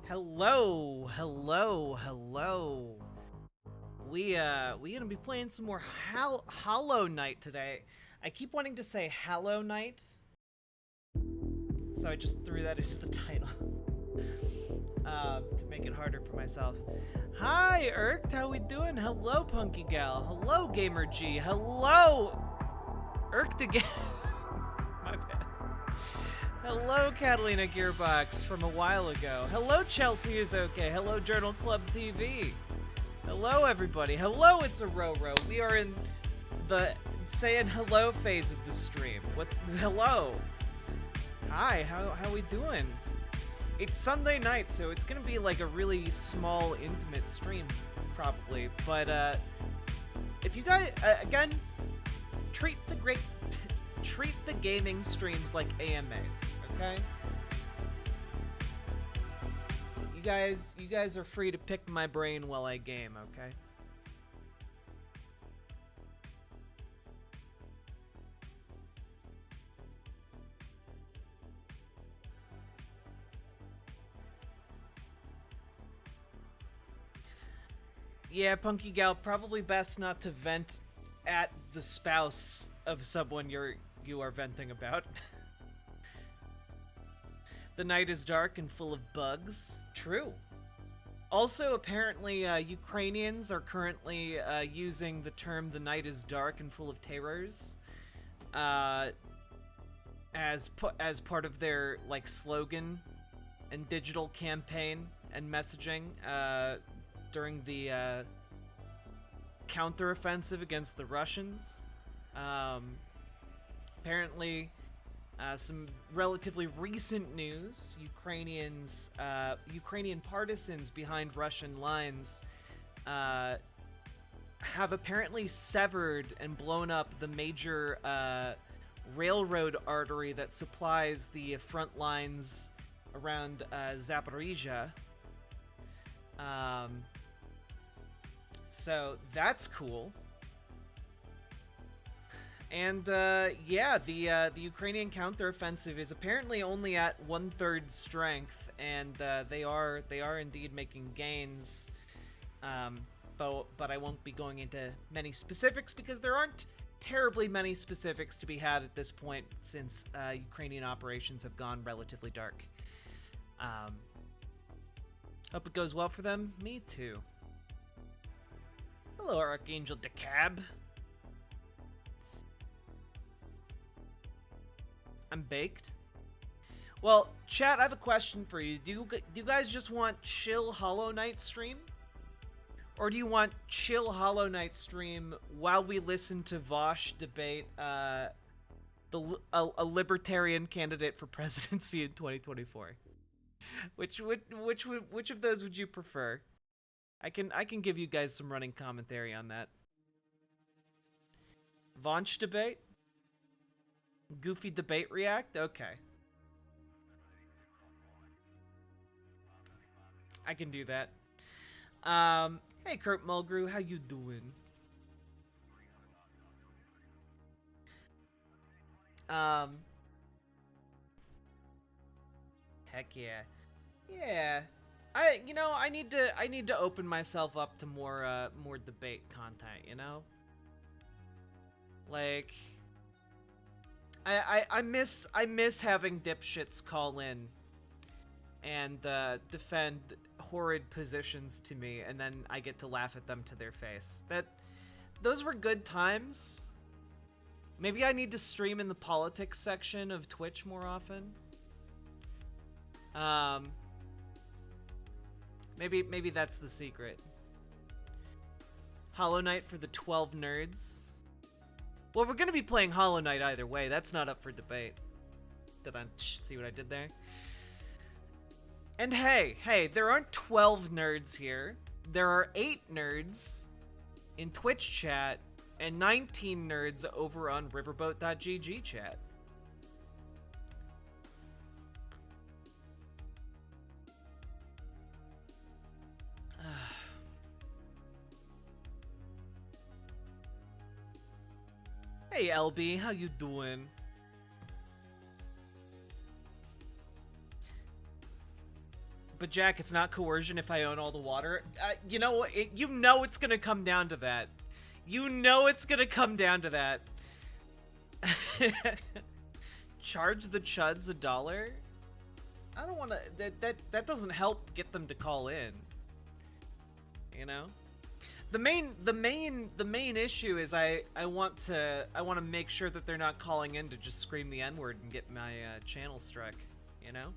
Hello, hello, hello. We gonna be playing some more Hollow Knight today. I keep wanting to say Hallow Knight, so I just threw that into the title to make it harder for myself. Hi, Irked, how we doing? Hello, Punky Gal. Hello, Gamer G. Hello, Irked again. My bad. Hello, Catalina Gearbox from a while ago. Hello, Chelsea is okay. Hello, Journal Club TV. Hello, everybody. Hello, it's a Roro. We are in the saying hello phase of the stream. What? Hello. Hi. How we doing? It's Sunday night, so it's gonna be like a really small, intimate stream, probably. But if you guys again treat the gaming streams like AMAs, okay? You guys are free to pick my brain while I game, okay? Yeah, Punky Gal, probably best not to vent at the spouse of someone you are venting about. The night is dark and full of bugs. True. Also, apparently, Ukrainians are currently using the term "the night is dark and full of terrors" as part of their like slogan and digital campaign and messaging during the counteroffensive against the Russians. Apparently, some relatively recent news: Ukrainian partisans behind Russian lines have apparently severed and blown up the major railroad artery that supplies the front lines around Zaporizhia. So that's cool. And yeah, the Ukrainian counteroffensive is apparently only at 1/3 strength, and they are indeed making gains. But I won't be going into many specifics because there aren't terribly many specifics to be had at this point, since Ukrainian operations have gone relatively dark. Hope it goes well for them. Me too. Hello, Archangel Decab. I'm baked. Well, chat, I have a question for you. Do you guys just want chill Hollow Knight stream? Or do you want chill Hollow Knight stream while we listen to Vosh debate a libertarian candidate for presidency in 2024? Which of those would you prefer? I can give you guys some running commentary on that. Vonch debate? Goofy debate react? Okay. I can do that. Hey Kurt Mulgrew, how you doing? Heck yeah. Yeah. I need to open myself up to more debate content, you know? Like I miss having dipshits call in and defend horrid positions to me, and then I get to laugh at them to their face. Those were good times. Maybe I need to stream in the politics section of Twitch more often. Maybe that's the secret. Hollow Knight for the 12 nerds. Well, we're gonna be playing Hollow Knight either way. That's not up for debate. Did I see what I did there? And hey, there aren't 12 nerds here. There are 8 nerds in Twitch chat and 19 nerds over on riverboat.gg chat. Hey LB, how you doing? But Jack, it's not coercion if I own all the water. You know, you know it's gonna come down to that. You know it's gonna come down to that. Charge the chuds $1? I don't want to. That doesn't help get them to call in. You know, the main issue is I want to make sure that they're not calling in to just scream the N-word and get my channel struck. You know.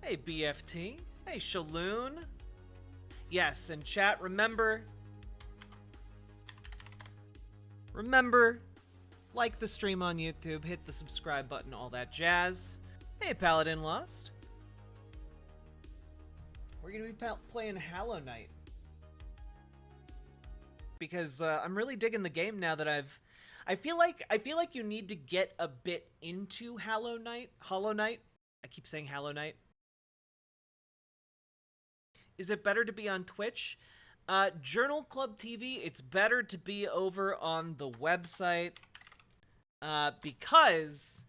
Hey BFT. Hey Shaloon. Yes, and chat, remember, like the stream on YouTube, hit the subscribe button, all that jazz. Hey Paladin Lost. We're gonna be playing Hallow Night. Because I'm really digging the game now that I feel like you need to get a bit into Hollow Knight. I keep saying Hallow Night. Is it better to be on Twitch? Journal Club TV, it's better to be over on the website because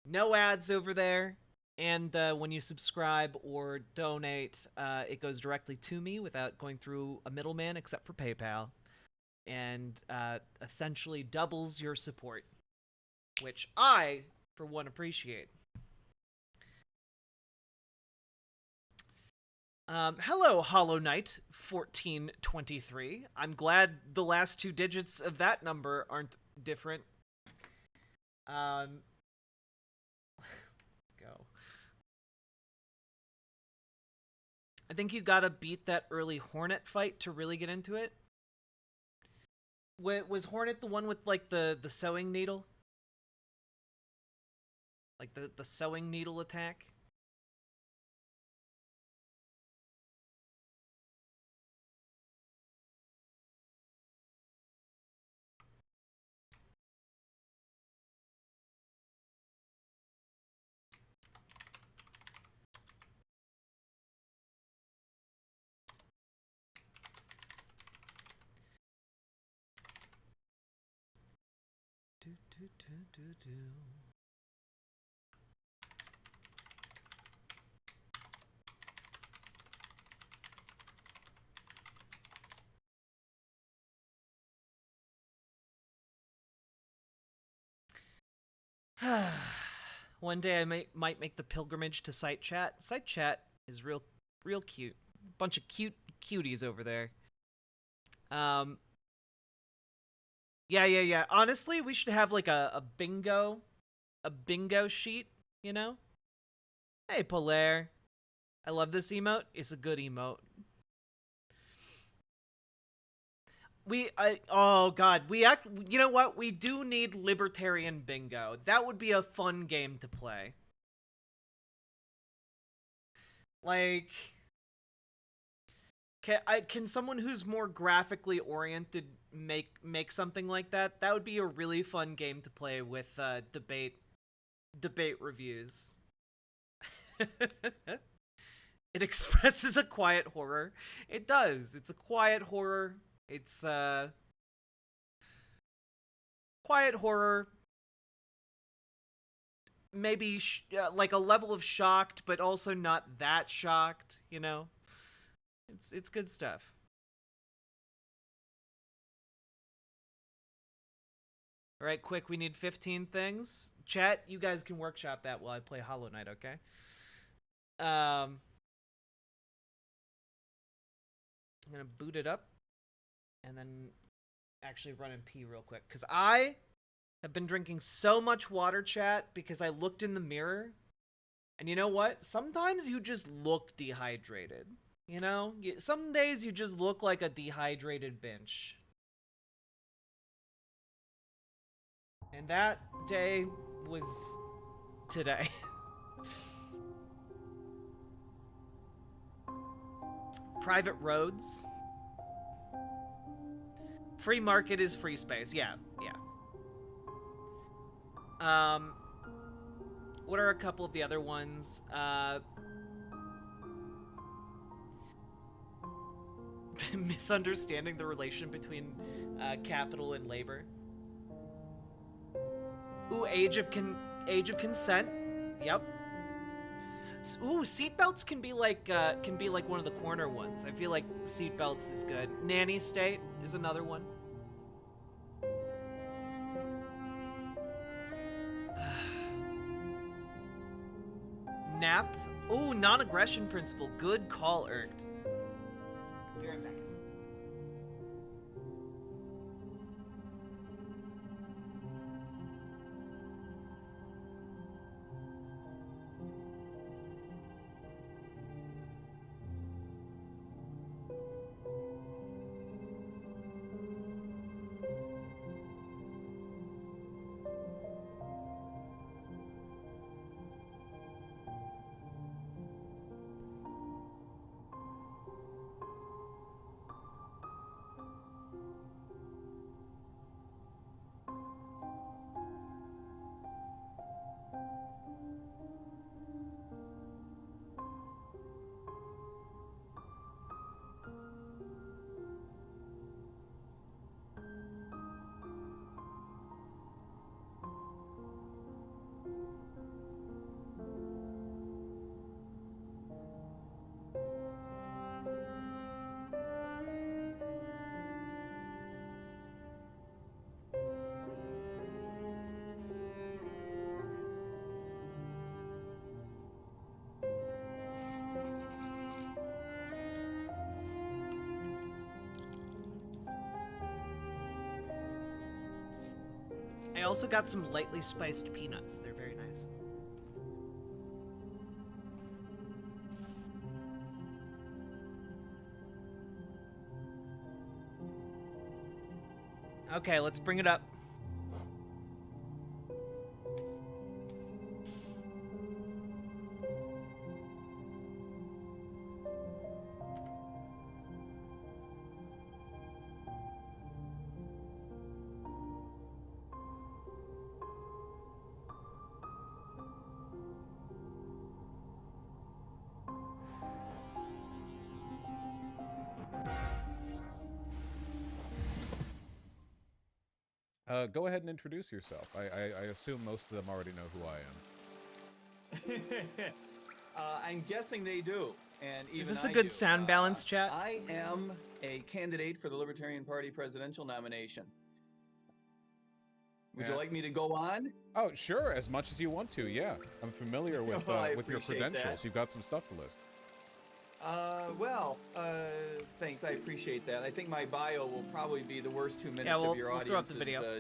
no ads over there. And when you subscribe or donate, it goes directly to me without going through a middleman except for PayPal. And essentially doubles your support, which I, for one, appreciate. Hello, Hollow Knight 1423. I'm glad the last 2 digits of that number aren't different. Let's go. I think you gotta beat that early Hornet fight to really get into it. Was Hornet the one with, like, the sewing needle? Like, the sewing needle attack? One day I might make the pilgrimage to Site Chat. Site Chat is real cute. Bunch of cuties over there. Yeah. Honestly, we should have like a bingo sheet, you know? Hey, Polaire. I love this emote. It's a good emote. Oh god, you know what? We do need libertarian bingo. That would be a fun game to play. Like, can someone who's more graphically oriented make something like that? That would be a really fun game to play with debate reviews. It expresses a quiet horror. It does. It's a quiet horror. It's quiet horror. Maybe like a level of shocked, but also not that shocked, you know? It's good stuff. All right, quick, we need 15 things. Chat, you guys can workshop that while I play Hollow Knight, okay? I'm gonna boot it up and then actually run and pee real quick, because I have been drinking so much water, chat, because I looked in the mirror, and you know what? Sometimes you just look dehydrated, you know? Some days you just look like a dehydrated bench. And that day was today. Private roads. Free market is free space. Yeah. What are a couple of the other ones? Misunderstanding the relation between capital and labor. Ooh, age of consent. Yep. Ooh, seatbelts can be like one of the corner ones. I feel like seatbelts is good. Nanny State is another one. Nap. Ooh, non-aggression principle. Good call, Erkt. Be right back. I also got some lightly spiced peanuts. They're very nice. Okay, let's bring it up. Go ahead and introduce yourself. I assume most of them already know who I am. I'm guessing they do. And even is this a good sound balance, chat? I am a candidate for the Libertarian Party presidential nomination. Would you like me to go on? Oh, sure, as much as you want to. Yeah, I'm familiar with with your credentials. That. You've got some stuff to list. Thanks. I appreciate that. I think my bio will probably be the worst 2 minutes of your audience's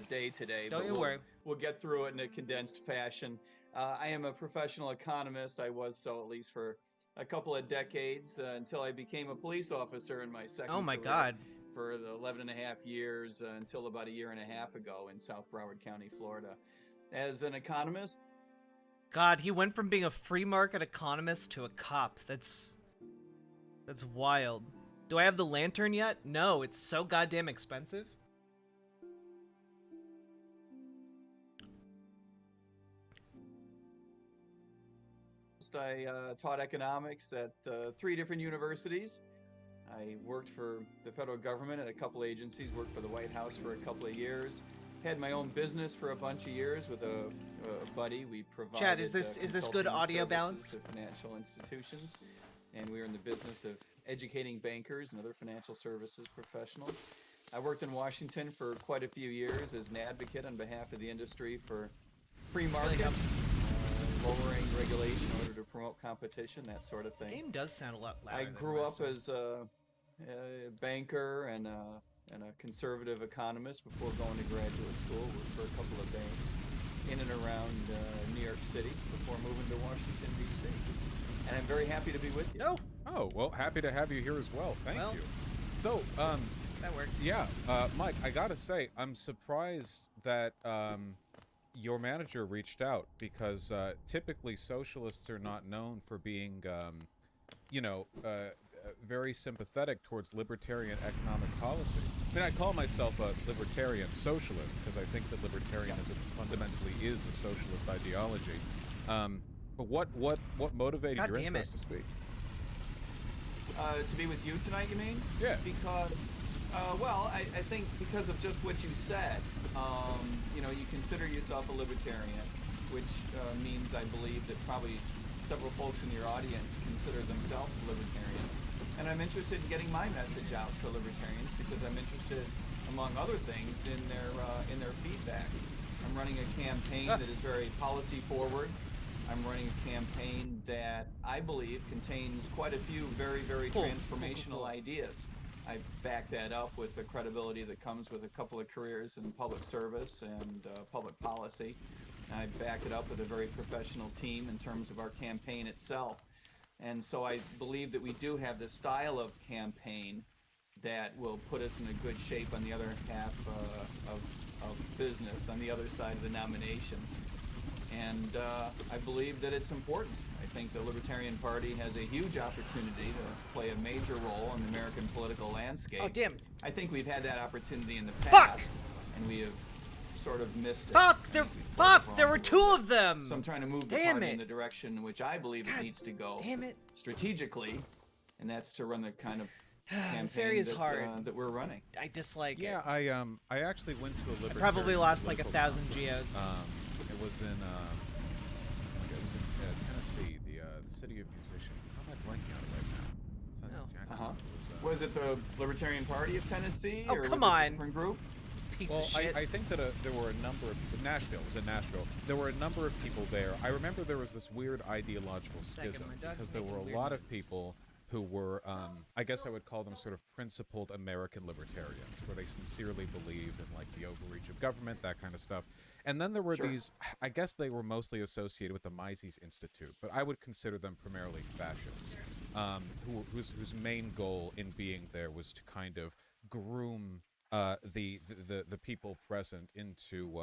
day today. Don't you worry. We'll get through it in a condensed fashion. I am a professional economist. I was so at least for a couple of decades until I became a police officer in my second Oh my career God. For the 11 and a half years until about a year and a half ago in South Broward County, Florida. As an economist. God, he went from being a free market economist to a cop. That's wild. Do I have the lantern yet? No, it's so goddamn expensive. I taught economics at 3 different universities. I worked for the federal government at a couple agencies, worked for the White House for a couple of years, had my own business for a bunch of years with a buddy. We provided Chad, is this good audio balance to financial institutions, and we were in the business of educating bankers and other financial services professionals. I worked in Washington for quite a few years as an advocate on behalf of the industry for free markets, lowering regulation in order to promote competition, that sort of thing. The game does sound a lot louder. I grew up as a banker and a conservative economist before going to graduate school. Worked for a couple of banks in and around New York City before moving to Washington, D.C. And I'm very happy to be with you. Oh, well, happy to have you here as well. Thank you. So, that works. Yeah, Mike, I gotta say, I'm surprised that your manager reached out because typically socialists are not known for being, very sympathetic towards libertarian economic policy. I mean, I call myself a libertarian socialist because I think that libertarianism fundamentally is a socialist ideology. But what motivated your interest to speak? To be with you tonight, you mean? Yeah. Because, I think because of just what you said, you consider yourself a libertarian. which means I believe that probably several folks in your audience consider themselves libertarians. And I'm interested in getting my message out to libertarians because I'm interested, among other things, in their feedback. I'm running a campaign that is very policy forward. I'm running a campaign that I believe contains quite a few very, very transformational ideas. I back that up with the credibility that comes with a couple of careers in public service and public policy. And I back it up with a very professional team in terms of our campaign itself. And so I believe that we do have this style of campaign that will put us in a good shape on the other half of business, on the other side of the nomination. And I believe that it's important. I think the Libertarian Party has a huge opportunity to play a major role in the American political landscape. Oh, damn. I think we've had that opportunity in the Fuck! past, and we have sort of missed it. Fuck! There were two of them! So I'm trying to move the party in the direction in which I believe it needs to go. Damn it. Strategically, and that's to run the kind of This area is campaign hard. that we're running. I dislike it. Yeah, I actually went to a libertarian. I probably lost like political 1,000 conference. geodes. It was in Tennessee, the city of musicians. How am I blanking on it right now? It's not Jackson. Was it the Libertarian Party of Tennessee, Oh, or come was it on. a different group? Piece Well, of shit. I think that there were a number of Nashville. It was in Nashville. There were a number of people there. I remember there was this weird ideological Second, schism my dog's because there were making a weird lot of noises. people who were, I guess I would call them sort of principled American libertarians, where they sincerely believed in like the overreach of government, that kind of stuff. And then there were these, I guess they were mostly associated with the Mises Institute, but I would consider them primarily fascists, whose main goal in being there was to kind of groom the people present into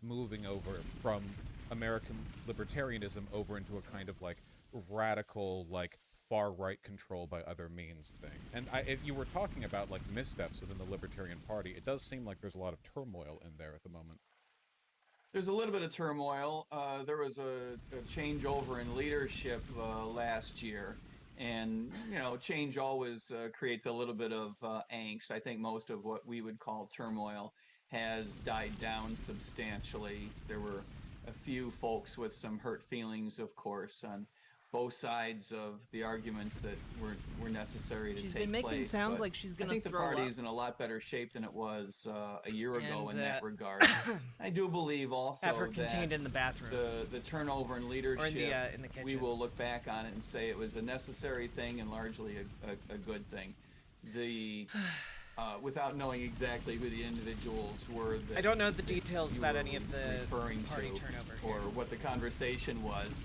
moving over from American libertarianism over into a kind of like radical, like far right control by other means thing. And if you were talking about like missteps within the Libertarian Party, it does seem like there's a lot of turmoil in there at the moment. There's a little bit of turmoil. There was a changeover in leadership last year. And, you know, change always creates a little bit of angst. I think most of what we would call turmoil has died down substantially. There were a few folks with some hurt feelings, of course, on both sides of the arguments that were necessary to She's take been making place. sounds But like she's gonna I think the throw party up. is in a lot better shape than it was a year ago And, in that regard. I do believe also Have her that contained in the bathroom. the turnover in leadership, Or in the kitchen. we will look back on it and say it was a necessary thing and largely a good thing. The without knowing exactly who the individuals were that I don't know the details you about were any of the referring party to turnover or here. what the conversation was.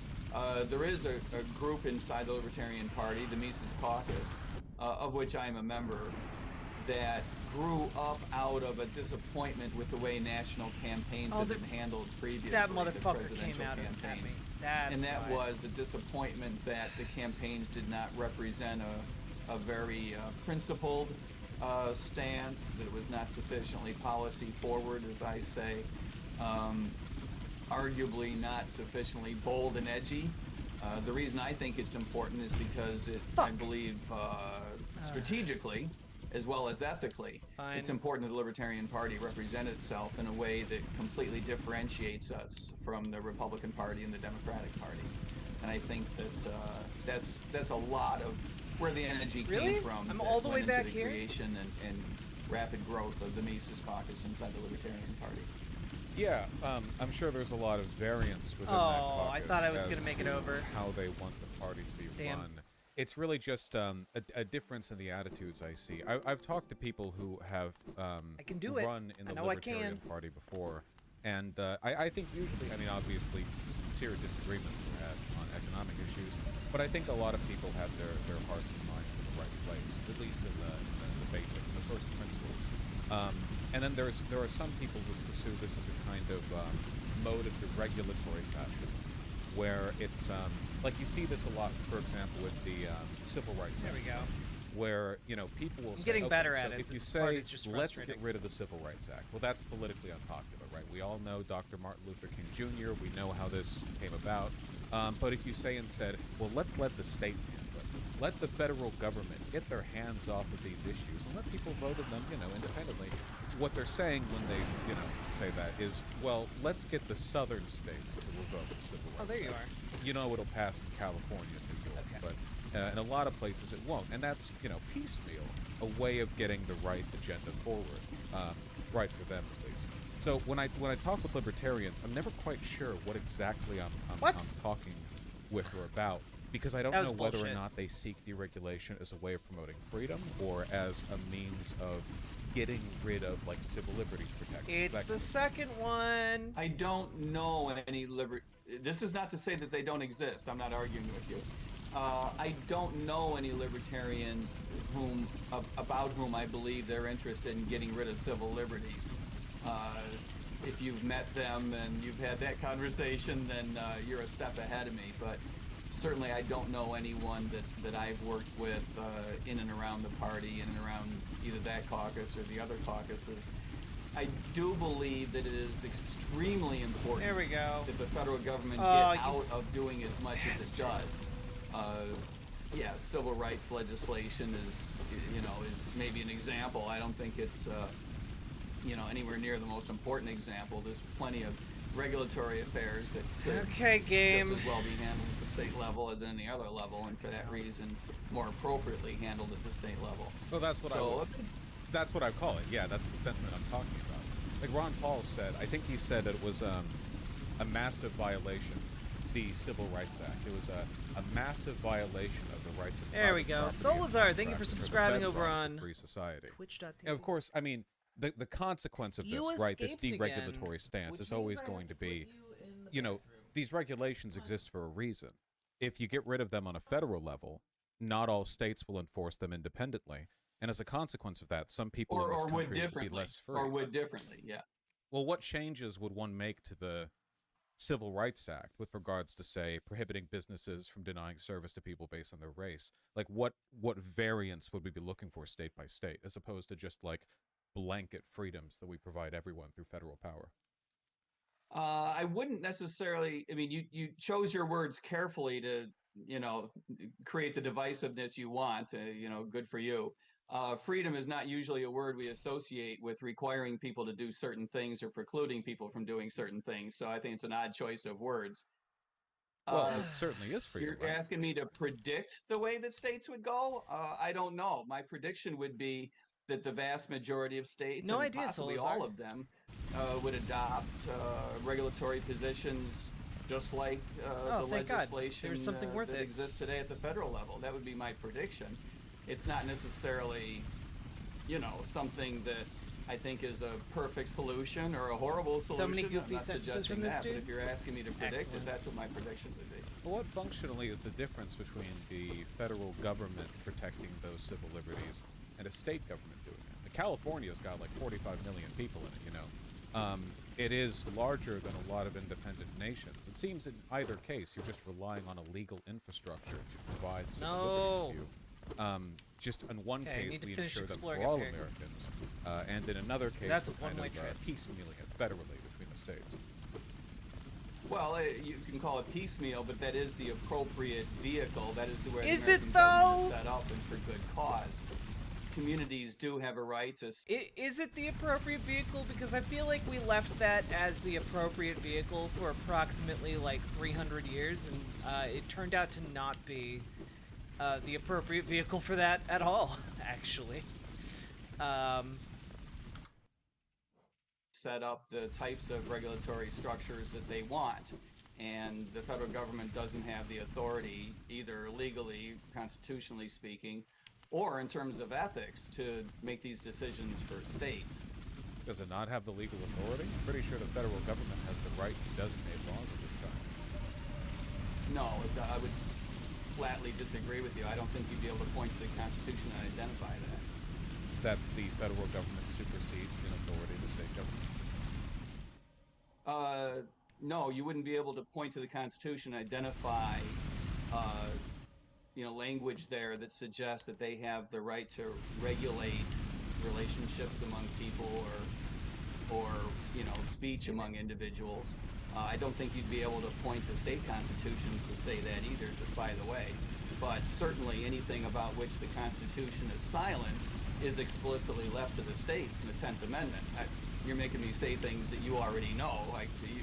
There is a group inside the Libertarian Party, the Mises Caucus, of which I am a member, that grew up out of a disappointment with the way national campaigns had been handled previously. That the motherfucker presidential came out at me. campaigns. That's And that why. was a disappointment that the campaigns did not represent a very principled stance, that it was not sufficiently policy forward, as I say, arguably not sufficiently bold and edgy. The reason I think it's important is because I believe, strategically, as well as ethically, it's important that the Libertarian Party represent itself in a way that completely differentiates us from the Republican Party and the Democratic Party. And I think that that's a lot of where the energy came from. I'm that all the way went into back the here? creation and rapid growth of the Mises Caucus inside the Libertarian Party. Yeah, I'm sure there's a lot of variance within that Oh, caucus I thought I was as gonna make it to over. how they want the party to be Damn. run. It's really just a difference in the attitudes I see. I've talked to people who have I can do it. run in I the know I Libertarian can. Party before, and I think usually, I mean, obviously, sincere disagreements are had on economic issues, but I think a lot of people have their hearts and minds in the right place, at least in the basic, the first principles. And then there are some people who pursue this as a kind of mode of regulatory fascism, where it's like you see this a lot, for example, with the Civil Rights There Act, we go. where people will I'm say, getting okay, better so at it. if you This part say is just let's get frustrating. rid of the Civil Rights Act, well, that's politically unpopular, right? We all know Dr. Martin Luther King Jr. We know how this came about. But if you say instead, well, let's let the states handle it. Let the federal government get their hands off of these issues and let people vote on them, independently. What they're saying when they, say that is, well, let's get the southern states to revoke the Civil Rights Oh, there you Act. are. You know it'll pass in California and New York, Okay. but in a lot of places it won't. And that's, piecemeal, a way of getting the right agenda forward, right for them at least. So when I talk with libertarians, I'm never quite sure what exactly I'm talking with or about, because I don't know whether or not they seek deregulation as a way of promoting freedom or as a means of getting rid of civil liberties protections. It's the second one. I don't know any This is not to say that they don't exist. I'm not arguing with you. I don't know any libertarians about whom I believe they're interested in getting rid of civil liberties. If you've met them and you've had that conversation, then you're a step ahead of me. But certainly I don't know anyone that I've worked with in and around the party, in and around either that caucus or the other caucuses. I do believe that it is extremely important There we go. that the federal government get out of doing as much as it does. Yeah, civil rights legislation is maybe an example. I don't think it's anywhere near the most important example. There's plenty of regulatory affairs that could just as well be handled at the state level as at any other level, and for that reason, more appropriately handled at the state level. Well, that's what I call it. Yeah, that's the sentiment I'm talking about. Like Ron Paul said, I think he said that it was a massive violation, the Civil Rights Act. It was a massive violation of the rights of There we go. property and Solazar, thank you for contract, which are the subscribing over bedrocks of on free society. Twitch.tv. And of course, I mean, the consequence of You this, right, this escaped again, deregulatory stance which is means always I have going to to be, put you in the back room. these regulations exist for a reason. If you get rid of them on a federal level, not all states will enforce them independently. And as a consequence of that, some people in this country would be less free. Or would differently, yeah. Well, what changes would one make to the Civil Rights Act with regards to, say, prohibiting businesses from denying service to people based on their race? Like, what variants would we be looking for state by state, as opposed to just, blanket freedoms that we provide everyone through federal power? I wouldn't necessarily. I mean, you chose your words carefully to, create the divisiveness you want. Good for you. Freedom is not usually a word we associate with requiring people to do certain things or precluding people from doing certain things. So I think it's an odd choice of words. Well, it certainly is freedom. You're asking me to predict the way that states would go? I don't know. My prediction would be that the vast majority of states, and possibly all of them, would adopt regulatory positions just like the legislation that exists today at the federal level. That would be my prediction. It's not necessarily, something that I think is a perfect solution or a horrible solution. So many goofy I'm not suggesting from this that, dude? but if you're asking me to predict it, that's what my prediction would be. Well, what functionally is the difference between the federal government protecting those civil liberties and a state government doing it? California's got 45 million people in it, It is larger than a lot of independent nations. It seems in either case you're just relying on a legal infrastructure to provide civil liberties to you. Just in one case, we ensure them for all Americans, and in another case, we're kind of piecemealing it federally between the states. Well, you can call it piecemeal, but that is the appropriate vehicle. That is the way Is the American it, government though? is set up, and for good cause. Communities do have a right to... Is it the appropriate vehicle? Because I feel like we left that as the appropriate vehicle for approximately 300 years, and it turned out to not be the appropriate vehicle for that at all, actually. Set up the types of regulatory structures that they want, and the federal government doesn't have the authority, either legally, constitutionally speaking, or in terms of ethics, to make these decisions for states. Does it not have the legal authority? I'm pretty sure the federal government has the right to designate laws of this kind. No, I would flatly disagree with you. I don't think you'd be able to point to the Constitution and identify that. That the federal government supersedes in authority of the state government? No, you wouldn't be able to point to the Constitution and identify language there that suggests that they have the right to regulate relationships among people or speech among individuals. I don't think you'd be able to point to state constitutions to say that either, just by the way. But certainly anything about which the Constitution is silent is explicitly left to the states in the 10th Amendment. you're making me say things that you already know.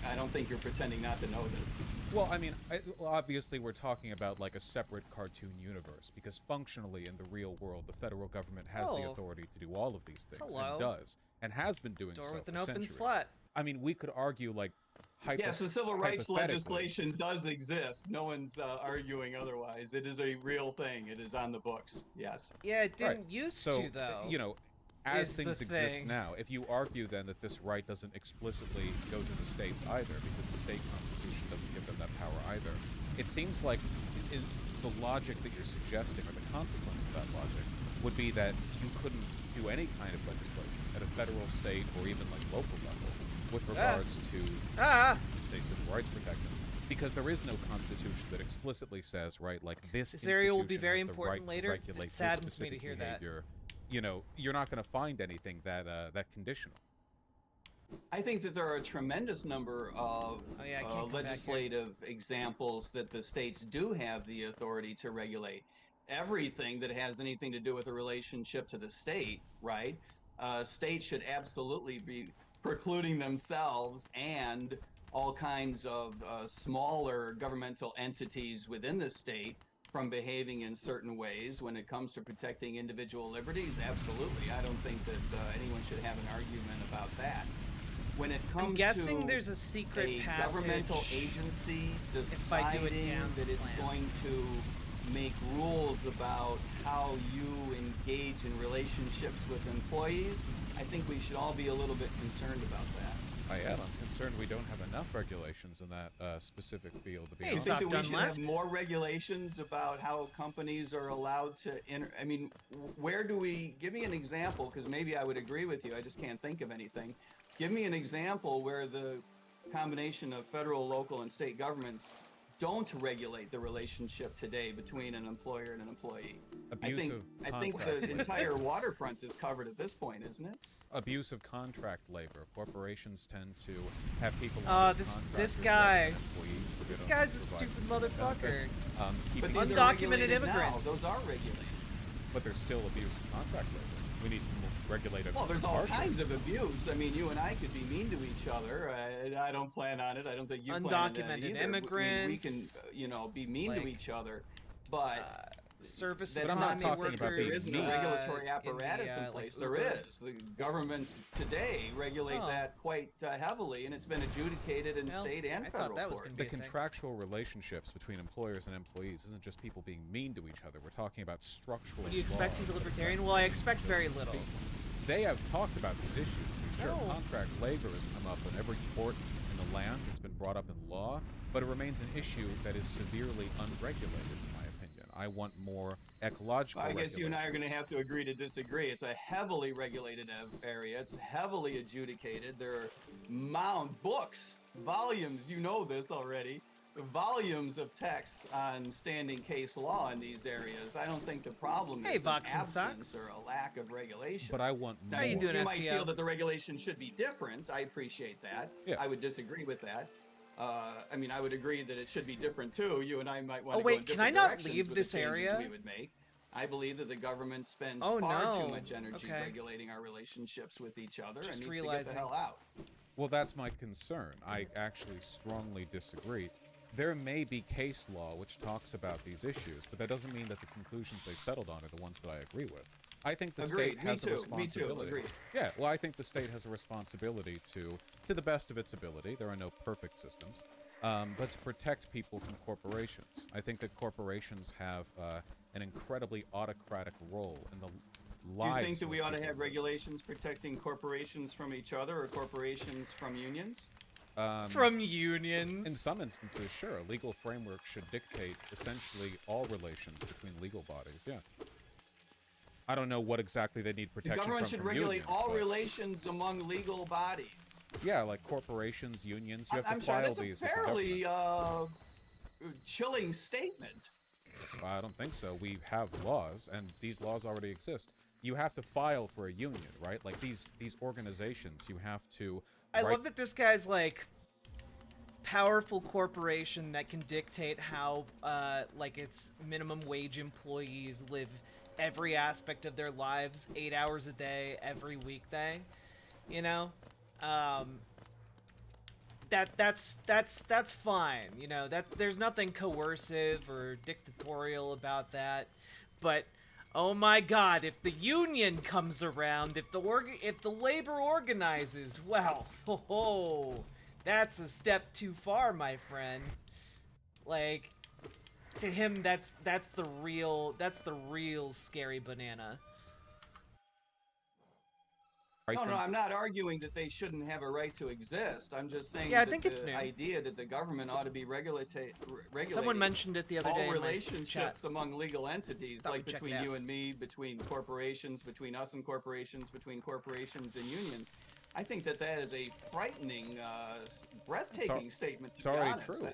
I don't think you're pretending not to know this. Well, I mean, well, obviously we're talking about like a separate cartoon universe, because functionally in the real world, the federal government has the Oh. authority to do all of these things, Hello. and does, and has been doing Door so with an for open centuries. slut. I mean, we could argue like Yes, the civil rights hypothetically- legislation does exist. No one's arguing otherwise. It is a real thing. It is on the books. Yes. Yeah, it didn't Right. used So, to though. you know, as is the things exist thing. now, if you argue then that this right doesn't explicitly go to the states either, because the state constitution doesn't give them that power either, it seems like the logic that you're suggesting, or the consequence of that logic, would be that you couldn't do any kind of legislation at a federal, state, or even like local level with regards to, say, civil rights protections, because there is no constitution that explicitly says, right, like this This area will be institution very has the important right later. to regulate It this saddens me to specific hear that. behavior. You know, you're not going to find anything that that conditional. I think that there are a tremendous number of Oh, yeah, I can't come back here. legislative examples that the states do have the authority to regulate. Everything that has anything to do with a relationship to the state, right? States should absolutely be precluding themselves and all kinds of smaller governmental entities within the state from behaving in certain ways when it comes to protecting individual liberties. Absolutely. I don't think that anyone should have an argument about that. When it comes I'm guessing to there's a secret a passage. governmental agency if I do it deciding down that it's slam. going to make rules about how you engage in relationships with employees, I think we should all be a little bit concerned about that. I am. I'm concerned we don't have enough regulations in that specific field to be Hey, I honest. think that we done should left. have more regulations about how companies are allowed to enter. I mean, where do we give me an example? Because maybe I would agree with you. I just can't think of anything. Give me an example where the combination of federal, local, and state governments don't regulate the relationship today between an employer and an employee. Abusive I think contract the labor. entire waterfront is covered at this point, isn't it? Abuse of contract labor. Corporations tend to have people Oh, on this contractors guy. rather than employees, so they This don't guy's a provide stupid specific benefits. motherfucker. Keeping But these them- are Undocumented regulated now. immigrants. Those are regulated. but there's still abuse of contract labor. We need to regulate it. Well, there's all partially. kinds of abuse. I mean, you and I could be mean to each other. I don't plan on it. I don't think you plan on it Undocumented either. immigrants. We can, be mean to like, each other, but Service that's I'm economy not talking workers. about there being isn't a mean. regulatory in apparatus the, in like, place. There Uber. is. The governments today regulate Oh. that quite heavily, and it's been adjudicated in Well, state and I thought federal that was court. gonna The be a thing. contractual relationships between employers and employees isn't just people being mean to each other. We're talking about structural. What do you expect? He's a laws that libertarian? affect Well, I expect very people. little. They have talked about these issues, to be sure. No. Contract labor has come up in every court in the land. It's been brought up in law, but it remains an issue that is severely unregulated, in my opinion. I want more ecological I guess you and I are going to regulations. have to agree to disagree. It's a heavily regulated area. It's heavily adjudicated. There are books, volumes, you know this already, volumes of texts on standing case law in these areas. I don't think the problem Hey, is an Box and absence Socks. or a lack of regulation. But I want Now, more. you doing, you might STO? feel that the regulation should be different. I appreciate that. Yeah. I would disagree with that. I would agree that it should be different too. You and I might want Oh, to go wait, in can different I not directions leave with the this changes area? we would make. I believe that the government spends Oh, far no. too much energy Okay. regulating our relationships with each other Just and needs to realizing. get the hell out. Well, that's my concern. I actually strongly disagree. There may be case law which talks about these issues, but that doesn't mean that the conclusions they settled on are the ones that I agree with. I think the Agreed. state Me has a too. Me responsibility. too. Agreed. Yeah, well, I think the state has a responsibility to the best of its ability. There are no perfect systems, but to protect people from corporations. I think that corporations have an incredibly autocratic role in the Do lives. you think that we most ought to people have live. regulations protecting corporations from each other or corporations from unions? From unions. In some instances, sure. A legal framework should dictate essentially all relations between legal bodies, yeah. I don't know what exactly they need The protection government should from regulate unions, all but relations among legal bodies. yeah, like corporations, unions, you have I'm to sorry, file that's a these with the fairly government. chilling statement. I don't think so. We have laws, and these laws already exist. You have to file for a union, right? Like these organizations, you have to. I write- love that this guy's like powerful corporation that can dictate how like its minimum wage employees live every aspect of their lives 8 hours a day every weekday, you know. That's fine. You know, that there's nothing coercive or dictatorial about that. But oh my God, if the union comes around, if the labor organizes, well, that's a step too far, my friend. Like, to him, that's the real scary banana. Right No, then. I'm not arguing that they shouldn't have a right to exist. I'm just saying Yeah, I that think it's the new. idea that the government ought to be regulating Someone mentioned it the other all day in my relationships chat. among legal entities, Thought like we'd check it between out. you and me, between corporations, between us and corporations, between corporations and unions. I think that is a frightening, breathtaking statement, to It's be already honest. true.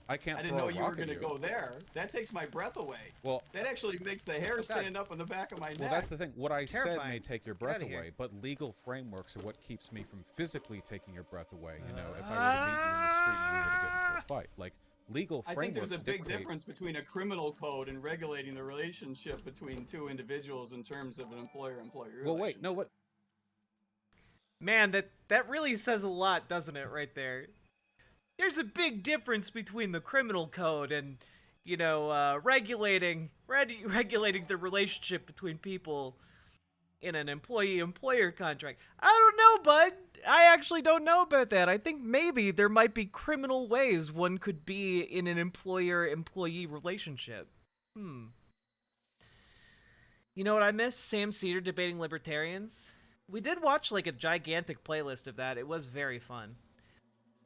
I can't I didn't throw know a you were rock at going to go there. That takes my breath away. Well, That actually makes the hair stand up on the back of my neck. well, that's the thing. What I said Terrifying. may take your Get breath outta here. away, but legal frameworks are what keeps me from physically taking your breath away. You know, if I were to meet you in the street and we were to get into a fight, like legal I think frameworks there's a big dictate. difference between a criminal code and regulating the relationship between two individuals in terms of an employer-employee relationship. Well, wait, no, what? Man, that really says a lot, doesn't it, right there? There's a big difference between the criminal code and, you know, regulating the relationship between people in an employee-employer contract. I don't know, bud. I actually don't know about that. I think maybe there might be criminal ways one could be in an employer-employee relationship. You know what I miss? Sam Cedar debating libertarians. We did watch like a gigantic playlist of that. It was very fun.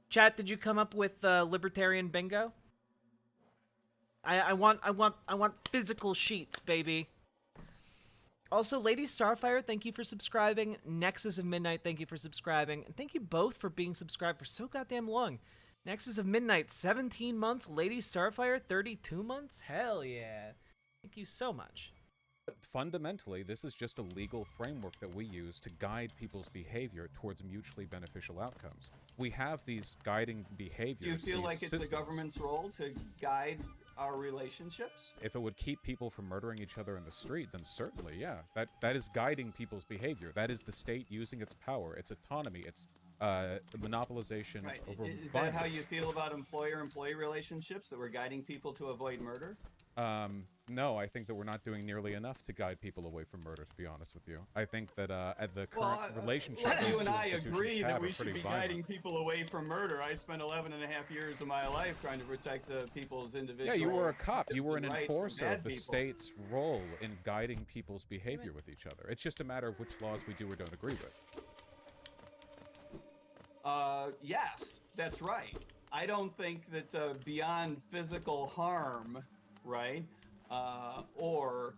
Chat, did you come up with libertarian bingo? I want physical sheets, baby. Also, Lady Starfire, thank you for subscribing. Nexus of Midnight, thank you for subscribing. And thank you both for being subscribed for so goddamn long. Nexus of Midnight, 17 months. Lady Starfire, 32 months? Hell yeah. Thank you so much. Fundamentally, this is just a legal framework that we use to guide people's behavior towards mutually beneficial outcomes. We have these guiding behaviors. Do you feel these like it's systems. the government's role to guide our relationships? If it would keep people from murdering each other in the street, then certainly, yeah. That is guiding people's behavior. That is the state using its power, its autonomy, its monopolization Right. over Is violence. that how you feel about employer-employee relationships, that we're guiding people to avoid murder? No, I think that we're not doing nearly enough to guide people away from murder, to be honest with you. I think that at the current relationship Well, those you and two I institutions agree that have we are should pretty be violent. guiding people away from murder. I spent 11 and a half years of my life trying to protect the people's individual Yeah, you were a cop. You were an rights from enforcer bad of the people. state's role in guiding people's behavior with each other. It's just a matter of which laws we do or don't agree with. Yes, that's right. I don't think that beyond physical harm, right, or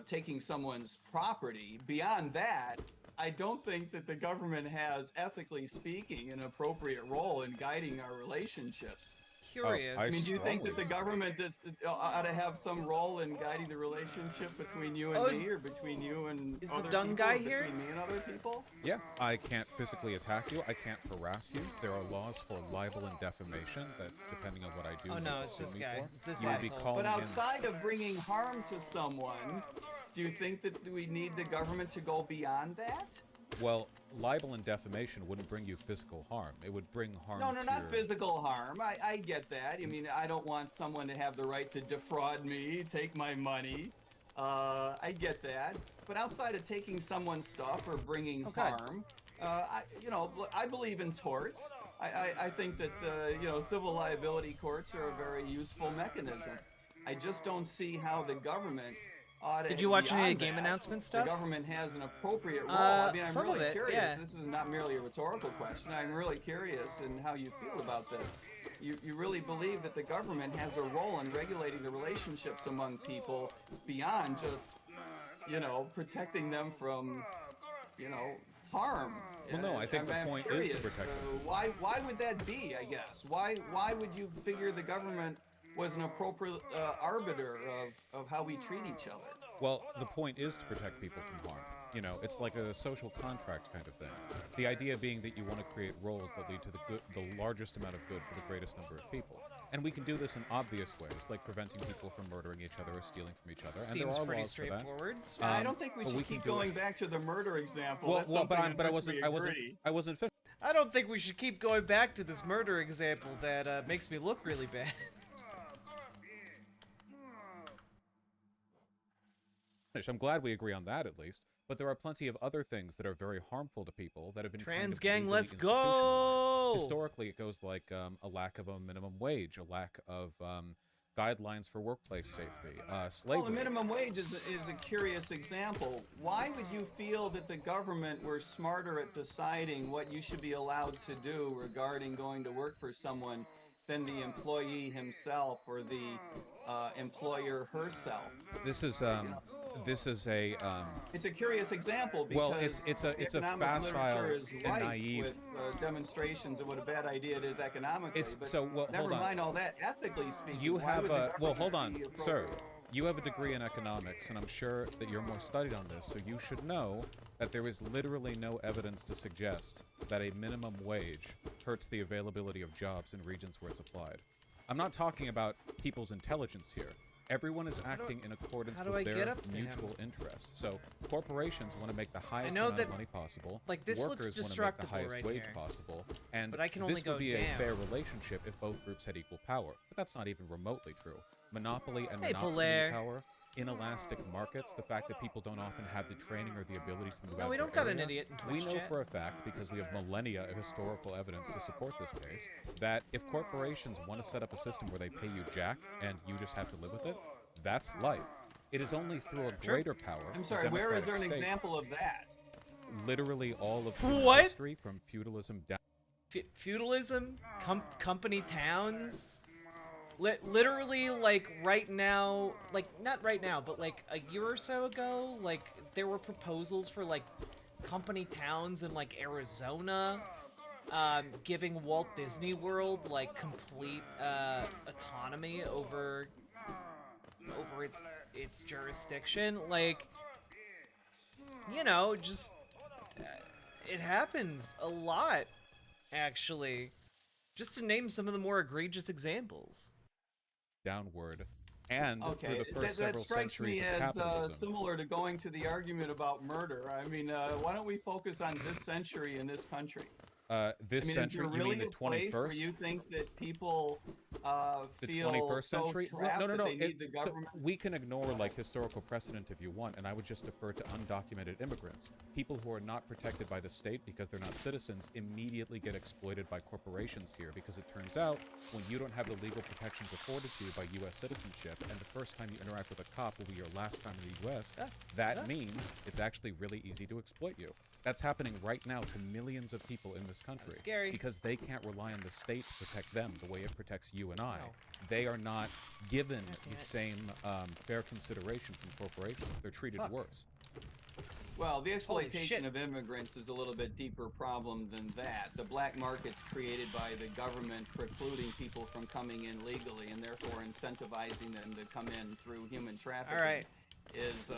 taking someone's property, beyond that, I don't think that the government has, ethically speaking, an appropriate role in guiding our relationships. Curious. I mean, do you think that the strongly government ought to have some role in guiding the relationship between you and me, or between you and is the other dung people, guy or here? between me and other people? Yeah, I can't physically attack you. I can't harass you. There are laws for libel and defamation that, depending on what I do, Oh, you no, will it's sue this me guy. for. It's this You would be asshole. calling But in- outside of bringing harm to someone, do you think that we need the government to go beyond that? Well, libel and defamation wouldn't bring you physical harm. It would bring harm No, to not your... physical harm. I get that. I mean, I don't want someone to have the right to defraud me, take my money. I get that. But outside of taking someone's stuff or bringing harm, I believe in torts. I think that, civil liability courts are a very useful mechanism. I just don't see how the government ought to. Did you watch any of the beyond game that, announcement stuff? The government has an appropriate role. I mean, I'm some of really it, curious. yeah. This is not merely a rhetorical question. I'm really curious in how you feel about this. You really believe that the government has a role in regulating the relationships among people beyond just, protecting them from, harm. Well, no, I think the point is to curious, protect them. why would that be, I guess? Why would you figure the government was an appropriate arbiter of how we treat each other? Well, the point is to protect people from harm. You know, it's like a social contract kind of thing. The idea being that you want to create roles that lead to the largest amount of good for the greatest number of people. And we can do this in obvious ways, like preventing people from murdering each other or stealing from each other. And there Seems are pretty laws for that. straightforward. I don't think we but should we can keep do it. going back to the murder example. Well, That's well, something but in which we I wasn't agree. finished. I don't think we should keep going back to this murder example that makes me look really bad. I'm glad we agree on that at least. But there are plenty of other things that are very harmful to people that have been kind Trans of gang, legally let's institutionalized. go! Historically, it goes like a lack of a minimum wage, a lack of guidelines for workplace safety, slavery. Well, the minimum wage is a curious example. Why would you feel that the government were smarter at deciding what you should be allowed to do regarding going to work for someone than the employee himself or the employer herself? This is a It's a curious example because well, it's a economic facile literature is and rife naive. with demonstrations of what a bad idea it is economically. It's but so well. never Hold on. mind all that. Ethically speaking, You why have would the a well. Hold government on, be sir. appropriate? You have a degree in economics, and I'm sure that you're more studied on this, so you should know that there is literally no evidence to suggest that a minimum wage hurts the availability of jobs in regions where it's applied. I'm not talking about people's intelligence here. Everyone is acting in accordance how do with I get their up to him? mutual interests. So corporations want to make the highest know amount of that, money possible. like, this looks Workers want to make the destructible highest right wage here. possible. And But I can only this go would be a down. fair relationship if both groups had equal power. But that's not even remotely true. Monopoly and Hey, monopoly Blair. power, inelastic markets, the fact that people don't often have the training or the ability to move No, out we their don't got an area, idiot in we Twitch know chat. for a fact, because we have millennia of historical evidence to support this case, that if corporations want to set up a system where they pay you jack and you just have to live with it, that's life. It is only through a Sure. greater power. I'm the sorry, where is there an democratic state, example of that? literally all of human What? history, from feudalism down. Feudalism, company towns. Literally, like right now, like not right now, but like a year or so ago, like there were proposals for like company towns in like Arizona, giving Walt Disney World like complete autonomy over its jurisdiction. Like, you know, just it happens a lot, actually. Just to name some of the more egregious examples. Downward, and Okay, for the first that several strikes centuries me of as capitalism. similar to going to the argument about murder. I mean, why don't we focus on this century in this country? This I mean, century, is there you really mean the a place where 21st? you think that people The feel 21st so century? trapped No, no, no. that they need the so government? we can ignore like historical precedent if you want, and I would just defer to undocumented immigrants. People who are not protected by the state because they're not citizens immediately get exploited by corporations here, because it turns out when you don't have the legal protections afforded to you by U.S. citizenship, and the first time you interact with a cop will be your last time in the U.S., that means it's actually really easy to exploit you. That's happening right now to millions of people in this country. Scary. Because they can't rely on the state to protect them the way it protects you and I. No. They are not given damn the it. same fair consideration from corporations. They're treated Fuck. worse. Well, the shit. exploitation of immigrants is a little bit deeper problem than that. The black market's created by the government precluding people from coming in legally and therefore incentivizing them to come in through human trafficking. All right. Is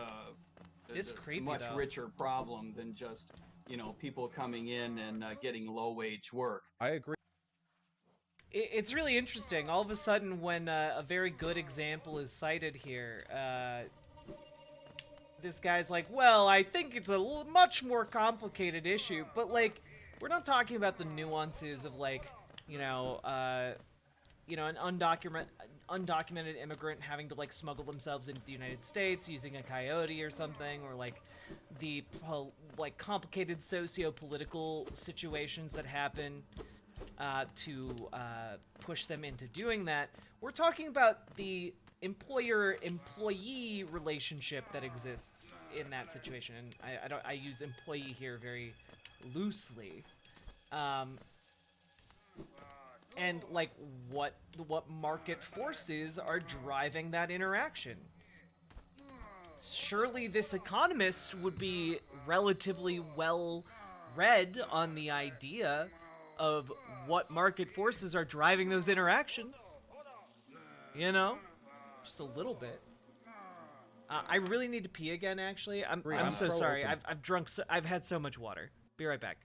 It's a creepy, much though. richer problem than just, you know, people coming in and getting low wage work. I agree. It's really interesting. All of a sudden, when a very good example is cited here, this guy's like, well, I think it's a much more complicated issue, but, like, we're not talking about the nuances of, like, an undocumented immigrant having to, like, smuggle themselves into the United States using a coyote or something, or, like, the, complicated socio-political situations that happen to push them into doing that. We're talking about the employer-employee relationship that exists in that situation, and I use employee here very loosely. And like what market forces are driving that interaction. Surely this economist would be relatively well read on the idea of what market forces are driving those interactions. You know? Just a little bit. I really need to pee again, actually. I'm so sorry. I've had so much water. Be right back.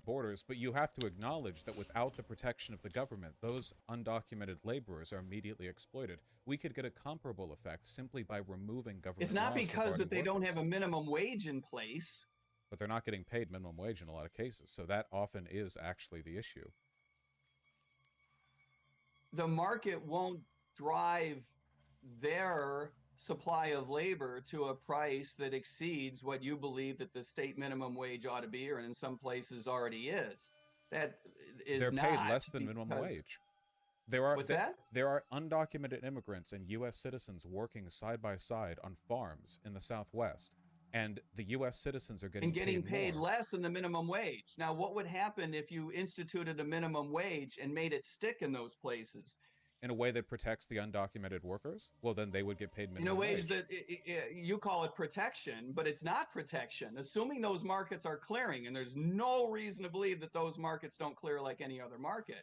Borders, but you have to acknowledge that without the protection of the government, those undocumented laborers are immediately exploited. We could get a comparable effect simply by removing government It's not laws because that they regarding don't have a workers. minimum wage in place. but they're not getting paid minimum wage in a lot of cases. So that often is actually the issue. The market won't drive their supply of labor to a price that exceeds what you believe that the state minimum wage ought to be, or in some places already is. That is They're paid not less than minimum because- wage. There What's that? There are undocumented immigrants and U.S. citizens working side by side on farms in the Southwest, and the U.S. citizens are getting paid more. less than the minimum wage. Now, what would happen if you instituted a minimum wage and made it stick in those places? In a way that protects the undocumented workers? Well, then they would get paid minimum wage. In a way that you call it protection, but it's not protection. Assuming those markets are clearing, and there's no reason to believe that those markets don't clear like any other market,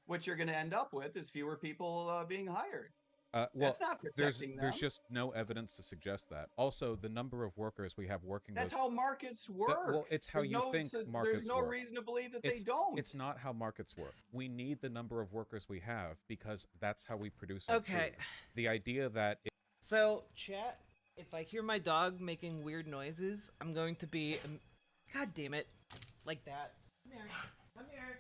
what you're going to end up with is fewer people being hired. Well, that's not protecting there's them. just no evidence to suggest that. Also, the number of workers we have working. That's how markets work. Well, it's how you think markets work. There's no reason to believe that they don't. It's not how markets work. We need the number of workers we have because that's how we produce our food. The idea that... So, chat, if I hear my dog making weird noises, I'm going to be... God damn it. Like that. Come here. Come here.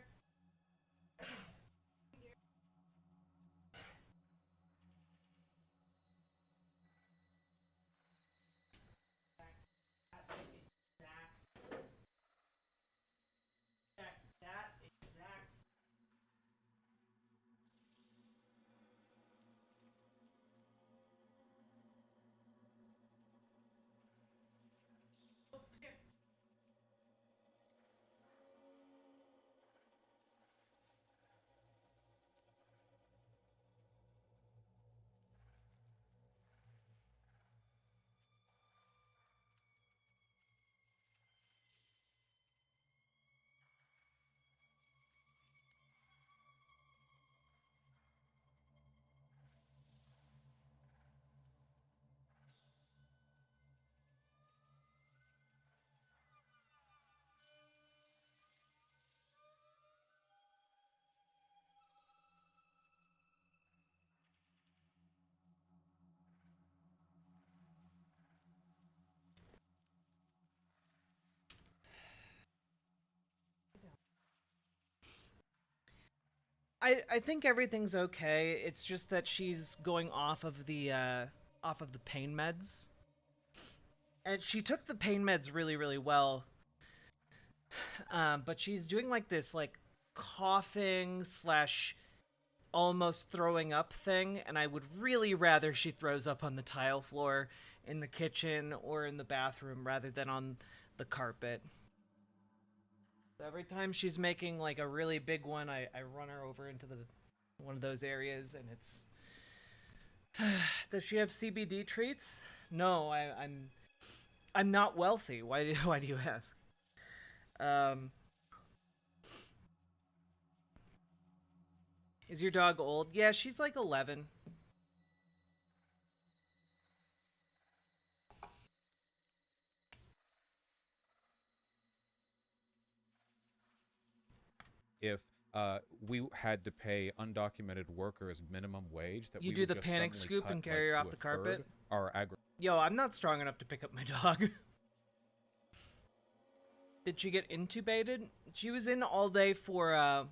I think everything's okay. It's just that she's going off of the pain meds. And she took the pain meds really, really well. But she's doing like this like coughing / almost throwing up thing, and I would really rather she throws up on the tile floor in the kitchen or in the bathroom rather than on the carpet. Every time she's making like a really big one, I run her over into one of those areas, and it's... Does she have CBD treats? No, I'm not wealthy. Why do you ask? Is your dog old? Yeah, she's like 11. If we had to pay undocumented workers minimum wage, that you we do would the just panic suddenly scoop cut, and carry her like, off to the a carpet? third our Yo, I'm not strong enough to pick up my dog. Did she get intubated? She was in all day for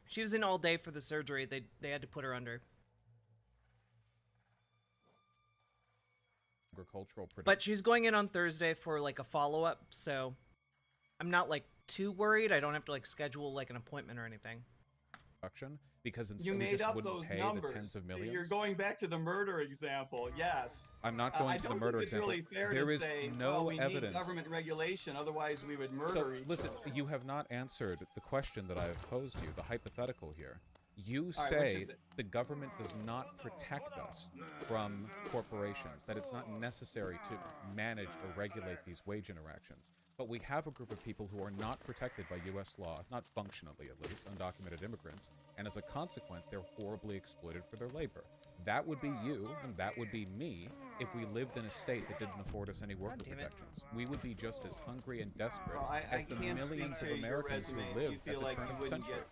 the surgery. They had to put her under. agricultural production. But she's going in on Thursday for like a follow-up, so I'm not like too worried. I don't have to like schedule like an appointment or anything. Because you made up those pay numbers. The tens of millions. You're going back to the murder example. Yes. I'm not going to the murder example. I don't think it's really fair there to is say, no well, we evidence. need government regulation, otherwise we would murder So, each listen, other. you have not answered the question that I have posed you, the hypothetical here. You All right, say which is it? the government does not protect us from corporations, that it's not necessary to manage or regulate these wage interactions. But we have a group of people who are not protected by U.S. law, not functionally at least, undocumented immigrants, and as a consequence, they're horribly exploited for their labor. That would be you, and that would be me, if we lived in a state that didn't afford us any worker protections. We would be just as hungry and desperate Well, as the can't millions speak of to your Americans who resume. live You feel at the like turn you of the wouldn't century. get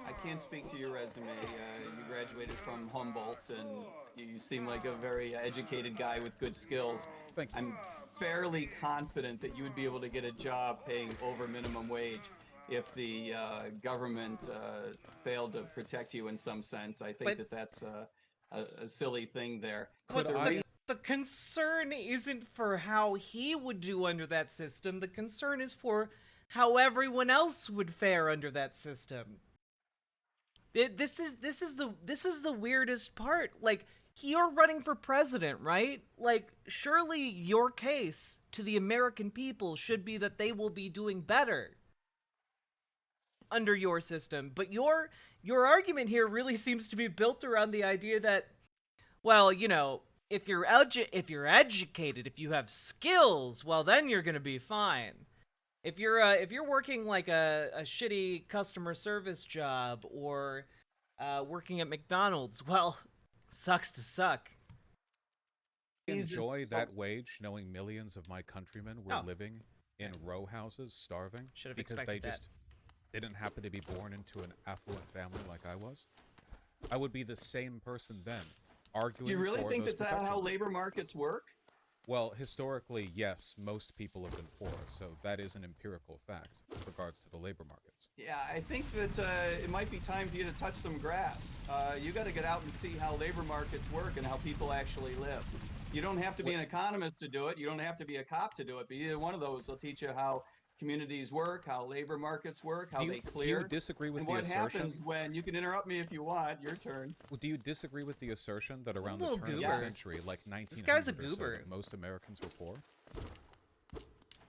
the I can't speak to your resume. You graduated from Humboldt, and you seem like a very educated guy with good skills. Thank you. I'm fairly confident that you would be able to get a job paying over minimum wage if the government failed to protect you in some sense. I think But- that's a silly thing there. Could the I- re- The concern isn't for how he would do under that system. The concern is for how everyone else would fare under that system. This is the weirdest part. Like, you're running for president, right? Like, surely your case to the American people should be that they will be doing better under your system. But your argument here really seems to be built around the idea that, well, you know, if you're educated, if you have skills, well, then you're gonna be fine. If you're working like a shitty customer service job or working at McDonald's, well, sucks to suck. Enjoy that wage, knowing millions of my countrymen were Oh. living in row houses, starving, Should have because they expected that. just didn't happen to be born into an affluent family like I was. I would be the same person then, arguing. Do you really for think those that's how protections. labor markets work? Well, historically, yes, most people have been poor, so that is an empirical fact with regards to the labor markets. Yeah, I think that it might be time for you to touch some grass. You got to get out and see how labor markets work and how people actually live. You don't have to be an economist to do it. You don't have to be a cop to do it. But either one of those will teach you how communities work, how labor markets work, how they Do clear. you disagree with and the what assertion? happens when you can interrupt me if you want. Your turn. Do you disagree with the assertion that around the little turn of goober. the century, like 1900 guy's a or so, goober. that most Americans were poor?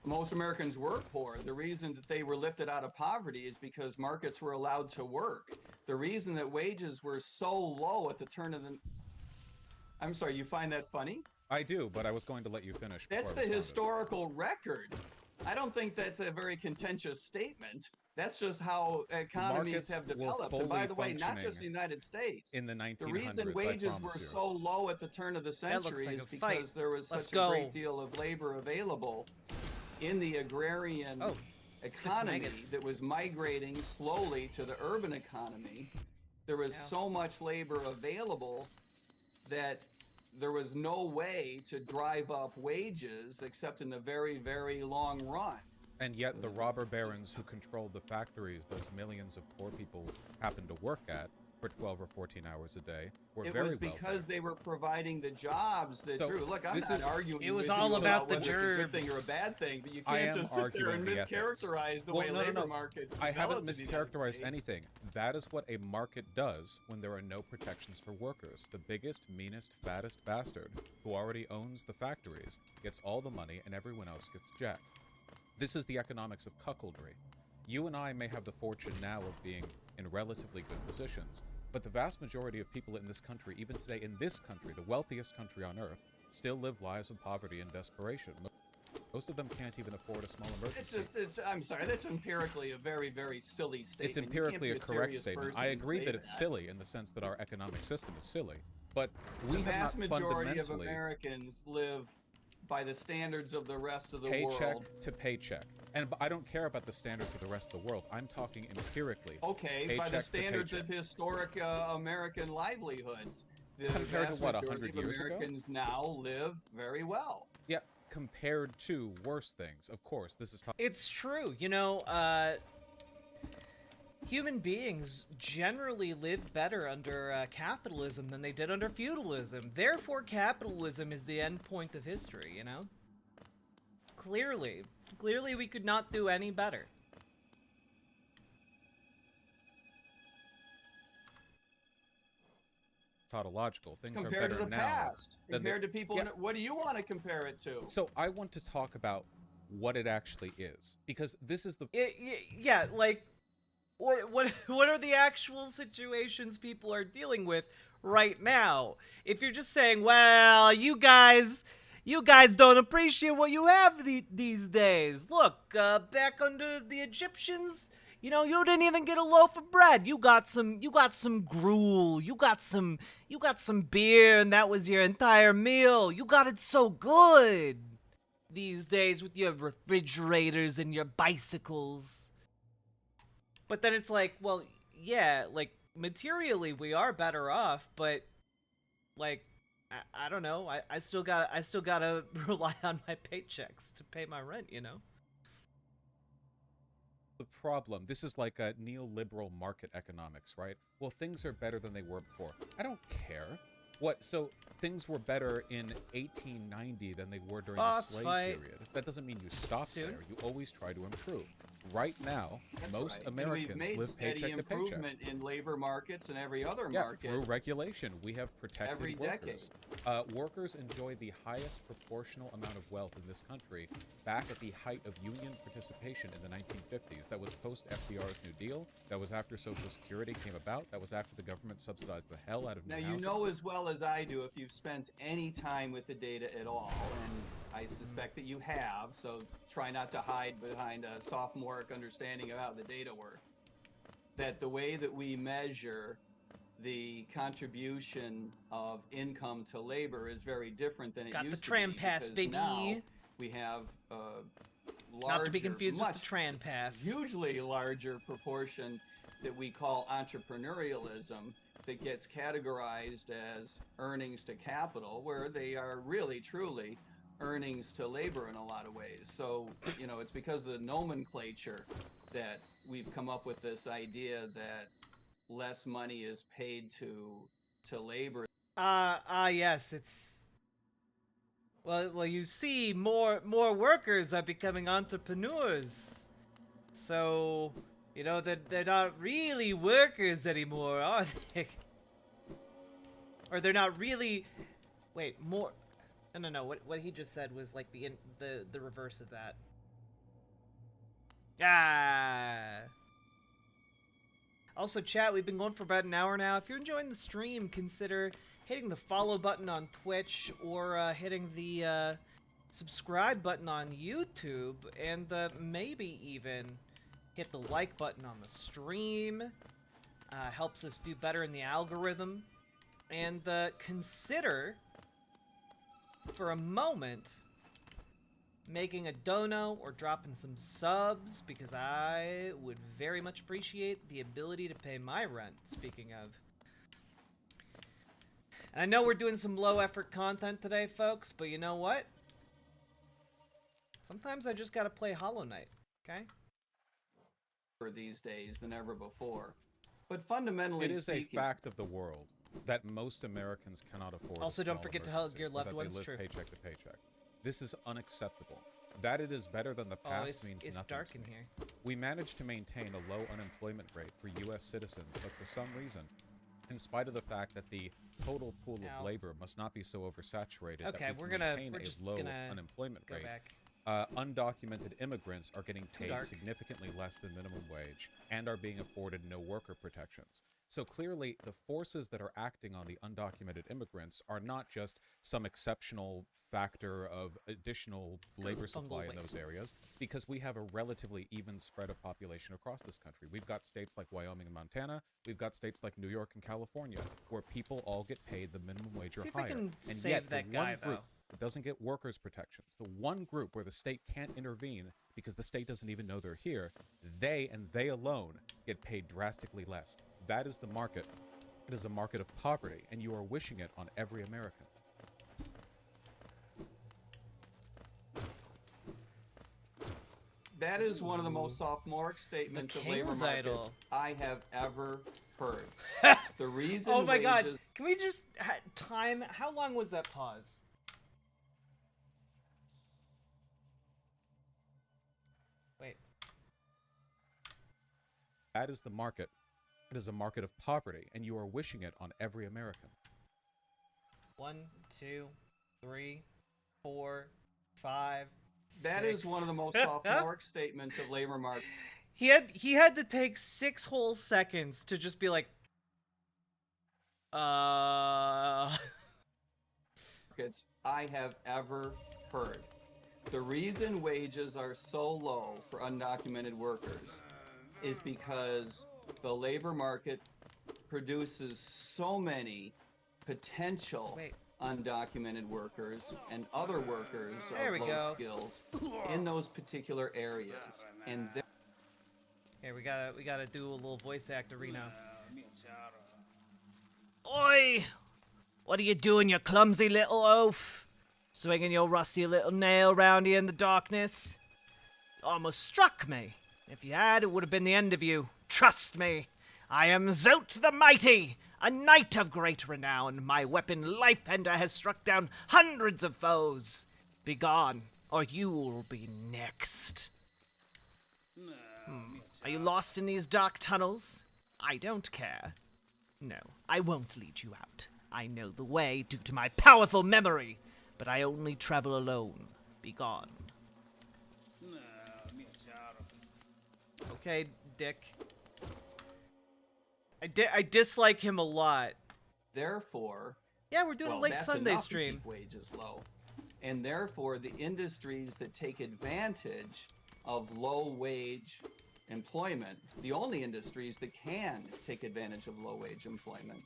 Most Americans were poor. The reason that they were lifted out of poverty is because markets were allowed to work. The reason that wages were so low at the turn of the... I'm sorry, you find that funny? I do, but I was going to let you finish. That's before I the responded. historical record. I don't think that's a very contentious statement. That's just how economies Markets have were developed. And by fully the way, not just the functioning United States. in the 1900s. The reason I wages were promise you. so low at the turn of the That looks century like is a fight. because there was Let's such go. a great deal of labor available in the agrarian Oh, economy maggots. that was migrating slowly to the urban economy. There was Yeah. so much labor available that there was no way to drive up wages except in the very, very long run. And yet the robber barons who controlled the factories those millions of poor people happened to work at for 12 or 14 hours a day were It very was because wealthy. they were providing the jobs that So, drew. Look, I'm this not is- arguing. It was with all you about the whether it's a good thing or a gerbs. bad thing, but you I can't am just sit there and arguing the ethics. mischaracterize the Well, way no, no, labor no. markets. I haven't developed in the United mischaracterized States. anything. That is what a market does when there are no protections for workers. The biggest, meanest, fattest bastard who already owns the factories gets all the money and everyone else gets jacked. This is the economics of cuckoldry. You and I may have the fortune now of being in relatively good positions, but the vast majority of people in this country, even today in this country, the wealthiest country on earth, still live lives of poverty and desperation. Most of them can't even afford a small emergency. I'm sorry, that's empirically a very, very silly statement. It's You can't empirically be a correct serious statement. person I and agree say that it's silly in the sense that our economic system is silly. But we The have vast not majority of fundamentally Americans live by the standards of the rest of the paycheck world. to paycheck. And I don't care about the standards of the rest of the world. I'm talking empirically. Okay, by Paycheck the to standards of paycheck. historic American livelihoods. The Compared to vast what, majority 100 of years ago? Americans now live very well. Yeah, compared to worse things. Of course, this is It's true. You know, human beings generally live better under capitalism than they did under feudalism. Therefore, capitalism is the end point of history, you know? Clearly. Clearly, we could not do any better. tautological. Things Compared are to better the now. past, than compared to people. Yeah. What do you want to compare it to? So I want to talk about what it actually is, because this is the Yeah, like, what are the actual situations people are dealing with right now? If you're just saying, well, you guys don't appreciate what you have these days. Look, back under the Egyptians, you know, you didn't even get a loaf of bread. You got some gruel. You got some beer, and that was your entire meal. You got it so good these days with your refrigerators and your bicycles. But then it's like, well, yeah, like materially we are better off, but like I don't know. I still gotta rely on my paychecks to pay my rent, you know? The problem, this is like a neoliberal market economics, right? Well, things are better than they were before. I don't care. What, so things were better in 1890 than they were during the Boss slave fight. period. That doesn't mean you stop Soon. there. You always try to improve. Right now, That's most right. Americans and we've made live steady paycheck to paycheck. improvement in labor markets and every other Yeah, market. through regulation, we have protected Every workers. Workers enjoy the highest proportional amount of wealth in this country back at the height of union participation in the 1950s. That was post FDR's New Deal. That was after Social Security came about. That was after the government subsidized the hell out of new Now, you housing. know as well as I do, if you've spent any time with the data at all, and I suspect that you have, so try not to hide behind a sophomoric understanding of how the data work, that the way that we measure the contribution of income to labor is very different than it Got the used to tram be. pass, because baby. Now we have Not to be larger, confused with the much tram pass. hugely larger proportion that we call entrepreneurialism that gets categorized as earnings to capital, where they are really truly earnings to labor in a lot of ways. So, you know, it's because of the nomenclature that we've come up with this idea that less money is paid to labor. Yes, it's well, you see, more workers are becoming entrepreneurs. So, you know, that they're not really workers anymore, are they? Or they're not really. Wait, more. No. What he just said was like the reverse of that. Ah. Also, chat, we've been going for about an hour now. If you're enjoying the stream, consider hitting the follow button on Twitch or hitting the subscribe button on YouTube, and maybe even hit the like button on the stream. Helps us do better in the algorithm. And consider, for a moment, making a dono or dropping some subs, because I would very much appreciate the ability to pay my rent, speaking of. And I know we're doing some low effort content today, folks, but you know what? Sometimes I just gotta play Hollow Knight, okay? These days than ever before. But fundamentally It is speaking, a fact of the world that most Americans cannot afford. Also, a don't small forget to hug emergency, your or loved that ones, they live true. paycheck to paycheck. This is unacceptable. That it is better than the past means it's nothing. dark to in me. here. We managed to maintain a low unemployment rate for U.S. citizens, but for some reason, in spite of the fact that the total pool Ow. of labor must not be so oversaturated Okay, that we we're can gonna- maintain we're a just low gonna unemployment Go rate, back. undocumented immigrants are getting paid dark. significantly less than minimum wage and are being afforded no worker protections. So clearly, the forces that are acting on the undocumented immigrants are not just some exceptional factor of additional labor fungal supply in those areas, wastes. because we have a relatively even spread of population across this country. We've got states like Wyoming and Montana, we've got states like New York and California, where people all get paid the minimum wage or See if I higher. can And save yet, that the guy, one group though. that doesn't get workers' protections, the one group where the state can't intervene because the state doesn't even know they're here, they and they alone get paid drastically less. That is the market. It is a market of poverty, and you are wishing it on every American. that is one of the most sophomoric statements of labor King's markets Idol. I have ever heard. The reason Oh my god, wages can we just time? How long was that pause? Wait. That is the market. It is a market of poverty, and you are wishing it on every American. 1, 2, 3, 4, 5. that is one of the most sophomoric statements of labor markets He had to take 6 whole seconds to just be like, I have ever heard. The reason wages are so low for undocumented workers is because the labor market produces so many potential Wait. undocumented workers and other workers There we of low go. skills in those particular areas. And Here, we gotta do a little voice actor, Reno. Oi! What are you doing, you clumsy little oaf? Swinging your rusty little nail round here in the darkness? Almost struck me. If you had, it would have been the end of you. Trust me. I am Zote the Mighty, a knight of great renown. My weapon, Lifebender, has struck down hundreds of foes. Begone, or you'll be next. Are you lost in these dark tunnels? I don't care. No, I won't lead you out. I know the way due to my powerful memory, but I only travel alone. Begone. Okay, Dick. I dislike him a lot. Therefore, Yeah, we're doing a late that's Sunday enough to stream. keep wages low. And therefore, the industries that take advantage of low wage employment, the only industries that can take advantage of low wage employment,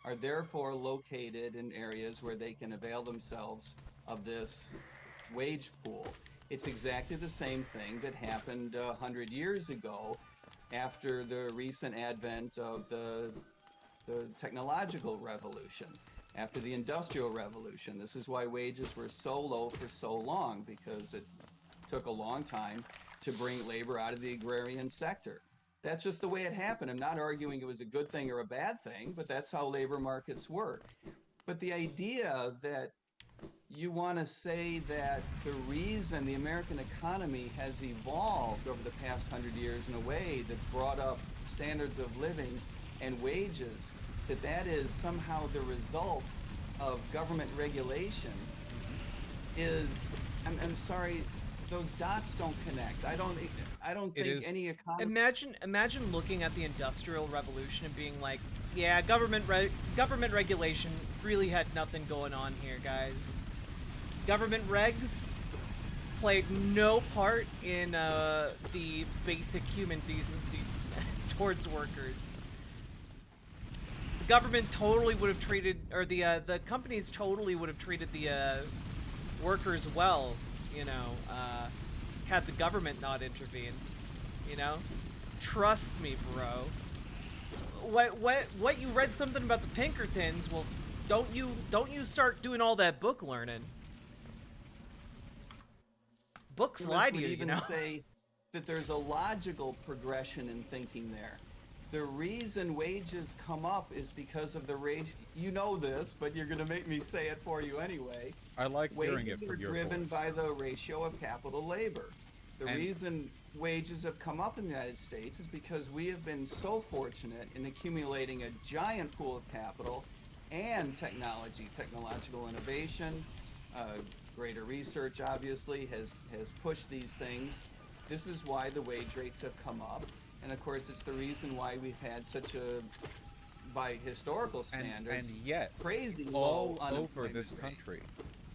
are therefore located in areas where they can avail themselves of this wage pool. It's exactly the same thing that happened 100 years ago after the recent advent of the technological revolution, after the industrial revolution. This is why wages were so low for so long, because it took a long time to bring labor out of the agrarian sector. That's just the way it happened. I'm not arguing it was a good thing or a bad thing, but that's how labor markets work. But the idea that you want to say that the reason the American economy has evolved over the past 100 years in a way that's brought up standards of living and wages, that is somehow the result of government regulation is, I'm sorry, those dots don't connect. I don't think any economy. Imagine looking at the Industrial Revolution and being like, yeah, government regulation really had nothing going on here, guys. Government regs played no part in the basic human decency towards workers. The government totally would have treated, or the companies totally would have treated the workers well, you know, had the government not intervened, you know? Trust me, bro. What you read something about the Pinkertons? Well, don't you start doing all that book learning. Books lie to you, you know? Say that there's a logical progression in thinking there. The reason wages come up is because of the rate. You know this, but you're going to make me say it for you anyway. I like hearing it Wages are from your driven voice. by the ratio of capital labor. The reason wages have come up in the United States is because we have been so fortunate in accumulating a giant pool of capital and technological innovation, greater research obviously has pushed these things. This is why the wage rates have come up. And of course, it's the reason why we've had such a, by historical standards, and yet, crazy all low over unemployment this rate. country,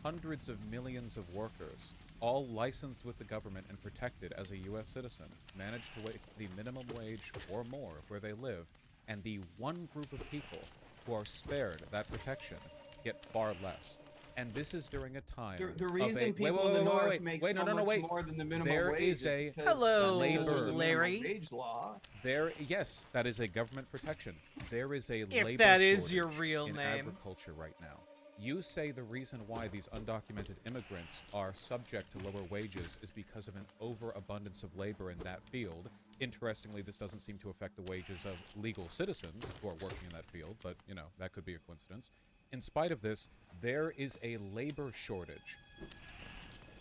hundreds of millions of workers, all licensed with the government and protected as a U.S. citizen, manage to make the minimum wage or more where they live, and the one group of people who are spared that protection get far less. And this is during a time. The reason of a, people in the North make so much more than the minimum there wage is a because Hello, there's a minimum Larry. wage law. Yes, that is a government protection. There is a If labor that is your shortage real in name. agriculture right now. You say the reason why these undocumented immigrants are subject to lower wages is because of an overabundance of labor in that field. Interestingly, this doesn't seem to affect the wages of legal citizens who are working in that field, but, you know, that could be a coincidence. In spite of this, there is a labor shortage.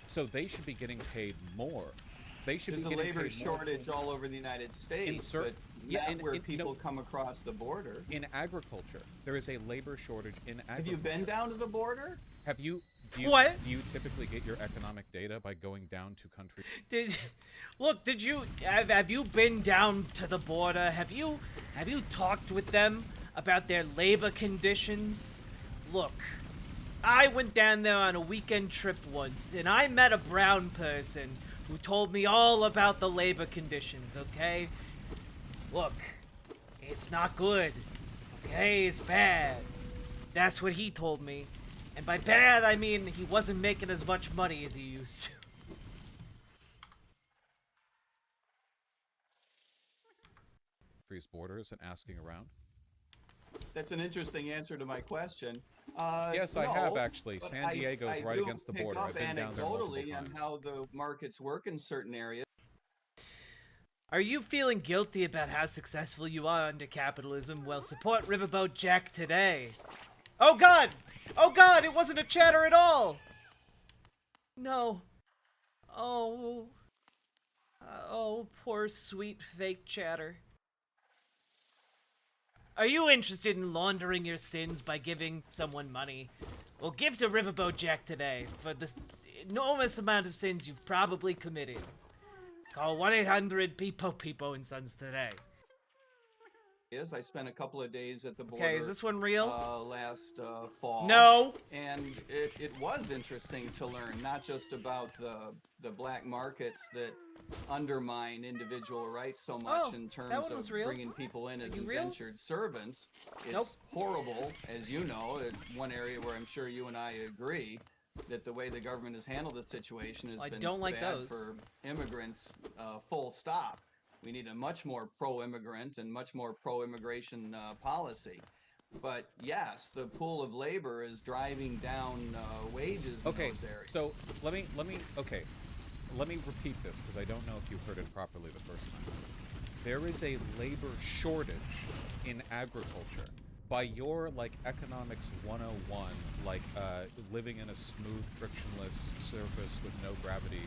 So they should be getting paid more. They should There's be a getting labor paid more. shortage all over the United States, but not where people come across the border. In agriculture, there is a labor shortage in agriculture. Have you been down to the border? Have you? Do you What? Do you typically get your economic data by going down to countries? Have you been down to the border? Have you talked with them about their labor conditions? Look, I went down there on a weekend trip once, and I met a brown person who told me all about the labor conditions, okay? Look, it's not good, okay? It's bad. That's what he told me. And by bad, I mean he wasn't making as much money as he used to. country's borders and asking around? That's an interesting answer to my question. Yes, I no, have actually. but San Diego's I right do against the pick border. up I've been down there multiple anecdotally on times. how the markets work in certain areas. Are you feeling guilty about how successful you are under capitalism? Well, support Riverboat Jack today. Oh god! Oh god, it wasn't a chatter at all! No. Oh. Oh, poor sweet fake chatter. Are you interested in laundering your sins by giving someone money? Well, give to Riverboat Jack today for the enormous amount of sins you've probably committed. Call 1-800-PIPO and Sons today. I spent a couple of days at the border. Okay, is this one real? Last fall. No. And it was interesting to learn not just about the black markets that undermine individual rights so much in terms of bringing people in as indentured servants. It's horrible, as you know, one area where I'm sure you and I agree that the way the government has handled the situation has been bad for immigrants, full stop. We need a much more pro-immigrant and much more pro-immigration policy. But yes, the pool of labor is driving down wages in those areas. So let me repeat this because I don't know if you heard it properly the first time. There is a labor shortage in agriculture. By your economics 101, living in a smooth, frictionless surface with no gravity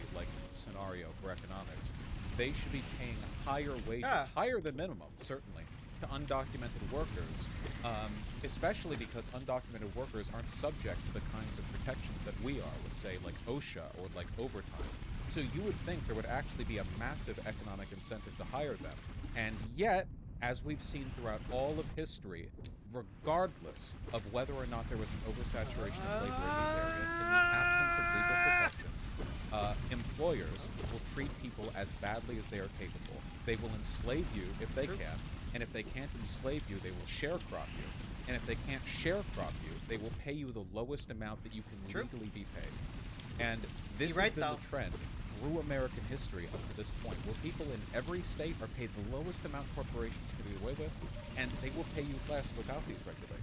scenario for economics, they should be paying higher wages, higher than minimum, certainly, to undocumented workers, especially because undocumented workers aren't subject to the kinds of protections that we are, with, say, OSHA or overtime. So you would think there would actually be a massive economic incentive to hire them. And yet, as we've seen throughout all of history, regardless of whether or not there was an oversaturation of labor in these areas, in the absence of legal protections, employers will treat people as badly as they are capable. They will enslave you if they can, and if they can't enslave you, they will sharecrop you. And if they can't sharecrop you, they will pay you the lowest amount that you can legally be paid. And this has been the trend through American history up to this point, where people in every state are paid the lowest amount corporations can get away with, and they will pay you less without these regulations.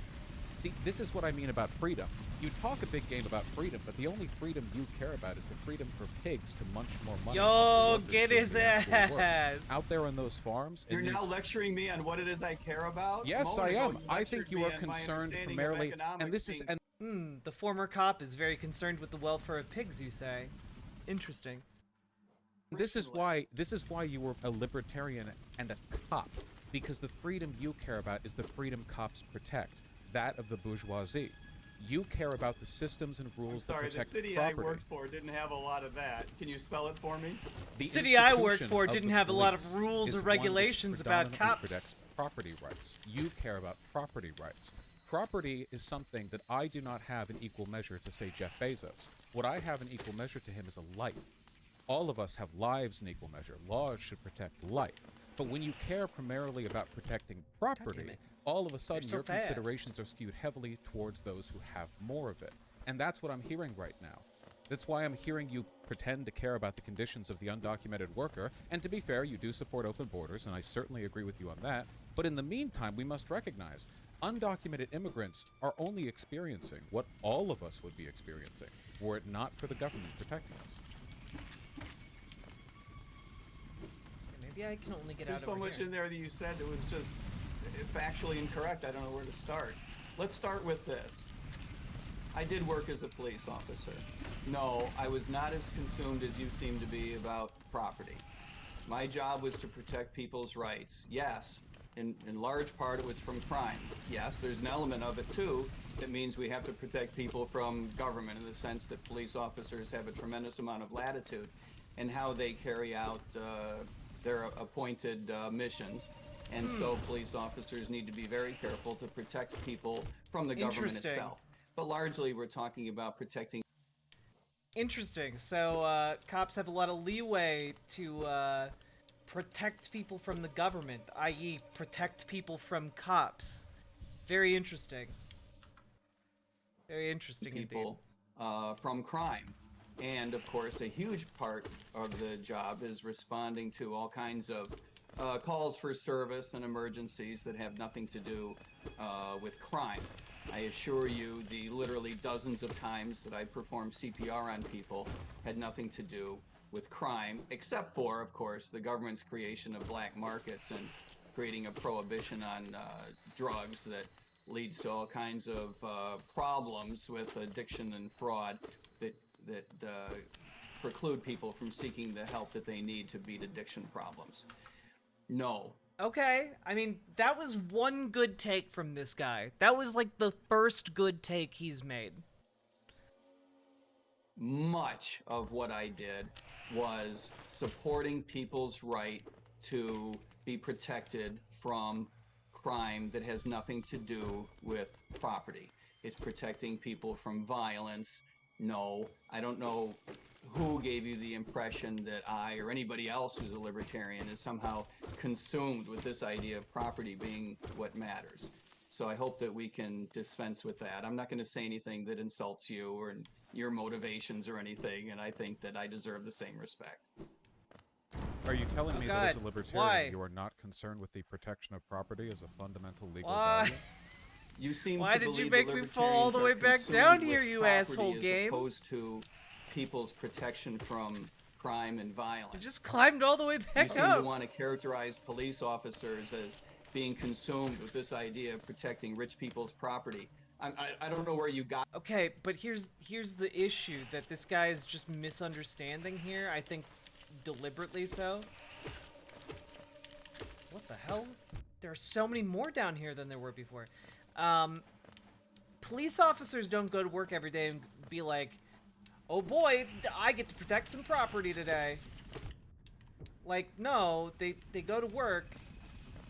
See, this is what I mean about freedom. You talk a big game about freedom, but the only freedom you care about is the freedom for pigs to munch more money. Yo, get his ass! Out there on those farms. You're now lecturing me on what it is I care about? Yes, I am. I think you are concerned primarily, and this is... the former cop is very concerned with the welfare of pigs, you say. Interesting. This is why you were a libertarian and a cop, because the freedom you care about is the freedom cops protect, that of the bourgeoisie. You care about the systems and rules that protect property. The city I worked for didn't have a lot of that. Can you spell it for me? The city I worked for didn't have a lot of rules or regulations about cops. Protects property rights. You care about property rights. Property is something that I do not have in equal measure to, say, Jeff Bezos. What I have in equal measure to him is a life. All of us have lives in equal measure. Laws should protect life. But when you care primarily about protecting property, all of a sudden your considerations are skewed heavily towards those who have more of it. And that's what I'm hearing right now. That's why I'm hearing you pretend to care about the conditions of the undocumented worker. And to be fair, you do support open borders, and I certainly agree with you on that. But in the meantime, we must recognize undocumented immigrants are only experiencing what all of us would be experiencing were it not for the government protecting us. Maybe I can only get There's so much in there that you said that was just factually incorrect. I don't know where to start. Let's start with this. I did work as a police officer. No, I was not as consumed as you seem to be about property. My job was to protect people's rights. Yes, in large part it was from crime. Yes, there's an element of it too that means we have to protect people from government in the sense that police officers have a tremendous amount of latitude in how they carry out their appointed missions. And so police officers need to be very careful to protect people from the government itself. But largely we're talking about protecting. Interesting. So cops have a lot of leeway to protect people from the government, i.e. protect people from cops. Very interesting. Very interesting people from crime. And of course, a huge part of the job is responding to all kinds of calls for service and emergencies that have nothing to do with crime. I assure you, the literally dozens of times that I performed CPR on people had nothing to do with crime, except for, of course, the government's creation of black markets and creating a prohibition on drugs that leads to all kinds of problems with addiction and fraud that preclude people from seeking the help that they need to beat addiction problems. No. Okay, I mean, that was one good take from this guy. That was like the first good take he's made. Much of what I did was supporting people's right to be protected from crime that has nothing to do with property. It's protecting people from violence. No, I don't know who gave you the impression that I or anybody else who's a libertarian is somehow consumed with this idea of property being what matters. So I hope that we can dispense with that. I'm not going to say anything that insults you or your motivations or anything, and I think that I deserve the same respect. Are you telling me that as a God, libertarian why? you are not concerned with the protection of property as a fundamental legal Why? value? You seem Why to did you believe make the me fall all the way libertarians back are down consumed here, with you property asshole as game? opposed to people's protection from crime and violence. You just climbed all the way You back seem to up. want to characterize police officers as being consumed with this idea of protecting rich people's property. I don't know where you got. Okay, but here's the issue that this guy is just misunderstanding here. I think deliberately so. What the hell? There are so many more down here than there were before. Police officers don't go to work every day and be like, oh boy, I get to protect some property today. Like, no, they go to work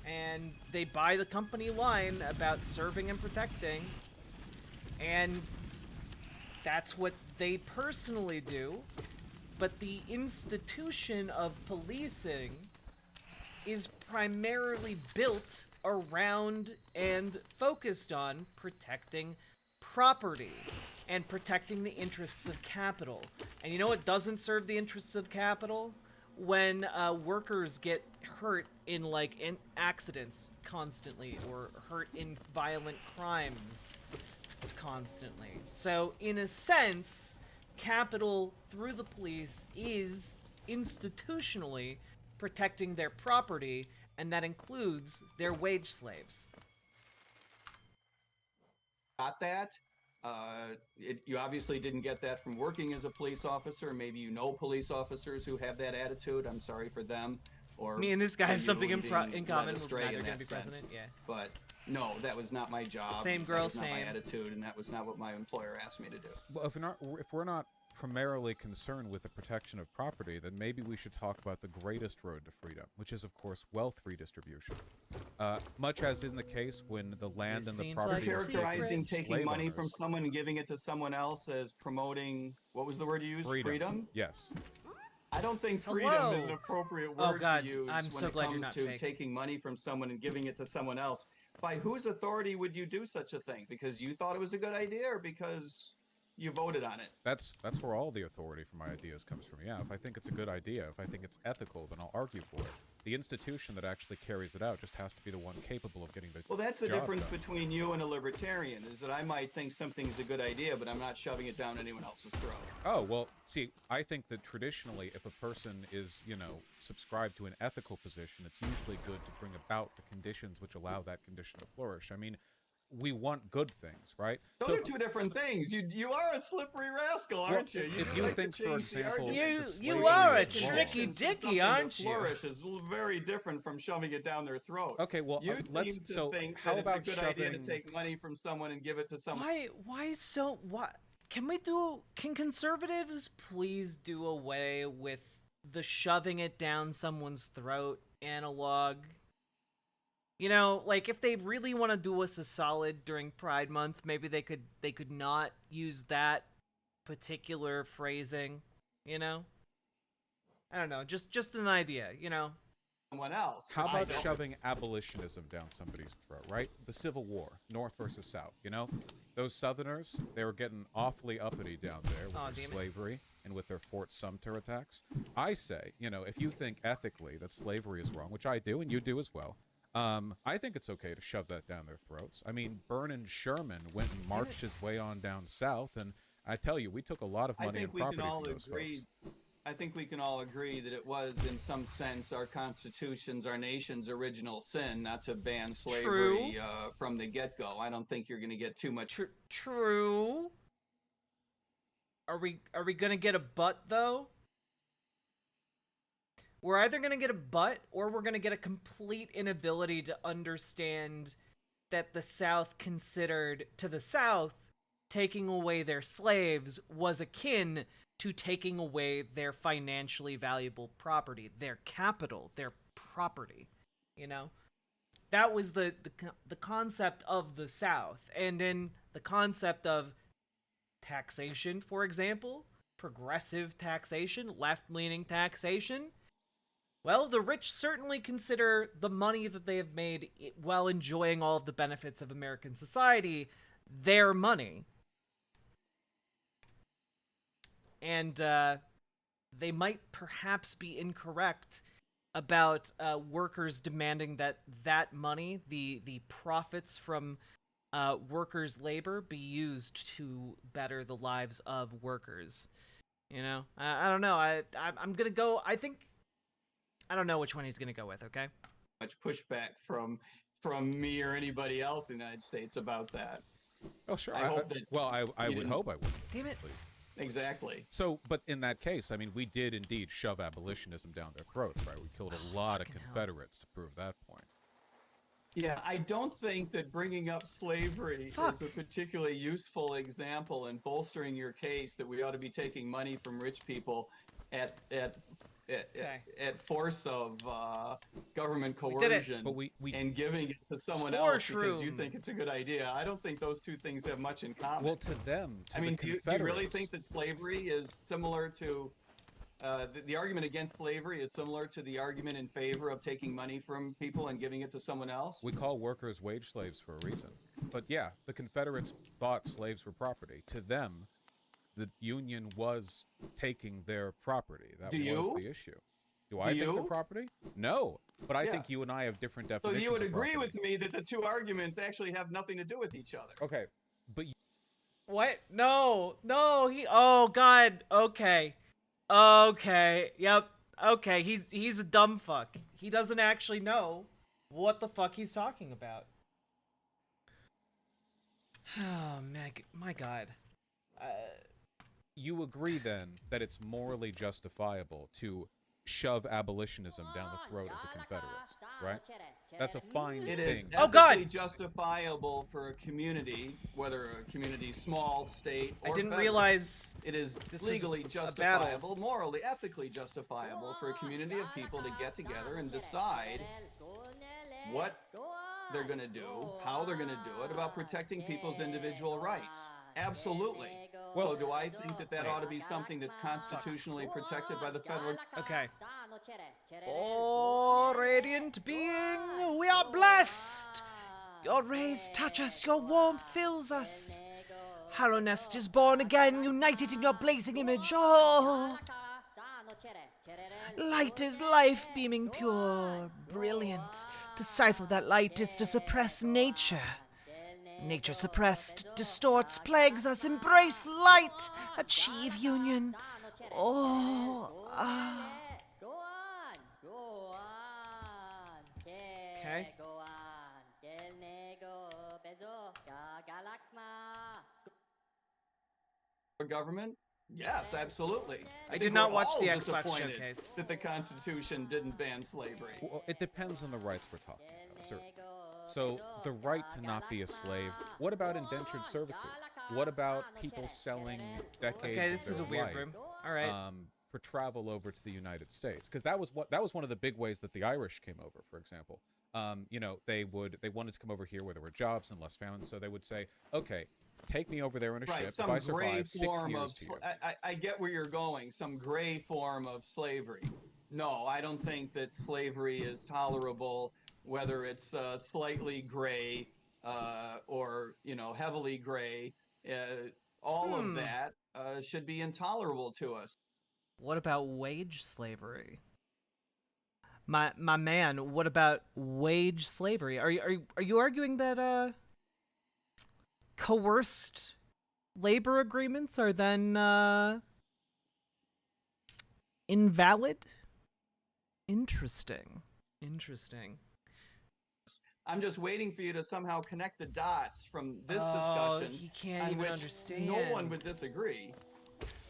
and they buy the company line about serving and protecting, and that's what they personally do. But the institution of policing is primarily built around and focused on protecting property and protecting the interests of capital. And you know what doesn't serve the interests of capital? When workers get hurt in in accidents constantly, or hurt in violent crimes constantly. So in a sense, capital through the police is institutionally protecting their property, and that includes their wage slaves. Got that? You obviously didn't get that from working as a police officer. Maybe you know police officers who have that attitude. I'm sorry for them. Or Me and this guy for have something you in being common. led We're astray neither in gonna that be sense. president. Yeah. But no, that was not my job. Same girl, that was not same. my attitude, and that was not what my employer asked me to do. Well, if we're not primarily concerned with the protection of property, then maybe we should talk about the greatest road to freedom, which is, of course, wealth redistribution. Much as in the case when the land It and the seems property like were a Characterizing secret. taking slave money owners. from someone and giving it to someone else as promoting, what was the word you used? Freedom? Yes. I don't think freedom Hello. is an appropriate Oh, word God, to use I'm when so it glad you're comes not to fake. taking money from someone and giving it to someone else. By whose authority would you do such a thing? Because you thought it was a good idea, or because you voted on it? That's where all the authority for my ideas comes from. Yeah, if I think it's a good idea, if I think it's ethical, then I'll argue for it. The institution that actually carries it out just has to be the one capable of getting the Well, that's the job difference done. between you and a libertarian, is that I might think something's a good idea, but I'm not shoving it down anyone else's throat. Oh, well, see, I think that traditionally, if a person is, subscribed to an ethical position, it's usually good to bring about the conditions which allow that condition to flourish. I mean, we want good things, right? Those are two different things. You are a slippery rascal, aren't you? if do you like to think, for change the example, argument. that You slavery are a is wrong. tricky Conditions for dicky, something aren't to you? flourish is very different from shoving it down their throat. Okay, well, You let's. seem to So, think how that about it's a good idea to shoving? take money from someone and give it to someone. Why can conservatives please do away with the shoving it down someone's throat analog? If they really want to do us a solid during Pride Month, maybe they could not use that particular phrasing, I don't know, just an idea, Someone else. How about I- shoving abolitionism down somebody's throat, right? The Civil War, North versus South, Those Southerners, they were getting awfully uppity down there with Aw, their damn it. slavery. and with their Fort Sumter attacks. I say, if you think ethically that slavery is wrong, which I do and you do as well, I think it's okay to shove that down their throats. I mean, Vernon Sherman went and marched his way on down south, and I tell you, we took a lot of money and property from those folks. I think we can all agree that it was, in some sense, our Constitution's, our nation's original sin not to ban slavery from the get-go. I don't think you're going to get too much. True. Are we going to get a but, though? We're either going to get a but, or we're going to get a complete inability to understand that the South considered, to the South, taking away their slaves was akin to taking away their financially valuable property, their capital, their property, That was the concept of the South. And in the concept of taxation, for example, progressive taxation, left-leaning taxation, well, the rich certainly consider the money that they have made while enjoying all of the benefits of American society their money. And they might perhaps be incorrect about workers demanding that money, the profits from workers' labor, be used to better the lives of workers. I don't know. I'm gonna go. I don't know which one he's gonna go with. Okay. Much pushback from me or anybody else in the United States about that. Oh, sure. I hope that. Well, I would hope I would. Damn it. Please. Exactly. So, but in that case, I mean, we did indeed shove abolitionism down their throats, right? We killed a lot of Confederates to prove that point. Yeah, I don't think that bringing up slavery is a particularly useful example in bolstering your case that we ought to be taking money from rich people at force of government coercion and giving it to someone else because you think it's a good idea. I don't think those two things have much in common. Well, to them, do you really think that slavery is similar to the argument against slavery is similar to the argument in favor of taking money from people and giving it to someone else? We call workers wage slaves for a reason. But yeah, the Confederates thought slaves were property. To them, the Union was taking their property. That was the issue. Do I think they're property? No. But I think you and I have different definitions. So you would agree with me that the two arguments actually have nothing to do with each other. Okay. But what? No. Oh God. Okay. Yep. Okay. He's a dumb fuck. He doesn't actually know what the fuck he's talking about. Oh my God. You agree then that it's morally justifiable to shove abolitionism down the throat of the Confederates, right? That's a fine thing. It is ethically justifiable for a community, whether a community small, state, or I didn't federal. realize it is legally justifiable, morally, ethically justifiable for a community of people to get together and decide what they're going to do, how they're going to do it, about protecting people's individual rights. Absolutely. Well, so do I think that ought to be something that's constitutionally protected by the federal? Okay. Oh, radiant being, we are blessed. Your rays touch us, your warmth fills us. Hallow Nest is born again, united in your blazing image. Oh, light is life, beaming pure, brilliant. To stifle that light is to suppress nature. Nature suppressed, distorts, plagues us, embrace light, achieve union. Oh, Okay. Government? Yes, absolutely. I did not watch the Xbox showcase. That the Constitution didn't ban slavery. Well, it depends on the rights we're talking about, sir. So, the right to not be a slave. What about indentured servitude? What about people selling decades of their life, All right. for travel over to the United States? Because that was one of the big ways that the Irish came over, for example. They wanted to come over here where there were jobs and less found, so they would say, okay, take me over there in a ship. If I survive 6 years to you. I get where you're going. Some gray form of slavery. No, I don't think that slavery is tolerable, whether it's slightly gray or heavily gray. all of that should be intolerable to us. What about wage slavery? My man, what about wage slavery? Are you arguing that coerced labor agreements are then invalid? Interesting. I'm just waiting for you to somehow connect the dots from this Oh, discussion, he can't on even which understand. no one would disagree.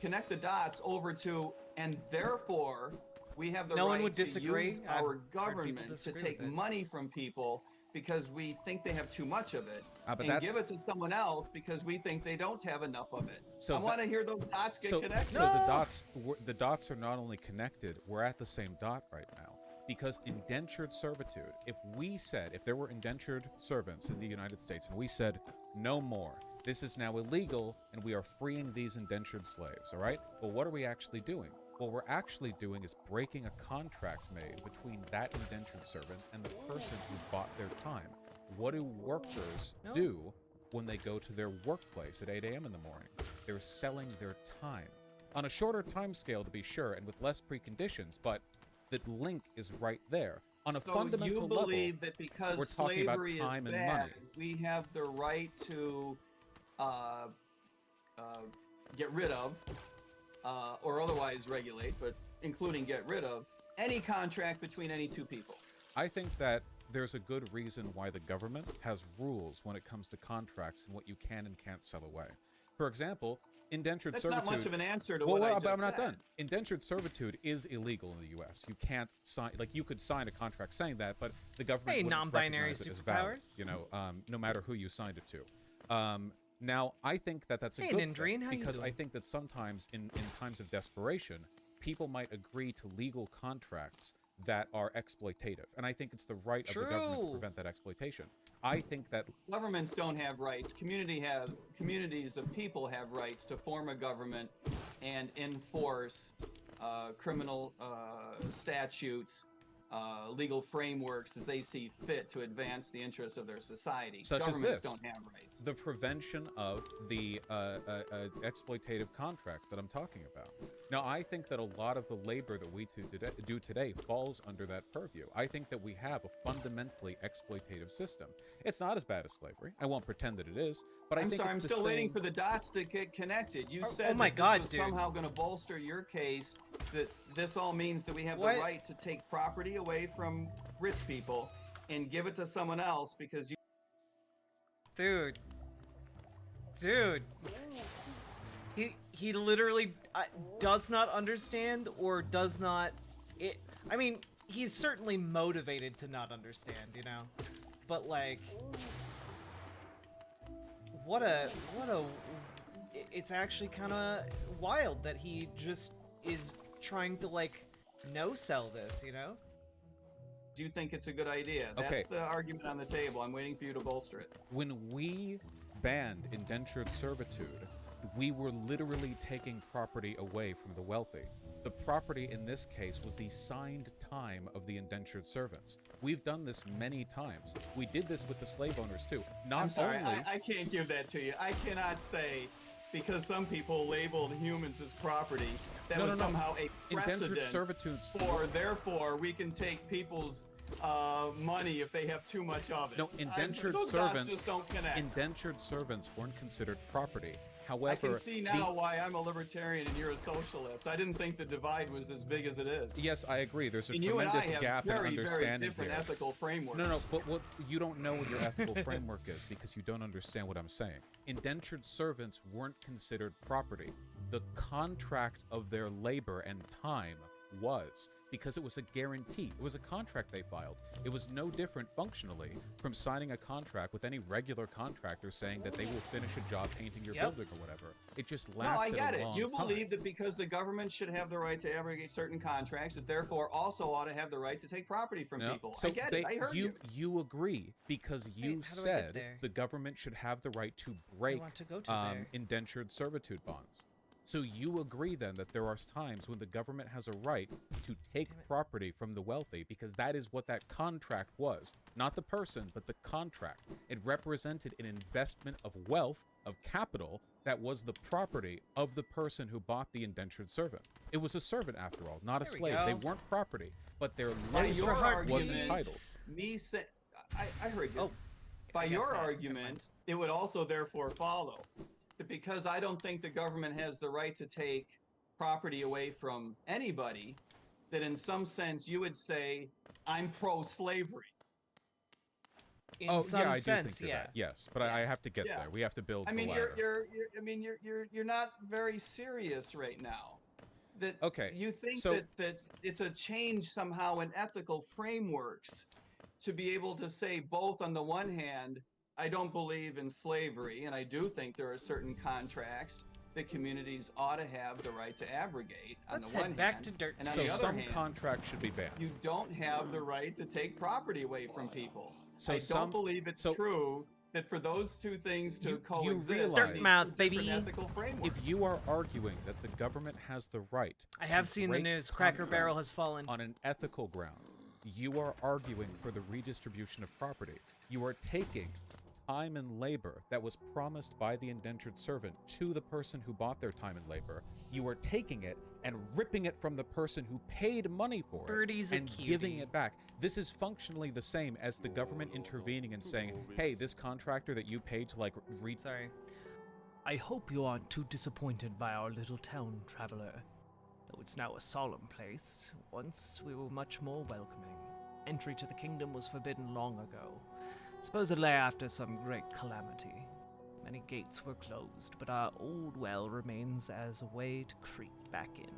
Connect the dots over to, and therefore we have the No one right would to disagree. use I've our heard people government to disagree take with it. money from people because we think they have too much of it, But and that's- give it to someone else because we think they don't have enough of it. So I want to hear those dots get connected. So the dots are not only connected, we're at the same dot right now. Because indentured servitude, if there were indentured servants in the United States and we said, no more, this is now illegal and we are freeing these indentured slaves, all right? Well, what are we actually doing? What we're actually doing is breaking a contract made between that indentured servant and the person who bought their time. What do workers do when they go to their workplace at 8 a.m. in the morning? They're selling their time. On a shorter time scale, to be sure, and with less preconditions, but the link is right there. On a fundamental you believe level, that because we're talking about slavery time is and bad, money. we have the right to get rid of, or otherwise regulate, but including get rid of, any contract between any two people. I think that there's a good reason why the government has rules when it comes to contracts and what you can and can't sell away. For example, indentured That's servitude. not much of an answer to well, what I but just I'm not said. done. Indentured servitude is illegal in the U.S. You can't sign, like, you could sign a contract saying that, but the government Hey, wouldn't non-binary recognize it as valid, superpowers. you know, no matter who you signed it to. Now, I think that that's a Hey, good Nindrine, thing, how you because I doing? think that sometimes in times of desperation, people might agree to legal contracts that are exploitative, and I think it's the right of the government to True. prevent that exploitation. I think that Governments don't have rights. Communities of people have rights to form a government and enforce criminal statutes, legal frameworks as they see fit to advance the interests of their society. Such as Governments this. don't have rights. the prevention of the exploitative contracts that I'm talking about. Now, I think that a lot of the labor that we do today falls under that purview. I think that we have a fundamentally exploitative system. It's not as bad as slavery. I won't pretend that it is, but I I'm think sorry, I'm it's the still waiting same- for the dots to get connected. You Oh said my that God, this was dude. somehow going to bolster your case, that this all means that we have What? the right to take property away from rich people and give it to someone else because you Dude. He literally does not understand or does not. I mean, he's certainly motivated to not understand, you know. But like, it's actually kind of wild that he just is trying to like no sell this, you know. do think it's a good idea. That's Okay. the argument on the table. I'm waiting for you to bolster it. When we banned indentured servitude, we were literally taking property away from the wealthy. The property in this case was the signed time of the indentured servants. We've done this many times. We did this with the slave owners too. Not I'm sorry, only I can't give that to you. I cannot say because some people labeled humans as property that No, was no, no. somehow a indentured precedent servitude. for therefore we can take people's money if they have too much of it. No, indentured those dots servants. just don't connect. Indentured servants weren't considered property. I However, can see now why I'm a libertarian and you're a socialist. I didn't think the divide was as big as it is. yes, I agree. There's a And you and I tremendous have gap in very, very understanding different here. ethical frameworks. No, but what you don't know what your ethical framework is because you don't understand what I'm saying. Indentured servants weren't considered property. The contract of their labor and time was, because it was a guarantee. It was a contract they filed. It was no different functionally from signing a contract with any regular contractor saying that they will finish a job painting your Yep. building or whatever. It just No, I lasted get a it. long You time. believe that because the government should have the right to abrogate certain contracts, it therefore also ought to have the right to take property from No. people. So I get it. I heard you. You agree because you Wait, how do I get said there? the government should have the right to break want to go to there. indentured servitude bonds. So you agree then that there are times when the government has a right to take property from the wealthy because that is what that contract was. Not the person, but the contract. It represented an investment of wealth of capital that was the property of the person who bought the indentured servant. It was a servant, after all, not a There we slave. go. They weren't property, but their By life your was argument, entitled. me say, I heard you. Oh, By I guess your not. Never argument, mind. it would also therefore follow that because I don't think the government has the right to take property away from anybody, that in some sense you would say I'm pro-slavery. In some I sense, do think you're yeah. that. Yes, but I have to get Yeah. there. We have to build I mean, the ladder. you're not very serious right now. That Okay, you think so- that it's a change somehow in ethical frameworks to be able to say both on the one hand, I don't believe in slavery, and I do think there are certain contracts that communities ought to have the right to abrogate on Let's the one head back hand. to dirt. And on So the other some hand, contracts should be banned. you don't have the right to take property away from people. So I some- don't believe it's so- true that for those two things to You coexist, realize- there Dirt needs mouth, to be different baby. ethical frameworks. If you are arguing that the government has the right I have to seen the break news. Cracker Barrel has contracts fallen. on an ethical ground, you are arguing for the redistribution of property. You are taking time and labor that was promised by the indentured servant to the person who bought their time and labor. You are taking it and ripping it from the person who paid money for Birdie's it a and cutie. giving it back. This is functionally the same as the government intervening and saying, hey, this contractor that you paid to like Sorry. I hope you aren't too disappointed by our little town, traveler. Though it's now a solemn place, once we were much more welcoming. Entry to the kingdom was forbidden long ago, supposedly after some great calamity. Many gates were closed, but our old well remains as a way to creep back in.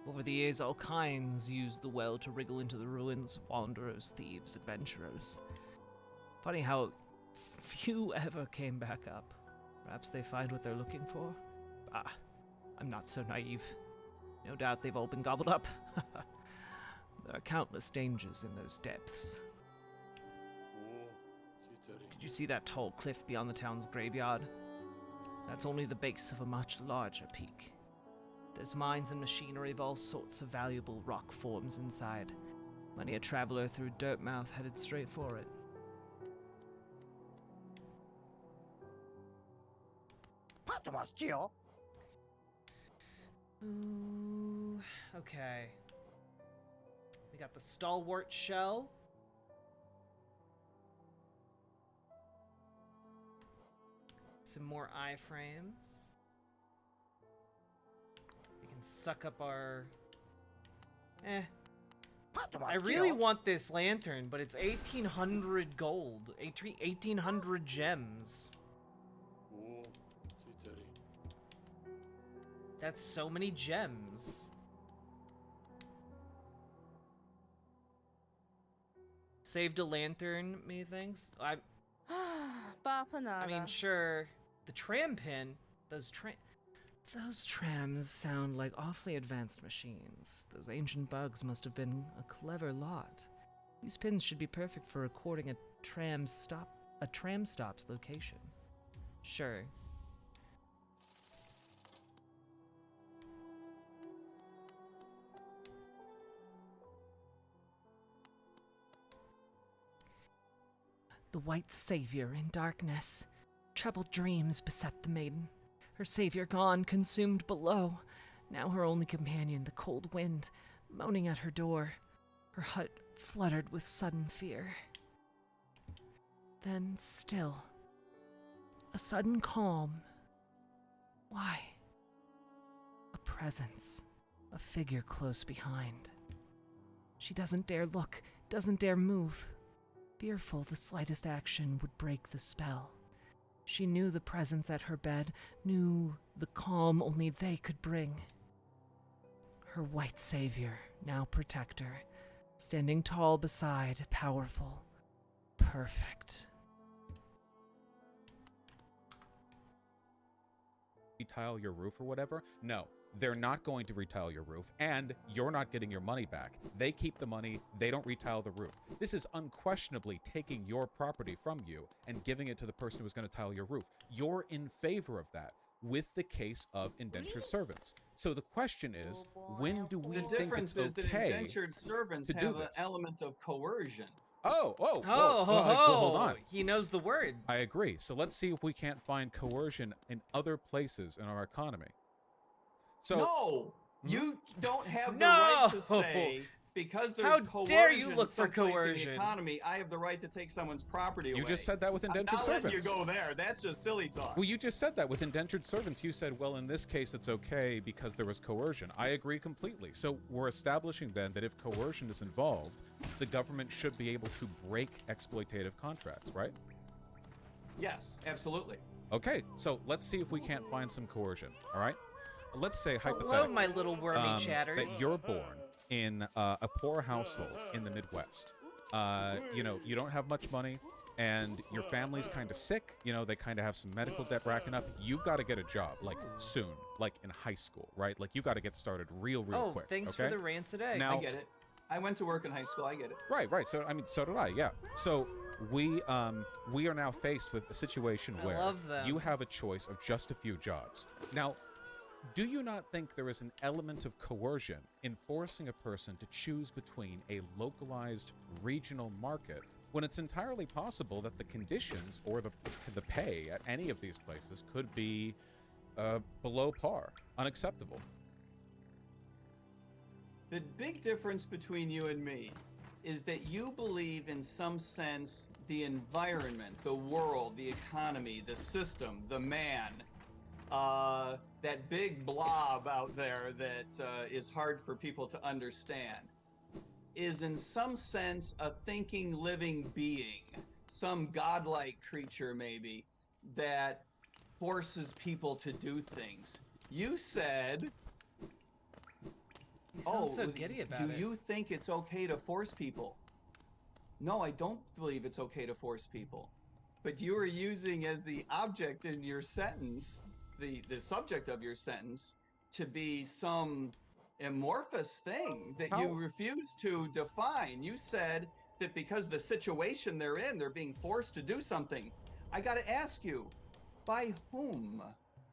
Over the years, all kinds used the well to wriggle into the ruins, wanderers, thieves, adventurers. Funny how few ever came back up. Perhaps they find what they're looking for? Ah, I'm not so naive. No doubt they've all been gobbled up. There are countless dangers in those depths. Did you see that tall cliff beyond the town's graveyard? That's only the base of a much larger peak. There's mines and machinery of all sorts of valuable rock forms inside. Many a traveler through Dirtmouth headed straight for it. Ooh, okay. We got the stalwart shell. Some more iframes. We can suck up our... I really want this lantern, but it's 1,800 gold. 1,800 gems. That's so many gems. Saved a lantern, methinks. I mean, sure. The tram pin, those trams sound like awfully advanced machines. Those ancient bugs must have been a clever lot. These pins should be perfect for recording a tram stop's location. Sure. The white savior in darkness. Troubled dreams beset the maiden. Her savior gone, consumed below. Now her only companion, the cold wind, moaning at her door. Her hut fluttered with sudden fear. Then still. A sudden calm. Why? A presence. A figure close behind. She doesn't dare look, doesn't dare move. Fearful the slightest action would break the spell. She knew the presence at her bed, knew the calm only they could bring. Her white savior, now protector, standing tall beside, powerful, perfect. retile your roof or whatever. No, they're not going to retile your roof, and you're not getting your money back. They keep the money, they don't retile the roof. This is unquestionably taking your property from you and giving it to the person who's going to tile your roof. You're in favor of that with the case of indentured servants. So the question is, when do we The think difference it's is that okay indentured servants to do have an this? element of coercion. Oh, Oh, well, hold on. He knows the word. I agree. So let's see if we can't find coercion in other places in our economy. So No, Hmm? you don't have the right to No! say because there's How coercion dare you look for someplace in coercion? the economy, I have the right to take someone's property away. you just said that with I'm indentured not letting servants. you go there. That's just silly talk. Well, you just said that with indentured servants. You said, well, in this case, it's okay because there was coercion. I agree completely. So we're establishing then that if coercion is involved, the government should be able to break exploitative contracts, right? Yes, absolutely. Okay, so let's see if we can't find some coercion, all right? Let's say, Hello, hypothetically, my little wormy chatters. that you're born in a poor household in the Midwest. You know, you don't have much money, and your family's kind of sick. You know, they kind of have some medical debt racking up. You've got to get a job, like, soon, like in high school, right? Like, you got to get started real Oh, quick, thanks okay? for the rancid egg. Now- I get it. I went to work in high school. I get it. Right. So, I mean, so did I, yeah. So, we are now faced with a situation I where love them. you have a choice of just a few jobs. Now, do you not think there is an element of coercion in forcing a person to choose between a localized regional market when it's entirely possible that the conditions or the pay at any of these places could be below par, unacceptable? The big difference between you and me is that you believe in some sense the environment, the world, the economy, the system, the man, that big blob out there that is hard for people to understand, is in some sense a thinking, living being, some godlike creature maybe, that forces people to do things. You said, You sound so giddy about do it. you think it's okay to force people? No, I don't believe it's okay to force people. But you are using as the object in your sentence, the subject of your sentence, to be some amorphous thing that you How- refuse to define. You said that because the situation they're in, they're being forced to do something. I got to ask you, by whom?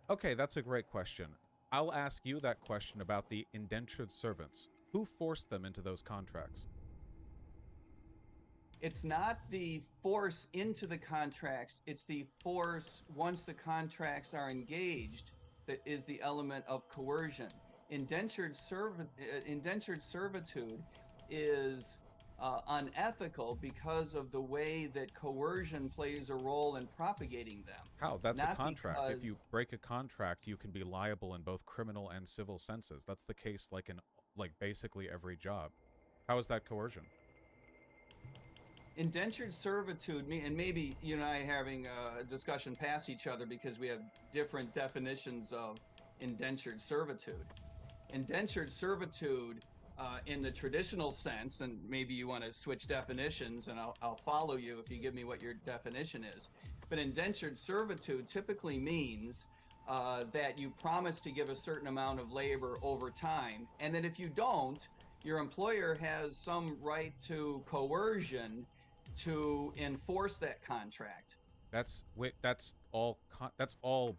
Okay, that's a great question. I'll ask you that question about the indentured servants. Who forced them into those contracts? It's not the force into the contracts, it's the force once the contracts are engaged that is the element of coercion. Indentured servitude is unethical because of the way that coercion plays a role in propagating them. How? That's a Not contract. If you because- break a contract, you can be liable in both criminal and civil senses. That's the case like in basically every job. How is that coercion? Indentured servitude, and maybe you and I are having a discussion past each other because we have different definitions of indentured servitude. Indentured servitude, in the traditional sense, and maybe you want to switch definitions, and I'll follow you if you give me what your definition is. But indentured servitude typically means that you promise to give a certain amount of labor over time, and that if you don't, your employer has some right to coercion to enforce that contract. That's all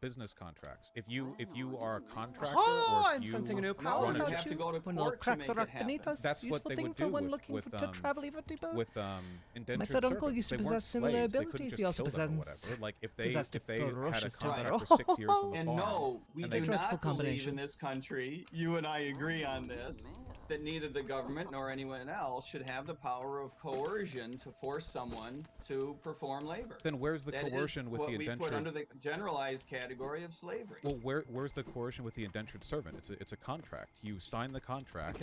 business contracts. If you are a contractor Oh, or if I'm you sensing a new No, power run you a about have to you. go to When we'll court to crack make the it rock happen. beneath us. That's what useful they thing would for do one with- looking with, to travel even deeper. with indentured My third uncle servants. used to They weren't possess similar slaves. They couldn't abilities just he also kill them or possessed. whatever. Like if they Possessed a had a ferocious contract temper. for 6 years on the And farm, no, we and do they- Dreadful not believe combination. in this country, you and I agree on this, that neither the government nor anyone else should have the power of coercion to force someone to perform labor. then where's the That is coercion with what the we indentured? put under the generalized category of slavery. Well, where's the coercion with the indentured servant? It's a contract. You sign the contract.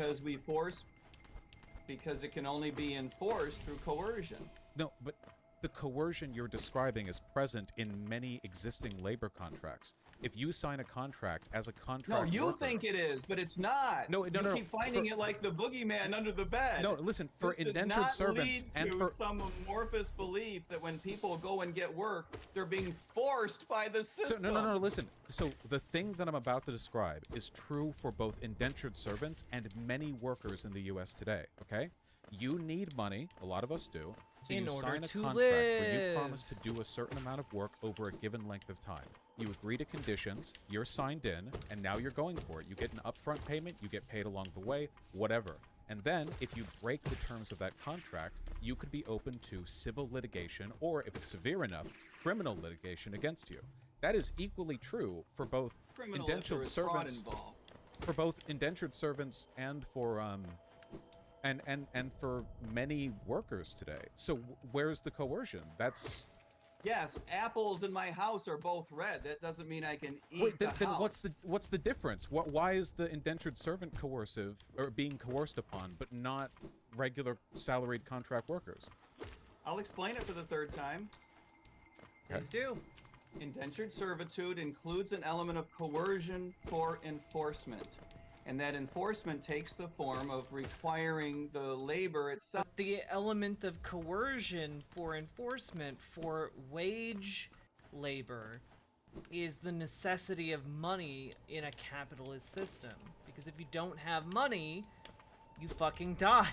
Because it can only be enforced through coercion. No, but the coercion you're describing is present in many existing labor contracts. If you sign a contract as a contract No, you worker- think it is, but it's not. No, you no, keep finding it like the boogeyman under the bed. No, listen, for This does indentured not servants lead and to for some amorphous belief that when people go and get work, they're being forced by the So, system. no, listen. So the thing that I'm about to describe is true for both indentured servants and many workers in the U.S. today, okay? You need money, a lot of us do, so In you order sign a to contract where you live. promise to do a certain amount of work over a given length of time. You agree to conditions, you're signed in, and now you're going for it. You get an upfront payment, you get paid along the way, whatever. And then, if you break the terms of that contract, you could be open to civil litigation, or if it's severe enough, criminal litigation against you. That is equally true for both Criminal if there indentured is fraud servants, involved. for both indentured servants and for and for many workers today. So where's the coercion? That's Yes, apples in my house are both red. That doesn't mean I can eat wait. the Then house. what's the difference? Why is the indentured servant coercive or being coerced upon, but not regular salaried contract workers? I'll explain it for the third time. Please do. Indentured servitude includes an element of coercion for enforcement. And that enforcement takes the form of requiring the labor itself. But the element of coercion for enforcement for wage labor is the necessity of money in a capitalist system. Because if you don't have money, you fucking die.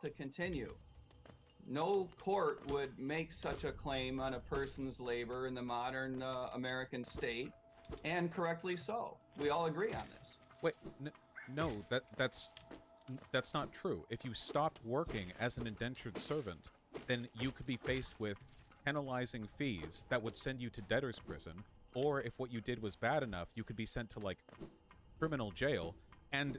To continue. No court would make such a claim on a person's labor in the modern American state, and correctly so. We all agree on this. Wait, no, that's not true. If you stopped working as an indentured servant, then you could be faced with penalizing fees that would send you to debtor's prison, or if what you did was bad enough, you could be sent to, like, criminal jail, and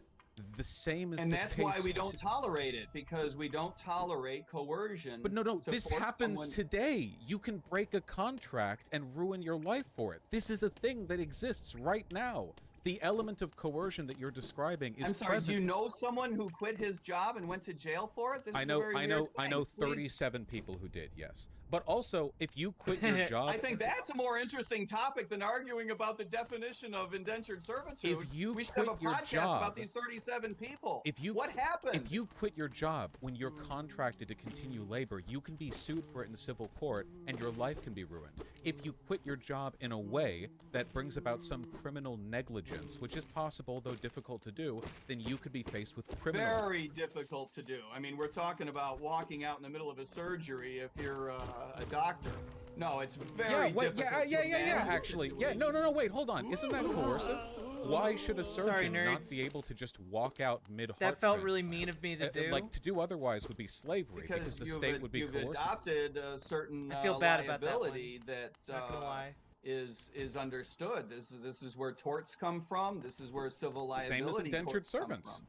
the same is And the that's case. why we don't tolerate it, because we don't tolerate coercion. But no, to this force happens someone- today. You can break a contract and ruin your life for it. This is a thing that exists right now. The element of coercion that you're describing is I'm sorry, do present. you know someone who quit his job and went to jail for it? This I is know, a very I know, weird I thing. know. Please- 37 people who did, yes. But also, if you quit your job, I think that's a more interesting topic than arguing about the definition of indentured servitude. If you we should have a quit your podcast job- about these 37 people. If you what happened? If you quit your job when you're contracted to continue labor, you can be sued for it in civil court, and your life can be ruined. If you quit your job in a way that brings about some criminal negligence, which is possible though difficult to do, then you could be faced with criminal. Very difficult to do. I mean, we're talking about walking out in the middle of a surgery if you're a doctor. No, it's very difficult. Yeah. Actually, yeah. No. Wait, hold on. Isn't that coercive? Why should a surgeon not nerds. be able to just walk out mid-heart? That felt really transplant? mean of me to do. Like, to do otherwise would be slavery, because the state would be you've coercive. adopted a certain I feel bad about that one. liability that Not gonna lie. is understood. This is where torts come from. This is where civil liability Same as indentured courts come servants. from.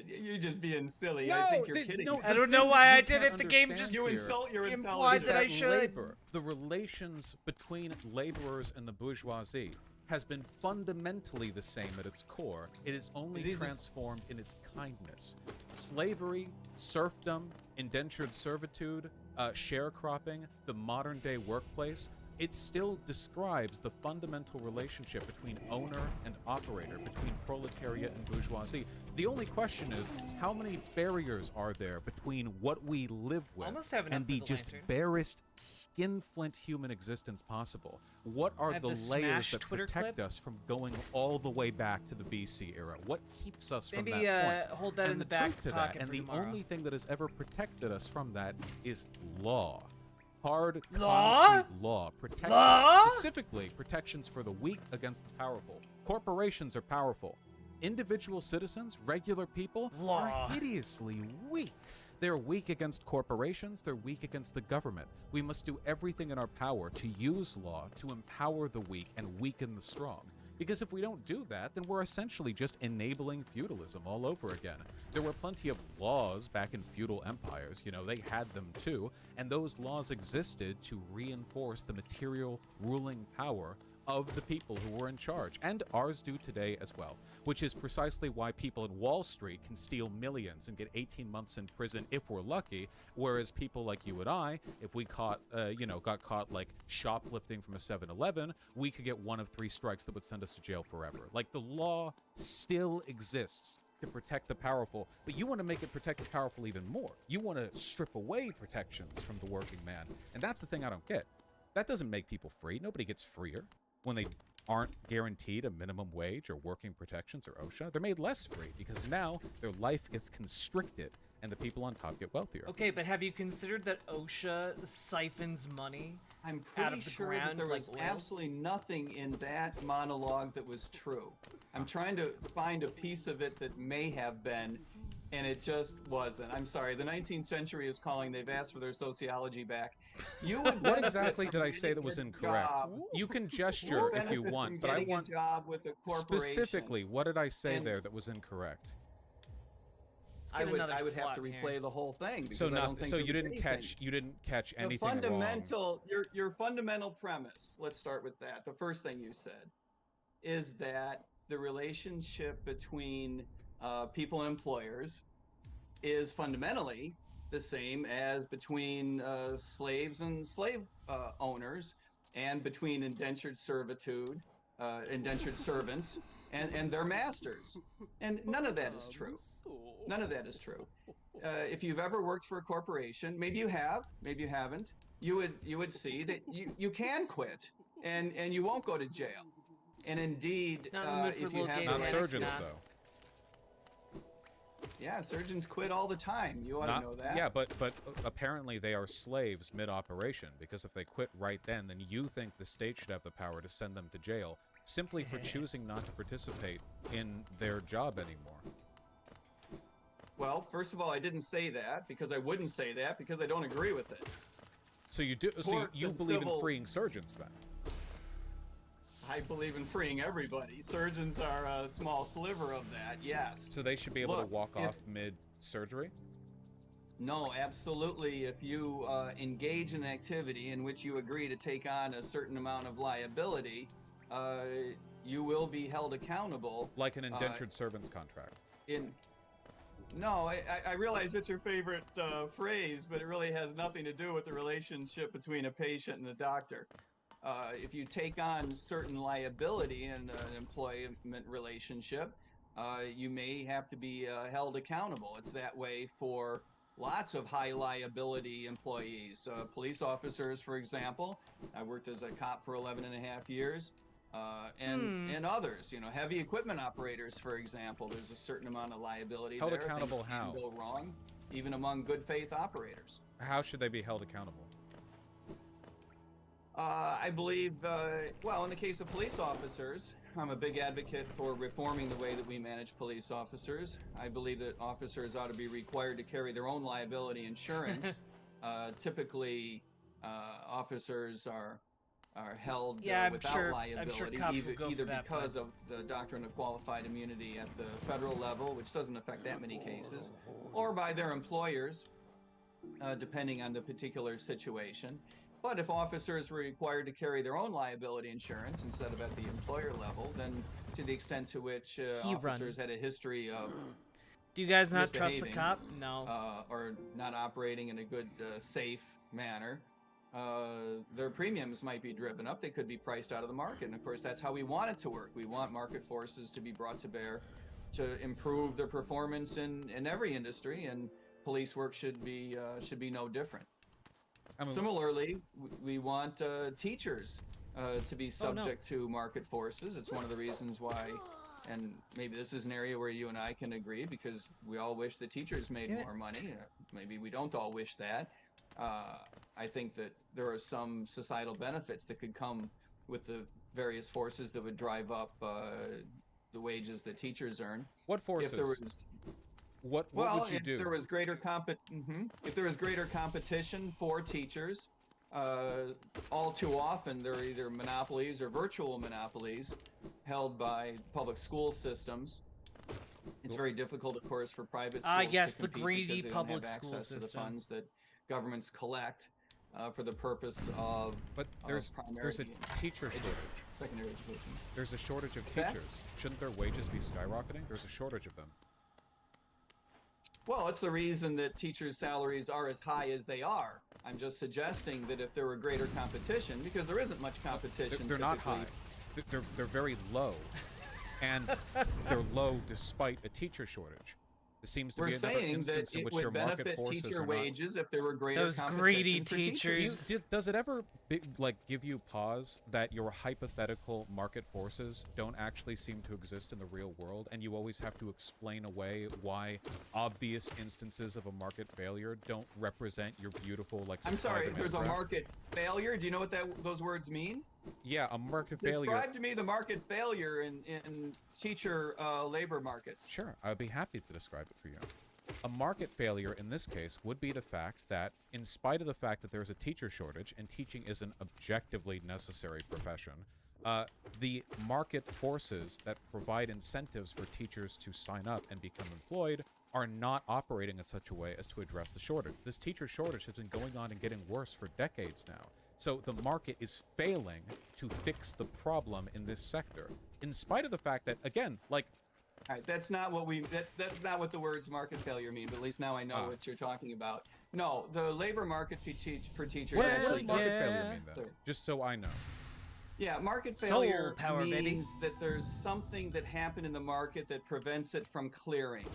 You're just being silly. No, I think you're the- kidding. no, me. I the don't know thing why that I you did can't it. The game understand just You here insult your implies intelligence. that I is should. labor. The relations between laborers and the bourgeoisie has been fundamentally the same at its core. It is only It is- transformed in its kindness. Slavery, serfdom, indentured servitude, sharecropping, the modern-day workplace, it still describes the fundamental relationship between owner and operator, between proletariat and bourgeoisie. The only question is, how many barriers are there between what we live with Almost have enough and for the the just lantern. barest skinflint human existence possible? What are Have the the layers Smash that Twitter protect clip? us from going all the way back to the BC era? What keeps us from Maybe that point? hold that And in the truth back to that, pocket and for the tomorrow. only thing that has ever protected us from that is law. Hard, Law? concrete law. Protections, Law? specifically protections for the weak against the powerful. Corporations are powerful. Individual citizens, regular people, Law. are hideously weak. They're weak against corporations, they're weak against the government. We must do everything in our power to use law to empower the weak and weaken the strong. Because if we don't do that, then we're essentially just enabling feudalism all over again. There were plenty of laws back in feudal empires, they had them too, and those laws existed to reinforce the material ruling power of the people who were in charge, and ours do today as well, which is precisely why people in Wall Street can steal millions and get 18 months in prison if we're lucky, whereas people like you and I, if we got caught like shoplifting from a 7-Eleven, we could get 1 of 3 strikes that would send us to jail forever. Like, the law still exists to protect the powerful, but you want to make it protect the powerful even more. You want to strip away protections from the working man, and that's the thing I don't get. That doesn't make people free. Nobody gets freer when they aren't guaranteed a minimum wage or working protections or OSHA. They're made less free because now their life gets constricted and the people on top get wealthier. Okay, but have you considered that OSHA siphons money I'm out pretty of the sure ground that there like was oil? absolutely nothing in that monologue that was true. I'm trying to find a piece of it that may have been, and it just wasn't. I'm sorry. The 19th century is calling. They've asked for their sociology back. You would What benefit exactly from did I say that getting was a incorrect? job. You can You gesture would if you benefit want, from but I getting want a job with a corporation. specifically, what did I say And- there that was incorrect? Let's get another I would have to slot here. replay the whole thing because So I don't think so there you was didn't anything. catch The anything wrong. fundamental your fundamental premise, let's start with that. The first thing you said is that the relationship between people and employers is fundamentally the same as between slaves and slave owners, and between indentured servitude, indentured servants, and their masters. And none of that is true. None of that is true. If you've ever worked for a corporation, maybe you have, maybe you haven't, you would see that you can quit and you won't go to jail. And indeed, Not in the mood for if you little have gay the Not Yes, right surgeons not. skills- though. Yeah, surgeons quit all the time. You ought to know that. Yeah, but apparently they are slaves mid-operation, because if they quit right then you think the state should have the power to send them to jail simply for choosing not to participate in their job anymore. Well, first of all, I didn't say that because I wouldn't say that because I don't agree with it. So you do. So Torts you and believe in civil- freeing surgeons then? I believe in freeing everybody. Surgeons are a small sliver of that, yes. So they should be able to Look, walk if- off mid-surgery? No, absolutely. If you engage in activity in which you agree to take on a certain amount of liability, you will be held accountable. Like an indentured servant's contract. No, I realize it's your favorite phrase, but it really has nothing to do with the relationship between a patient and a doctor. If you take on certain liability in an employment relationship, you may have to be held accountable. It's that way for lots of high liability employees. Police officers, for example. I worked as a cop for 11 and a half years. And others, heavy equipment operators, for example, there's a certain amount of liability Held there. accountable Things can how? go wrong, even among good faith operators. How should they be held accountable? I believe, well, in the case of police officers, I'm a big advocate for reforming the way that we manage police officers. I believe that officers ought to be required to carry their own liability insurance. Typically, officers are held Yeah, I'm without sure liability, cops will go for either that, because of the doctrine of qualified immunity at the federal level, which doesn't affect that many cases, or by their employers, depending on the particular situation. But if officers were required to carry their own liability insurance instead of at the employer level, then to the extent to which officers had a history of Do you guys not trust the misbehaving, cop? No. or not operating in a good, safe manner, their premiums might be driven up. They could be priced out of the market. And of course, that's how we want it to work. We want market forces to be brought to bear to improve their performance in every industry, and police work should be no different. I mean, Similarly, we want teachers to be subject to market forces. It's one of the reasons why, and maybe this is an area where you and I can agree, because we all wish the teachers made more money. Maybe we don't all wish that. I think that there are some societal benefits that could come with the various forces that would drive up the wages that teachers earn. what forces? If there was what well, would you do? if there was greater if there was greater competition for teachers, all too often there are either monopolies or virtual monopolies held by public school systems. It's very difficult, of course, for private schools yes, to the compete greedy because they don't public have school access to the system. funds that governments collect for the purpose of But there's a teacher shortage. secondary education. There's a shortage of that? teachers. Shouldn't their wages be skyrocketing? There's a shortage of them. Well, it's the reason that teachers' salaries are as high as they are. I'm just suggesting that if there were greater competition, because there isn't much competition. They're not typically. high. They're very low, and they're low despite a teacher shortage. This seems to We're be another saying that instance in it which your would market benefit forces teacher are not. wages if there were greater Those competition greedy for teachers. Does it ever give you pause that your hypothetical market forces don't actually seem to exist in the real world, and you always have to explain away why obvious instances of a market failure don't represent your beautiful I'm sorry, supply-demand there's a graph? market failure. Do you know what those words mean? Yeah, a market failure. Describe to me the market failure in teacher labor markets. Sure, I'd be happy to describe it for you. A market failure in this case would be the fact that, in spite of the fact that there's a teacher shortage and teaching is an objectively necessary profession, the market forces that provide incentives for teachers to sign up and become employed are not operating in such a way as to address the shortage. This teacher shortage has been going on and getting worse for decades now. So the market is failing to fix the problem in this sector, in spite of the fact that, again, like, All right, that's not what that's not what the words market failure mean, but at least now I know what you're talking about. No, the labor market for teachers what actually does market yeah. failure mean then? Sorry. Just so I know. Yeah, market Soul failure power, means baby. that there's something that happened in the market that prevents it from clearing.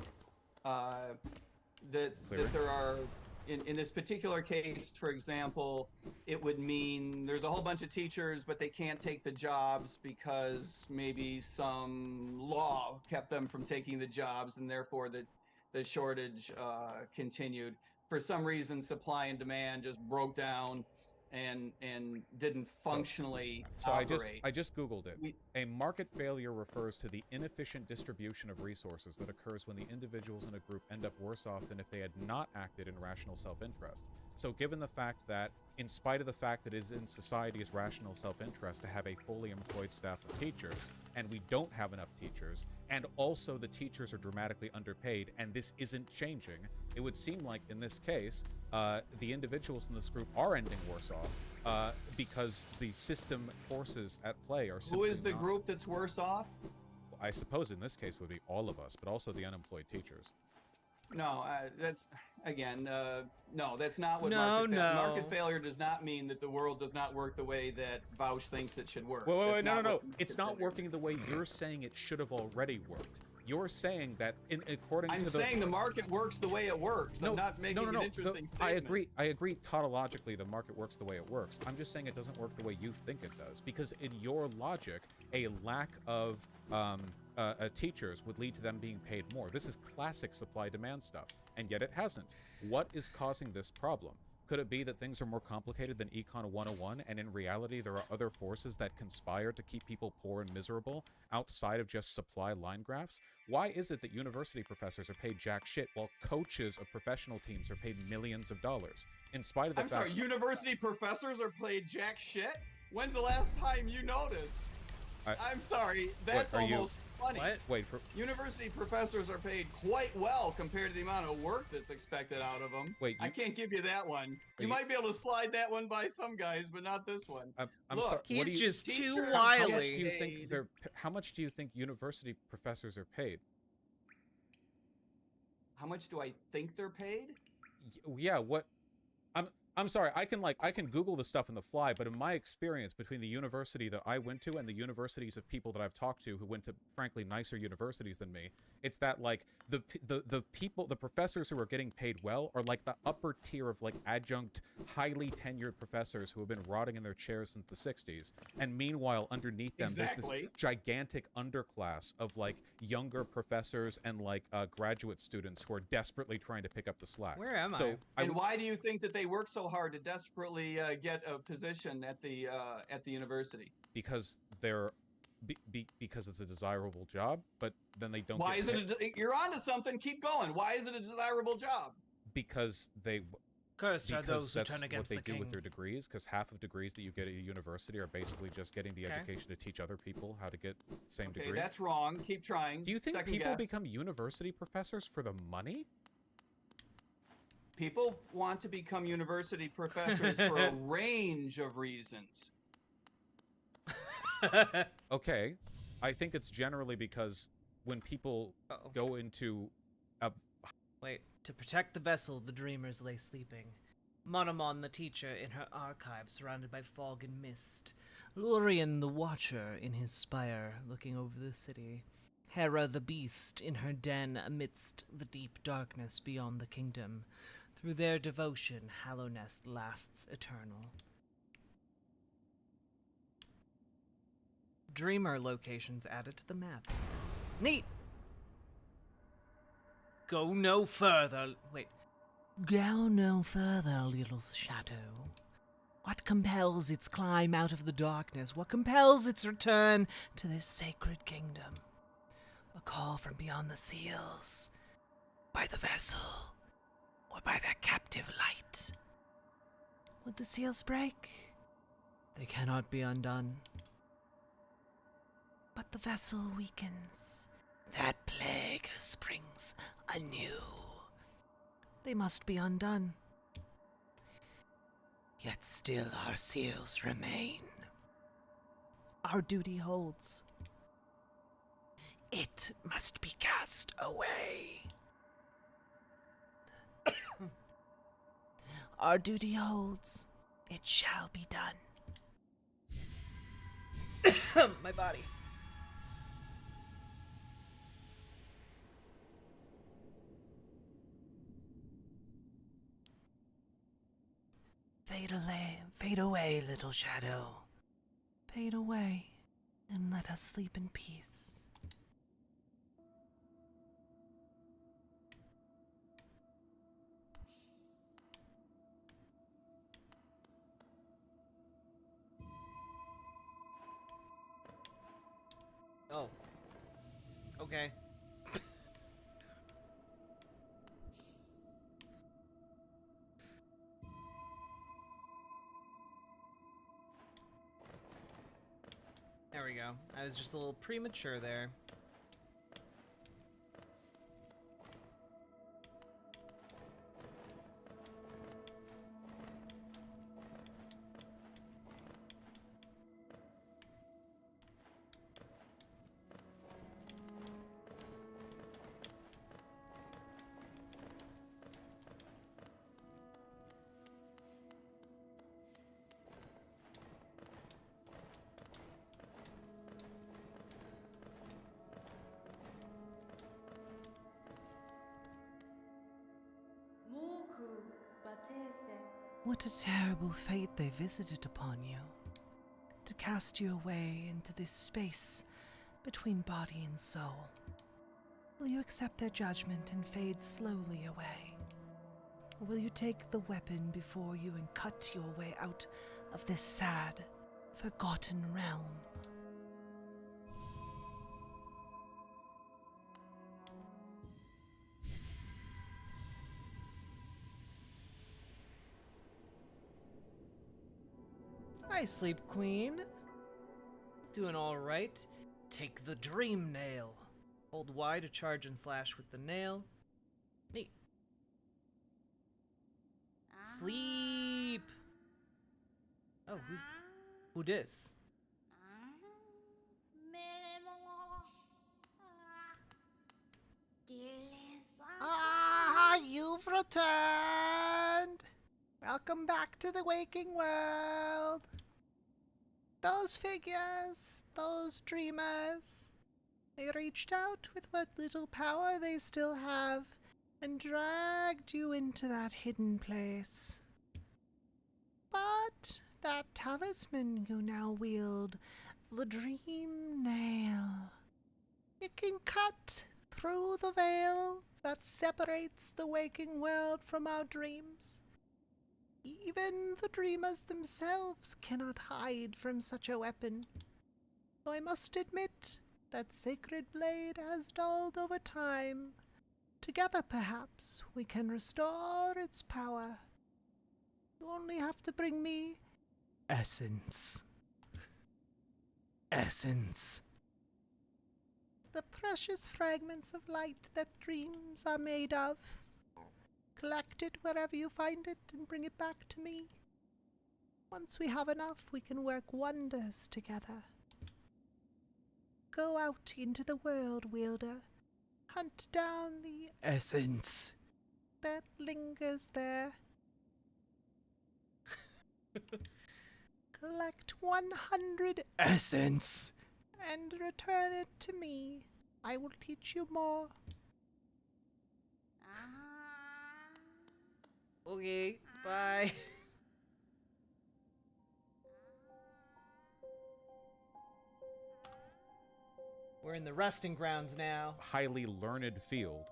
That Clearing? there are in this particular case, for example, it would mean there's a whole bunch of teachers, but they can't take the jobs because maybe some law kept them from taking the jobs, and therefore the shortage continued. For some reason, supply and demand just broke down and didn't functionally So operate. I just Googled it. We- A market failure refers to the inefficient distribution of resources that occurs when the individuals in a group end up worse off than if they had not acted in rational self-interest. So given the fact that, in spite of the fact that it is in society's rational self-interest to have a fully employed staff of teachers, and we don't have enough teachers, and also the teachers are dramatically underpaid, and this isn't changing, it would seem like, in this case, the individuals in this group are ending worse off because the system forces at play are simply Who is the not. group that's worse off? I suppose in this case would be all of us, but also the unemployed teachers. No, that's again, no, that's not what No, market no. failure does not mean that the world does not work the way that Vouch thinks it should work. Wait, That's no. not what It's market not failure working the way you're saying it should have already worked. You're saying that, according I'm to the... saying the market works the way it works. I'm not making an interesting statement. I agree tautologically the market works the way it works. I'm just saying it doesn't work the way you think it does. Because in your logic, a lack of teachers would lead to them being paid more. This is classic supply-demand stuff. And yet it hasn't. What is causing this problem? Could it be that things are more complicated than Econ 101, and in reality there are other forces that conspire to keep people poor and miserable outside of just supply line graphs? Why is it that university professors are paid jack shit while coaches of professional teams are paid millions of dollars? In spite of the I'm fact... sorry, university professors are paid jack shit? When's the last time you noticed? I'm sorry, that's almost funny. What? Wait, University professors are paid quite well compared to the amount of work that's expected out of them. Wait, I can't give you that one. You might be able to slide that one by some guys, but not this one. I'm Look, sorry, what do He's you... just too teachers- How much do wily. you think they're... How much do you think university professors are paid? How much do I think they're paid? Yeah, what... I'm sorry, I can Google the stuff on the fly, but in my experience between the university that I went to and the universities of people that I've talked to who went to, frankly, nicer universities than me, it's that, like, the professors who are getting paid well are, like, the upper tier of, like, adjunct, highly tenured professors who have been rotting in their chairs since the 60s. And meanwhile, underneath them, there's this gigantic underclass of, like, younger professors and, like, graduate students who are desperately trying to pick up the slack. Where am I? And why do you think that they work so hard to desperately get a position at the university? Because they're because it's a desirable job, but then they don't. Why is it? You're onto something. Keep going. Why is it a desirable job? Because they. Cursed are those who that's turn what against they the do king. with their degrees. Because half of degrees that you get at a university are basically just getting the education to teach other people how to get the same Okay, degree. that's wrong. Keep trying. Do you think Second people guess. become university professors for the money? People want to become university professors for a range of reasons. Okay, I think it's generally because when people Uh-oh. go into a Wait, to protect the vessel, the dreamers lay sleeping. Monomon the teacher in her archive, surrounded by fog and mist. Lurian the watcher in his spire, looking over the city. Hera the Beast in her den amidst the deep darkness beyond the kingdom. Through their devotion, Hallow Nest lasts eternal. Dreamer locations added to the map. Neat! Go no further. Wait. Go no further, little shadow. What compels its climb out of the darkness? What compels its return to this sacred kingdom? A call from beyond the seals, by the vessel, or by their captive light. Would the seals break? They cannot be undone. But the vessel weakens. That plague springs anew. They must be undone. Yet still our seals remain. Our duty holds. It must be cast away. Our duty holds. It shall be done. My body. Fade away, little shadow. Fade away, and let us sleep in peace. Oh. Okay. There we go. I was just a little premature there. What a terrible fate they visited upon you, to cast you away into this space between body and soul. Will you accept their judgment and fade slowly away? Or will you take the weapon before you and cut your way out of this sad, forgotten realm? Hi, Sleep Queen. Doing all right. Take the Dream Nail. Hold Y to charge and slash with the nail. Neat. Sleep. Oh, who dis? Ah, you've returned. Welcome back to the waking world. Those figures, those dreamers, they reached out with what little power they still have and dragged you into that hidden place. But that talisman you now wield, the Dream Nail, it can cut through the veil that separates the waking world from our dreams. Even the dreamers themselves cannot hide from such a weapon. Though I must admit that sacred blade has dulled over time. Together, perhaps, we can restore its power. You only have to bring me essence. Essence. The precious fragments of light that dreams are made of. Collect it wherever you find it and bring it back to me. Once we have enough, we can work wonders together. Go out into the world, Wielder. Hunt down the essence that lingers there. Collect 100 essence and return it to me. I will teach you more. Okay, bye. We're in the resting grounds now. Highly learned field,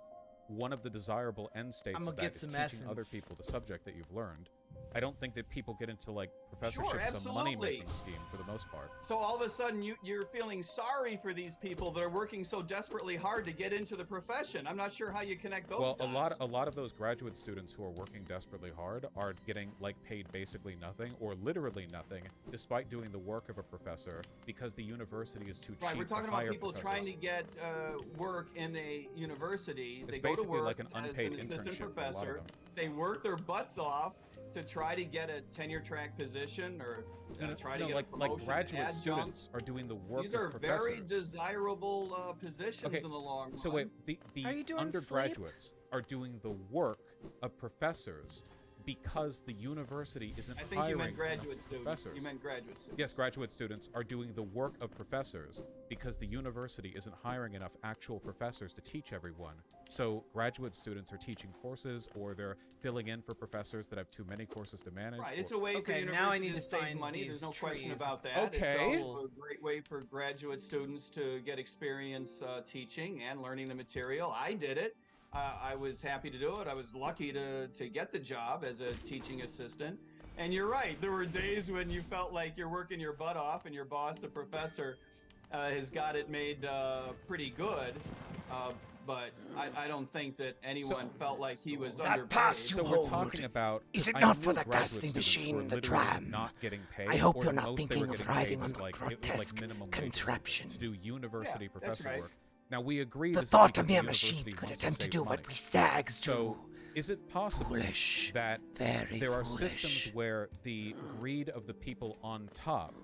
one of the desirable end states I'ma of that get is some teaching other essence. people the subject that you've learned. I don't think that people get into like professorship Sure, as a money absolutely. making scheme for the most part. So all of a sudden you're feeling sorry for these people that are working so desperately hard to get into the profession. I'm not sure how you connect those Well, dots. a lot of those graduate students who are working desperately hard are getting like paid basically nothing or literally nothing, despite doing the work of a professor because the university is too cheap. Right, we're talking to about hire people professors. trying to get work in a university. It's They go to basically work like an unpaid as an assistant internship for a lot of professor. them. They work their butts off to try to get a tenure track position or try to get a promotion. Like graduate adjunct. students are doing the work These of are professors. very desirable positions Okay, in the long run. So wait, the Are you doing undergraduates are doing the work of professors because the university isn't I think you hiring meant enough graduate students. professors. You meant graduate students. Yes, graduate students are doing the work of professors because the university isn't hiring enough actual professors to teach everyone. So graduate students are teaching courses or they're filling in for professors that have too many courses to manage. Right, or- it's a way for Okay, university now I need to to save find money. There's these no question trees. about that. Okay. It's also a great way for graduate students to get experience teaching and learning the material. I did it. I was happy to do it. I was lucky to get the job as a teaching assistant. And you're right. There were days when you felt like you're working your butt off and your boss, the professor, has got it made pretty good. But I don't think that anyone felt like he was That underpaid. pass you So we're hold. talking about. Is it I not knew for the graduate casting students who machine, were the literally tram? not getting paid. I hope or you're the not most they thinking were of getting riding paid on was the like grotesque minimum contraption. wages to do university Yeah, that's professor right. work. Now we agree. The this is thought a because the mere university machine could wants attempt to save do money. what we stags do. So, is it possible Foolish. that Very there are foolish. systems where the greed of the people on top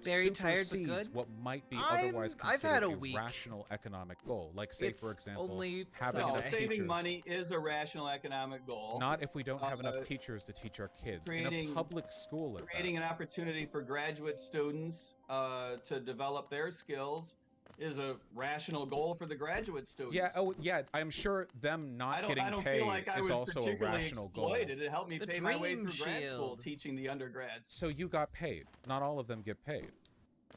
Very tired but supersedes good? what might be I'm- otherwise I've considered had a a week. rational economic goal? Like, say, for It's example, only having Sunday. No, enough saving teachers. money is a rational economic goal. Not if we don't have enough Uh, teachers to teach our kids in a creating- public school. At Creating that. an opportunity for graduate students to develop their skills is a rational goal for the graduate students. Yeah. Oh, yeah. I'm sure them not getting I don't paid feel like I is was also a particularly rational goal. exploited. It helped me The pay my way dream through grad school shield. teaching the undergrads. So you got paid. Not all of them get paid.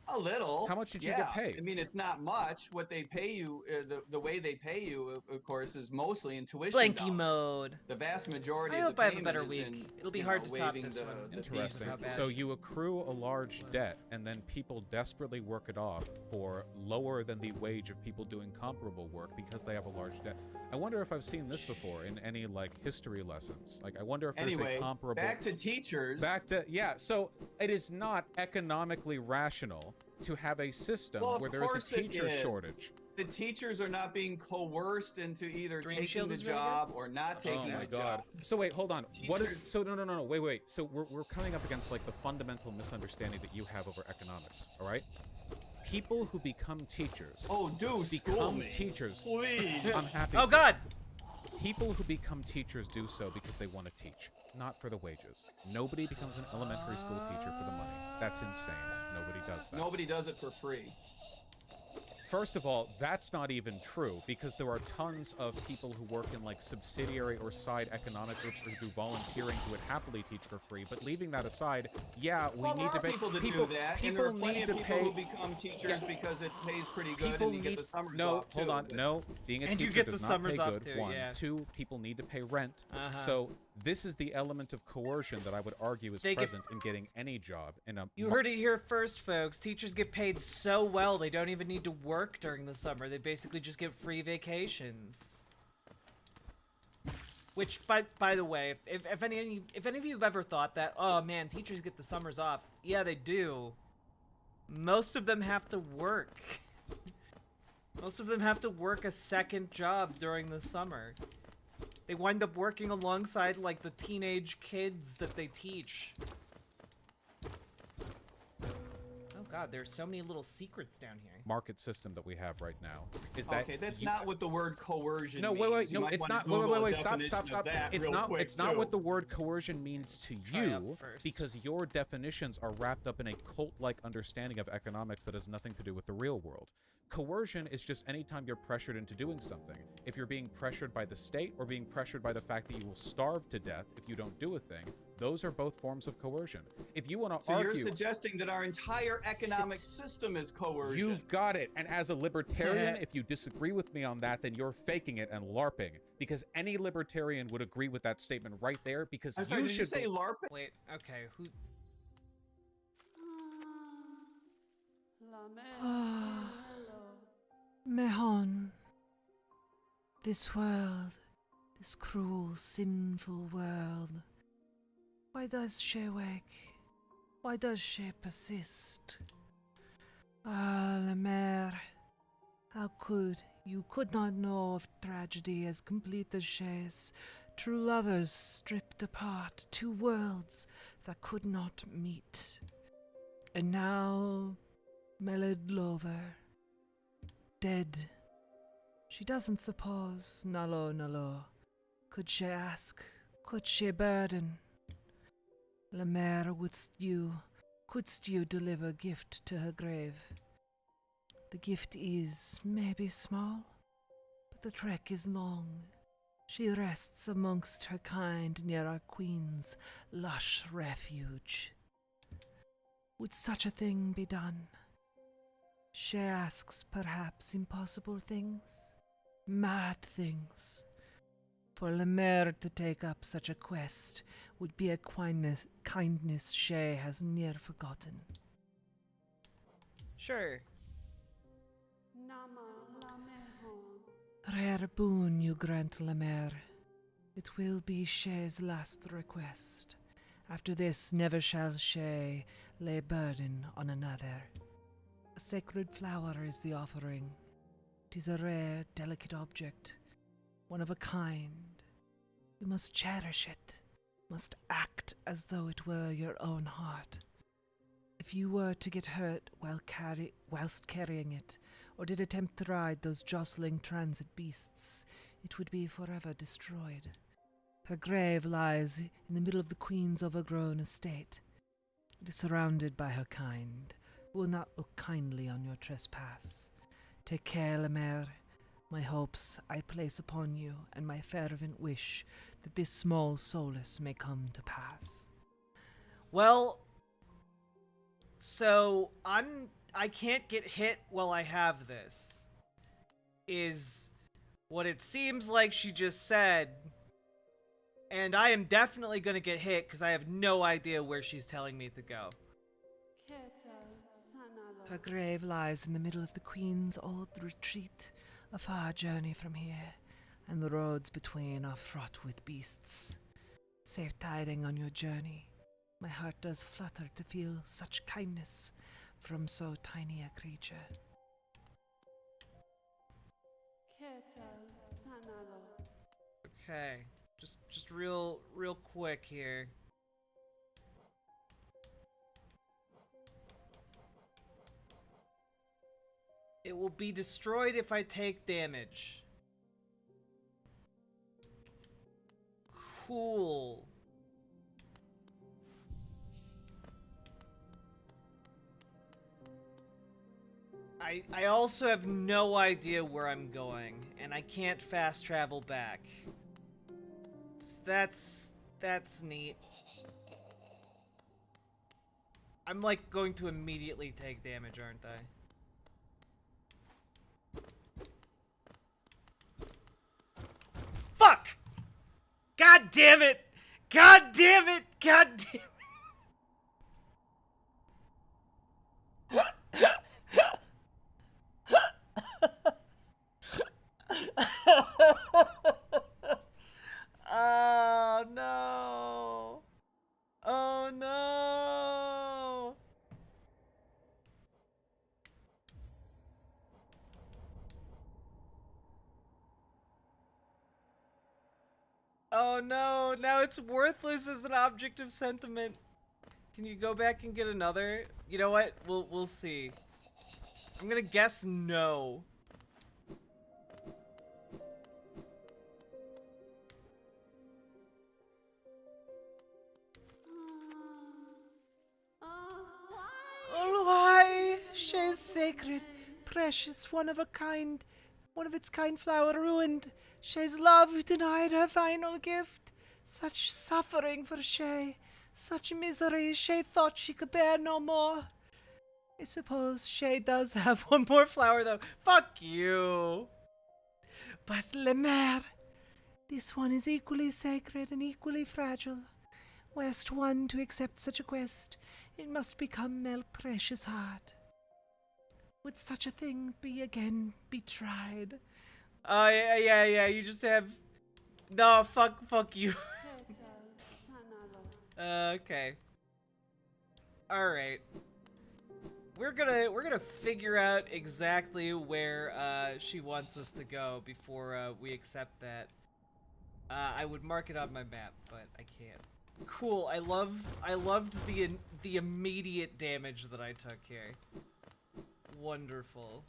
A little. How much did you yeah. get paid? I mean, it's not much. What they pay you, the way they pay you, of course, is mostly in tuition Blanky dollars. mode. The vast majority I of hope the I have a payment better is week. in, It'll be you hard know, to top waiving this the, one. the fees Interesting. for Not bad. So you accrue a large debt, and then people desperately work it off for lower than the wage of people doing comparable work because they have a large debt. I wonder if I've seen this before in any like history lessons. Like, I wonder if there's Anyway, a comparable. back to teachers. Back to yeah. So it is not economically rational to have a system Well, of where there is course a it teacher is. shortage. The teachers are not being coerced into either Dream taking Shield the is really job or not taking Oh my the god. job. So wait, hold on. What is Teachers- so no, wait. So we're coming up against like the fundamental misunderstanding that you have over economics, all right? People who become teachers Oh, do school become me, teachers. please. I'm happy. Oh to. God! People who become teachers do so because they want to teach, not for the wages. Nobody becomes an elementary school teacher for the money. That's insane. Nobody does that. Nobody does it for free. First of all, that's not even true because there are tons of people who work in like subsidiary or side economic groups or who do volunteering who would happily teach for free. But leaving that aside, yeah, we Well, need there to are pay people that people. do that, and People there are plenty need of to people pay. who become teachers because it pays pretty good People and you need get the summers no, off too. hold on, but- no. Being a And you teacher get does the not summers pay off good. too, One, yeah. two. People need to pay rent. Uh-huh. So this is the element of coercion that I would argue is They get- present in getting any job in a. You heard it here first, folks. Teachers get paid so well they don't even need to work during the summer. They basically just get free vacations. Which, by the way, if any of you have ever thought that, oh man, teachers get the summers off, yeah, they do. Most of them have to work. Most of them have to work a second job during the summer. They wind up working alongside like the teenage kids that they teach. Oh god, there's so many little secrets down here. market system that we have right now is that Okay, that's you- not what the word coercion No, means. wait, You no, might it's wanna not. Google Wait, a stop, definition stop, of stop. that It's real not. quick, It's not what too. the word coercion means to try out you, first. because your definitions are wrapped up in a cult-like understanding of economics that has nothing to do with the real world. Coercion is just anytime you're pressured into doing something. If you're being pressured by the state or being pressured by the fact that you will starve to death if you don't do a thing, those are both forms of coercion. If you want to So argue... you're suggesting that our entire economic system is coercion. You've got it. And as a libertarian, if you disagree with me on that, then you're faking it and LARPing. Because any libertarian would agree with that statement right there, because I'm sorry, you did should... you say LARPing? Wait, okay, who... Mehon, this world, this cruel, sinful world, why does she wake? Why does she persist? Ah, La Mère, how you could not know of tragedy as complete as she's. True lovers stripped apart, two worlds that could not meet. And now, Melod Lover, dead. She doesn't suppose, Nalo, could she ask, could she burden? La Mère, couldst you deliver gift to her grave? The gift is maybe small, but the trek is long. She rests amongst her kind near our queen's lush refuge. Would such a thing be done? She asks perhaps impossible things, mad things. For La Mère to take up such a quest would be a kindness she has ne'er forgotten. Sure. Rare boon you grant, La Mère. It will be she's last request. After this never shall she lay burden on another. A sacred flower is the offering. 'Tis a rare, delicate object, one of a kind. You must cherish it, must act as though it were your own heart. If you were to get hurt whilst carrying it, or did attempt to ride those jostling transit beasts, it would be forever destroyed. Her grave lies in the middle of the Queen's overgrown estate. It is surrounded by her kind, who will not look kindly on your trespass. Take care, La Mère. My hopes I place upon you, and my fervent wish that this small solace may come to pass. Well, so I can't get hit while I have this, is what it seems like she just said. And I am definitely going to get hit because I have no idea where she's telling me to go. Her grave lies in the middle of the Queen's old retreat, a far journey from here, and the roads between are fraught with beasts. Safe tiding on your journey. My heart does flutter to feel such kindness from so tiny a creature. Okay, just real quick here. It will be destroyed if I take damage. Cool. I also have no idea where I'm going, and I can't fast travel back. So that's neat. I'm like going to immediately take damage, aren't I? Fuck! God damn it! God damn it! God damn it! Oh no! Oh no! Oh no! Now it's worthless as an object of sentiment. Can you go back and get another? You know what? We'll see. I'm gonna guess no. Oh, why? She's sacred, precious, one of its kind flower ruined. Shay's love denied her final gift. Such suffering for Shay, such misery. Shay thought she could bear no more. I suppose Shay does have one more flower, though. Fuck you. But Lemaire, this one is equally sacred and equally fragile. West one to accept such a quest, it must become Mel Precious Heart. Would such a thing be again tried? Oh, yeah, you just have... No, fuck you. Okay. Alright. We're gonna figure out exactly where she wants us to go before we accept that. I would mark it on my map, but I can't. Cool. I loved the immediate damage that I took here. Wonderful.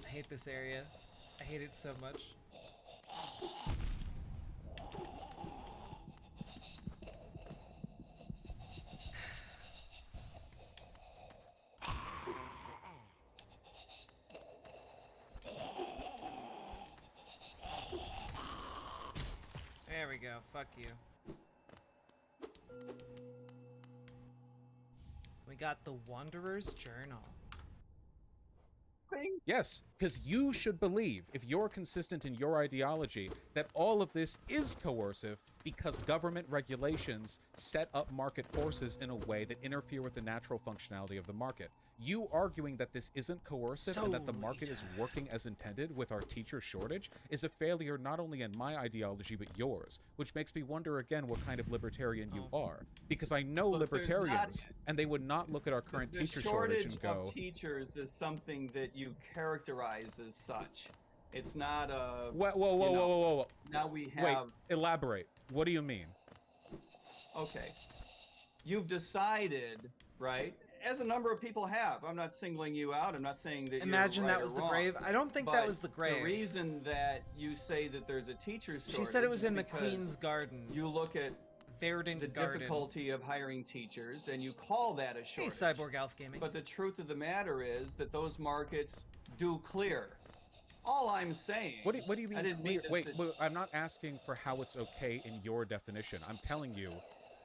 I hate this area. I hate it so much. There we go. Fuck you. We got the Wanderer's Journal. Yes, because you should believe, if you're consistent in your ideology, that all of this is coercive because government regulations set up market forces in a way that interfere with the natural functionality of the market. You arguing that this isn't coercive and that the market is working as intended with our teacher shortage is a failure not only in my ideology but yours, which makes me wonder again what kind of libertarian you are. Because I know libertarians, and they would not look at our current teacher shortage and go... The shortage of teachers is something that you characterize as such. It's not a... Whoa. Now we have... Wait, elaborate. What do you mean? Okay. You've decided, right? As a number of people have. I'm not singling you out. I'm not saying that Imagine you're right that was or the wrong. grave. I don't think that was the grave. The reason that you say that there's a teacher's shortage... She said it was is in the because Queen's Garden. You look at Verdant the Garden. difficulty of hiring teachers, and you call that a shortage. Hey, Cyborg Alf Gaming. But the truth of the matter is that those markets do clear. All I'm saying... What do you mean? I didn't mean to wait, I'm not asking for how it's okay in your definition. I'm telling you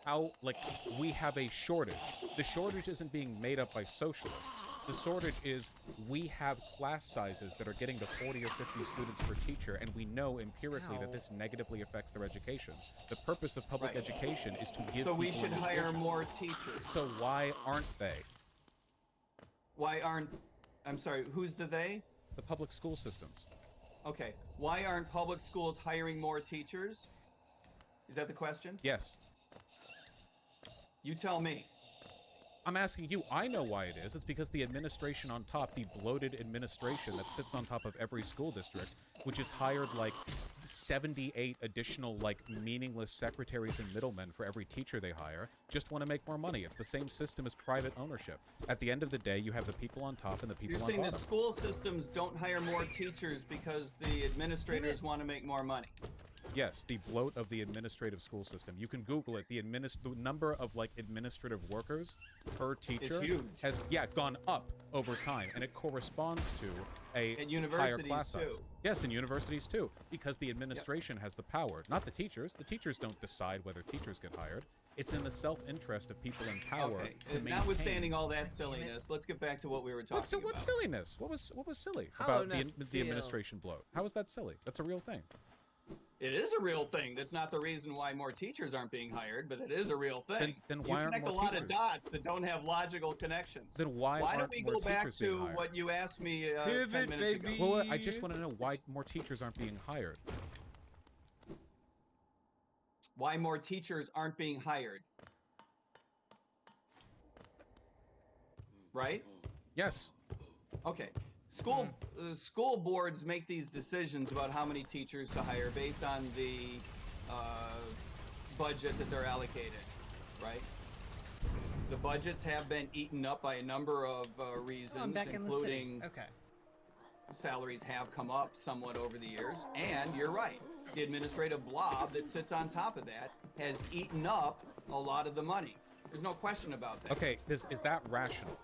how, like, we have a shortage. The shortage isn't being made up by socialists. The shortage is we have class sizes that are getting to 40 or 50 students per teacher, and we know empirically that this negatively affects their education. The purpose of public education is to give So we people should hire education. more teachers. So why aren't they? Why aren't... I'm sorry, who's the they? The public school systems. Okay. Why aren't public schools hiring more teachers? Is that the question? Yes. You tell me. I'm asking you. I know why it is. It's because the administration on top, the bloated administration that sits on top of every school district, which has hired like 78 additional like meaningless secretaries and middlemen for every teacher they hire, just want to make more money. It's the same system as private ownership. At the end of the day, you have the people on top and the people on bottom. You're saying that school systems don't hire more teachers because the administrators want to make more money. Yes, the bloat of the administrative school system. You can Google it. The number of like administrative workers per teacher has gone up over time, and it corresponds to a higher class size. Yes, in universities too, because the administration has the power, not the teachers. The teachers don't decide whether teachers get hired. It's in the self-interest of people in power. Okay. Notwithstanding all that silliness, let's get back to what we were talking about. What silliness? What was silly about the administration bloat? How was that silly? That's a real thing. It is a real thing. That's not the reason why more teachers aren't being hired, but it is a real thing. Then why aren't more teachers? You connect a lot of dots that don't have logical connections. Then why don't we go back to what you asked me 10 minutes ago? Well, I just want to know why more teachers aren't being hired. Why more teachers aren't being hired? Right? Yes. Okay. School boards make these decisions about how many teachers to hire based on the budget that they're allocated, right? The budgets have been eaten up by a number of reasons, including salaries have come up somewhat over the years. And you're right, the administrative blob that sits on top of that has eaten up a lot of the money. There's no question about that. Okay, is that rational?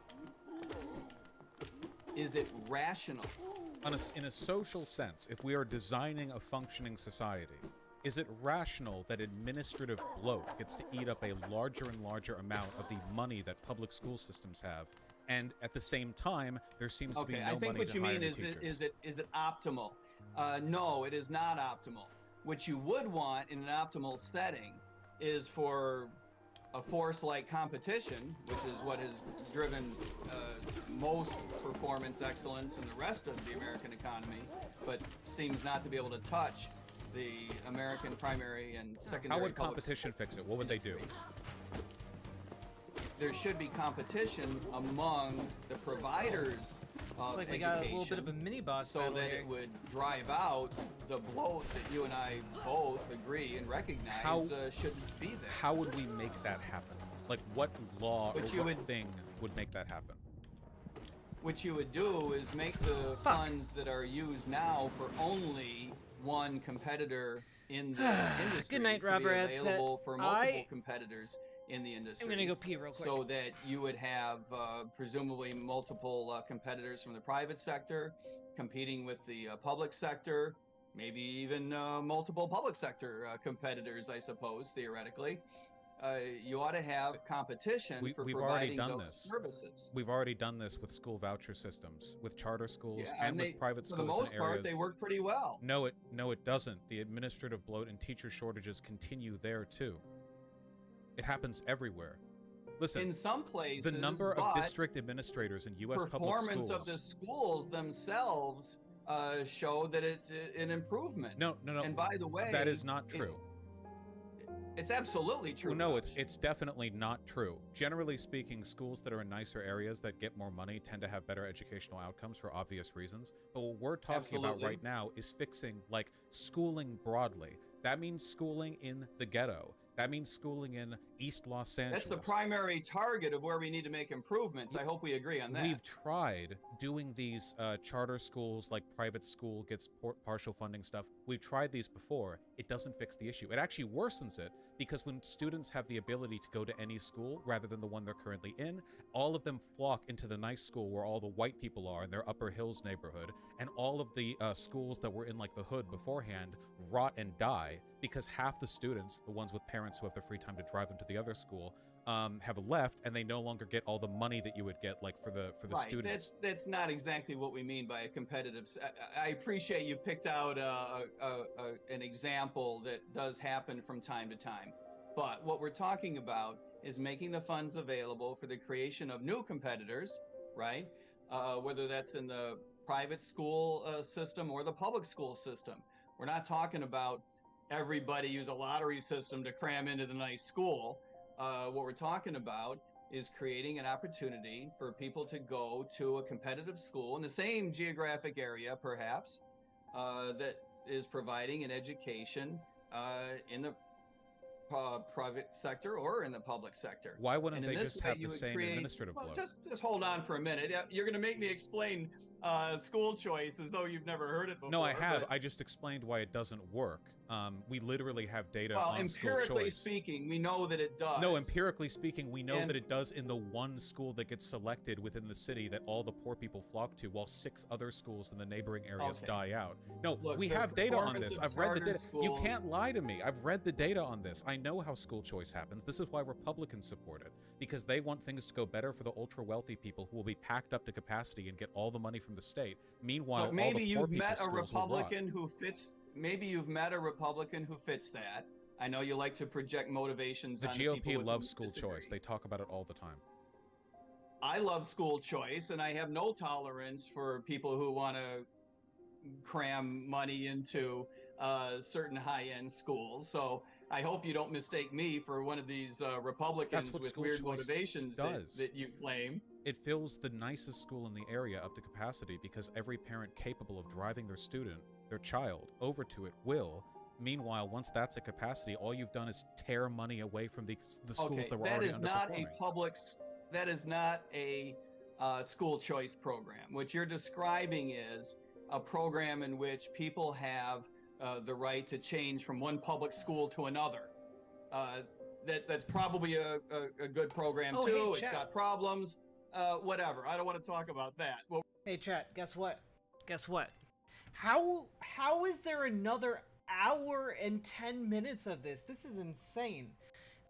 Is it rational? In a social sense, if we are designing a functioning society, is it rational that administrative bloat gets to eat up a larger and larger amount of the money that public school systems have, and at the same time, there seems to be no money to hire I think what you mean teachers? is it optimal? No, it is not optimal. What you would want in an optimal setting is for a force like competition, which is what has driven most performance excellence in the rest of the American economy, but seems not to be able to touch the American primary and secondary. How would competition fix it? What would they do? There should be competition among the providers of It's like we education, got a little bit of a mini boss so battle that here. it would drive out the bloat that you and I both agree and recognize shouldn't be there. How would we make that happen? Like, what law But or you what would- thing would make that happen? What you would do is make the funds that are used now for only one competitor in the industry Good night, to be Robert available Edsett. for multiple competitors in the industry. I'm gonna go pee real quick. So that you would have presumably multiple competitors from the private sector competing with the public sector, maybe even multiple public sector competitors, I suppose, theoretically. You ought to have competition for We've already providing done those this. services. We've already done this with school voucher systems, with charter schools, Yeah, and with private for schools the most in part, areas. they work pretty well. No, it doesn't. The administrative bloat and teacher shortages continue there too. It happens everywhere. Listen, In some places, the number but of district administrators in U.S. public performance schools. of the schools themselves show that it's an improvement. No. And by the way, that is not true. It's absolutely true. Well, no, Raj. it's definitely not true. Generally speaking, schools that are in nicer areas that get more money tend to have better educational outcomes for obvious reasons. But what we're talking about Absolutely. right now is fixing, like, schooling broadly. That means schooling in the ghetto. That means schooling in East Los Angeles. That's the primary target of where we need to make improvements. I hope we agree on that. We've tried doing these charter schools, like private school gets partial funding stuff. We've tried these before. It doesn't fix the issue. It actually worsens it, because when students have the ability to go to any school rather than the one they're currently in, all of them flock into the nice school where all the white people are in their Upper Hills neighborhood, and all of the schools that were in like the hood beforehand rot and die because half the students, the ones with parents who have the free time to drive them to the other school, have left, and they no longer get all the money that you would get like for the right. students. That's not exactly what we mean by a competitive. I appreciate you picked out an example that does happen from time to time, but what we're talking about is making the funds available for the creation of new competitors, right? Whether that's in the private school system or the public school system. We're not talking about everybody use a lottery system to cram into the nice school. What we're talking about is creating an opportunity for people to go to a competitive school in the same geographic area, perhaps, that is providing an education in the private sector or in the public sector. Why wouldn't And in they this just way, have you the would same create- administrative well, bloat? just hold on for a minute. You're going to make me explain school choice as though you've never heard it before. No, I have. but- I just explained why it doesn't work. We literally have data well, on school empirically choice. speaking, we know that it does. No, empirically speaking, we know And- that it does in the one school that gets selected within the city that all the poor people flock to, while 6 other schools in the neighboring areas Okay. die out. No, Look, we the have data on performance this. of I've read the charter data. You schools- can't lie to me. I've read the data on this. I know how school choice happens. This is why Republicans support it, because they want things to go better for the ultra wealthy people who will be packed up to capacity and get all the money from the state. Meanwhile, Look, all maybe the poor you've met people's a schools will rot. Republican who fits. Maybe you've met a Republican who fits that. I know you like to project motivations. The on GOP people with loves whom you school choice. disagree. They talk about it all the time. I love school choice, and I have no tolerance for people who want to cram money into certain high-end schools. So I hope you don't mistake me for one of these Republicans what with school weird choice motivations does. that you claim. It fills the nicest school in the area up to capacity because every parent capable of driving their child, over to it will. Meanwhile, once that's at capacity, all you've done is tear money away from the schools that were that already is not a underperforming. that is not a school choice program. What you're describing is a program in which people have the right to change from one public school to another. that's probably a good program Oh, too. hey, It's chat. got problems. Whatever. I don't want to talk about that. Well, Hey, chat. Guess what? Guess what? How is there another hour and 10 minutes of this? This is insane.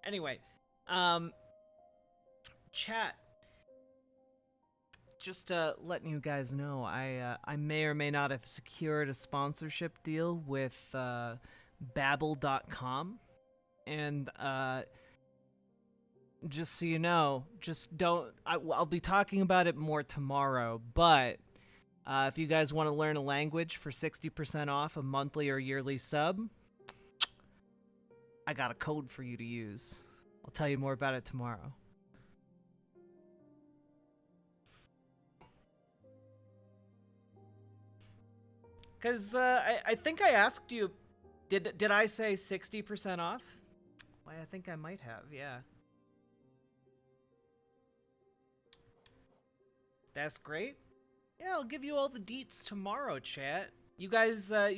Anyway, chat. Just letting you guys know, I may or may not have secured a sponsorship deal with Babbel.com, and just so you know, just don't. I'll be talking about it more tomorrow, but if you guys want to learn a language for 60% off a monthly or yearly sub, I got a code for you to use. I'll tell you more about it tomorrow. Because I think I asked you, did I say 60% off? Why, I think I might have, yeah. That's great. Yeah, I'll give you all the deets tomorrow, chat. You guys, I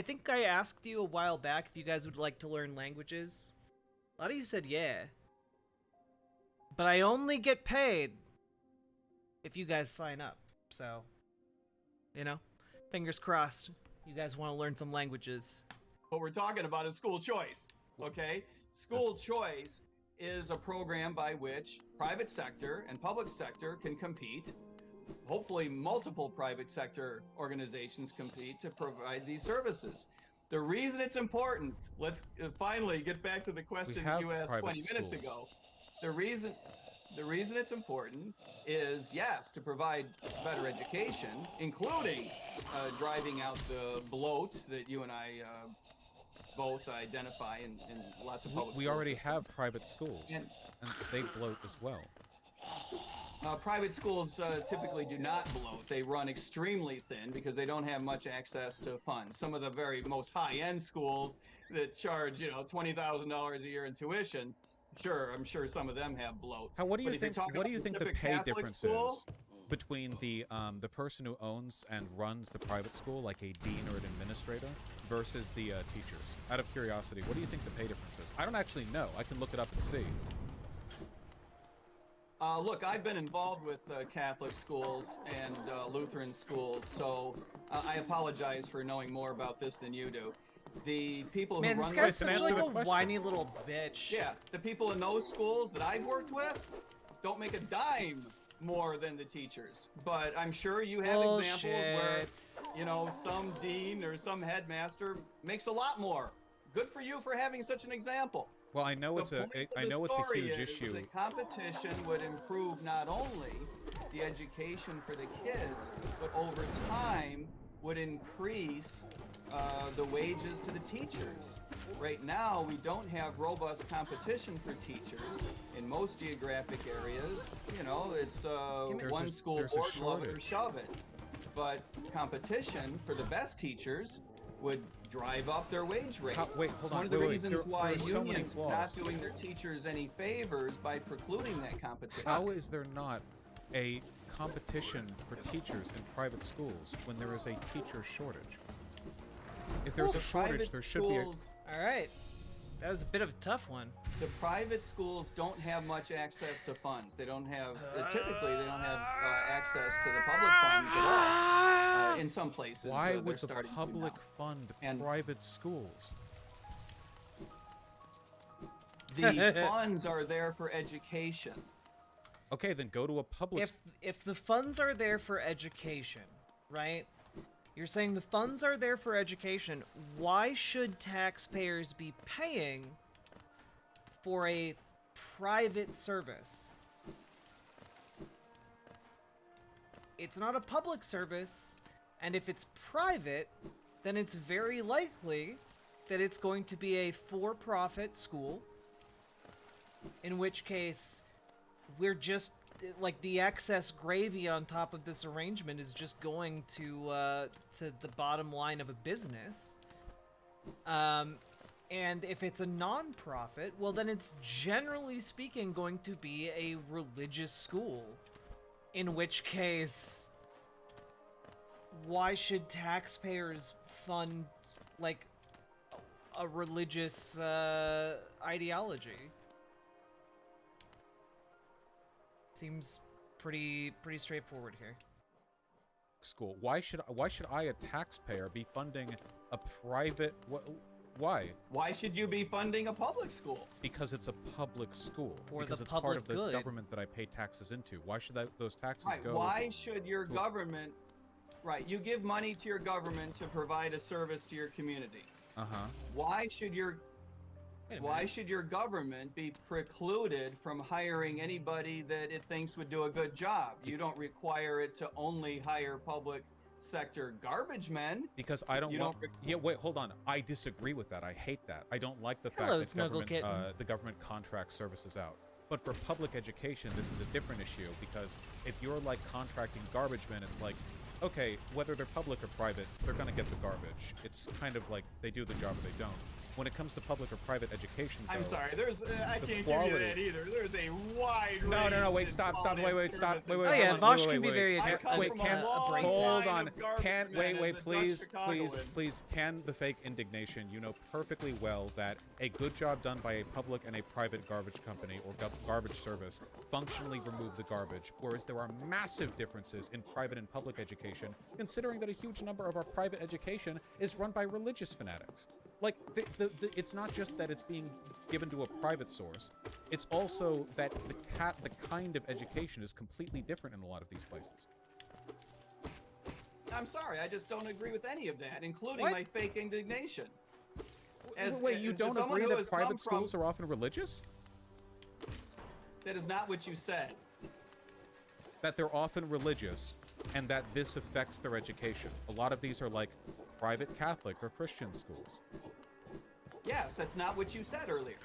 think I asked you a while back if you guys would like to learn languages. A lot of you said yeah. But I only get paid if you guys sign up, so, you know, fingers crossed. You guys want to learn some languages. what we're talking about is school choice. Okay, school choice is a program by which private sector and public sector can compete. Hopefully, multiple private sector organizations compete to provide these services. The reason it's important, let's finally get back to the question have you asked private 20 minutes schools. ago. The reason it's important is, yes, to provide better education, including driving out the bloat that you and I both identify in lots of public We school already systems. have private schools, And- and they bloat as well. Private schools typically do not bloat. They run extremely thin because they don't have much access to funds. Some of the very most high-end schools that charge, $20,000 a year in tuition, sure, I'm sure some of them have bloat. What do But you if you're think? talking What do you about think the the typical pay Catholic difference school, is between the person who owns and runs the private school, like a dean or an administrator, versus the teachers? Out of curiosity, what do you think the pay difference is? I don't actually know. I can look it up and see. Look, I've been involved with Catholic schools and Lutheran schools, so I apologize for knowing more about this than you do. The people Man, who this run guy's those such answer like the schools, a question. whiny little bitch. yeah, the people in those schools that I've worked with don't make a dime more than the teachers. But I'm sure you have examples where, Bullshit. some dean or some headmaster makes a lot more. Good for you for having such an example. Well, I know it's The a point of I the know it's a story huge is issue. that competition would improve not only the education for the kids, but over time would increase the wages to the teachers. Right now, we don't have robust competition for teachers in most geographic areas. It's There's one a- school there's a board, love it or shortage. shove it. But competition for the best teachers would drive up their wage rate. Wait, It's hold one on. of the Wait, wait. reasons There why are so many unions are not flaws. doing their teachers any favors by precluding that competition. How is there not a competition for teachers in private schools when there is a teacher shortage? If there's The a shortage, private there should be a... schools- All right. That was a bit of a tough one. The private schools don't have much access to funds. They don't have, typically, they don't have access to the public funds at all. In some places, Why they're would the starting to public now. fund And- private schools? The funds are there for education. Okay, then go to a public... If the funds are there for education, right? You're saying the funds are there for education. Why should taxpayers be paying for a private service? It's not a public service, and if it's private, then it's very likely that it's going to be a for-profit school, in which case we're just like the excess gravy on top of this arrangement is just going to the bottom line of a business. And if it's a non-profit, well, then it's generally speaking going to be a religious school, in which case, why should taxpayers fund like a religious ideology. Seems pretty straightforward here. School. Why should I, a taxpayer, be funding a private? Why? Why should you be funding a public school? Because it's a public school. For the because it's part public of the good. government that I pay taxes into. Why should those taxes Right. go? Why should your government? Right. You give money to your government to provide a service to your community. Why should your Wait a Why minute. should your government be precluded from hiring anybody that it thinks would do a good job? You don't require it to only hire public sector garbage men. Because I don't You want. don't Yeah, wait, hold on. I disagree with that. I hate that. I don't like the Hello, fact that Snuggle Kitten. the government contracts services out. But for public education, this is a different issue because if you're like contracting garbage men, it's like, okay, whether they're public or private, they're gonna get the garbage. It's kind of like they do the job or they don't. When it comes to public or private education, though, I'm sorry. There's I the can't give quality- you that either. There's a wide range. No, wait, in stop, quality wait, of stop, service wait, and wait, Oh hold yeah, on, Vosh wait, can be wait. very I come Wait, from can- a long hold line on. of garbage Can men wait, as a Dutch please, Chicagoan. can the fake indignation? You know perfectly well that a good job done by a public and a private garbage company or garbage service functionally remove the garbage, whereas there are massive differences in private and public education, considering that a huge number of our private education is run by religious fanatics. Like, it's not just that it's being given to a private source, it's also that the kind of education is completely different in a lot of these places. I'm sorry. I just don't agree with any of that, including What? my fake indignation. Wait, you as don't someone agree who that has come private from- schools are often religious? That is not what you said. That they're often religious, and that this affects their education. A lot of these are like private Catholic or Christian schools. Yes, that's not what you said earlier.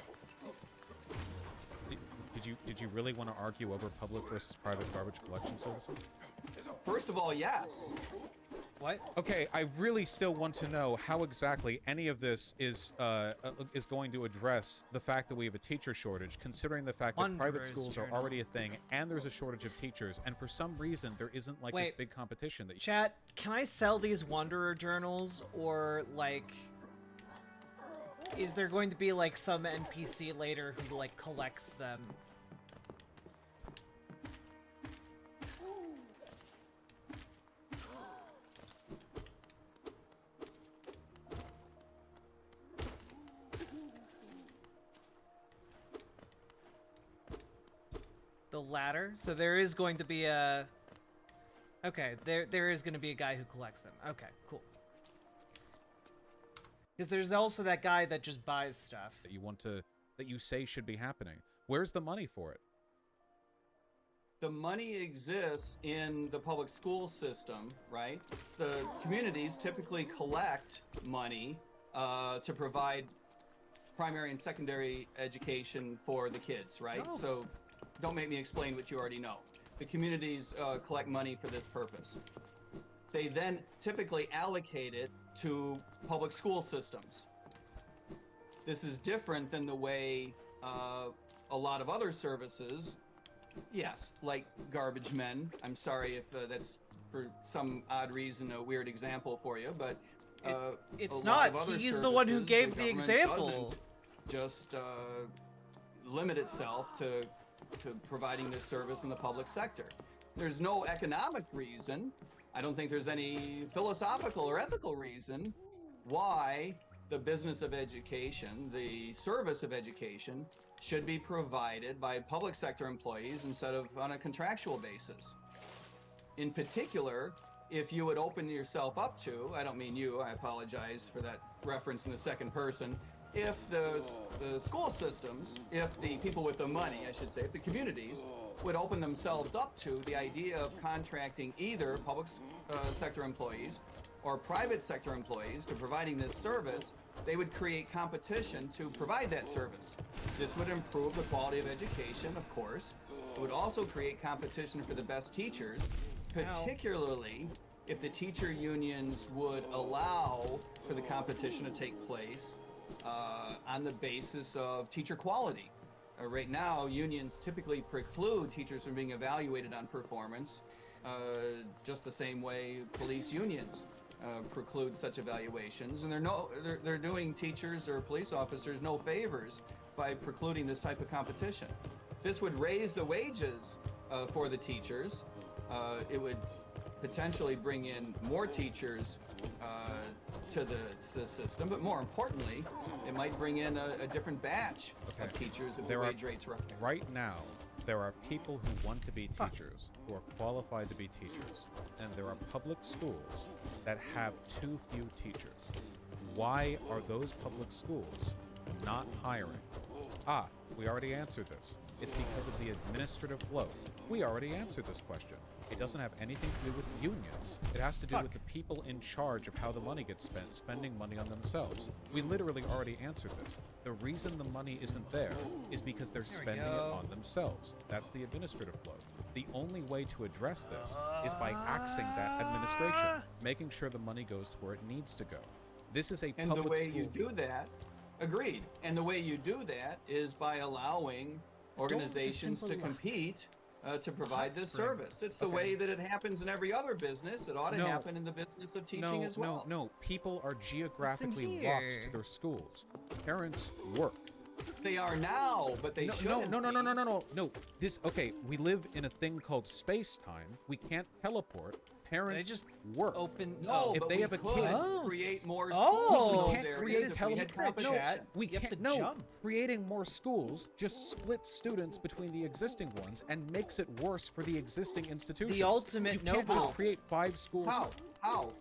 Did you really want to argue over public versus private garbage collection services? First of all, yes. What? Okay, I really still want to know how exactly any of this is going to address the fact that we have a teacher shortage, considering the fact that private Wanderer's schools are Journal. already a thing, and there's a shortage of teachers, and for some reason there isn't like this Wait. big competition that you. Chat, can I sell these Wanderer journals, or like, is there going to be like some NPC later who like collects them? The latter? So there is going to be a... Okay, there is going to be a guy who collects them. Okay, cool. Because there's also that guy that just buys stuff. that you say should be happening. Where's the money for it? The money exists in the public school system, right? The communities typically collect money to provide primary and secondary education for the kids, right? Oh. So don't make me explain what you already know. The communities collect money for this purpose. They then typically allocate it to public school systems. This is different than the way a lot of other services, yes, like garbage men. I'm sorry if that's for some odd reason a weird example for you, but It's a not. lot of other He's the one who services, gave the government example. doesn't just limit itself to providing this service in the public sector. There's no economic reason. I don't think there's any philosophical or ethical reason why the business of education, the service of education, should be provided by public sector employees instead of on a contractual basis. In particular, if you would open yourself up to, I don't mean you, I apologize for that reference in the second person, if the school systems, if the people with the money, I should say, if the communities would open themselves up to the idea of contracting either public sector employees or private sector employees to providing this service, they would create competition to provide that service. This would improve the quality of education, of course. It would also create competition for the best teachers, particularly if the teacher unions would allow for the competition to take place on the basis of teacher quality. Right now, unions typically preclude teachers from being evaluated on performance, just the same way police unions preclude such evaluations, and they're doing teachers or police officers no favors by precluding this type of competition. This would raise the wages for the teachers. It would potentially bring in more teachers to the system, but more importantly, it might bring in a different batch of teachers if the wage rates rise. Right now, there are people who want to be teachers, who are qualified to be teachers, and there are public schools that have too few teachers. Why are those public schools not hiring? We already answered this. It's because of the administrative bloat. We already answered this question. It doesn't have anything to do with unions. It has to do with the people in charge of how the money gets spent, spending money on themselves. We literally already answered this. The reason the money isn't there is because they're spending it on themselves. That's the administrative bloat. The only way to address this is by axing that administration, making sure the money goes to where it needs to go. This is a public school. And the way you do that, agreed. And the way you do that is by allowing organizations to compete to provide this service. It's the way that it happens in every other business. It ought to happen in the business of teaching as well. No. People are geographically locked to their schools. Parents work. They are now, but they shouldn't. No. We live in a thing called space-time. We can't teleport. Parents just work. No, if but they we have a could kid, create more schools in we those can't areas create if we had competition. We can't. Creating more schools just splits students between the existing ones and makes it worse for the existing institutions. The ultimate you can't just create 5 schools. How?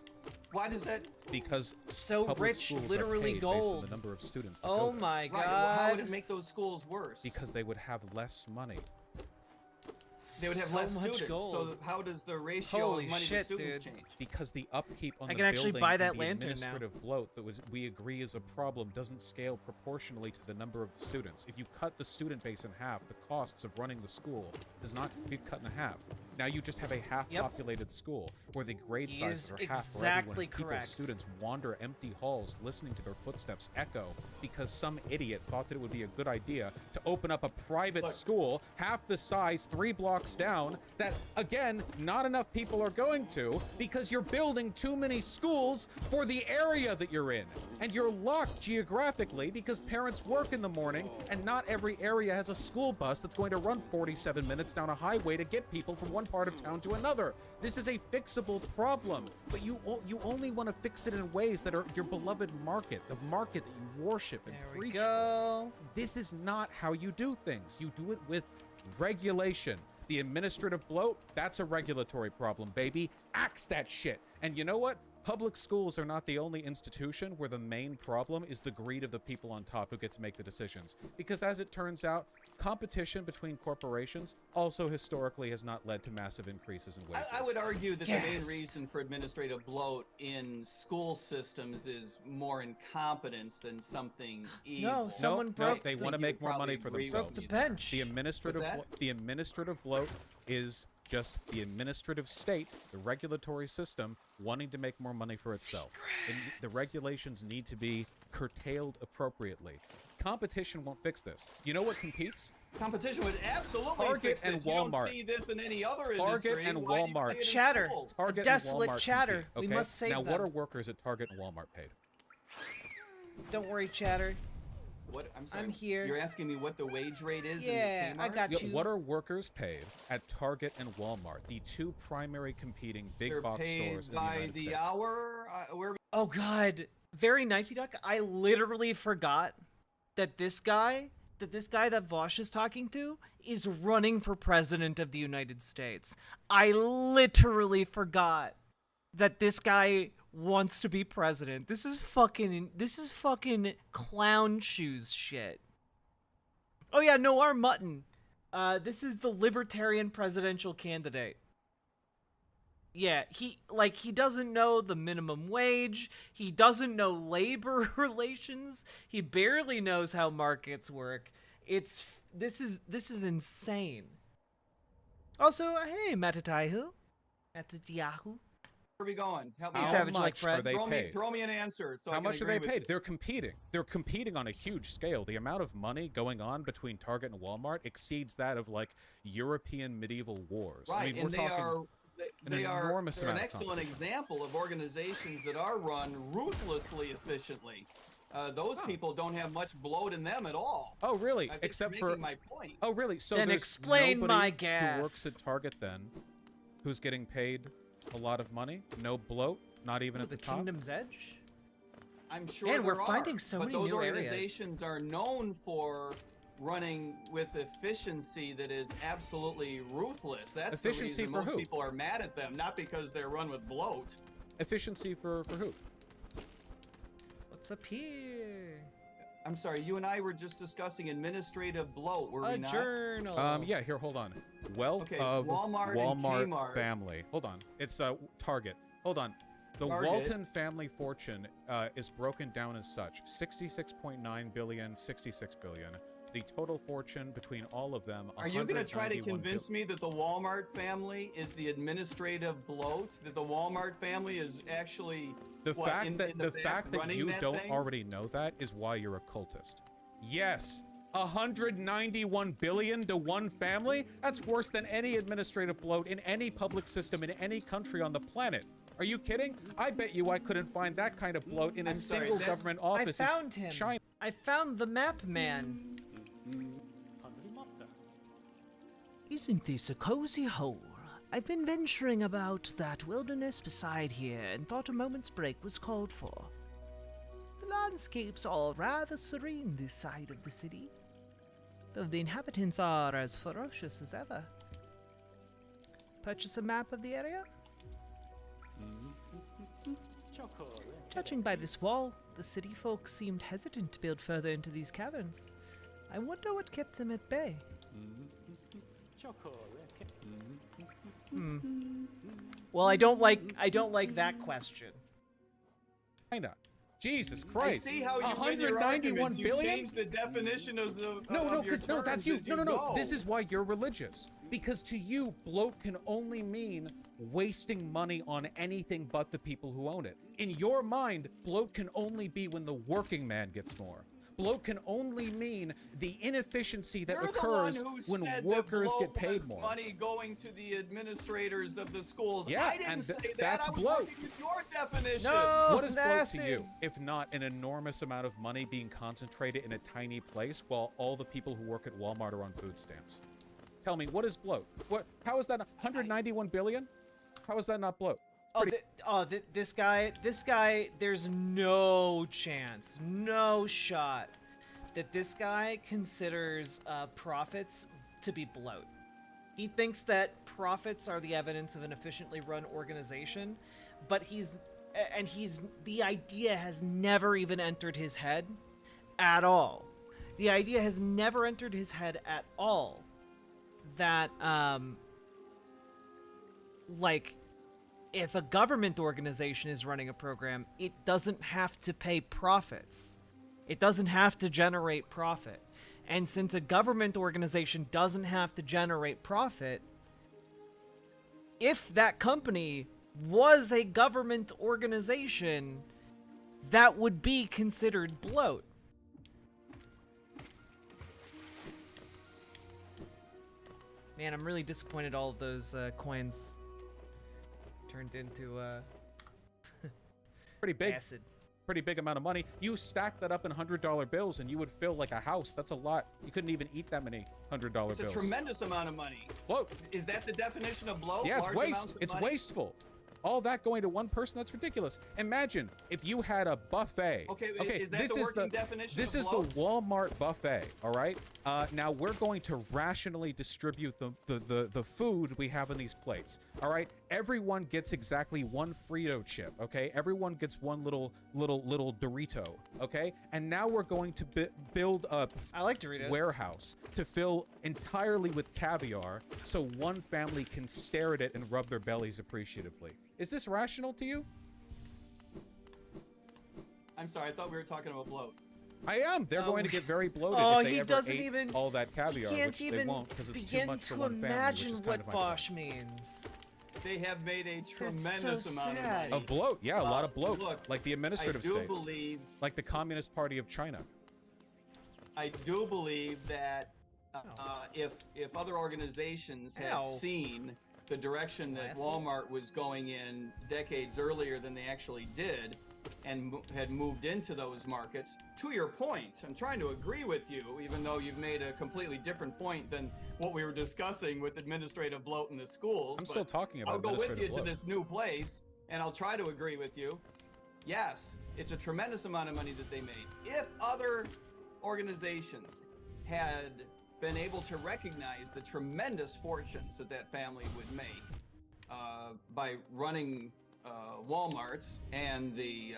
Why does that? Because so public rich, schools literally are paid gold. based on the number of students that Oh go there. my god! Right. Well, how would it make those schools worse? Because they would have less money. They would have so less much students. gold. So how does the ratio Holy of money shit, to students dude. change? Because the upkeep on I the can actually building buy and that the lantern now. administrative bloat that we agree is a problem doesn't scale proportionally to the number of the students. If you cut the student base in half, the costs of running the school does not get cut in half. Now you just have a half-populated school where the grade He sizes is are half for exactly everyone. correct. Students wander empty halls listening to their footsteps echo because some idiot thought that it would be a good idea to open up a private school half the size 3 blocks down that, again, not enough people are going to because you're building too many schools for the area that you're in. And you're locked geographically because parents work in the morning and not every area has a school bus that's going to run 47 minutes down a highway to get people from one part of town to another. This is a fixable problem, but you only want to fix it in ways that are your beloved market, the market that you worship and There we preach. go. This is not how you do things. You do it with regulation. The administrative bloat, that's a regulatory problem, baby. Axe that shit. And you know what? Public schools are not the only institution where the main problem is the greed of the people on top who get to make the decisions. Because as it turns out, competition between corporations also historically has not led to massive increases in wages. I would argue that the main Yes. reason for administrative bloat in school systems is more incompetence than something evil. No, someone broke they the- want to You make more probably money for agree with themselves. the bench. The administrative, What's that? the administrative bloat is just the administrative state, the regulatory system, wanting to make more money for itself. And the regulations need to be curtailed appropriately. Competition won't fix this. You know what competes? Competition would absolutely Target fix this. and You Walmart. don't see this in any other Target industry. and Why do you Walmart. see it in Chatter. schools? Target Desolate and Walmart chatter. compete, okay? We must save now, them. what are workers at Target and Walmart paid? Don't worry, Chatter. What? I'm sorry. I'm here. You're asking me what the wage rate is Yeah, in the I Kmart? got you. What are workers paid at Target and Walmart, the 2 primary competing big They're box paid stores in the by United the States? hour. Where Oh god, very knifey duck. I literally forgot that this guy that Vosh is talking to is running for president of the United States. I literally forgot that this guy wants to be president. This is fucking clown shoes shit. Oh yeah, Noir Mutton. This is the libertarian presidential candidate. Yeah, he doesn't know the minimum wage. He doesn't know labor relations. He barely knows how markets work. This is insane. Also, hey, Matataihu. Matatiahu. are we going? Help me. Hey, How out. Savage like much Fred. are they paid? Throw me an answer. So I How can much are agree they with paid? you. They're competing. They're competing on a huge scale. The amount of money going on between Target and Walmart exceeds that of like European medieval wars. Right, I mean, and we're talking. they are enormous they're an amount of excellent competition. example of organizations that are run ruthlessly efficiently. Those people don't have much bloat in them at all. Oh, really? I think Except you're for making my point. oh, really? So Then there's explain nobody my who works guess. at Target then, who's getting paid a lot of money? No bloat, not even at The the top. Kingdom's Edge? I'm sure Man, we're there finding are, so but many those new areas. organizations are known for running with efficiency that is absolutely ruthless. That's the Efficiency reason for most who? people are mad at them, not because they're run with bloat. Efficiency for who? What's up here? I'm sorry, you and I were just discussing administrative bloat, were A we not? journal. Yeah, here, hold on. Wealth Okay, of Walmart and Kmart. family. Hold on. It's Target. Hold on. The Target. Walton family fortune is broken down as such: 66.9 billion, 66 billion. The total fortune between all of them. Are you going to try to 191 convince me that the Walmart family is the administrative bloat? That the Walmart family is actually The what, fact in that the back running you that don't thing? already know that is why you're a cultist. Yes, 191 billion to one family? That's worse than any administrative bloat in any public system in any country on the planet. Are you kidding? I bet you I couldn't find that kind of bloat in a I'm sorry, single that's- government I office found in him. China. I found the map man. Isn't this a cozy hole? I've been venturing about that wilderness beside here and thought a moment's break was called for. The landscapes are rather serene this side of the city, though the inhabitants are as ferocious as ever. Purchase a map of the area? Judging by this wall, the city folk seemed hesitant to build further into these caverns. I wonder what kept them at bay. Well, I don't like that question. China. Jesus I Christ. see how you win 191 your arguments. You billion? change the definition of No, your because no, that's terms you. as No, no, no. go. This is why you're religious. Because to you, bloat can only mean wasting money on anything but the people who own it. In your mind, bloat can only be when the working man gets more. Bloat can only mean the inefficiency that You're occurs the one who when said workers that get bloat paid was more. money going to the administrators of the schools. Yeah, I didn't and say that. that's I was bloat. looking at your definition. No! What is bloat to Massive. you, if not an enormous amount of money being concentrated in a tiny place while all the people who work at Walmart are on food stamps? Tell me, what is bloat? What? How is that 191 billion? How is that not bloat? This guy, there's no chance, no shot that this guy considers profits to be bloat. He thinks that profits are the evidence of an efficiently run organization, but the idea has never even entered his head at all. The idea has never entered his head at all that, like, if a government organization is running a program, it doesn't have to pay profits. It doesn't have to generate profit. And since a government organization doesn't have to generate profit, if that company was a government organization, that would be considered bloat. Man, I'm really disappointed all of those coins turned into Pretty big. acid. Pretty big amount of money. You stack that up in $100 bills and you would fill like a house. That's a lot. You couldn't even eat that many $100 bills. It's a tremendous amount of money. Bloat. Is that the definition of bloat? Yeah, it's Large waste. amounts of It's money? wasteful. All that going to one person, that's ridiculous. Imagine if you had a buffet. Okay, is that this the is working definition This of is bloat? the Walmart buffet, all right? Now we're going to rationally distribute the food we have in these plates, all right? Everyone gets exactly one Frito chip, okay? Everyone gets one little Dorito, okay? And now we're going to build a I like Doritos. warehouse to fill entirely with caviar so one family can stare at it and rub their bellies appreciatively. Is this rational to you? I'm sorry, I thought we were talking about bloat. I am. They're going to get very bloated Oh, if they he ever doesn't ate even. all that caviar, He can't which they even won't because it's too begin much for to one family, which imagine is kind what of my point. Bosch means. They have made a so tremendous amount of sad. money. Of bloat, yeah, a lot of bloat, Look, like the administrative I do state, believe like the Communist Party of China. that if other organizations had Ow. seen the direction that Classy. Walmart was going in decades earlier than they actually did, and had moved into those markets. To your point, I'm trying to agree with you, even though you've made a completely different point than what we were discussing with administrative bloat in the schools. I'm but still talking about I'll go with you administrative bloat. to this new place, and I'll try to agree with you. Yes, it's a tremendous amount of money that they made. If other organizations had been able to recognize the tremendous fortunes that that family would make by running Walmarts and the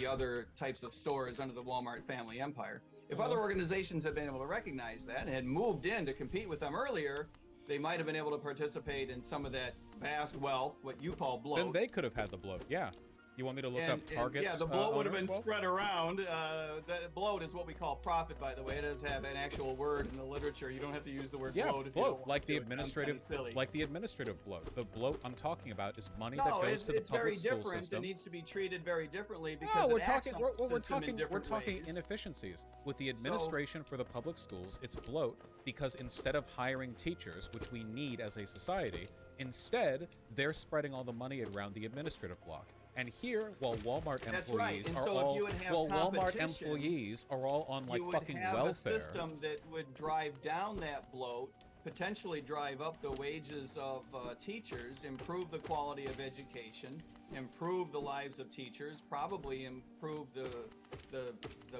other types of stores under the Walmart family empire, if other organizations had been able to recognize that and had moved in to compete with them earlier, they might have been able to participate in some of that vast wealth, what you call bloat. Then they could have had the bloat. Yeah. You want me to look up Target's yeah, the bloat would have been owners' wealth? spread around. The bloat is what we call profit, by the way. It does have an actual word in the literature. You don't have to use the word Yeah, bloat. If you don't bloat, want like to. the It sounds kinda administrative, silly. like the administrative bloat. The bloat I'm talking about is money that No, goes to the it's very public school different. system. It needs to be treated very differently because No, we're it acts talking. on We're, the we're system in talking. We're different talking ways. inefficiencies with the administration for the public schools. It's bloat because instead of hiring teachers, which we need as a society, instead they're spreading all the money around the administrative block. And here, while Walmart That's right. employees And are so if all, you would have while Walmart competition, employees are all on like you would fucking have welfare. a system that would drive down that bloat, potentially drive up the wages of teachers, improve the quality of education, improve the lives of teachers, probably improve the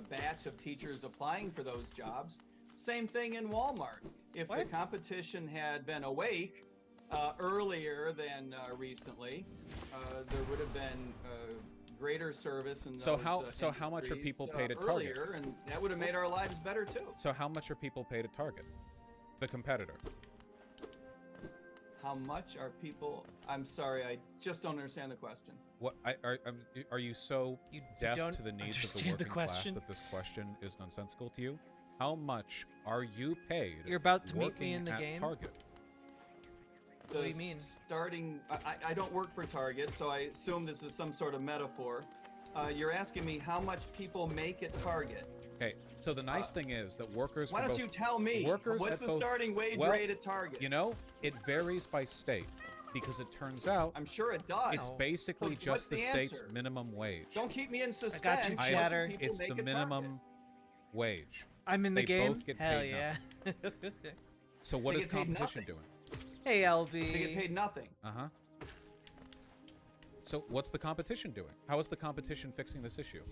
batch of teachers applying for those jobs. Same thing in Walmart. If the What? competition had been awake earlier than recently, there would have been greater service in So those how much are industries, people paid at Target? earlier, and that would have made our lives better too. So how much are people paid at Target? The competitor. How much are people? I'm sorry, I just don't understand the question. What are you so You deaf don't to the needs of the understand the working class question? that this question is nonsensical to you? How much are you paid? You're about to meet me working in the at game? Target? What do you mean? Starting, I don't work for Target, so I assume this is some sort of metaphor. You're asking me how much people make at Target. Okay, so the nice thing is that workers. Why for don't both- you tell me workers what's at the both- starting wage well, rate at Target? You know, it varies by state because it turns out I'm sure it does. it's basically So what's just the the state's answer? minimum wage. Don't keep me in you, suspense. What do Chatter. people It's make the at minimum Target? wage. I'm in the They game. both get Hell paid yeah. So what They is get paid competition nothing. doing? Hey, LB. They get paid nothing. Uh-huh. So what's the competition doing? How is the competition fixing this issue?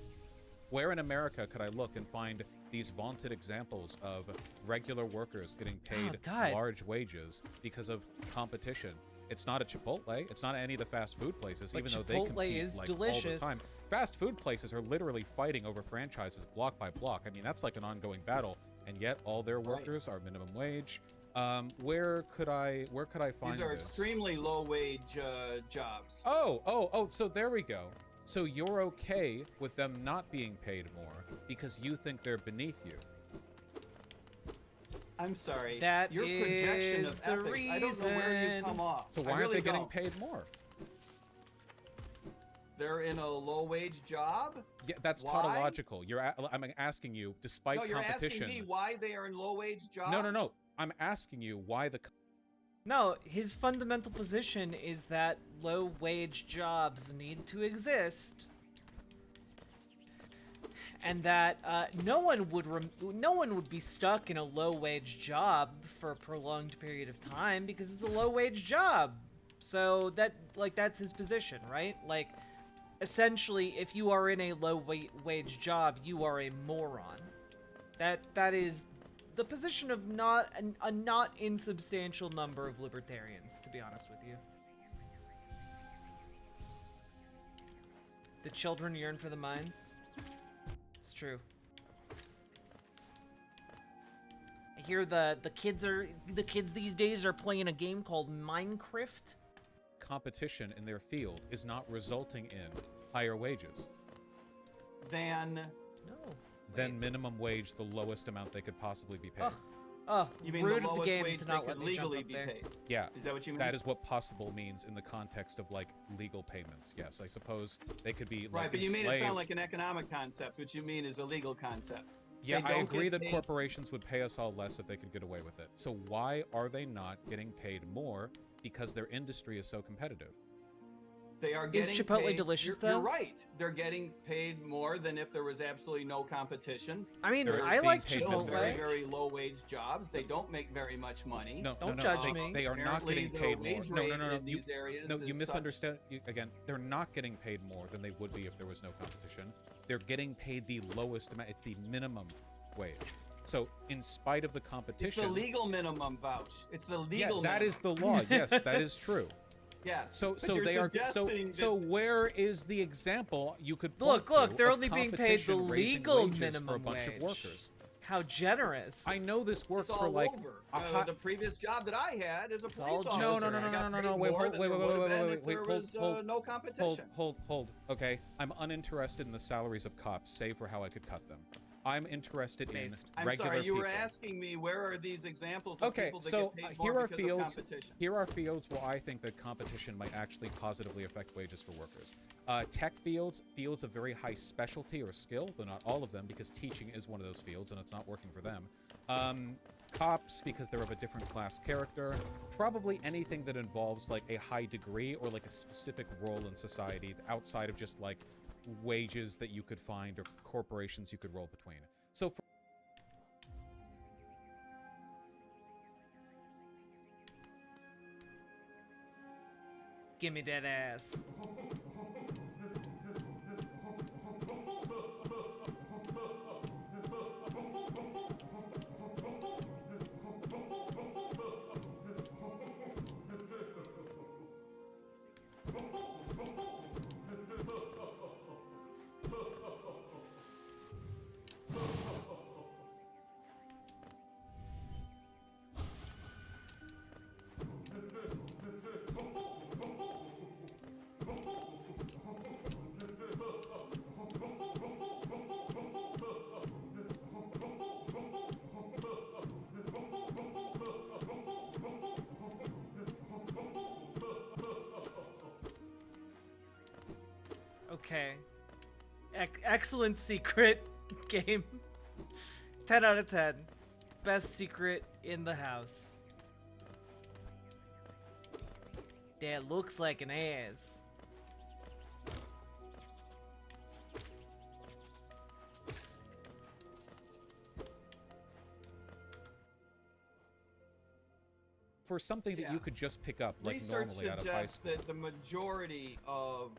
Where in America could I look and find these vaunted examples of regular workers getting paid God. large wages because of competition? It's not a Chipotle. It's not any of the fast food places, But even though they Chipotle compete is like delicious. all the time. Fast food places are literally fighting over franchises block by block. I mean, that's like an ongoing battle, and yet all their Right. workers are minimum wage. Where could I find These are this? extremely low wage jobs. Oh, so there we go. So you're okay with them not being paid more because you think they're beneath you. I'm sorry. That Your projection is of the ethics, I don't know where you reason. come off. So I why aren't really they getting don't. paid more? They're in a low wage job? Yeah, that's Why? tautological. I'm asking you, despite No, you're competition. asking me why they are in low wage jobs? No. I'm asking you why the No, his fundamental position is that low-wage jobs need to exist, and that no one would be stuck in a low-wage job for a prolonged period of time because it's a low-wage job. So that's his position, right? Like, essentially, if you are in a low-wage job, you are a moron. That is the position of a not insubstantial number of libertarians, to be honest with you. The children yearn for the mines. It's true. I hear the kids these days are playing a game called Minecraft. competition in their field is not resulting in higher wages Then No. than wait. minimum wage, the lowest amount they could possibly be paid. Oh, you mean rude the of the lowest game wage to they not could let me jump legally up be there. paid? Yeah, Is that what you mean? that is what possible means in the context of like legal payments. Yes, I suppose they could be like Right, but you made it enslaved. sound like an economic concept, which you mean is a legal concept. Yeah, They I don't agree get that paid- corporations would pay us all less if they could get away with it. So why are they not getting paid more? because their industry is so competitive. They are getting Chipotle paid, delicious, you're though? right. They're getting paid more than if there was absolutely no competition. I mean, They're I being like paid Still minimum very, wage. very low wage jobs. They don't make very much money. No, Don't no, judge they, me. they are not Apparently, getting the paid more. wage No, rate no, no, in these areas no, you is misunderstand. Again, they're not getting paid more than they would be if there was no competition. They're getting paid the lowest amount. It's the minimum wage. So, in spite of the It's competition, the legal minimum, Vouch. It's the legal that minimum. is the law. Yes, that is true. Yes. So, but so you're they are. So, suggesting so that where is the example you could Look, point look, to they're of only being paid the competition raising legal wages minimum for a bunch wage. of workers? How generous. I know this works it's for all like over. a hot. The previous job that I had as a It's police all officer. No, no, no, I no, got no, no, paid no, wait, more hold, than wait, there wait, would wait, have been wait, if wait, there hold, was hold, no competition. Hold. Okay, I'm uninterested in the salaries of cops, save for how I could cut them. I'm interested in Based. I'm regular sorry, you people. were asking me where are these examples of Okay, people that so get paid here more are because fields. of competition. Here are fields where I think that competition might actually positively affect wages for workers. Tech fields of very high specialty or skill, though not all of them, because teaching is one of those fields and it's not working for them. Cops, because they're of a different class character. Probably anything that involves like a high degree or like a specific role in society outside of just like wages that you could find or corporations you could roll between. So for Give me that ass. Okay. Excellent secret game. 10 out of 10. Best secret in the house. That looks like an ass. for something that Yeah. you could just pick up like Research normally out of high suggests school. that the majority of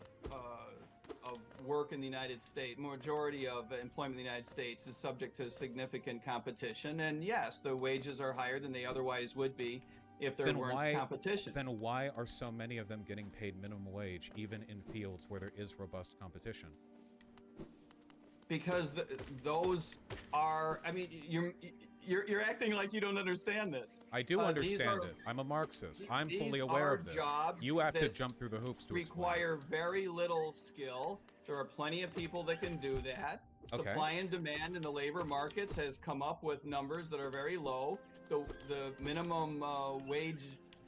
work in the United States, majority of employment in the United States is subject to significant competition. And yes, the wages are higher than they otherwise would be if there weren't competition. Then why are so many of them getting paid minimum wage, even in fields where there is robust competition? Because those are, I mean, you're acting like you don't understand this. I do These understand are- it. I'm a Marxist. I'm these fully aware are of this. jobs You have to that jump through the hoops to explain it. require very little skill. There are plenty of people that can do that. Okay. Supply and demand in the labor markets has come up with numbers that are very low. The minimum wage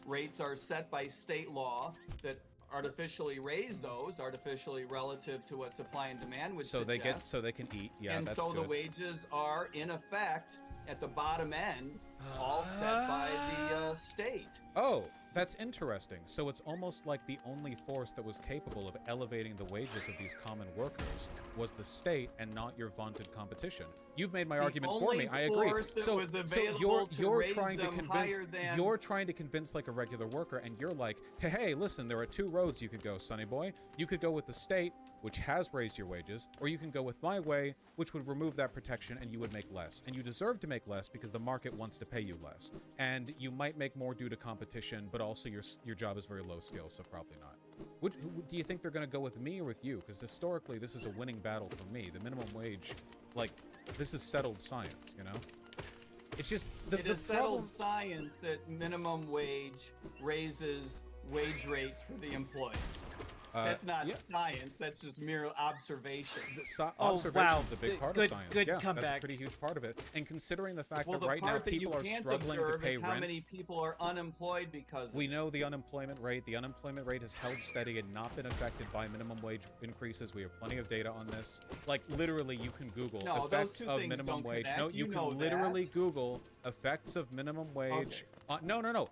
rates are set by state law that artificially raise those artificially relative to what supply and demand would So suggest. they can eat. Yeah, and that's so good. the wages are in effect at the bottom end, all set by the state. Oh, that's interesting. So it's almost like the only force that was capable of elevating the wages of these common workers was the state and not your vaunted competition. You've made my argument for me. I agree. Force that was available you're raise trying to them convince higher than you're trying to convince like a regular worker, and you're like, hey, listen, there are two roads you could go, sonny boy. You could go with the state, which has raised your wages, or you can go with my way, which would remove that protection and you would make less. And you deserve to make less because the market wants to pay you less. And you might make more due to competition, but also your job is very low skill, so probably not. Do you think they're going to go with me or with you? Because historically, this is a winning battle for me. The minimum wage, like, this is settled science, you know? It's just it is settled science that minimum wage raises wage rates for the employee. That's not yeah. science. That's just mere observation. Oh, Observation's wow. a big part Good- of science. good yeah, that's a comeback. pretty huge part of it. And considering the fact Well, that the right now part that you people are can't struggling to observe pay is how rent, many people are unemployed because of we it. know the unemployment rate. The unemployment rate has held steady and not been affected by minimum wage increases. We have plenty of data on this. Like literally, you can Google No, those effects two of things minimum don't wage. connect. No, You you know can literally that. Google effects of minimum wage. No.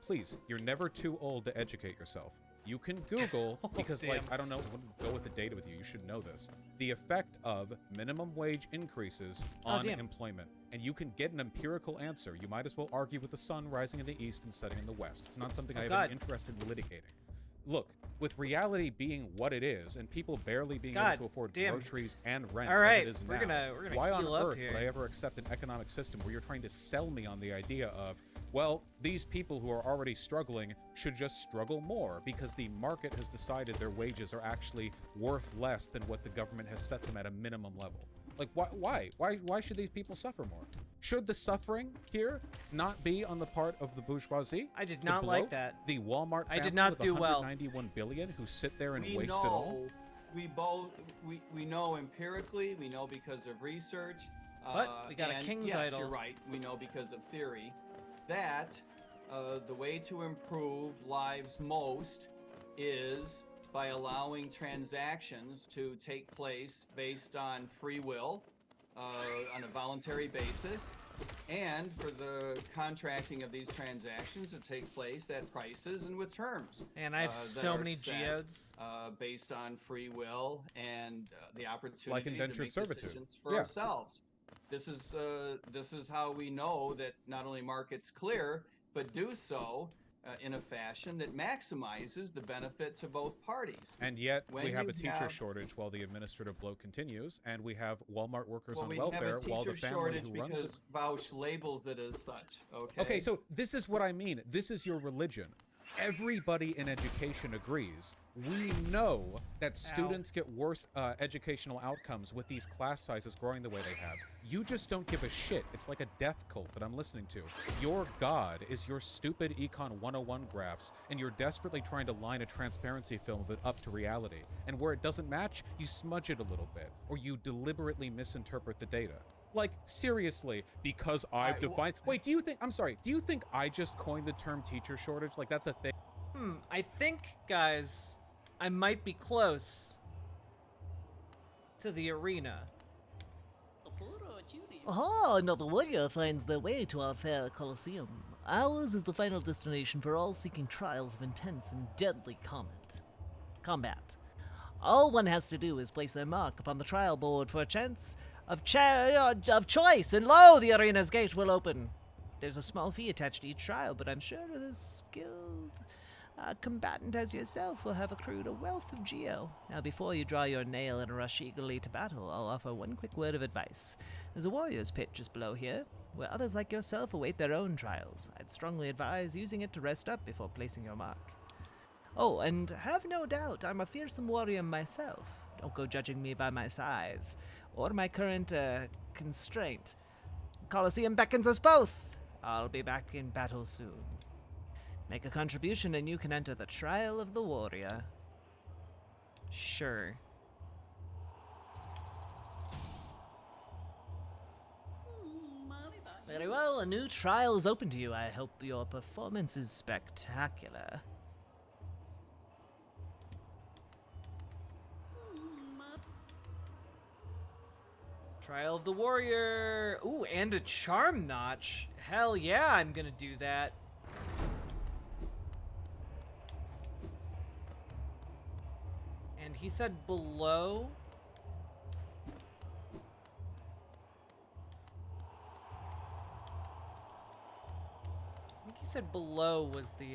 Please, you're never too old to educate yourself. You can Google, because like, damn. I don't know, go with the data with you, you should know this. The effect of minimum wage increases on damn. employment. And you can get an empirical answer. You might as well argue with the sun rising in the east and setting in the west. It's not something I have God. any interest in litigating. Look, with reality being what it is, and people barely being God able to afford damn. groceries and rent All right, as it is we're now, gonna why on heal up earth here. would I ever accept an economic system where you're trying to sell me on the idea of, well, these people who are already struggling should just struggle more because the market has decided their wages are actually worth less than what the government has set them at a minimum level. Like, why should these people suffer more? Should the suffering here not be on the part of the bourgeoisie? I did The not like bloke, that. The Walmart I did family not with do well. 191 billion who sit there and We waste it all? know, we know empirically, we know because of research. But we got a and king's yes, idol. You're right. We know because of theory that the way to improve lives most is by allowing transactions to take place based on free will, on a voluntary basis, and for the contracting of these transactions to take place at prices and with terms. And I have that so are many set, geodes. based on free will and the opportunity Like to indentured make servitude. decisions for Yeah. ourselves. This is how we know that not only markets clear, but do so in a fashion that maximizes the benefit to both parties. And yet, When we have you a teacher have- shortage while the administrative bloat continues, and we have Walmart workers Well, on we welfare have a while the teacher family shortage who runs because it. Vouch labels it as such. Okay. Okay, so this is what I mean. This is your religion. Everybody in education agrees. We know that students get worse educational outcomes with these class sizes growing the way they have. You just don't give a shit. It's like a death cult that I'm listening to. Your god is your stupid Econ 101 graphs, and you're desperately trying to line a transparency film of it up to reality. And where it doesn't match, you smudge it a little bit, or you deliberately misinterpret the data. Like, seriously, because I've defined... Wait, do you think I just coined the term teacher shortage? Like, that's a thing? I think, guys, I might be close to the arena. Aha, another warrior finds their way to our fair Colosseum. Ours is the final destination for all seeking trials of intense and deadly combat. All one has to do is place their mark upon the trial board for a chance of choice, and lo, the arena's gate will open. There's a small fee attached to each trial, but I'm sure the skilled combatant as yourself will have accrued a wealth of geo. Now, before you draw your nail and rush eagerly to battle, I'll offer one quick word of advice. There's a warrior's pit just below here, where others like yourself await their own trials. I'd strongly advise using it to rest up before placing your mark. Oh, and have no doubt, I'm a fearsome warrior myself. Don't go judging me by my size, or my current, constraint. Colosseum beckons us both. I'll be back in battle soon. Make a contribution and you can enter the trial of the warrior. Sure. Very well, a new trial is open to you. I hope your performance is spectacular. Trial of the Warrior. Ooh, and a charm notch. Hell yeah, I'm gonna do that. And he said below. I think he said below was the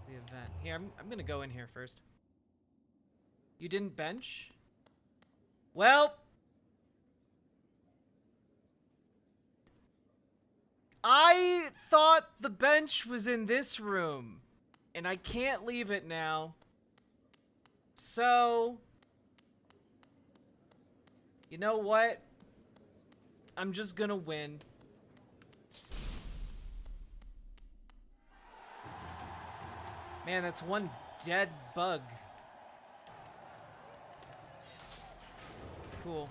event. Here, I'm gonna go in here first. You didn't bench? Well, I thought the bench was in this room, and I can't leave it now. So, you know what? I'm just gonna win. Man, that's one dead bug. cool.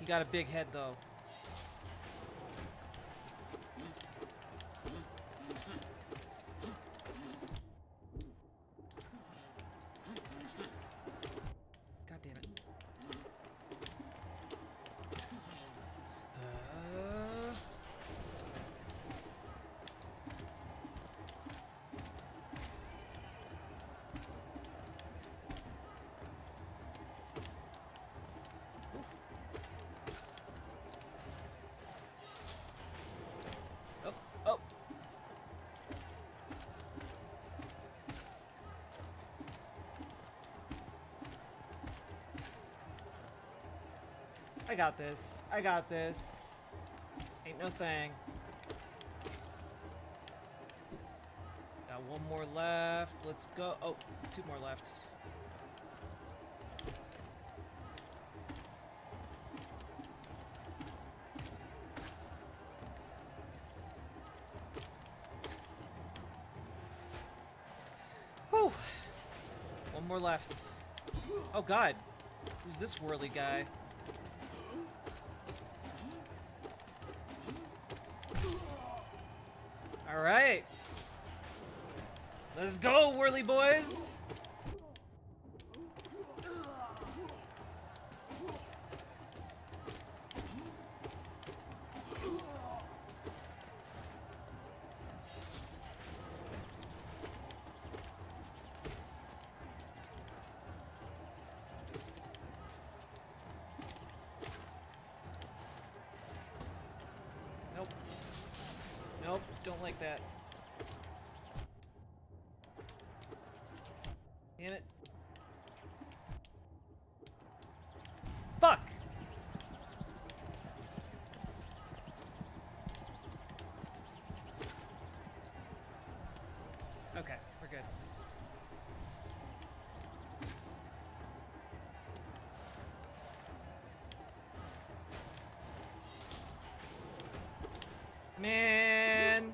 He got a big head, though. God damn it. Oh, oh. I got this. I got this. Ain't no thing. Got one more left. Let's go. Oh, two more left. Whew. One more left. Oh god. Who's this whirly guy? Alright. Let's go, whirly boys! Nope. Nope, don't like that. Damn it. Fuck! Okay, we're good. Man!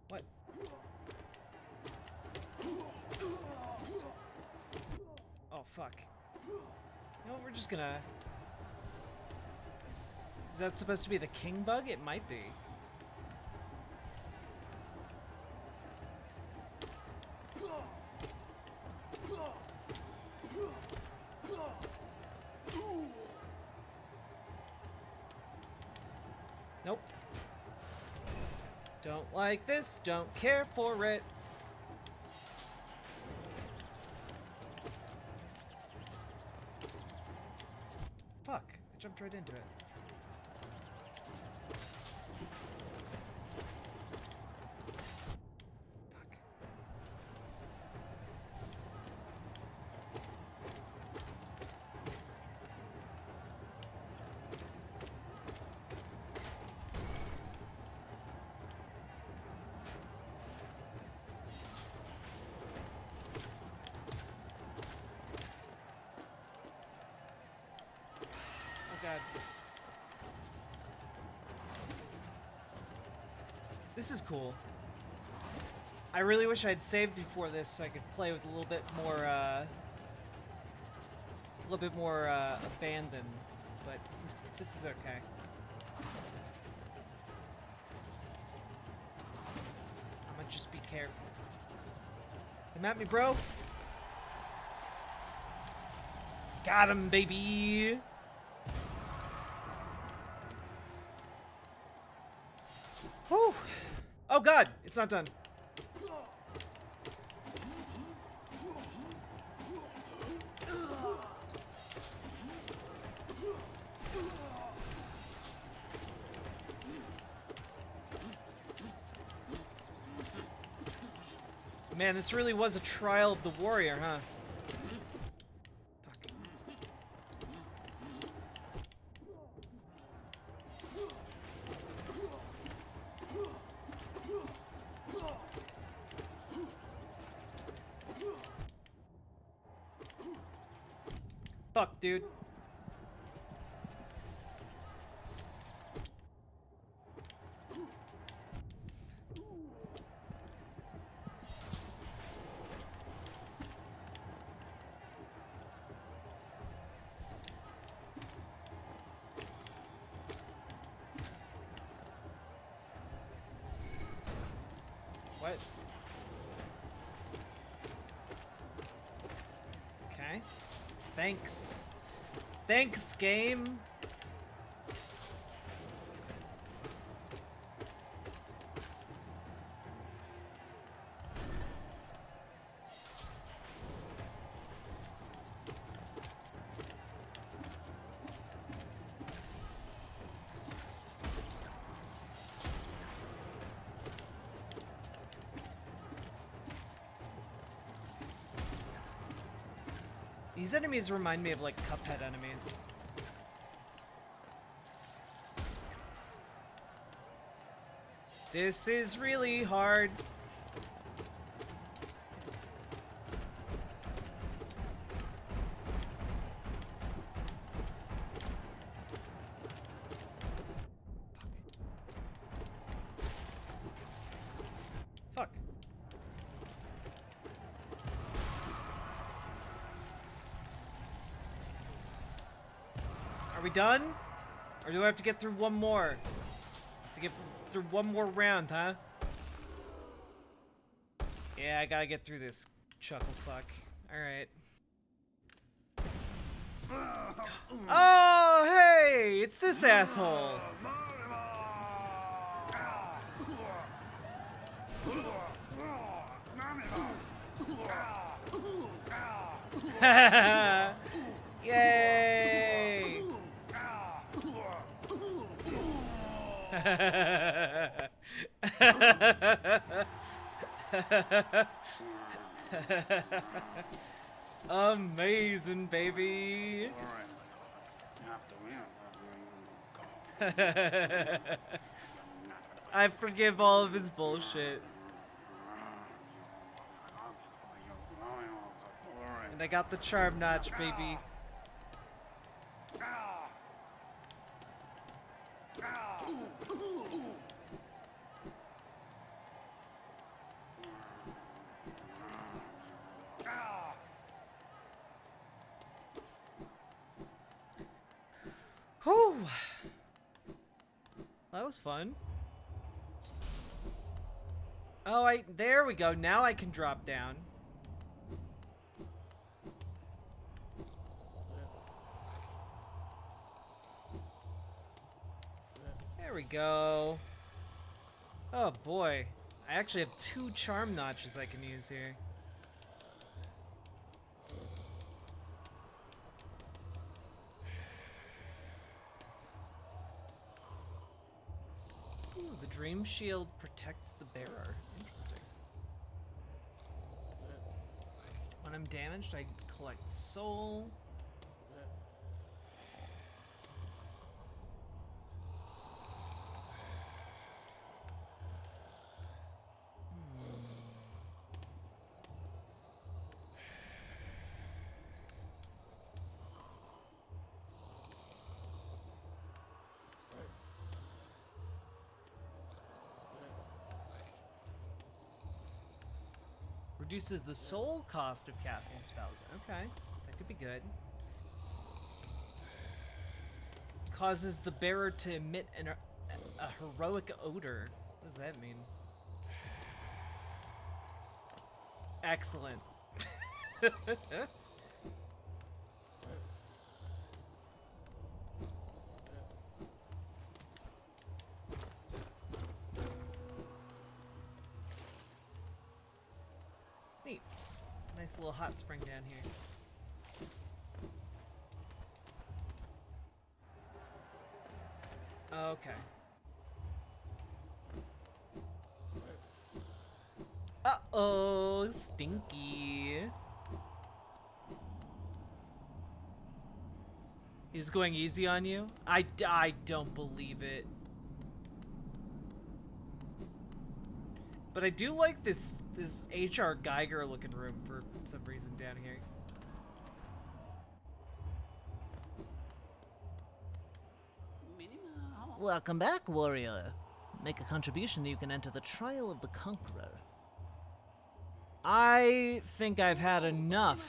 What? Oh, fuck. You know what, we're just gonna... Is that supposed to be the king bug? It might be. Nope. Don't like this, don't care for it. Fuck, I jumped right into it. Fuck. Oh god. This is cool. I really wish I'd saved before this so I could play with a little bit more abandon, but this is okay. I'm gonna just be careful. Come at me, bro. Got him, baby. Whew. Oh god, it's not done. Man, this really was a trial of the warrior, huh? Fuck. Fuck, dude. Thanks. Thanks, game. These enemies remind me of like Cuphead enemies. This is really hard. Fuck. Are we done? Or do I have to get through one more? To get through one more round, huh? Yeah, I gotta get through this chuckle fuck. Alright. Oh, hey! It's this asshole! Yay! Amazing, baby. I forgive all of his bullshit. And I got the charm notch, baby. Whew. That was fun. Oh, there we go. Now I can drop down. There we go. Oh boy. I actually have 2 charm notches I can use here. Ooh, the Dream Shield protects the bearer. Interesting. When I'm damaged, I collect soul. Reduces the soul cost of casting spells. Okay, that could be good. Causes the bearer to emit a heroic odor. What does that mean? Excellent. Neat. Nice little hot spring down here. Okay. Uh-oh, stinky. He's going easy on you? I don't believe it. But I do like this H.R. Geiger looking room for some reason down here. Welcome back, warrior. Make a contribution, you can enter the Trial of the Conqueror. I think I've had enough.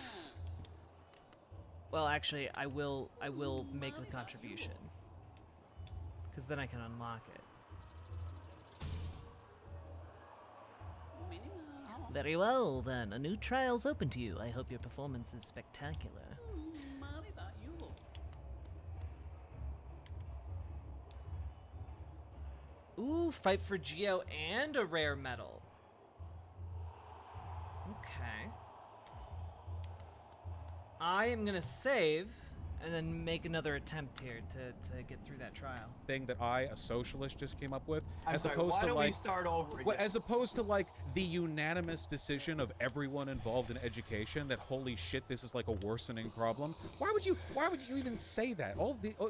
Well, actually, I will make the contribution. Because then I can unlock it. Very well, then. A new trial's open to you. I hope your performance is spectacular. Ooh, fight for Geo and a rare medal. Okay. I am gonna save and then make another attempt here to get through that trial. Thing that I, a socialist, just came up with, I'm as sorry, opposed why to don't we like, start over again? well, as opposed to like the unanimous decision of everyone involved in education that holy shit, this is like a worsening problem. Why would you even say that?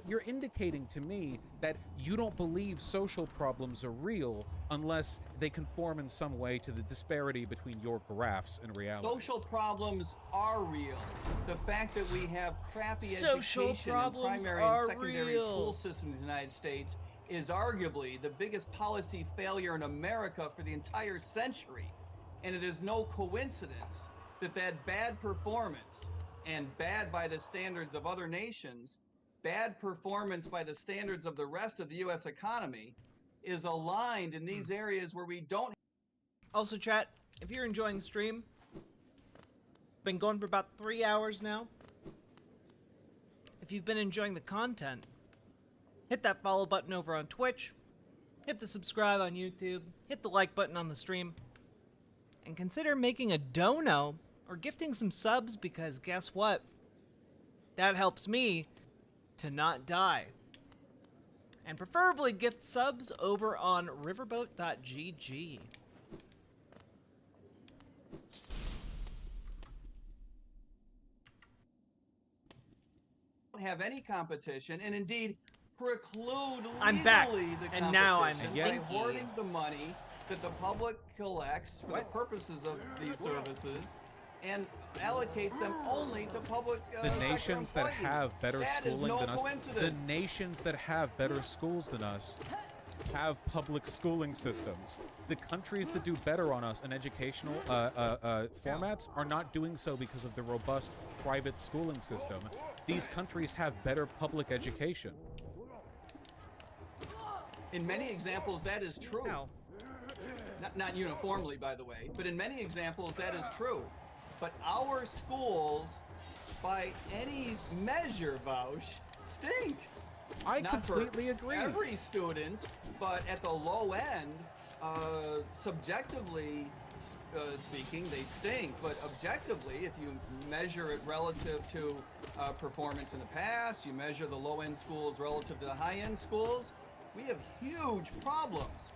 You're indicating to me that you don't believe social problems are real unless they conform in some way to the disparity between your graphs and reality. Social problems are real. The fact that we have crappy Social education in problems primary are and secondary real. school systems in the United States is arguably the biggest policy failure in America for the entire century. And it is no coincidence that bad performance, and bad by the standards of other nations, bad performance by the standards of the rest of the U.S. economy, is aligned in these areas where we don't. Also, chat, if you're enjoying the stream, been going for about 3 hours now. If you've been enjoying the content, hit that follow button over on Twitch, hit the subscribe on YouTube, hit the like button on the stream, and consider making a dono or gifting some subs, because guess what? That helps me to not die. And preferably gift subs over on riverboat.gg. Have any competition, and indeed preclude I'm back, legally the and now I'm competition stinky. by hoarding the money that the public collects for the purposes of these services and allocates them only to public The sector nations that employees. have better That is schooling no than us, coincidence. the nations that have better schools than us have public schooling systems. The countries that do better on us in educational formats are not doing so because of the robust private schooling system. These countries have better public education. In many examples, that is true. Ow. Not uniformly, by the way, but in many examples, that is true. But our schools, by any measure, Vaush, stink. I Not completely for agree. every student, but at the low end, subjectively speaking, they stink. But objectively, if you measure it relative to performance in the past, you measure the low-end schools relative to the high-end schools, we have huge problems.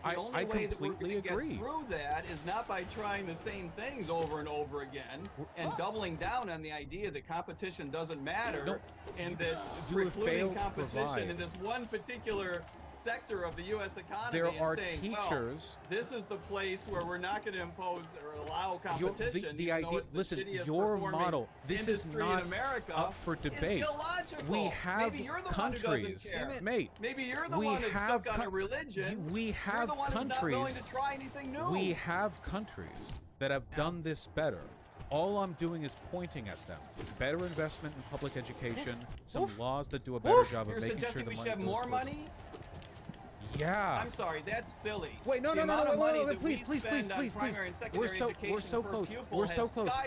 The only I way that we're going completely to agree. get through that is not by trying the same things over and over again and doubling down on the idea that competition doesn't matter, No, and that you have precluding failed to competition provide. in this one particular sector of the U.S. economy There and are saying, teachers. well, this is the place where we're not going to impose or allow competition. The even though idea, it's the listen, shittiest your performing model, this is industry not in America, up for debate. Is illogical. We have Maybe you're the one who countries, doesn't care. mate. Maybe you're the we one that's have stuck on a coun- religion. We You're have the one who's not willing countries. to try anything new. We have countries that have done this better. All I'm doing is pointing at them. Better investment in public education, some laws that do a better job You're of making sure suggesting the we money should have goes more towards- money? Yeah. I'm sorry, that's silly. Wait, no, The no, no, amount no, of wait, money wait, that please, we please, please, spend on please, please. primary and secondary We're so education close. per We're so pupil close. has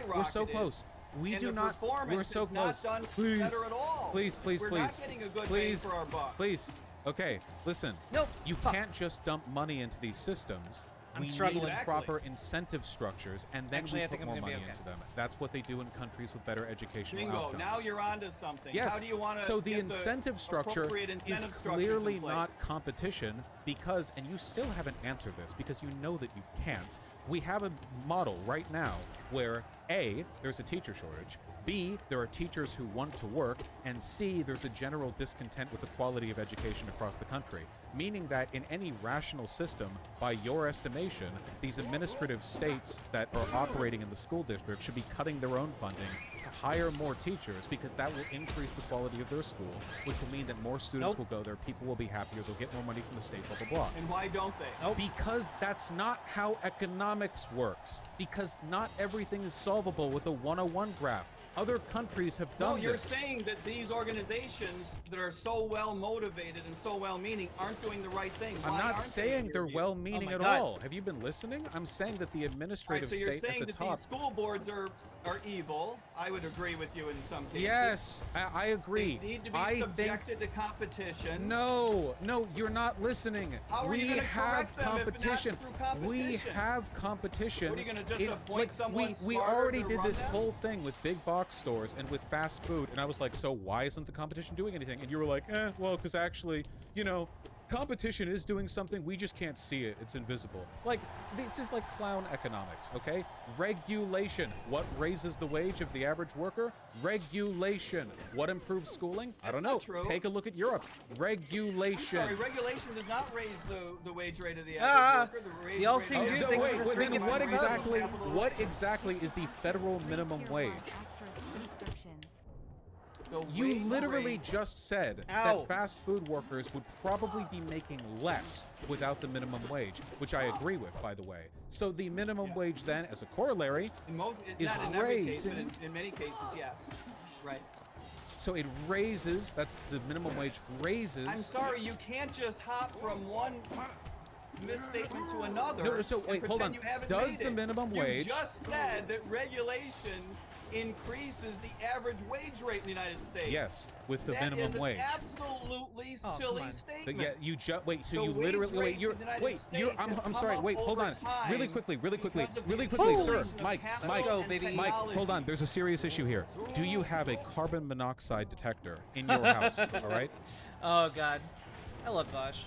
We're so skyrocketed, close. We and do the not. performance We're so is close. not done Please, better at all. please, We're not getting a good please, bang for our buck. Please. Okay, listen. Nope. You Fuck. can't just dump money into these systems. I'm We struggling. need Exactly. proper incentive structures, and then Actually, we I put think I'm more gonna be money okay. into them. That's what they do in countries with better educational Bingo, outcomes. now you're onto something. Yes. How do you want to So the incentive structure appropriate is incentive structures clearly in place? not competition because, and you still haven't answered this because you know that you can't. We have a model right now where A, there's a teacher shortage, B, there are teachers who want to work, and C, there's a general discontent with the quality of education across the country. Meaning that in any rational system, by your estimation, these administrative states that are operating in the school district should be cutting their own funding to hire more teachers because that will increase the quality of their school, which will mean that more students Nope. will go there, people will be happier, they'll get more money from the state, blah, blah, blah. And why don't they? Because that's not how economics works. Because not everything is solvable with a 101 graph. Other countries have done No, you're this. saying that these organizations that are so well motivated and so well meaning aren't doing the right thing. I'm Why not aren't they, saying in they're your view? well-meaning Oh my at God. all. Have you been listening? I'm saying that the All right, administrative so you're state saying at the that top. these school boards are are evil. I would agree with you in some cases. Yes, I agree. They need to be I subjected to competition. No, you're not listening. How are you gonna correct them if not competition. through competition? We have competition. What are you gonna just appoint someone we smarter already to did run this them? whole thing with big box stores and with fast food, and I was like, so why isn't the competition doing anything? And you were like, well, because actually, competition is doing something, we just can't see it. It's invisible. Like, this is like clown economics, okay? Regulation. What raises the wage of the average worker? Regulation. What improves schooling? I don't know. not true. Take a look at Europe. Regulation. I'm sorry, regulation does not raise the wage rate of the average worker. The y'all wage seem rate to of do the think average of the worker three then different what increases exactly capital what wage. exactly is the federal minimum wage? The You wage literally rate- just said Ow. that fast food workers would probably be making less without the minimum wage, which I agree with, by the way. So the minimum wage then, as a corollary, in most, is not in every case, but raising- in many cases, yes. Right. so it raises, that's the minimum wage raises. I'm sorry, you can't just hop from one misstatement to another. No, so and wait, hold pretend on. You haven't Does made the it. minimum You wage- just said that regulation increases the average wage rate in the United States. Yes, with the That minimum is an wage. absolutely come silly on. statement. Yeah, you just wait. So The you wage literally rates you're in the United wait. You, States have I'm come sorry. up Wait, hold over on. time Really quickly, because of the sir. accumulation of Mike, capital and baby. Mike, hold on. technology. There's a serious issue here. Do you have a carbon monoxide detector in your house? All right. Oh God, I love Vosh.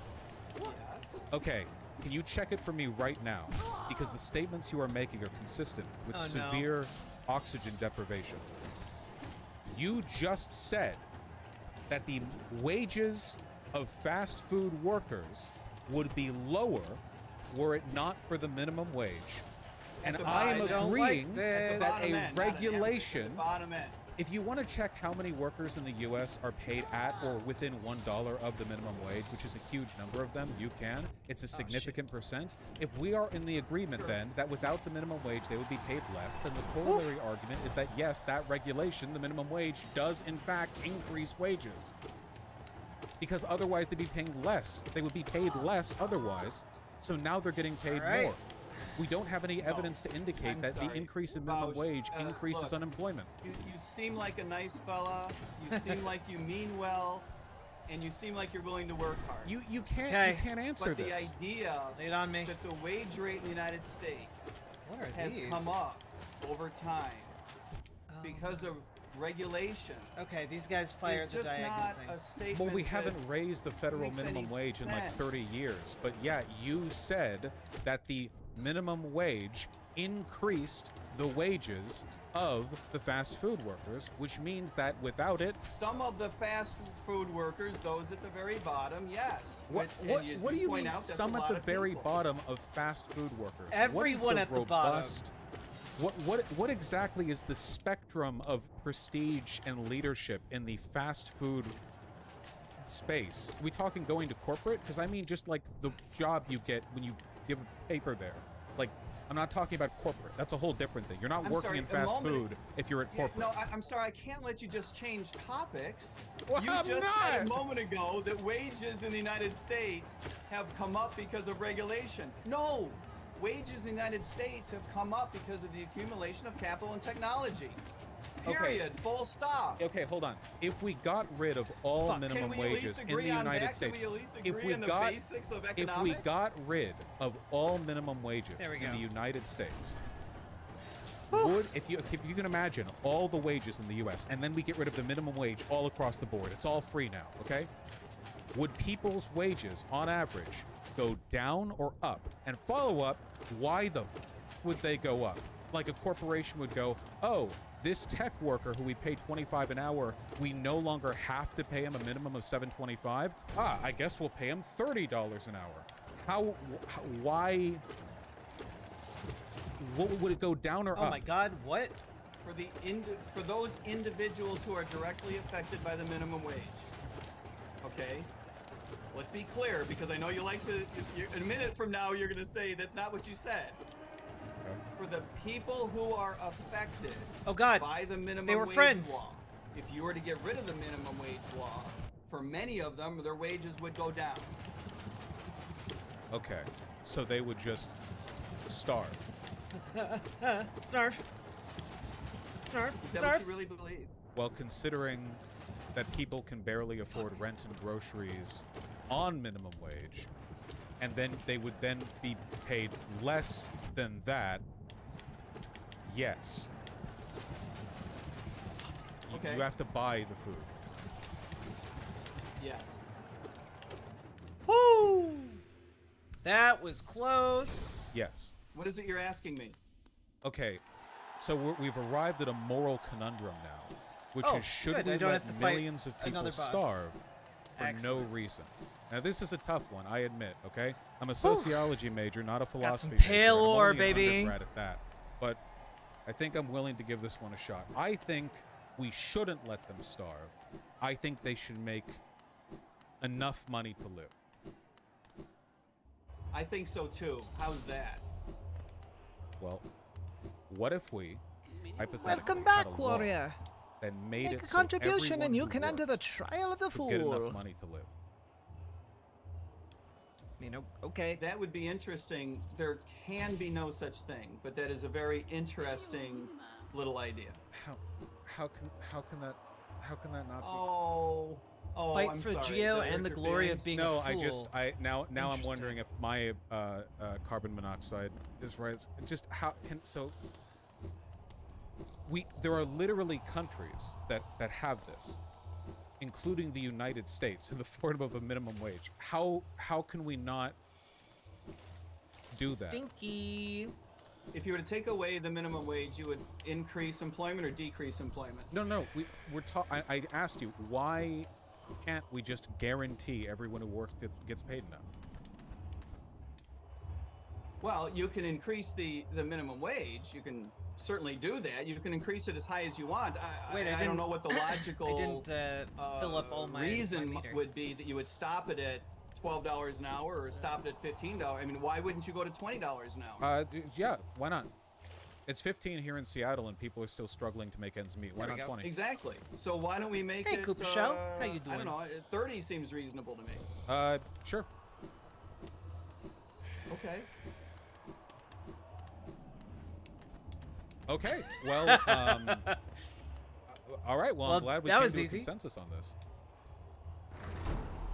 Yes. Okay. Can you check it for me right now? Because the statements you are making are consistent with Oh, no. severe oxygen deprivation. You just said that the wages of fast food workers would be lower were it not for the minimum wage. And the I am bottom end. agreeing At the that bottom a end, not an average, at the regulation, bottom end. if you want to check how many workers in the U.S. are paid at or within $1 of the minimum wage, which is a huge number of them, you can. It's a significant percent. If we are in the agreement then that without the minimum wage they would be paid less, then the corollary argument is that yes, that regulation, the minimum wage, does in fact increase wages. Because otherwise they'd be paying less. They would be paid less otherwise. So now they're getting paid All right. more. We don't have any evidence to indicate I'm that the sorry. increase in minimum Vouch, wage increases look. unemployment. You seem like a nice fella. You seem like you mean well, and you seem like you're willing to work hard. You Okay. can't answer but the this. idea Lay it on me. that the wage rate in the United States What are has these? come up over time Oh. because of regulation Okay, these guys fire is the just diagonal not thing. a statement. Well, we that haven't raised the federal makes minimum any wage in like 30 sense. years. But yeah, you said that the minimum wage increased the wages of the fast food workers, which means that without it, Some of the fast food workers, those at the very bottom, yes. what And what do you point mean out, that's some a at lot the of very people. bottom of fast food workers? Everyone what is at the bottom. robust, What exactly is the spectrum of prestige and leadership in the fast food space? Are we talking going to corporate? Because I mean just like the job you get when you give a paper there. Like, I'm not talking about corporate. That's a whole different thing. You're not I'm working sorry, in a fast moment- food if you're at Yeah, corporate. no, I'm sorry, I can't let you just change topics. Well, you I'm just said a not. moment ago that wages in the United States have come up because of regulation. No, wages in the United States have come up because of the accumulation of capital and technology. Okay. Period. Full stop. Okay, hold on. If we got rid of all Fuck. minimum Can we at wages least in the agree on United that? States, Can we at least if agree we on the got basics of if economics? we got rid of all minimum wages There we in go. the United States, would if you can imagine all the wages in the U.S. and then we get rid of the minimum wage all across the board, it's all free now, okay? Would people's wages, on average, go down or up? And follow up, why the would they go up? Like a corporation would go, oh, this tech worker who we pay $25 an hour, we no longer have to pay him a minimum of $7.25. I guess we'll pay him $30 an hour. Why? What would it go down or Oh up? my God, what? For those individuals who are directly affected by the minimum wage. Okay? Let's be clear, because I know you like to. A minute from now, you're going to say that's not what you said. Okay. For the people who are affected Oh God, by the minimum they were wage friends. law, if you were to get rid of the minimum wage law, for many of them, their wages would go down. Okay, so they would just starve. Snarf. Snarf, Is that snarf. what you really believe? Well, considering that people can barely afford rent and groceries on minimum wage, and then they would then be paid less than that, yes. Okay. You have to buy the food. Yes. Woo! That was close. Yes. What is it you're asking me? Okay, so we've arrived at a moral conundrum now, which Oh, is should good, we I don't let have to fight millions of people another boss. starve for no Excellent. reason? Now, this is a tough one, I admit, okay? I'm a sociology major, not a some philosophy pale major. ore, I'm only an baby. undergrad at that. But I think I'm willing to give this one a shot. I think we shouldn't let them starve. I think they should make enough money to live. I think so too. How's that? Well, what if we, hypothetically, Welcome had back, a law warrior. that made Make it a so contribution everyone and you who can enter the works trial of the could get fool. enough money to live? You know, okay. That would be interesting. There can be no such thing, but that is a very interesting little idea. How can that not Oh, Fight I'm for sorry. Geo Is that and the hurt your glory feelings? of being No, a fool. now I'm Interesting. wondering if my carbon monoxide is right. Just how can there are literally countries that have this, including the United States, in the form of a minimum wage. How can we not do that? Stinky. If you were to take away the minimum wage, you would increase employment or decrease employment? No, I asked you, why can't we just guarantee everyone who works gets paid enough? Well, you can increase the minimum wage. You can certainly do that. You can increase it as high as you want. Wait, I I don't didn't- know what the logical I didn't fill up all my reason my meter. would be that you would stop it at $12 an hour or stop it at $15. I mean, why wouldn't you go to $20 an hour? Yeah, why not? It's 15 here in Seattle, and people are still struggling to make ends meet. Why There we not go. 20? Exactly. So why don't we make Hey, it? Cooper Shell. How you I doing? don't know. 30 seems reasonable to me. Sure. Okay. Okay. Well, all right. Well, Well, I'm glad we that came was to a easy. consensus on this.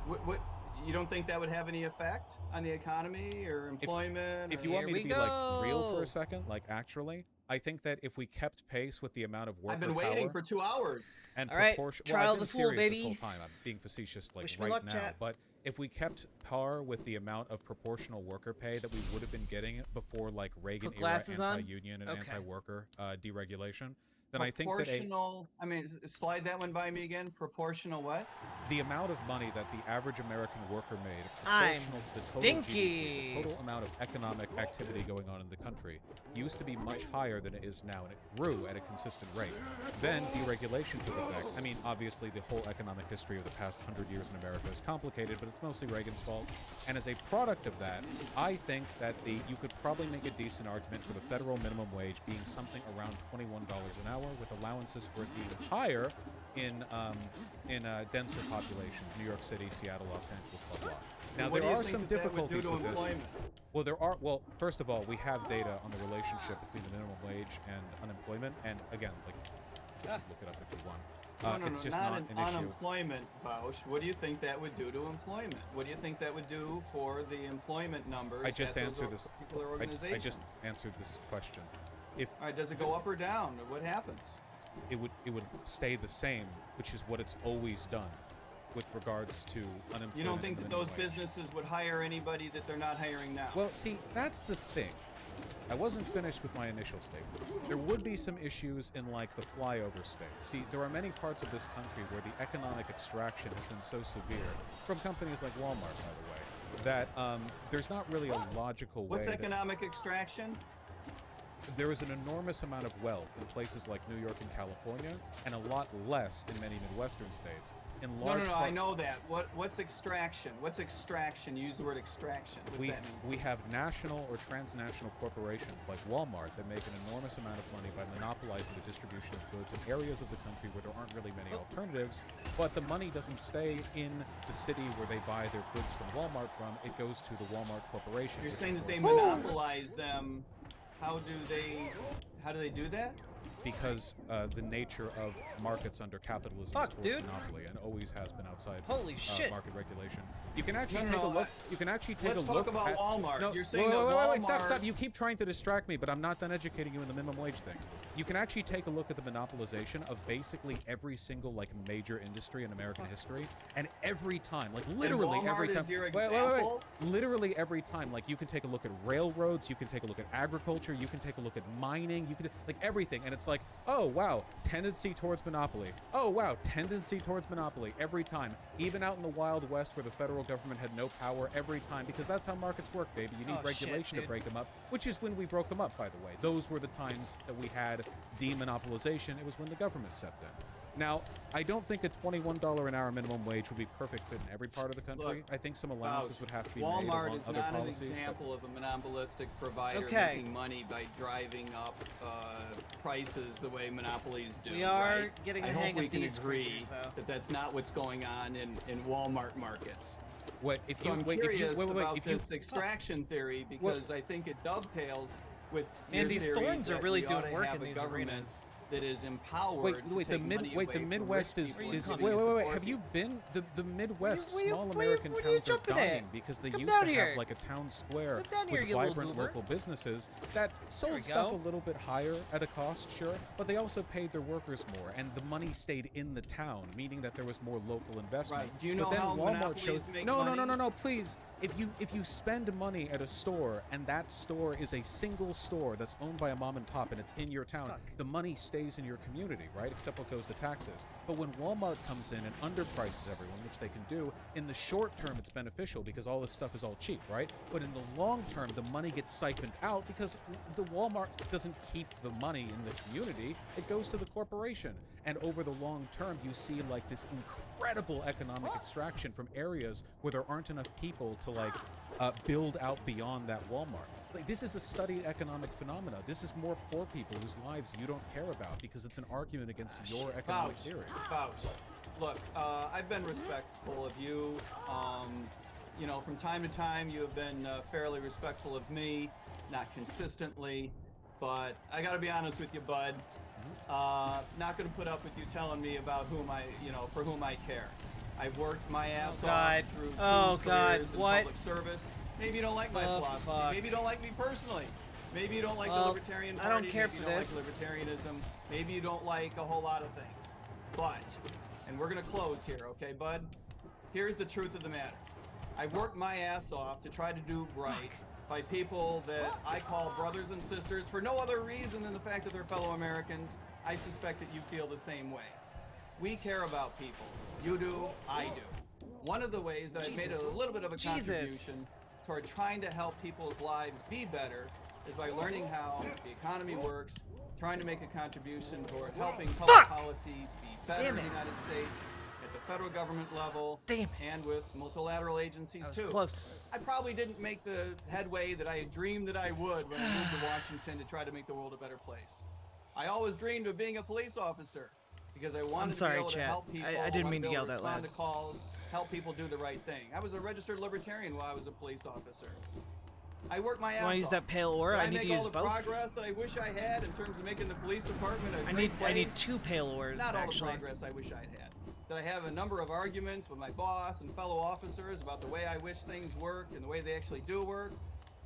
What? You don't think that would have any effect on the economy or employment? If or- you want me Here to we be like real for go. a second, like actually, I think that if we kept pace with the amount of worker I've been waiting power for 2 hours. and All right, proportion, trial well, I've the been fool, serious baby. this whole time. I'm being facetious, like Wish me right luck, now. chat. But if we kept par with the amount of proportional worker pay that we would have been getting before, like Reagan Put era glasses on? anti-union and Okay. anti-worker deregulation, then I think that Proportional. I mean, slide that one by me again. Proportional what? the amount of money that the average American worker made I'm proportional to the total stinky. GDP, the total amount of economic activity going on in the country, used to be much higher than it is now, and it grew at a consistent rate. Then deregulation took effect. I mean, obviously, the whole economic history of the past 100 years in America is complicated, but it's mostly Reagan's fault. And as a product of that, I think that you could probably make a decent argument for the federal minimum wage being something around $21 an hour, with allowances for it being higher in denser populations, New York City, Seattle, Los Angeles, blah, blah. Now, What do there you are think some that would do difficulties to with this. employment? Well, first of all, we have data on the relationship between the minimum wage and unemployment, and again, like, you can look it up if you want. No, it's just not not an issue. unemployment, Bausch. What do you think that would do to employment? What do you think that would do for the employment numbers I just at those answered this. particular I organizations? just answered this question. If All right, does it go up or down? What happens? it would stay the same, which is what it's always done, with regards to unemployment. You don't think and that those minimum wage. businesses would hire anybody that they're not hiring now? Well, see, that's the thing. I wasn't finished with my initial statement. There would be some issues in, like, the flyover states. See, there are many parts of this country where the economic extraction has been so severe, from companies like Walmart, by the way, that there's not really a logical What's way that economic extraction? there is an enormous amount of wealth in places like New York and California, and a lot less in many Midwestern states. In No, large I part- know that. What's extraction? What's extraction? Use the word extraction. What's we, that mean? we have national or transnational corporations like Walmart that make an enormous amount of money by monopolizing the distribution of goods in areas of the country where there aren't really many alternatives, but the money doesn't stay in the city where they buy their goods from Walmart from. It goes to the Walmart Corporation. You're which saying that they controls- monopolize them. How do they How do they do that? Because the nature of markets under capitalism Fuck, is towards dude. monopoly and always has been outside Holy shit. market regulation. You can actually No, take no, a look. You can actually take a let's look. talk about at, Walmart. No, You're saying wait, that wait, wait, stop, Walmart- stop. You keep trying to distract me, but I'm not done educating you in the minimum wage thing. You can actually take a look at the monopolization of basically every single like major industry in American history, and every time, like literally Walmart every time. is your Wait, wait, wait, example? literally every time. Like you can take a look at railroads, you can take a look at agriculture, you can take a look at mining, you can like everything, and it's like, oh wow, tendency towards monopoly. Oh wow, tendency towards monopoly every time. Even out in the Wild West where the federal government had no power, every time, because that's how markets work, baby. You need Oh, shit, regulation to dude. break them up, which is when we broke them up, by the way. Those were the times that we had demonopolization. It was when the government stepped in. Now, I don't think a $21 an hour minimum wage would be perfect fit in every part of the country. Look, I think some allowances would have to be made Walmart along is other not an policies. but- example of a monopolistic provider Okay. making money by driving up prices the way monopolies do. We are right? getting I the hope hang we of can these agree creatures, though. that that's not what's going on in Walmart markets. Wait, if So you, I'm wait, curious if you, wait, about if you, this extraction theory because I think it dovetails with Man, your these theory thorns are that really we doing ought to work have in a these government arenas. that is empowered wait, to wait, the take money away the from Midwest rich is, people is and wait, give it wait, to wait, poor have you people. been the Midwest What are you- small what are you- American what are you towns are jumping at? dying because they Come used down to here. have like a town square Come down here, with you little vibrant goober. local businesses that we sold stuff go. a little bit higher at a cost, sure, but they also paid their workers more and the money stayed in the town, meaning that there was more local investment. Right. Do you But know then how Walmart monopolies shows make no, money? please. If you spend money at a store and that store is a single store that's owned by a mom and pop and it's in your town, Fuck. the money stays in your community, right? Except what goes to taxes. But when Walmart comes in and underprices everyone, which they can do, in the short term it's beneficial because all this stuff is all cheap, right? But in the long term, the money gets siphoned out because the Walmart doesn't keep the money in the community, it goes to the corporation. And over the long term, you see like this incredible economic extraction from areas where there aren't enough people to like build out beyond that Walmart. Like, this is a studied economic phenomena. This is more poor people whose lives you don't care about because it's an argument against your economic theory. Fausch, look, I've been respectful of you. You know, from time to time, you have been fairly respectful of me, not consistently, but I got to be honest with you, bud. Not going to put up with you telling me about for whom I care. I've worked my ass God. off through two Oh, God. careers in What? public service. Maybe you don't like my Oh, philosophy. fuck. Maybe you don't like me personally. Maybe you don't like Well, the Libertarian I Party. don't care Maybe for you don't this. like libertarianism. Maybe you don't like a whole lot of things. But, and we're going to close here, okay, bud? Here's the truth of the matter. I've worked my ass off to try to do right by people that I call brothers and sisters for no other reason than the fact that they're fellow Americans. I suspect that you feel the same way. We care about people. You do, I do. One of the ways that I've made Jesus. a little bit of a Jesus. contribution toward trying to help people's lives be better is by learning how the economy works, trying to make a contribution toward helping public Fuck! policy be better Damn in the it. United States, at the federal government level, Damn it. and with multilateral agencies That was too. close. I probably didn't make the headway that I had dreamed that I would when I moved to Washington to try to make the world a better place. I always dreamed of being a police officer because I wanted sorry, to be able to chat. help people. I didn't wanted mean to be able yell that respond loud. to calls, help people do the right thing. I was a registered libertarian while I was a police officer. I worked my ass Want to use off. that pale ore? Did I need to make all use the both. progress that I wish I had in terms of making the police department a I great need place? 2 pale ores, Not all actually. the progress I wish I'd had. Did I have a number of arguments with my boss and fellow officers about the way I wish things work and the way they actually do work?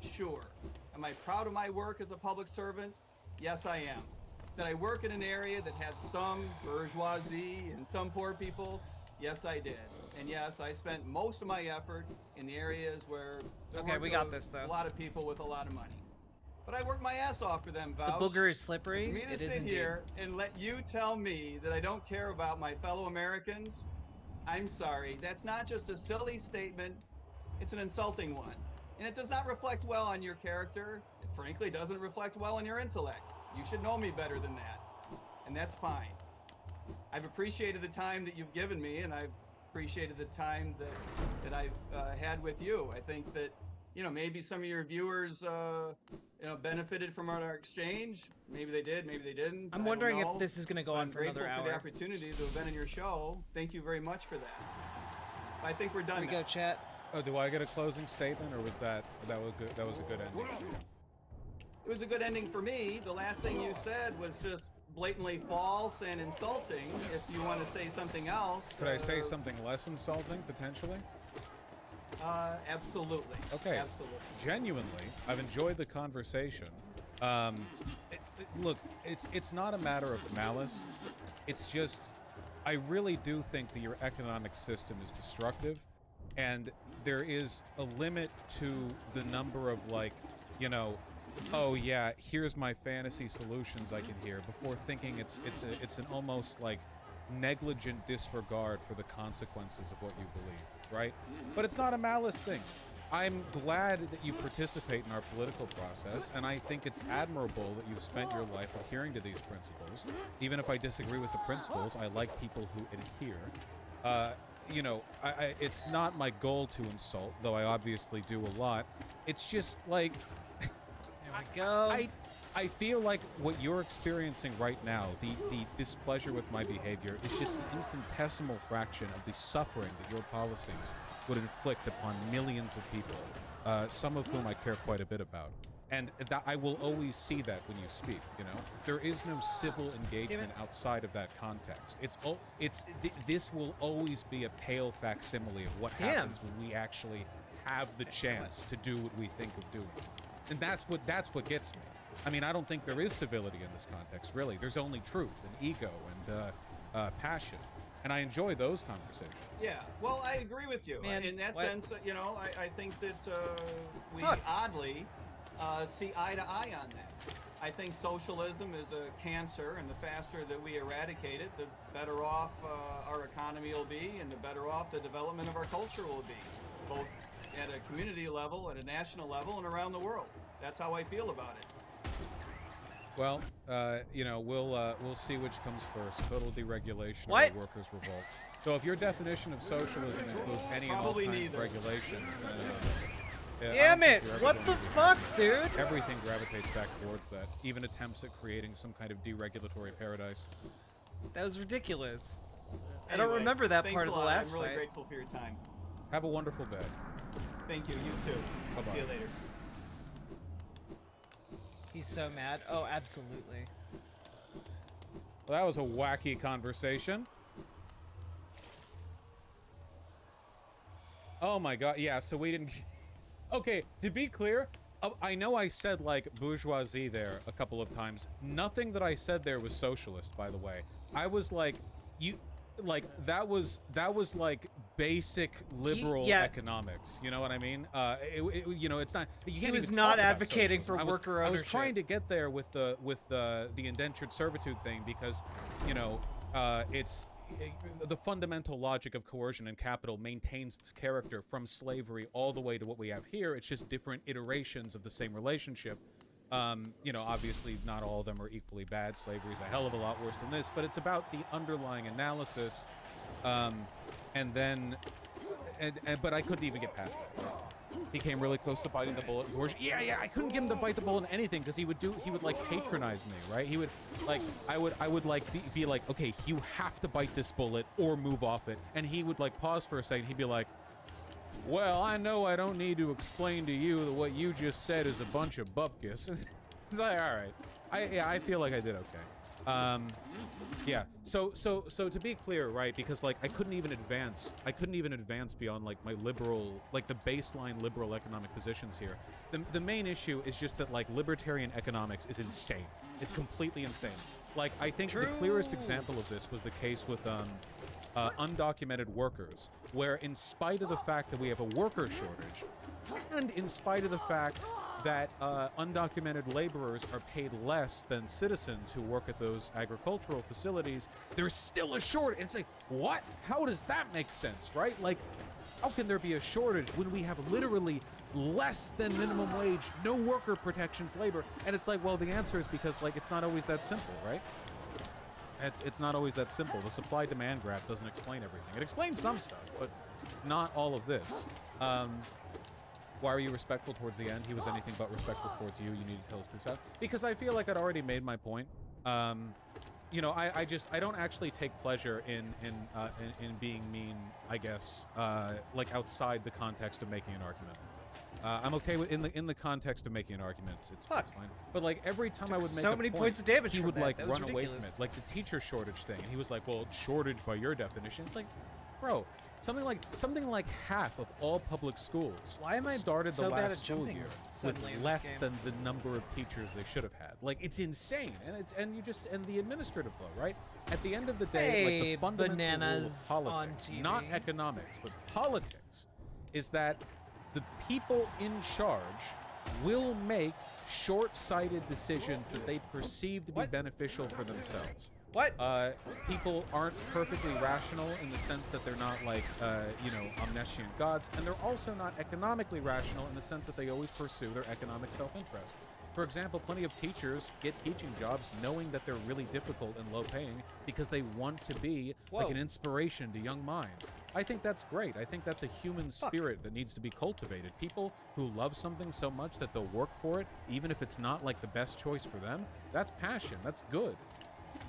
Sure. Am I proud of my work as a public servant? Yes, I am. Did I work in an area that had some bourgeoisie and some poor people? Yes, I did. And yes, I spent most of my effort in the areas where there Okay, weren't we got this, though. a lot of people with a lot of money. But I worked my ass off for them, The Vouch. booger is slippery. For me to It is sit indeed. here and let you tell me that I don't care about my fellow Americans, I'm sorry. That's not just a silly statement, it's an insulting one. And it does not reflect well on your character. It frankly doesn't reflect well on your intellect. You should know me better than that. And that's fine. I've appreciated the time that you've given me, and I've appreciated the time that I've had with you. I think that, you know, maybe some of your viewers benefited from our exchange. Maybe they did, maybe they didn't. I'm I don't wondering if know. this is going to go But on I'm for another grateful for the hour. opportunity to have been in your show. Thank you very much for that. I think we're done Here we now. go, chat. Oh, do I get a closing statement, or was that a good ending? it was a good ending for me. The last thing you said was just blatantly false and insulting. If you want to say something else. Could I say something less insulting, potentially? Absolutely. Okay. Absolutely. Genuinely, I've enjoyed the conversation. Look, it's not a matter of malice. It's just, I really do think that your economic system is destructive, and there is a limit to the number of, like, you know, oh yeah, here's my fantasy solutions I can hear, before thinking it's an almost like negligent disregard for the consequences of what you believe, right? But it's not a malice thing. I'm glad that you participate in our political process, and I think it's admirable that you've spent your life adhering to these principles. Even if I disagree with the principles, I like people who adhere. You know, it's not my goal to insult, though I obviously do a lot. It's just like... There we go. I feel like what you're experiencing right now, the displeasure with my behavior, is just an infinitesimal fraction of the suffering that your policies would inflict upon millions of people, some of whom I care quite a bit about. And that I will always see that when you speak, you know? There is no civil engagement outside of that context. This will always be a pale facsimile of what happens when we actually have the chance to do what we think of doing. And that's what gets me. I mean, I don't think there is civility in this context, really. There's only truth and ego and passion. And I enjoy those conversations. Yeah, well, I agree with you. Man, in that sense, you know, I think that we Fuck. oddly see eye to eye on that. I think socialism is a cancer, and the faster that we eradicate it, the better off our economy will be, and the better off the development of our culture will be, both at a community level, at a national level, and around the world. That's how I feel about it. Well, you know, we'll see which comes first: total deregulation or What? the workers' revolt. So, if your definition of socialism includes any and all Probably kinds neither. of regulations, then yeah, I Damn don't it! think you're ever What going the to be fuck, dude? Everything gravitates back towards that. Even attempts at creating some kind of deregulatory paradise. That was ridiculous. I don't Anyway, remember that thanks part a of the lot. last I'm really fight. grateful for your time. Have a wonderful day. Thank you. You too. I'll see you Bye-bye. later. He's so mad. Oh, absolutely. Well, that was a wacky conversation. Oh my god, yeah, so we didn't... Okay, to be clear, I know I said, like, bourgeoisie there a couple of times. Nothing that I said there was socialist, by the way. I was like, that was like basic liberal yeah. economics. You know what I mean? You know, it's not. You can't was even not talk about advocating for socialism. worker I was ownership. trying to get there with the indentured servitude thing because, you know, the fundamental logic of coercion and capital maintains its character from slavery all the way to what we have here. It's just different iterations of the same relationship. You know, obviously not all of them are equally bad. Slavery is a hell of a lot worse than this, but it's about the underlying analysis. And then, but I couldn't even get past that. Right? He came really close to biting the bullet. Yeah, I couldn't get him to bite the bullet in anything because he would like patronize me, right? He would like, I would like be like, okay, you have to bite this bullet or move off it. And he would like pause for a second. He'd be like, well, I know I don't need to explain to you that what you just said is a bunch of bupkis. It's like, all right. I feel like I did okay. Yeah. So to be clear, right? Because like I couldn't even advance beyond like my liberal, like the baseline liberal economic positions here. The main issue is just that like libertarian economics is insane. It's completely insane. Like I think the clearest example of this was the case with undocumented workers, where in spite of the fact that we have a worker shortage, and in spite of the fact that undocumented laborers are paid less than citizens who work at those agricultural facilities, there's still a shortage. It's like, what? How does that make sense, right? Like, how can there be a shortage when we have literally less than minimum wage, no worker protections labor? And it's like, well, the answer is because, like, it's not always that simple, right? It's not always that simple. The supply-demand graph doesn't explain everything. It explains some stuff, but not all of this. Why are you respectful towards the end? He was anything but respectful towards you. You need to tell us please out. Because I feel like I'd already made my point. You know, I don't actually take pleasure in being mean, I guess, like outside the context of making an argument. I'm okay with in the context of making an argument. It's fine. But like every time I would make so a many point, points of damage he from would that. like That was run away from ridiculous. it, like the teacher shortage thing, and he was like, "Well, shortage by your definition." It's like, bro, something like half of all public schools Why am I started so the bad last at school jumping year suddenly with in this less game? than the number of teachers they should have had. Like it's insane, and the administrative blow, right? At the end of the day, Hey, like the fundamental bananas rule of on politics, TV. not economics, but politics, is that the people in charge will make short-sighted decisions that they perceive to be What? beneficial for themselves. What? People aren't perfectly rational in the sense that they're not like, omniscient gods, and they're also not economically rational in the sense that they always pursue their economic self-interest. For example, plenty of teachers get teaching jobs knowing that they're really difficult and low-paying because they want to be like Whoa. an inspiration to young minds. I think that's great. I think that's a human spirit that needs to be cultivated. People who love something so much that they'll work for it, even if it's not like the best choice for them, that's passion. That's good.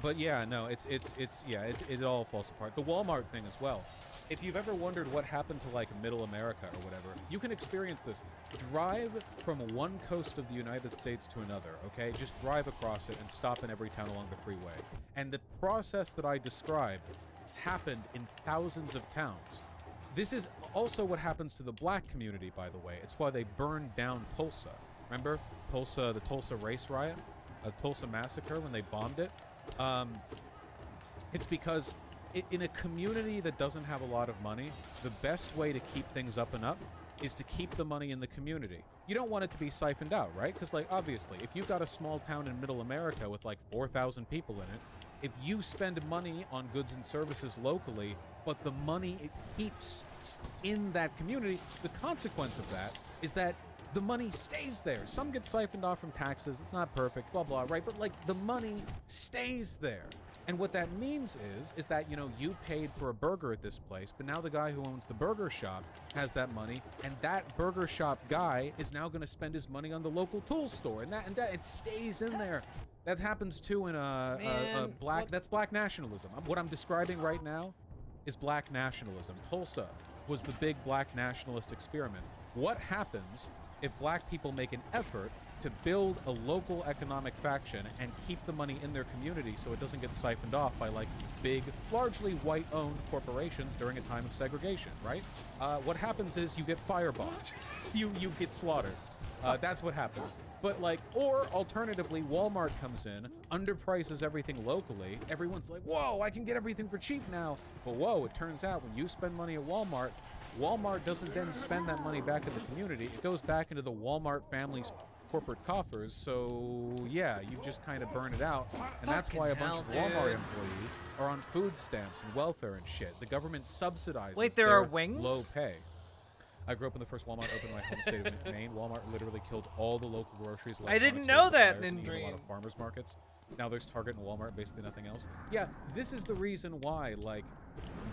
But yeah, no, it all falls apart. The Walmart thing as well. If you've ever wondered what happened to like Middle America or whatever, you can experience this. Drive from one coast of the United States to another, okay? Just drive across it and stop in every town along the freeway. And the process that I described has happened in thousands of towns. This is also what happens to the black community, by the way. It's why they burned down Tulsa. Remember Tulsa, the Tulsa race riot? The Tulsa massacre when they bombed it? It's because in a community that doesn't have a lot of money, the best way to keep things up and up is to keep the money in the community. You don't want it to be siphoned out, right? Because, like, obviously, if you've got a small town in Middle America with, like, 4,000 people in it, if you spend money on goods and services locally, but the money it keeps in that community, the consequence of that is that the money stays there. Some get siphoned off from taxes. It's not perfect, blah, blah, right? But, like, the money stays there. And what that means is that, you know, you paid for a burger at this place, but now the guy who owns the burger shop has that money, and that burger shop guy is now going to spend his money on the local tool store, and that it stays in there. That happens too in that's black nationalism. What I'm describing right now is black nationalism. Tulsa was the big black nationalist experiment. What happens if black people make an effort to build a local economic faction and keep the money in their community so it doesn't get siphoned off by like big, largely white-owned corporations during a time of segregation, right? What happens is you get firebombed. you get slaughtered. That's what happens. But like, or alternatively, Walmart comes in, underprices everything locally. Everyone's like, whoa, I can get everything for cheap now. But whoa, it turns out when you spend money at Walmart, Walmart doesn't then spend that money back in the community. It goes back into the Walmart family's corporate coffers. So yeah, you just kind of burn it out. And that's why a bunch of Walmart employees are on food stamps and welfare and shit. The government subsidizes Wait, there their are wings? low pay. I grew up in the first Walmart opened in my home state of Maine. Walmart literally killed all the local groceries. I didn't electronics, know and that suppliers, in and even a lot Dream. of farmers markets. Now there's Target and Walmart, basically nothing else. Yeah, this is the reason why, like,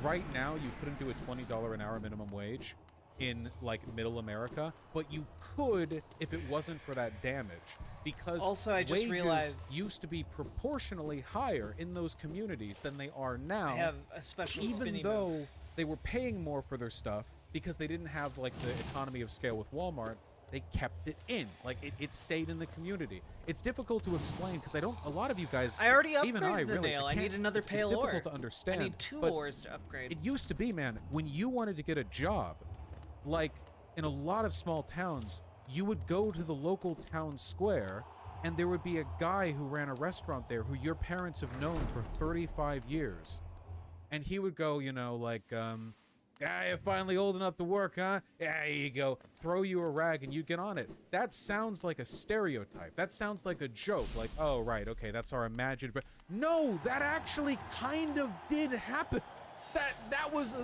right now you couldn't do a $20 an hour minimum wage in, like, Middle America, but you could if it wasn't for that damage. Because Also, I just wages realized- used to be proportionally higher in those communities than they are now. I have a special Even spinny though move. they were paying more for their stuff because they didn't have like the economy of scale with Walmart, they kept it in. Like it stayed in the community. It's difficult to explain because a lot of you guys, I already even I upgraded the really, nail. I can't- need another it's pale difficult ore. to understand. I need 2 but ores to upgrade. it used to be, man, when you wanted to get a job, like in a lot of small towns, you would go to the local town square and there would be a guy who ran a restaurant there who your parents have known for 35 years. And he would go, you know, like, you're finally old enough to work, huh? Yeah, here you go. Throw you a rag and you get on it. That sounds like a stereotype. That sounds like a joke. Like, oh, right, okay, that's our imagined... No, that actually kind of did happen. That was a...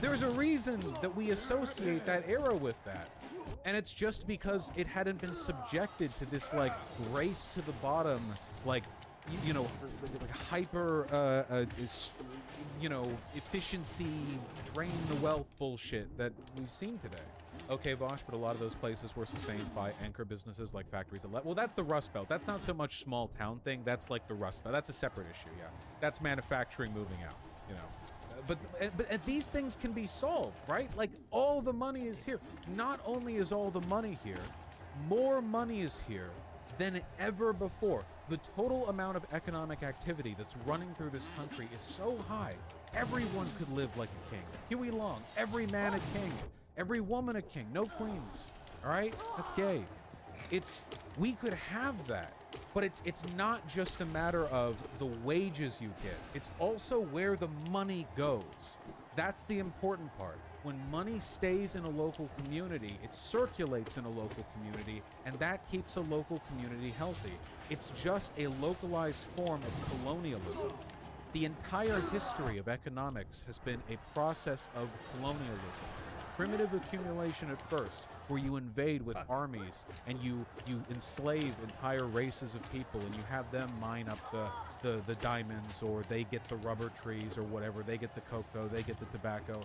There's a reason that we associate that era with that. And it's just because it hadn't been subjected to this, like, race to the bottom, like, you know, like hyper, you know, efficiency, drain the wealth bullshit that we've seen today. Okay, Vosh, but a lot of those places were sustained by anchor businesses like factories. Well, that's the Rust Belt. That's not so much small town thing. That's like the Rust Belt. That's a separate issue, yeah. That's manufacturing moving out, you know. but these things can be solved, right? Like, all the money is here. Not only is all the money here, more money is here than ever before. The total amount of economic activity that's running through this country is so high. Everyone could live like a king. Huey Long, every man a king, every woman a king, no queens. All right? That's gay. We could have that. But it's not just a matter of the wages you get. It's also where the money goes. That's the important part. When money stays in a local community, it circulates in a local community, and that keeps a local community healthy. It's just a localized form of colonialism. The entire history of economics has been a process of colonialism. Primitive accumulation at first, where you invade with armies and you enslave entire races of people, and you have them mine up the diamonds, or they get the rubber trees or whatever, they get the cocoa, they get the tobacco.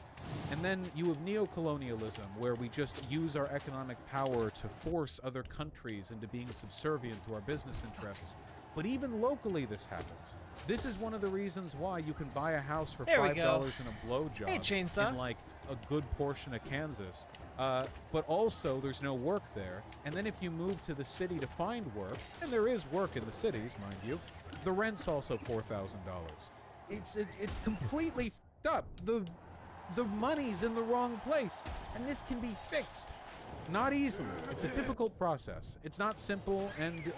And then you have neocolonialism, where we just use our economic power to force other countries into being subservient to our business interests. But even locally this happens. This is one of the reasons why you can buy a house for There we $5 go. in a blowjob Hey, Chainsaw. in like a good portion of Kansas. But also there's no work there. And then if you move to the city to find work, and there is work in the cities, mind you, the rent's also $4,000. It's completely f***ed up. The money's in the wrong place, and this can be fixed. Not easily. It's a difficult process. It's not simple, and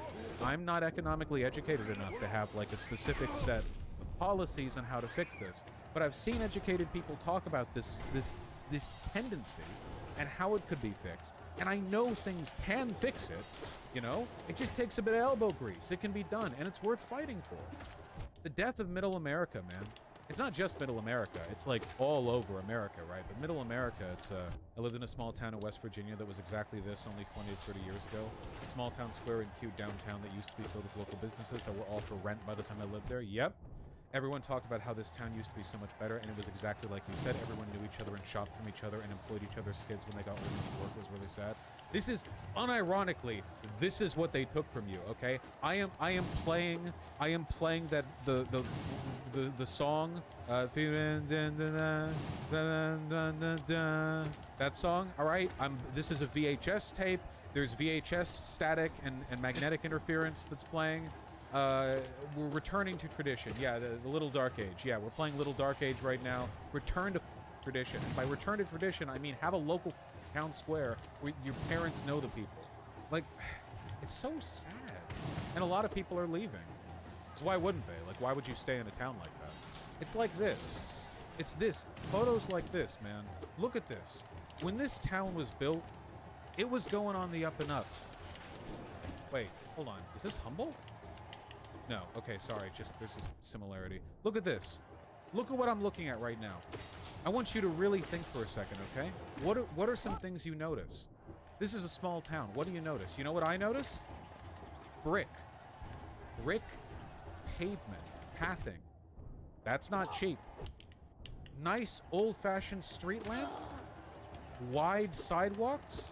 I'm not economically educated enough to have like a specific set of policies on how to fix this. But I've seen educated people talk about this tendency and how it could be fixed. And I know things can fix it, you know? It just takes a bit of elbow grease. It can be done, and it's worth fighting for. The death of Middle America, man. It's not just Middle America. It's like all over America, right? But Middle America, I lived in a small town in West Virginia that was exactly this only 20 to 30 years ago. A small town square and cute downtown that used to be filled with local businesses that were all for rent by the time I lived there. Yep. Everyone talked about how this town used to be so much better, and it was exactly like you said. Everyone knew each other and shopped from each other and employed each other's kids when they got old enough to work. It was really sad. This is, unironically, this is what they took from you, okay? I am playing that the song, that song, all right? This is a VHS tape. There's VHS static and magnetic interference that's playing. We're returning to tradition. Yeah, the Little Dark Age. Yeah, we're playing Little Dark Age right now. Return to tradition. And by return to tradition, I mean have a local town square where your parents know the people. Like, it's so sad. And a lot of people are leaving. So why wouldn't they? Like, why would you stay in a town like that? It's like this. It's this. Photos like this, man. Look at this. When this town was built, it was going on the up and up. Wait, hold on. Is this Humble? No, okay, sorry, just there's a similarity. Look at this. Look at what I'm looking at right now. I want you to really think for a second, okay? What are some things you notice? This is a small town. What do you notice? You know what I notice? Brick. Brick pavement. Pathing. That's not cheap. Nice old-fashioned street lamp. Wide sidewalks.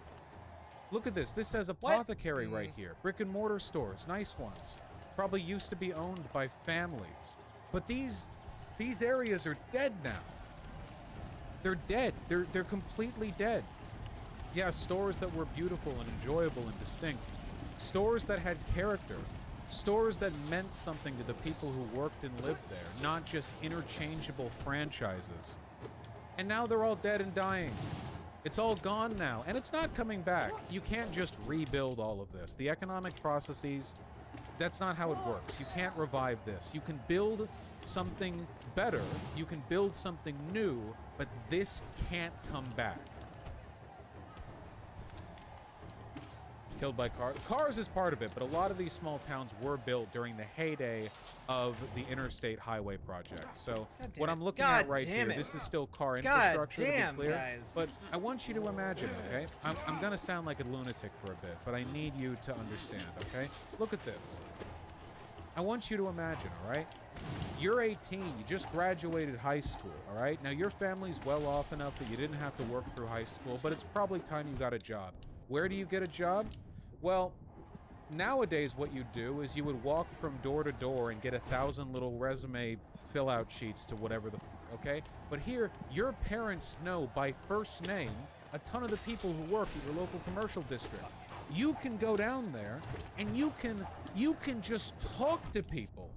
Look at this. This says apothecary right here. Brick and mortar stores. Nice ones. Probably used to be owned by families. But these areas are dead now. They're dead. They're completely dead. Yeah, stores that were beautiful and enjoyable and distinct. Stores that had character. Stores that meant something to the people who worked and lived there, not just interchangeable franchises. And now they're all dead and dying. It's all gone now, and it's not coming back. You can't just rebuild all of this. The economic processes, that's not how it works. You can't revive this. You can build something better, you can build something new, but this can't come back. Killed by cars. Cars is part of it, but a lot of these small towns were built during the heyday of the interstate highway project. So what I'm looking at right here, this is still car infrastructure, to be clear. Guys. But I want you to imagine, okay? I'm going to sound like a lunatic for a bit, but I need you to understand, okay? Look at this. I want you to imagine, all right? You're 18, you just graduated high school, all right? Now, your family's well off enough that you didn't have to work through high school, but it's probably time you got a job. Where do you get a job? Well, nowadays what you do is you would walk from door to door and get 1,000 little resume fill-out sheets to whatever the okay? But here, your parents know by first name a ton of the people who work at your local commercial district. You can go down there and you can just talk to people.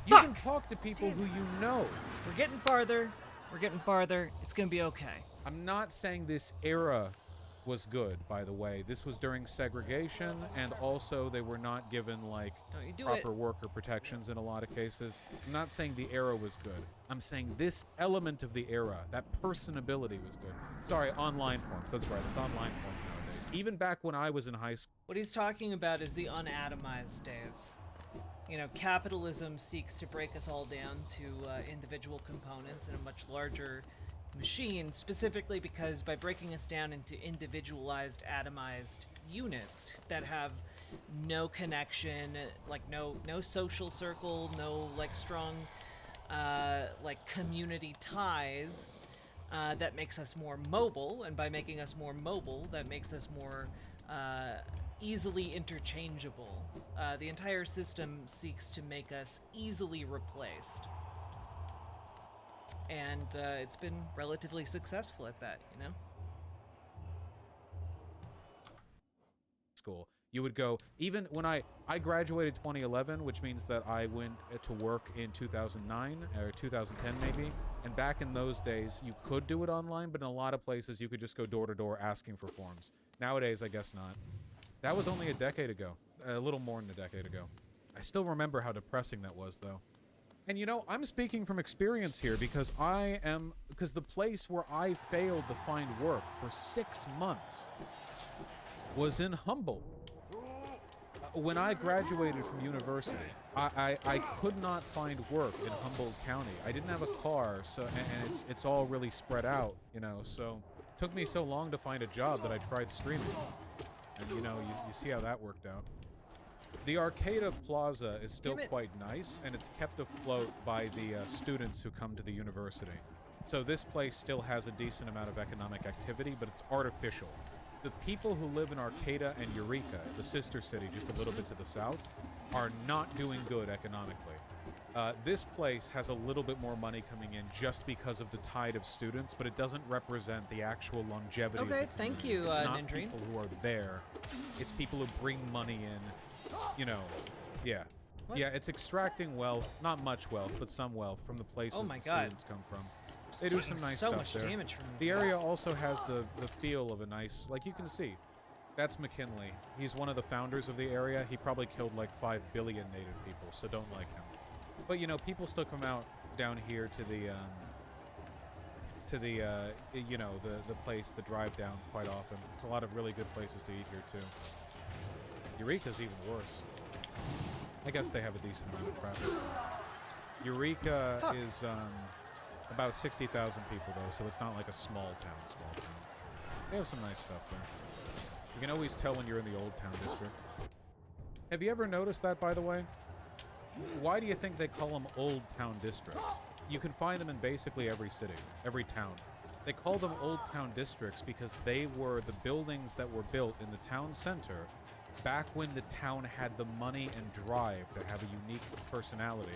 You can talk to people who you know. We're getting farther. We're getting farther. It's gonna be okay. I'm not saying this era was good, by the way. This was during segregation, and also they were not given, like, Don't you do proper it. worker protections in a lot of cases. I'm not saying the era was good. I'm saying this element of the era, that personability was good. Sorry, online forms. That's right, it's online forms nowadays. Even back when I was in high school. What he's talking about is the unatomized days. You know, capitalism seeks to break us all down to individual components in a much larger machine, specifically because by breaking us down into individualized, atomized units that have no connection, like no social circle, no like strong like community ties, that makes us more mobile, and by making us more mobile, that makes us more easily interchangeable. The entire system seeks to make us easily replaced. And it's been relatively successful at that, you know? School. You would go, even when I graduated 2011, which means that I went to work in 2009 or 2010 maybe, and back in those days you could do it online, but in a lot of places you could just go door to door asking for forms. Nowadays, I guess not. That was only a decade ago, a little more than a decade ago. I still remember how depressing that was, though. And you know, I'm speaking from experience here because because the place where I failed to find work for 6 months was in Humboldt. When I graduated from university, I could not find work in Humboldt County. I didn't have a car, so and it's all really spread out, you know, so it took me so long to find a job that I tried streaming. And you know, you see how that worked out. The Arcata Plaza is still quite nice, and it's kept afloat by the students who come to the university. So this place still has a decent amount of economic activity, but it's artificial. The people who live in Arcata and Eureka, the sister city just a little bit to the south, are not doing good economically. This place has a little bit more money coming in just because of the tide of students, but it doesn't represent the actual longevity of the Okay, thank community. you, It's not Nindrine. people who are there. It's people who bring money in, you know. Yeah. What? Yeah, it's extracting wealth, not much wealth, but some wealth from the places Oh my the God. students come from. They do some Taking nice so stuff much there. damage from this The area place. also has the feel of a nice, like you can see, that's McKinley. He's one of the founders of the area. He probably killed like 5 billion native people, so don't like him. But you know, people still come out down here to the you know, the place, the drive down quite often. There's a lot of really good places to eat here too. Eureka's even worse. I guess they have a decent amount of traffic. Eureka is about 60,000 people though, so it's not like a small town. They have some nice stuff there. You can always tell when you're in the Old Town District. Have you ever noticed that, by the way? Why do you think they call them Old Town Districts? You can find them in basically every city, every town. They call them Old Town Districts because they were the buildings that were built in the town center back when the town had the money and drive to have a unique personality.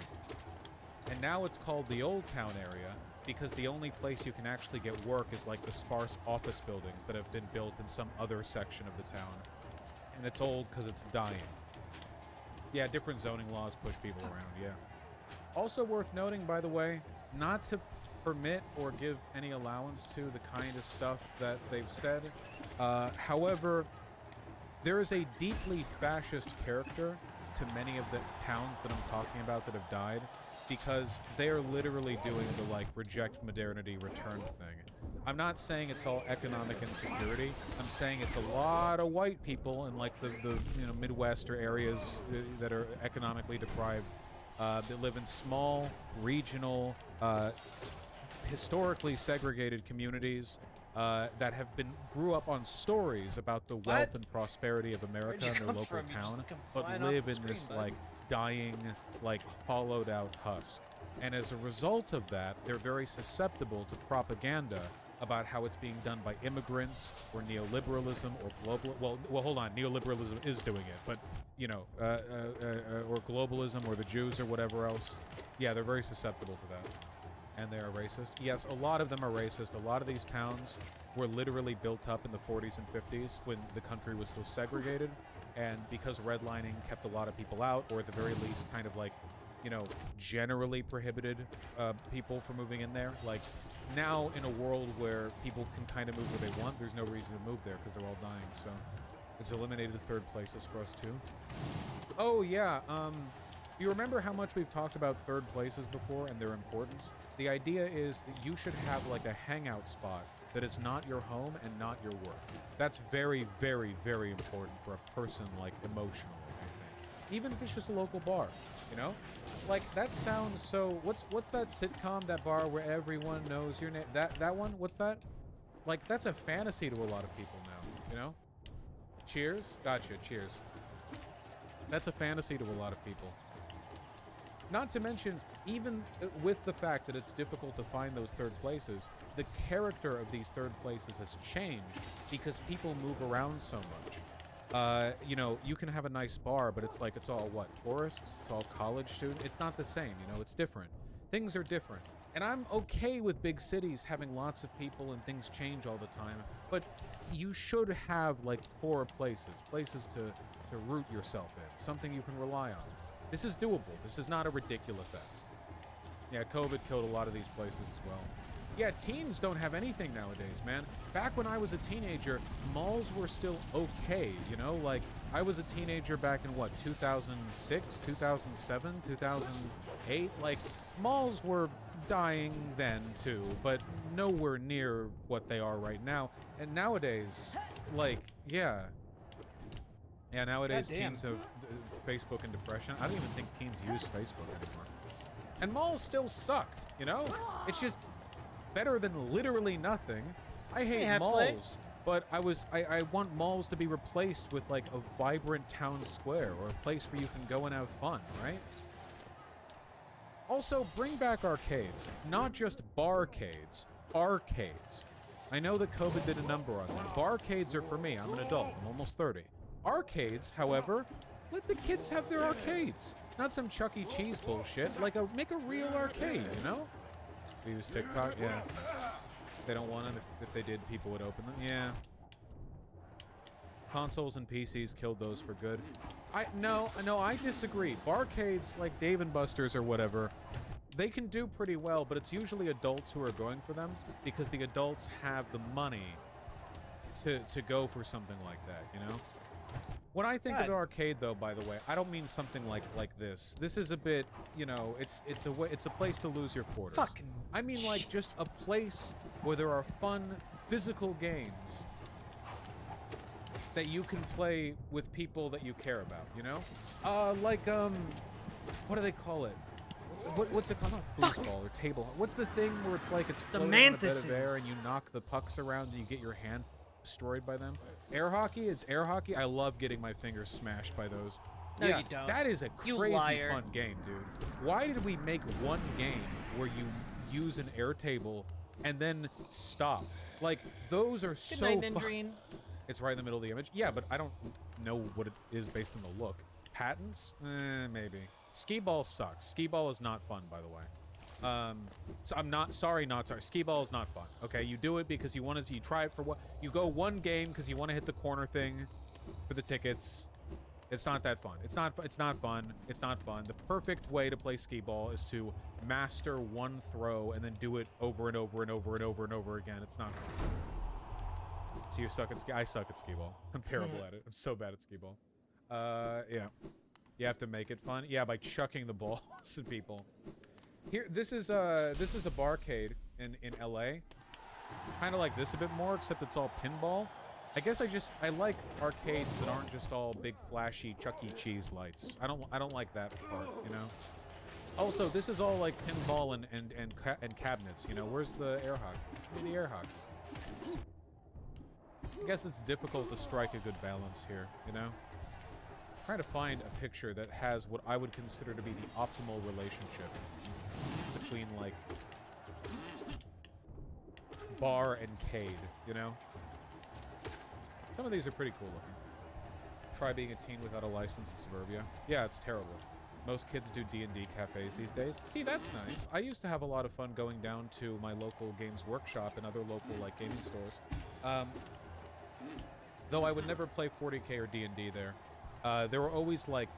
And now it's called the Old Town area because the only place you can actually get work is like the sparse office buildings that have been built in some other section of the town. And it's old because it's dying. Yeah, different zoning laws push people around, yeah. Also worth noting, by the way, not to permit or give any allowance to the kind of stuff that they've said. However, there is a deeply fascist character to many of the towns that I'm talking about that have died, because they are literally doing the, like, reject modernity return thing. I'm not saying it's all economic insecurity. I'm saying it's a lot of white people in, like, the you know, Midwest or areas that are economically deprived that live in small, regional, historically segregated communities that grew up on stories about the wealth and prosperity of America and their local town, but live in this, like, dying, like, hollowed out husk. And as a result of that, they're very susceptible to propaganda about how it's being done by immigrants or neoliberalism or global. Well, hold on. Neoliberalism is doing it, but you know, or globalism or the Jews or whatever else. Yeah, they're very susceptible to that. and they are racist. Yes, a lot of them are racist. A lot of these towns were literally built up in the 40s and 50s when the country was still segregated, and because redlining kept a lot of people out, or at the very least kind of like, you know, generally prohibited people from moving in there. Like, now in a world where people can kind of move where they want, there's no reason to move there because they're all dying, so it's eliminated third places for us too. Oh yeah, you remember how much we've talked about third places before and their importance? The idea is that you should have like a hangout spot that is not your home and not your work. That's very, very, very important for a person, like, emotionally, I think. Even if it's just a local bar, you know? Like, that sounds so... What's that sitcom, that bar where everyone knows your name? That one? What's that? Like, that's a fantasy to a lot of people now, you know? Cheers? Gotcha, cheers. That's a fantasy to a lot of people. Not to mention, even with the fact that it's difficult to find those third places, the character of these third places has changed because people move around so much. You know, you can have a nice bar, but it's like, it's all, what, tourists? It's all college students? It's not the same, you know? It's different. Things are different. And I'm okay with big cities having lots of people and things change all the time, but you should have, like, core places to root yourself in, something you can rely on. This is doable. This is not a ridiculous ask. Yeah, COVID killed a lot of these places as well. Yeah, teens don't have anything nowadays, man. Back when I was a teenager, malls were still okay, you know? Like, I was a teenager back in, what, 2006, 2007, 2008? Like, malls were dying then, too, but nowhere near what they are right now. And nowadays, like, yeah. Yeah, nowadays teens have Facebook and depression. I don't even think teens use Facebook anymore. And malls still sucked, you know? It's just better than literally nothing. I hate malls, but I want malls to be replaced with like a vibrant town square or a place where you can go and have fun, right? Also, bring back arcades. Not just barcades, arcades. I know that COVID did a number on them. Barcades are for me. I'm an adult. I'm almost 30. Arcades, however, let the kids have their arcades. Not some Chuck E. Cheese bullshit. Like, make a real arcade, you know? They use TikTok? Yeah. They don't want it. If they did, people would open them. Yeah. Consoles and PCs killed those for good. No, I disagree. Barcades, like Dave & Buster's or whatever, they can do pretty well, but it's usually adults who are going for them because the adults have the money to go for something like that, you know? When I think of an arcade, though, by the way, I don't mean something like this. This is a bit, you know, it's a place to lose your quarters. I mean, like, just a place where there are fun, physical games that you can play with people that you care about, you know? What do they call it? What's it called? Not foosball or table. What's the thing where it's like it's floating on a bed of air and you knock the pucks around and you get your hand destroyed by them? Air hockey? It's air hockey? I love getting my fingers smashed by those. No, you don't. That is a crazy fun game, dude. Why did we make one game where you use an air table and then stopped? Like, those are so fun. It's right in the middle of the image. Yeah, but I don't know what it is based on the look. Patents? Maybe. Skee-ball sucks. Skee-ball is not fun, by the way. So I'm not sorry. Skee-ball is not fun. Okay, you do it because you want to. You try it for what? You go one game because you want to hit the corner thing for the tickets. It's not that fun. It's not fun. It's not fun. The perfect way to play skee-ball is to master one throw and then do it over and over and over and over and over again. It's not fun. So you suck at I suck at skee-ball. I'm terrible at it. I'm so bad at skee-ball. Yeah. You have to make it fun. Yeah, by chucking the balls at people. Here, this is a barcade in LA. Kind of like this a bit more, except it's all pinball. I guess I like arcades that aren't just all big flashy Chuck E. Cheese lights. I don't like that part, you know. Also, this is all like pinball and cabinets. You know, where's the air hockey? Give me the air hockey. I guess it's difficult to strike a good balance here, you know? I'm trying to find a picture that has what I would consider to be the optimal relationship between, like, bar and cade, you know? Some of these are pretty cool looking. Try being a teen without a license in suburbia. Yeah, it's terrible. Most kids do D&D cafes these days. See, that's nice. I used to have a lot of fun going down to my local Games Workshop and other local, like, gaming stores. Though I would never play 40K or D&D there. There were always, like,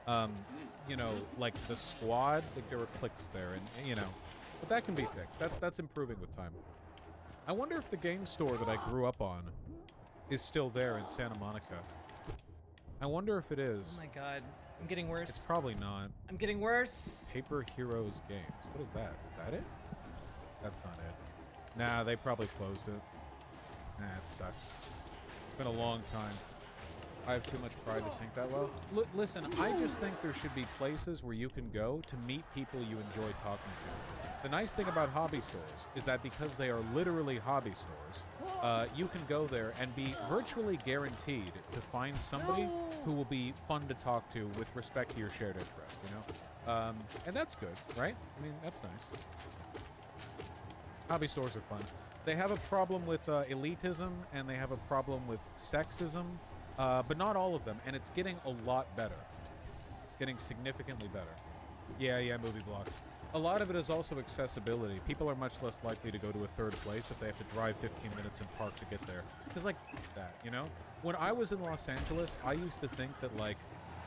you know, like the squad. Like, there were cliques there, and, you know. But that can be fixed. That's improving with time. I wonder if the game store that I grew up on is still there in Santa Monica. I wonder if it is. Oh my god. I'm getting worse. It's probably not. I'm getting worse. Paper Heroes Games. What is that? Is that it? That's not it. Nah, they probably closed it. Nah, it sucks. It's been a long time. I have too much pride to sink that low. Listen, I just think there should be places where you can go to meet people you enjoy talking to. The nice thing about hobby stores is that because they are literally hobby stores, you can go there and be virtually guaranteed to find somebody who will be fun to talk to with respect to your shared interest, you know? And that's good, right? I mean, that's nice. Hobby stores are fun. They have a problem with elitism, and they have a problem with sexism, but not all of them, and it's getting a lot better. It's getting significantly better. Yeah, movie blocks. A lot of it is also accessibility. People are much less likely to go to a third place if they have to drive 15 minutes and park to get there. Because, like, that, you know? When I was in Los Angeles, I used to think that, like,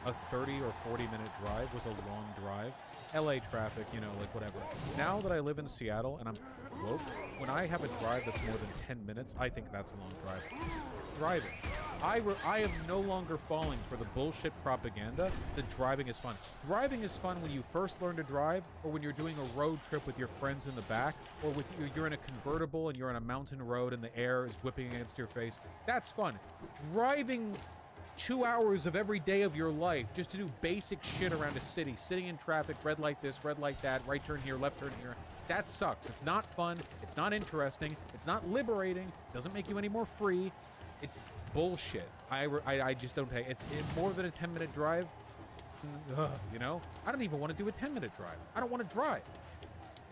a 30 or 40-minute drive was a long drive. LA traffic, you know, like, whatever. Now that I live in Seattle and I'm woke, when I have a drive that's more than 10 minutes, I think that's a long drive. Just driving. I am no longer falling for the bullshit propaganda that driving is fun. Driving is fun when you first learn to drive, or when you're doing a road trip with your friends in the back, or with you're in a convertible and you're on a mountain road and the air is whipping against your face. That's fun. Driving 2 hours of every day of your life just to do basic shit around a city, sitting in traffic, red light this, red light that, right turn here, left turn here. That sucks. It's not fun. It's not interesting. It's not liberating. It doesn't make you any more free. It's bullshit. I just don't take it. It's more than a 10-minute drive. Ugh, you know? I don't even want to do a 10-minute drive. I don't want to drive.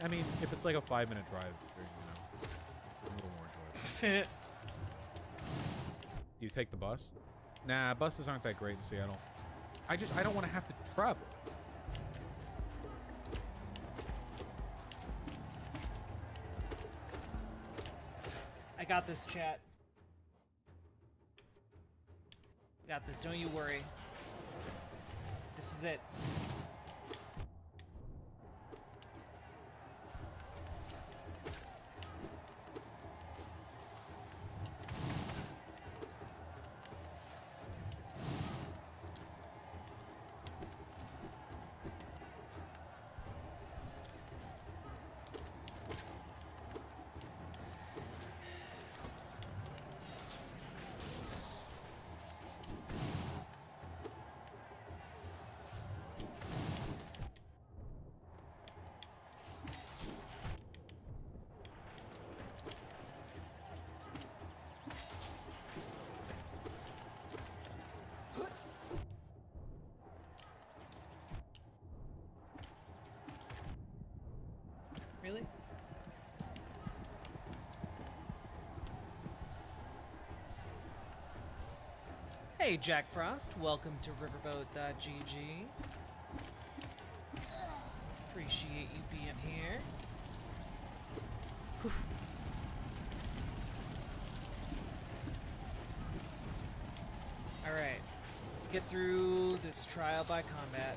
I mean, if it's like a 5-minute drive, you know, it's a little more enjoyable. Do you take the bus? Nah, buses aren't that great in Seattle. I don't want to have to travel. I got this, chat. Got this, don't you worry. This is it. Really? Hey, Jack Frost. Welcome to Riverboat.gg. Appreciate you being here. Whew. Alright. Let's get through this trial by combat.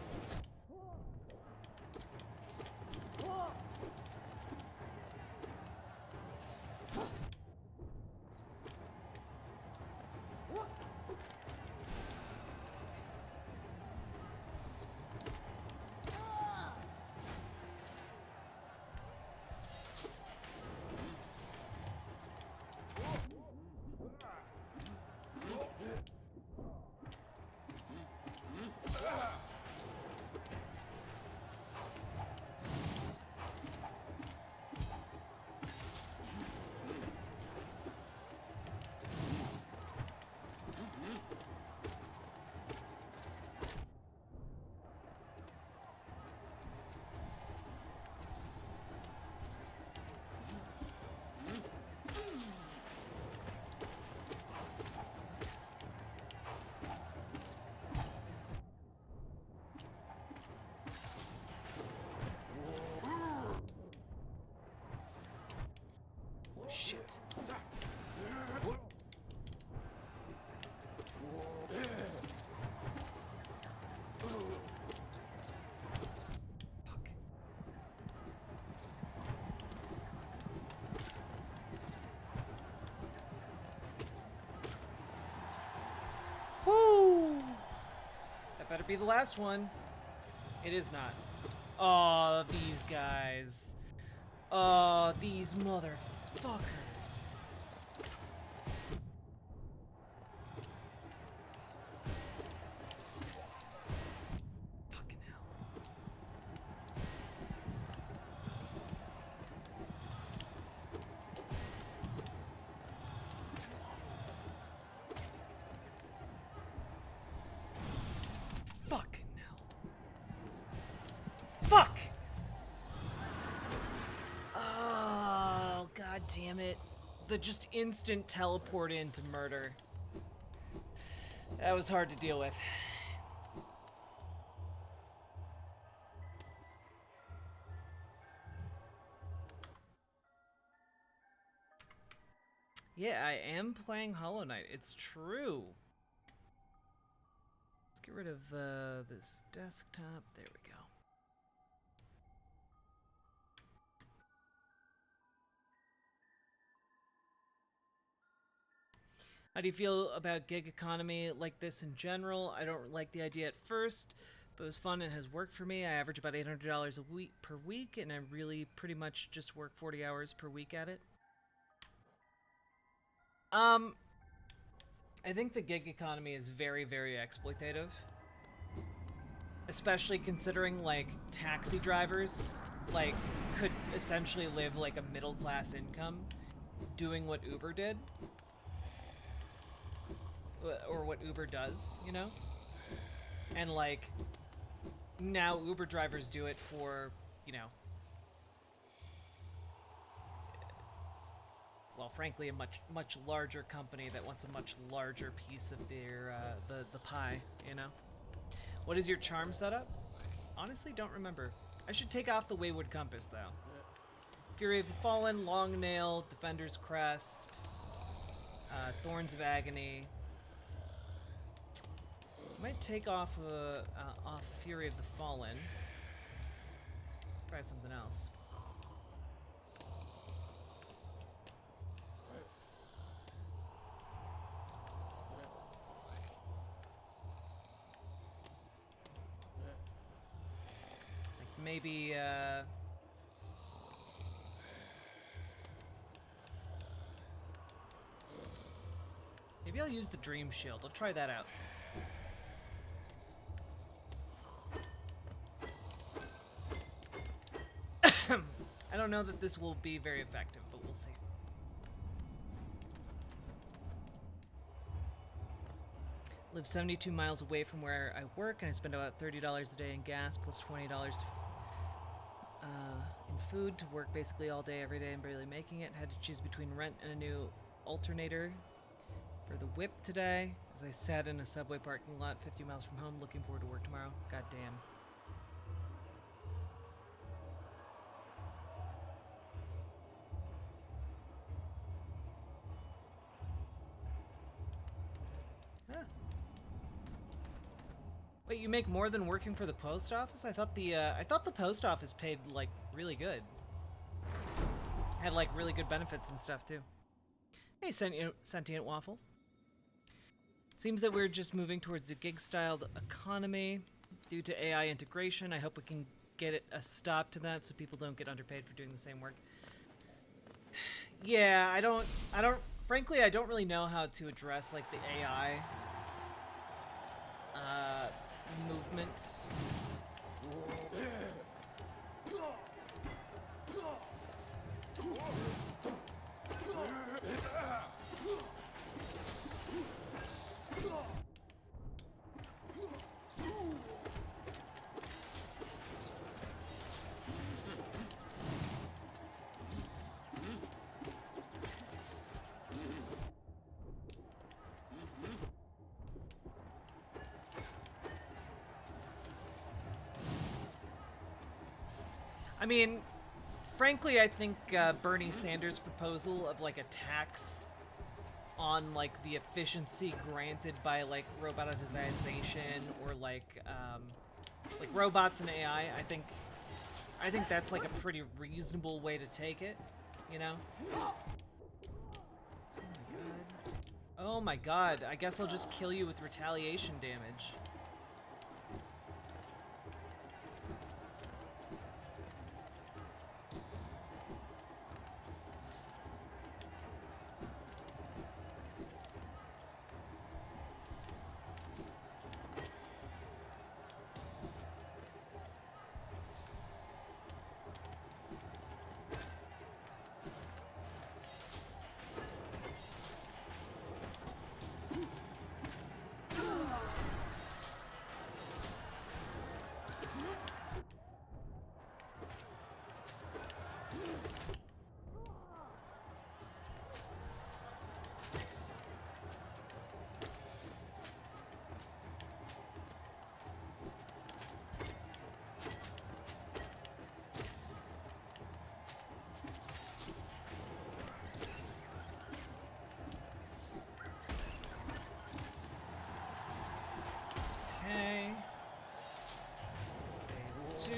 Shit. Fuck. Woo! That better be the last one. It is not. Oh, these guys. Oh, these motherfuckers. Fucking hell. Fucking hell. Fuck! Oh, god damn it. The just instant teleport into murder. That was hard to deal with. Yeah, I am playing Hollow Knight. It's true. Let's get rid of this desktop. There we go. How do you feel about gig economy like this in general? I don't like the idea at first, but it was fun and has worked for me. I average about $800 a week per week, and I really pretty much just work 40 hours per week at it. I think the gig economy is very, very exploitative. Especially considering, like, taxi drivers, like, could essentially live, like, a middle-class income doing what Uber did. Or what Uber does, you know? And, like, now Uber drivers do it for, you know, well, frankly, a much larger company that wants a much larger piece of their, the pie, you know? What is your charm setup? Honestly, don't remember. I should take off the Wayward Compass, though. Fury of the Fallen, Long Nail, Defender's Crest, Thorns of Agony. Might take off Fury of the Fallen. Try something else. Like maybe maybe I'll use the Dream Shield. I'll try that out. I don't know that this will be very effective, but we'll see. Live 72 miles away from where I work, and I spend about $30 a day in gas, plus $20 in food to work basically all day, every day, and barely making it. Had to choose between rent and a new alternator for the whip today, as I sat in a subway parking lot 50 miles from home, looking forward to work tomorrow. God damn. Wait, you make more than working for the post office? I thought the post office paid like really good. Had like really good benefits and stuff too. Hey, Sentient Waffle. Seems that we're just moving towards a gig-styled economy due to AI integration. I hope we can get a stop to that so people don't get underpaid for doing the same work. Yeah, frankly, I don't really know how to address like the AI movement. I mean, frankly, I think Bernie Sanders' proposal of like a tax on like the efficiency granted by like robotization or like robots and AI, I think that's like a pretty reasonable way to take it, you know? Oh my god, I guess I'll just kill you with retaliation damage. Okay. Phase 2.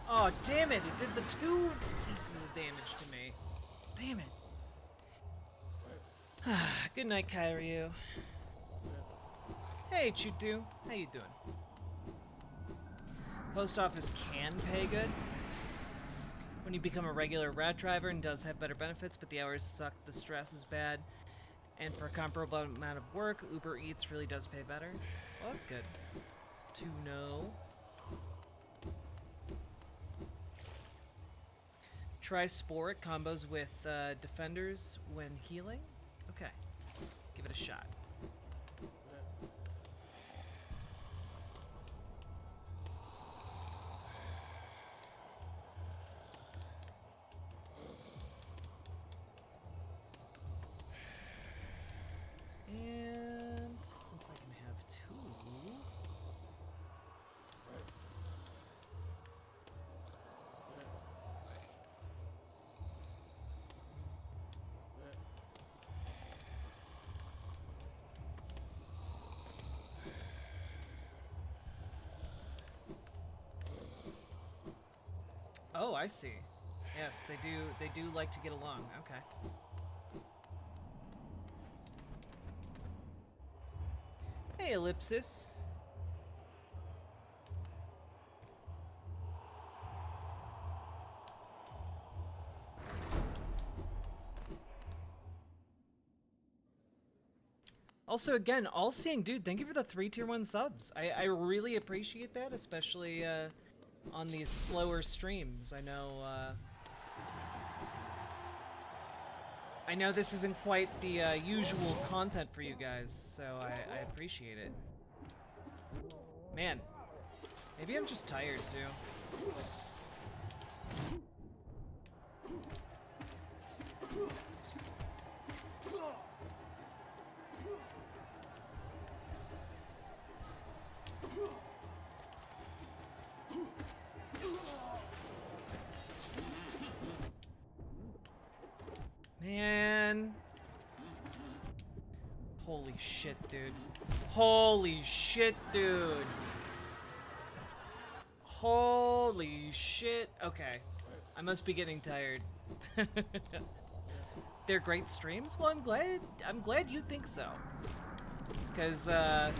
Oh, damn it! It did the 2 pieces of damage to me. Damn it. Good night, Kairyu. Hey, Chutu. How you doing? Post office can pay good when you become a regular rat driver and does have better benefits, but the hours suck, the stress is bad, and for a comparable amount of work, Uber Eats really does pay better. Well, that's good to know. Try Spore, it combos with defenders when healing. Okay, give it a shot. And since I can have 2... Oh, I see. Yes, they do like to get along. Okay. Hey, Ellipsis. Also, again, All Seeing Dude, thank you for the 3 tier 1 subs. I really appreciate that, especially on these slower streams. I know this isn't quite the usual content for you guys, so I appreciate it. Man, maybe I'm just tired too. Man. Holy shit, dude. Holy shit, dude. Holy shit. Okay. I must be getting tired. They're great streams? Well, I'm glad you think so. Cuz I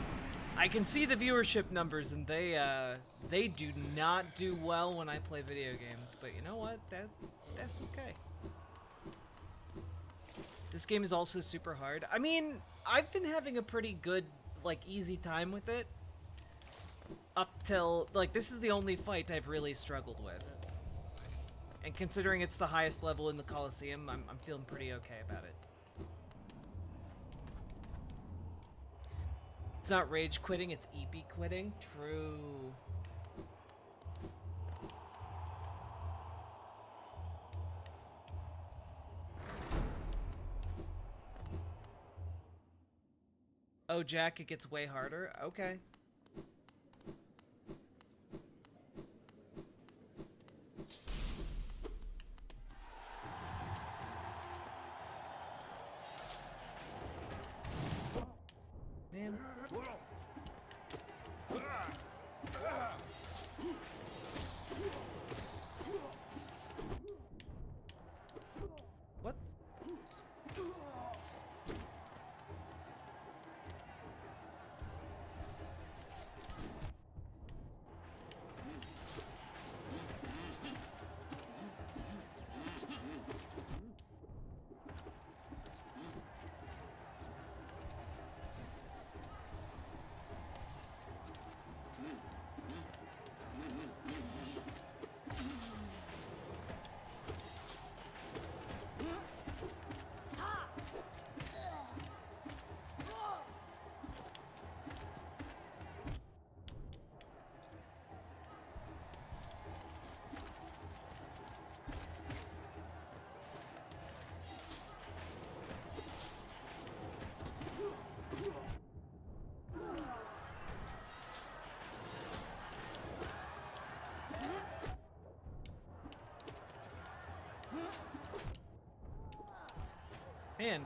can see the viewership numbers and they do not do well when I play video games, but you know what? That's okay. This game is also super hard. I mean, I've been having a pretty good, like, easy time with it. Up till, like, this is the only fight I've really struggled with. And considering it's the highest level in the Coliseum, I'm feeling pretty okay about it. It's not rage quitting, it's EP quitting. True. Oh, Jack, it gets way harder? Okay. Man. What? Man.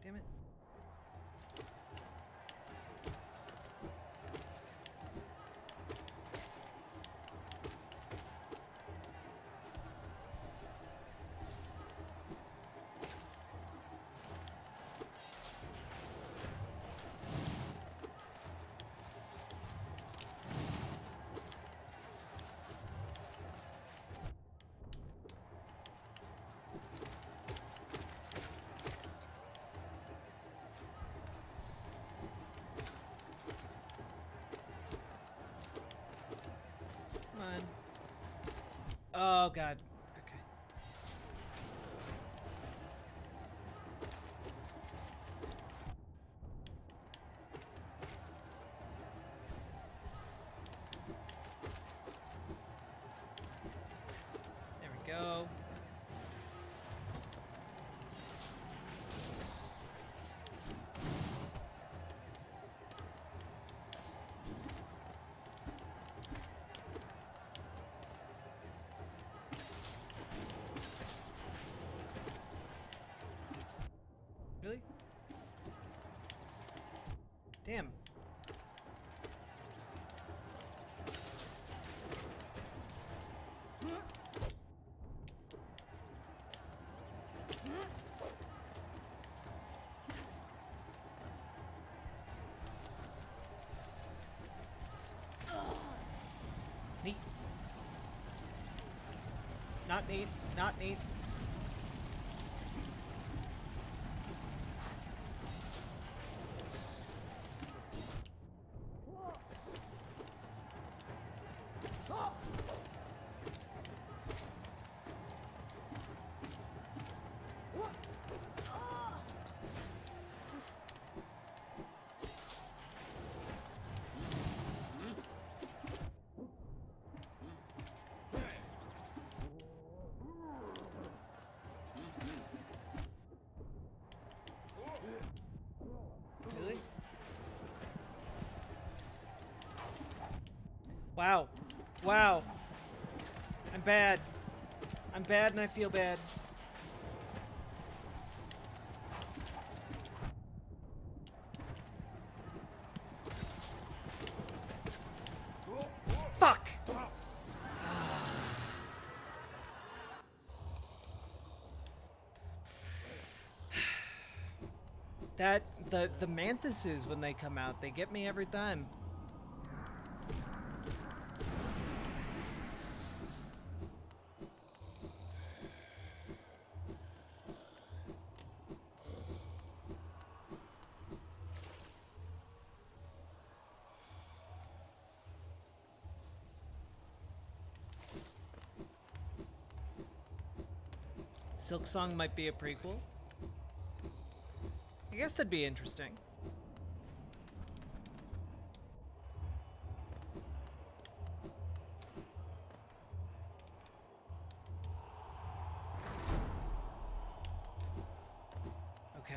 Damn it. Come on. Oh, God. Okay. There we go. Really? Damn. Neat. Not neat. Not neat. Really? Wow. Wow. I'm bad. I'm bad and I feel bad. Fuck! The mantises when they come out, they get me every time. Silk Song might be a prequel. I guess that'd be interesting. Okay.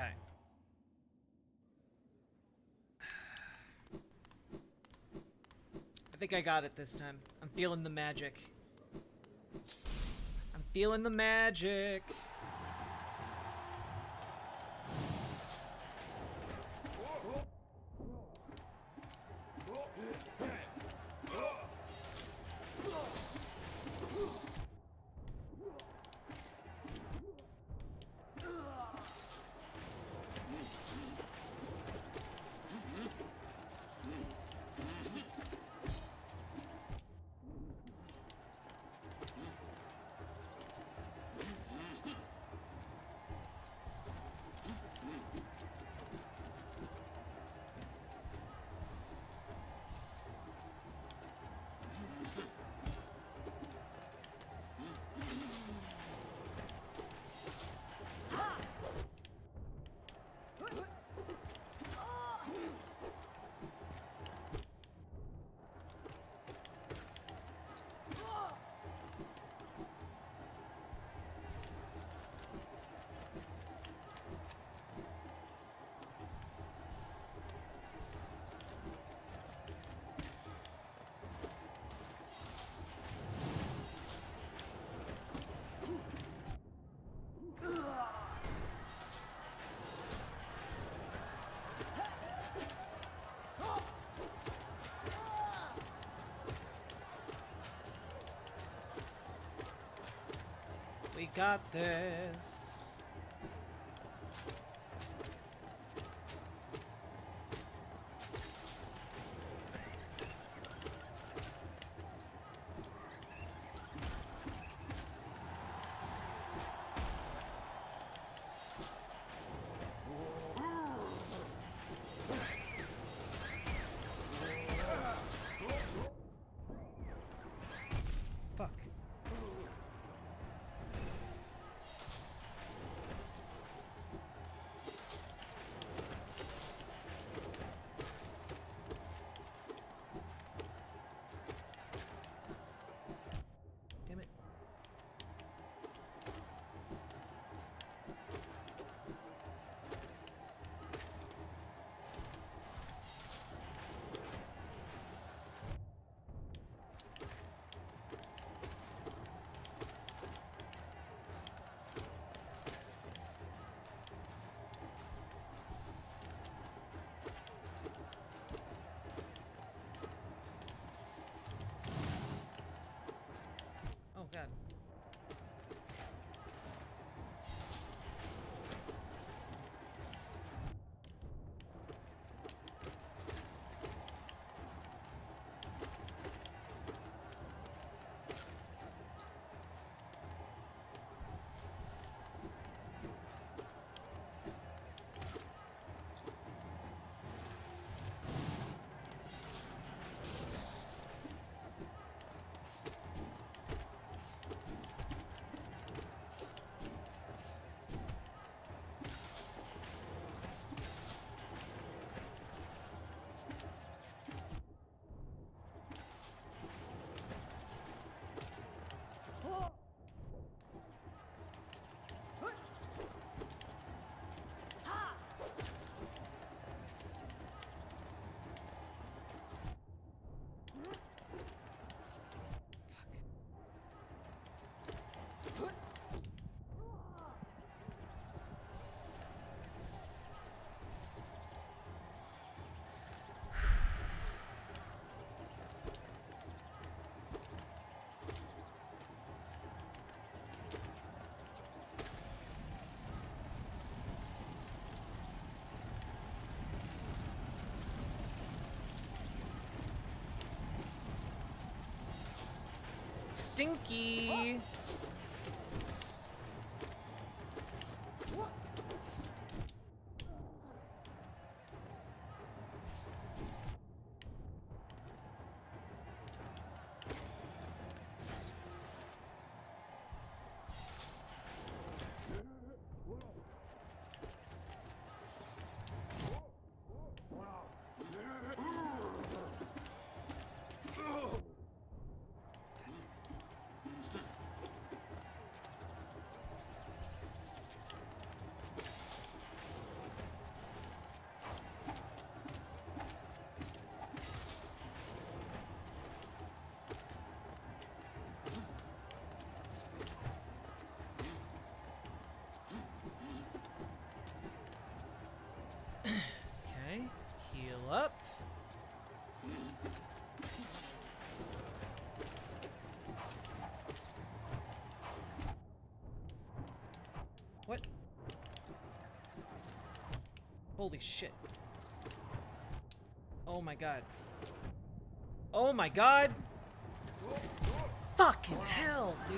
I think I got it this time. I'm feeling the magic. I'm feeling the magic. We got this. Fuck. stinky. Okay, heal up. What? Holy shit. Oh my god. Oh my god! Fucking hell, dude!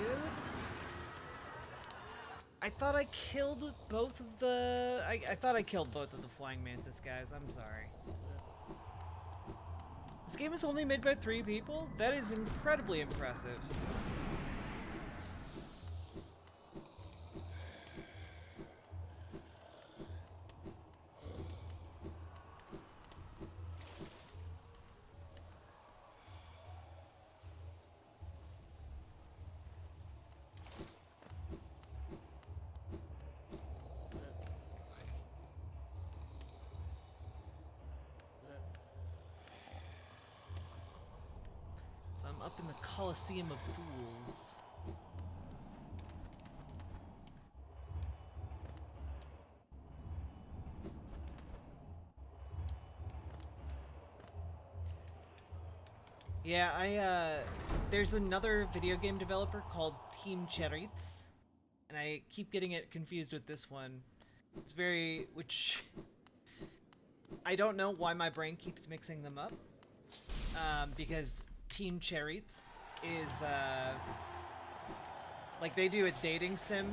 I thought I killed both of the... I thought I killed both of the flying mantis guys. I'm sorry. This game is only made by 3 people? That is incredibly impressive. So I'm up in the Coliseum of Fools. Yeah, there's another video game developer called Team Cherits, and I keep getting it confused with this one. It's which I don't know why my brain keeps mixing them up, because Team Cherits is, like they do a dating sim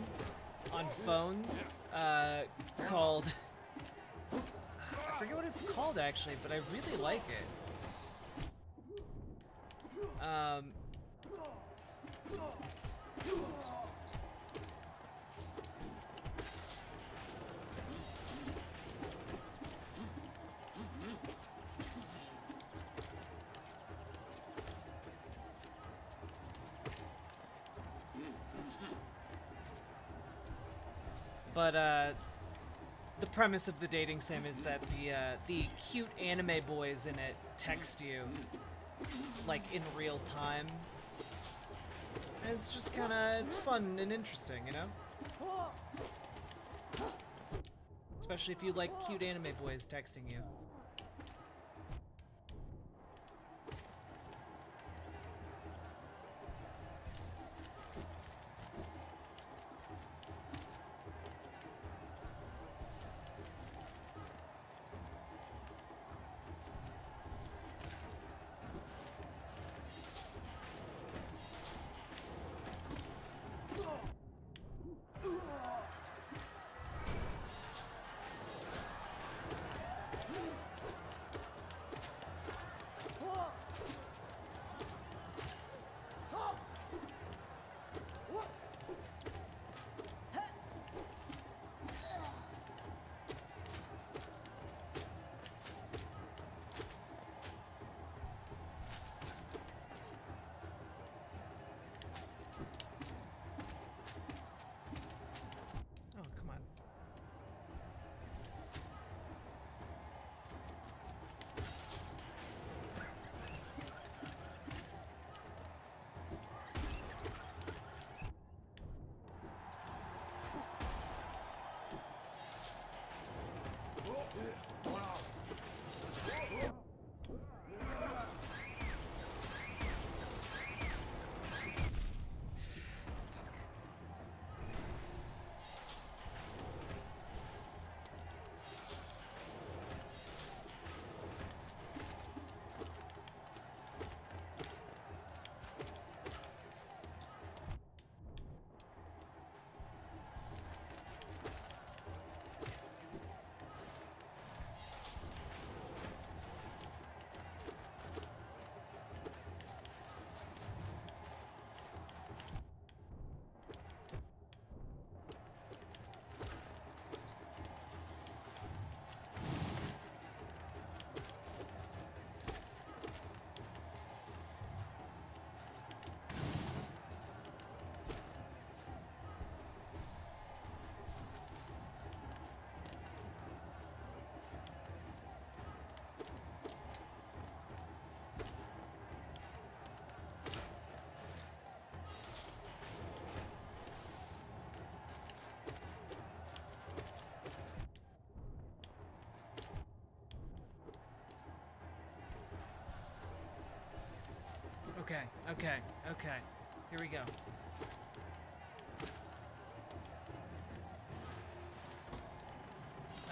on phones, called, I forget what it's called actually, but I really like it. But, the premise of the dating sim is that the cute anime boys in it text you, like, in real time. And it's just kinda, it's fun and interesting, you know? Especially if you like cute anime boys texting you. Okay, okay, okay. Here we go.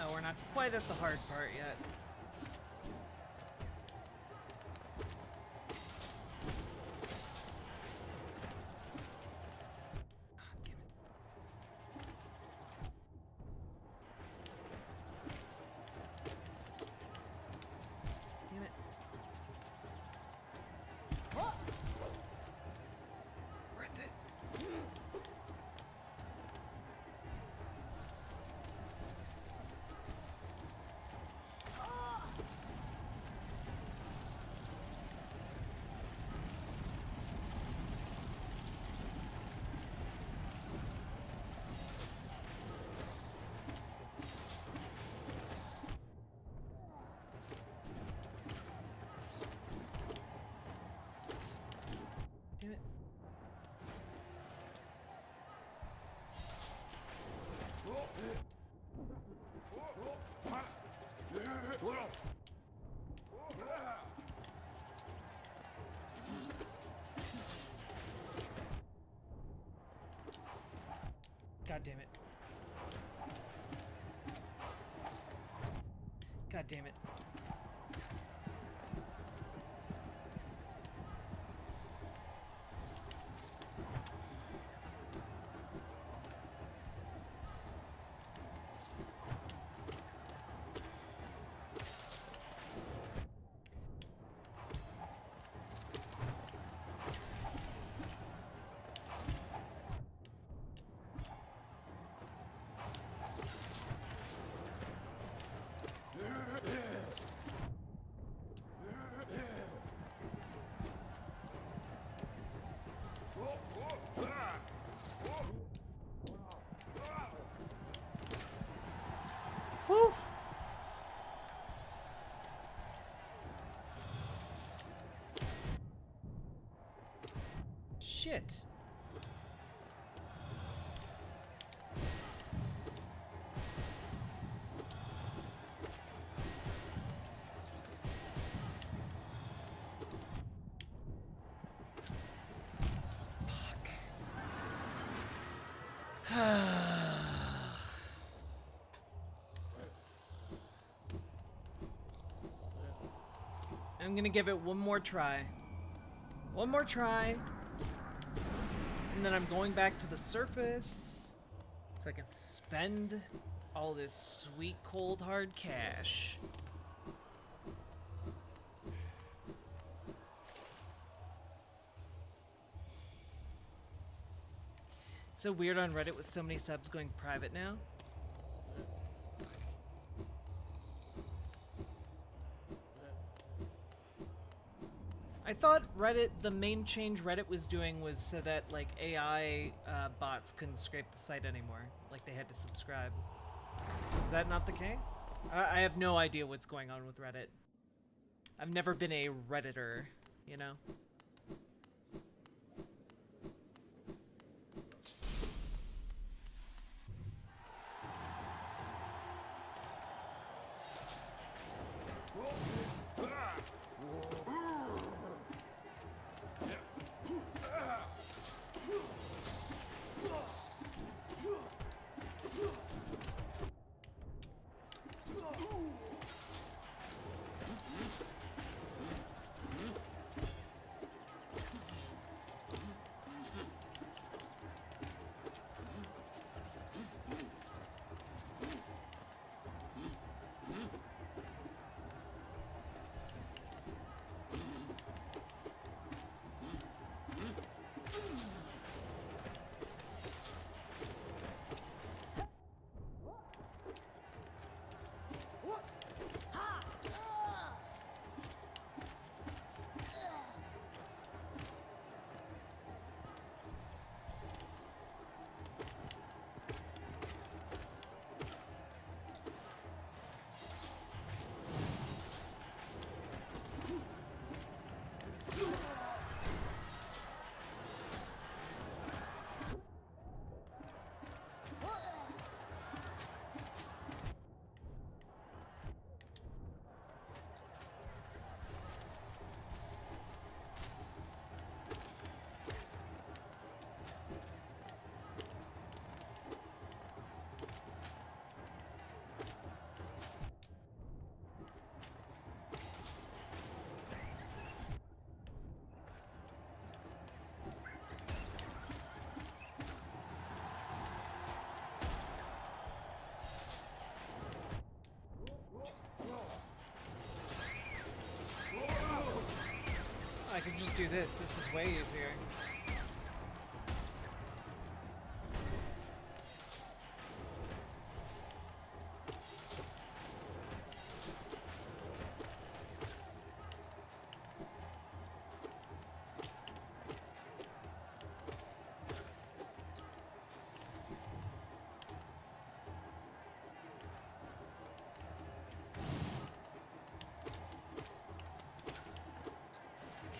Oh, we're not quite at the hard part yet. Ah, damn it. Damn it. Worth it. Damn it. God damn it. God damn it. Whew. Shit. I'm gonna give it one more try. One more try. And then I'm going back to the surface so I can spend all this sweet cold hard cash. It's so weird on Reddit with so many subs going private now. I thought Reddit, the main change Reddit was doing was so that like AI bots couldn't scrape the site anymore. Like they had to subscribe. Is that not the case? I have no idea what's going on with Reddit. I've never been a Redditor, you know? just do this. This is way easier.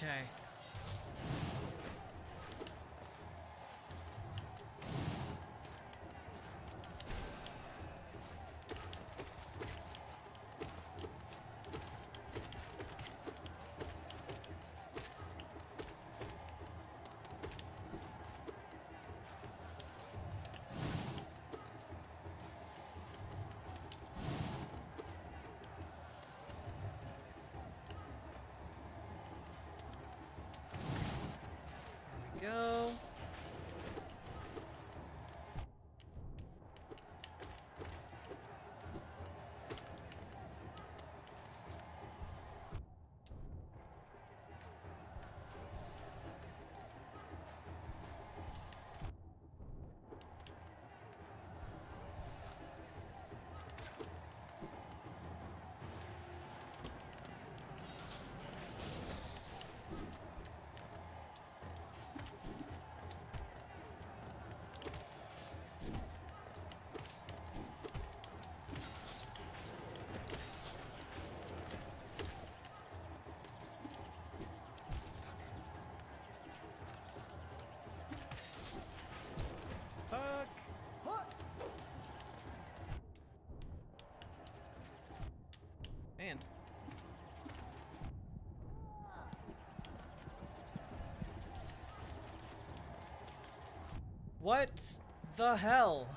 Okay. Go. Fuck. Man. What the hell?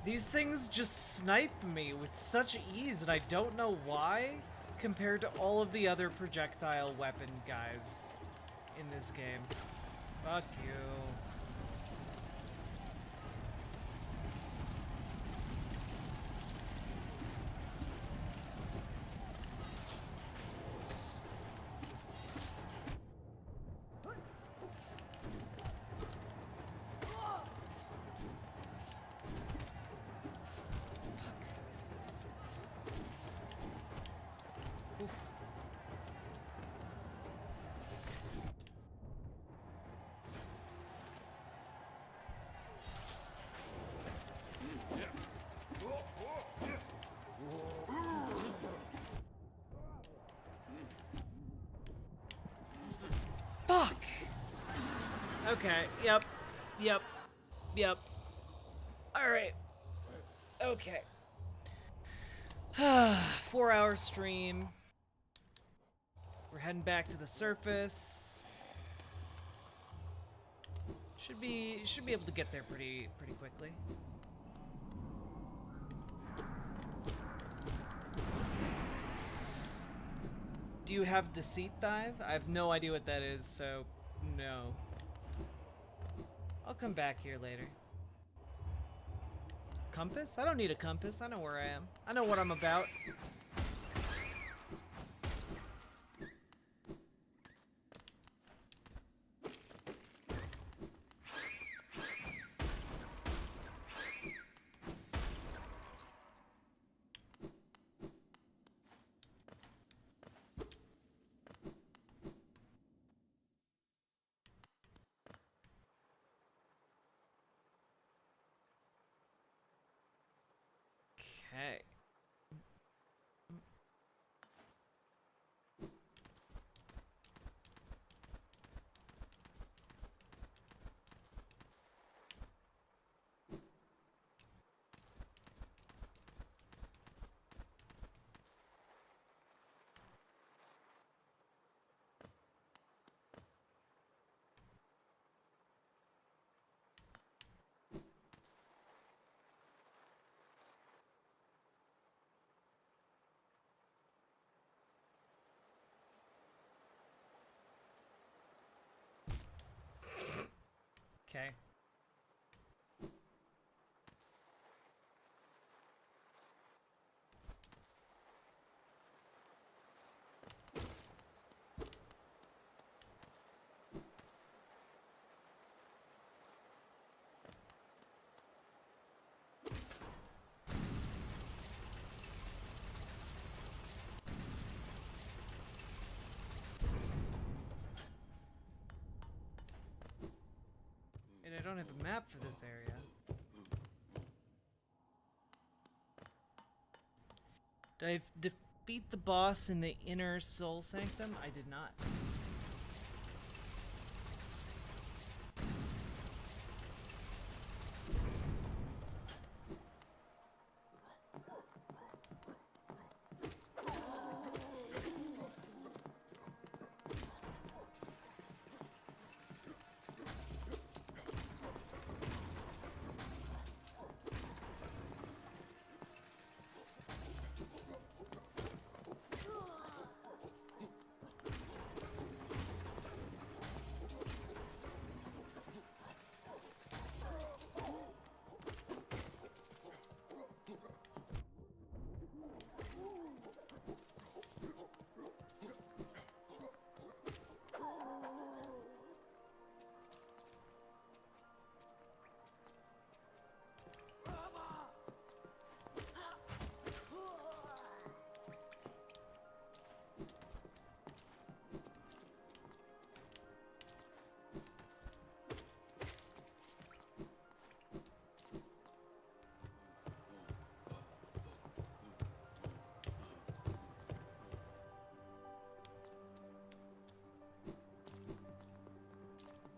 These things just snipe me with such ease, and I don't know why, compared to all of the other projectile weapon guys in this game. Fuck you. Oof. Fuck! Okay, yep. Alright. Okay. 4-hour stream. We're heading back to the surface. Should be able to get there pretty quickly. Do you have Deceit Dive? I have no idea what that is, so no. I'll come back here later. Compass? I don't need a compass. I know where I am. I know what I'm about. Okay. don't have a map for this area. Did I defeat the boss in the inner soul sanctum? I did not.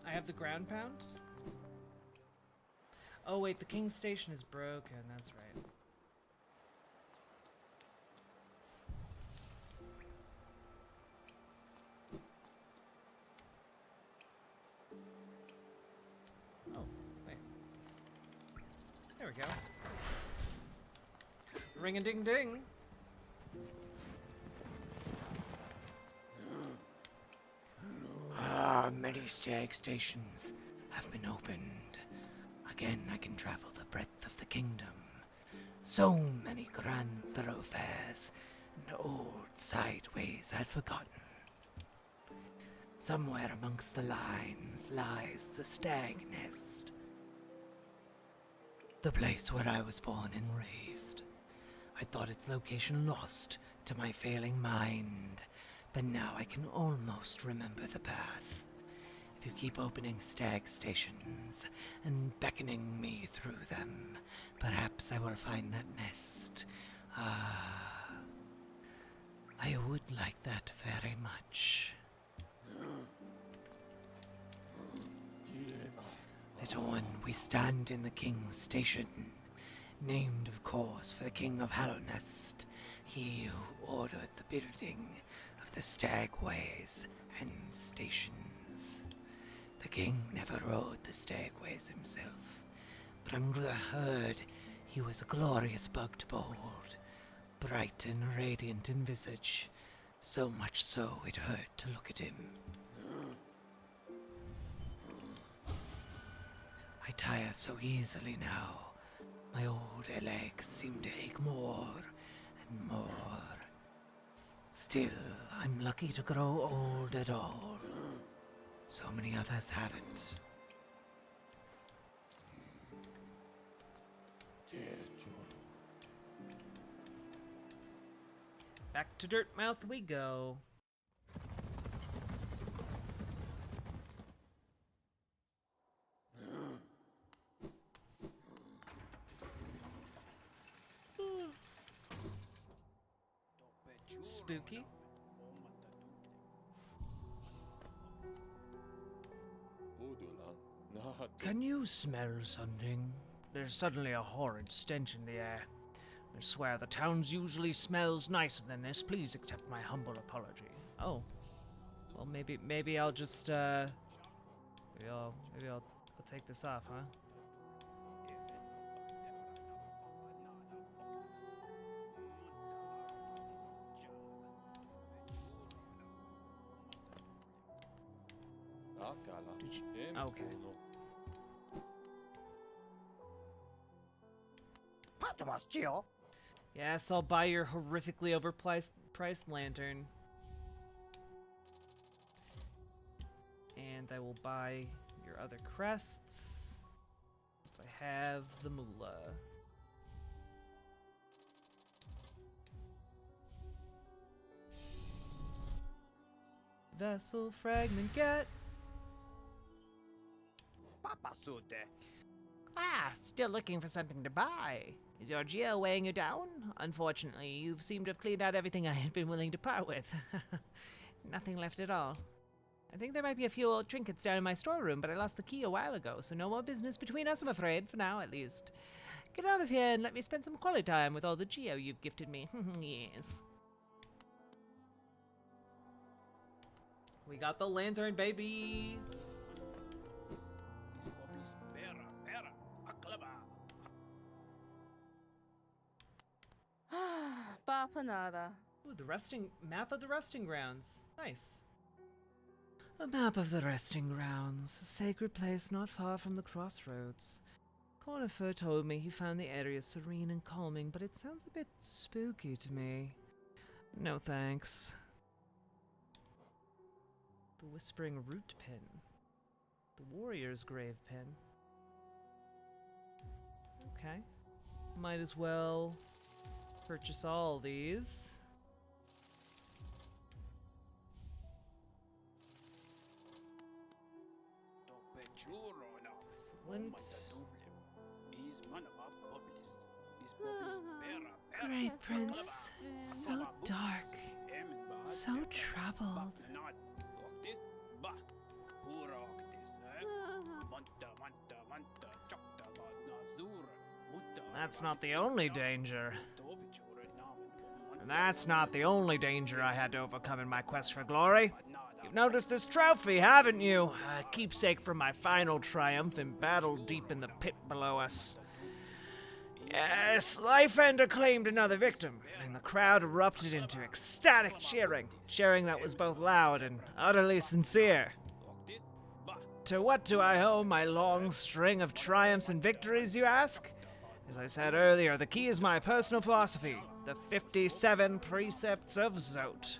I have the ground pound? Oh wait, the King's Station is broken, that's right. Oh, wait. There we go. Ring-a-ding-ding! Many stag stations have been opened. Again, I can travel the breadth of the kingdom. So many grand thoroughfares and old side ways I'd forgotten. Somewhere amongst the lines lies the stag nest. The place where I was born and raised. I thought its location lost to my failing mind, but now I can almost remember the path. If you keep opening stag stations and beckoning me through them, perhaps I will find that nest. I would like that very much. Little one, we stand in the King's Station, named, of course, for the King of Hallow, he who ordered the building of the stagways and stations. The king never rode the stagways himself, but I'm heard he was a glorious bug to behold, bright and radiant in visage, so much so it hurt to look at him. I tire so easily now. My old legs seem to ache more and more. Still, I'm lucky to grow old at all. So many others haven't. Back to Dirtmouth we go. Spooky. Can you smell something? There's suddenly a horrid stench in the air. I swear the town usually smells nicer than this. Please accept my humble apology. Oh. Well, maybe I'll just maybe I'll take this off, huh? Did you? Okay. Yes, I'll buy your horrifically overpriced lantern. And I will buy your other crests. Since I have the moolah. Vessel fragment get. Still looking for something to buy. Is your geo weighing you down? Unfortunately, you seem to have cleaned out everything I had been willing to part with. Nothing left at all. I think there might be a few old trinkets down in my storeroom, but I lost the key a while ago, so no more business between us, I'm afraid, for now at least. Get out of here and let me spend some quality time with all the geo you've gifted me. Yes. We got the lantern, baby. Bapanada. Ooh, the map of the resting grounds. Nice. A map of the resting grounds, a sacred place not far from the crossroads. Conifer told me he found the area serene and calming, but it sounds a bit spooky to me. No thanks. The Whispering Root Pin. The Warrior's Grave Pin. Okay. Might as well purchase all these. Excellent. Great Prince, so dark, so troubled. That's not the only danger. And that's not the only danger I had to overcome in my quest for glory. You've noticed this trophy, haven't you? A keepsake from my final triumph in battle deep in the pit below us. Yes, Lifeender claimed another victim, and the crowd erupted into ecstatic cheering, cheering that was both loud and utterly sincere. To what do I owe my long string of triumphs and victories, you ask? As I said earlier, the key is my personal philosophy, the 57 Precepts of Zote.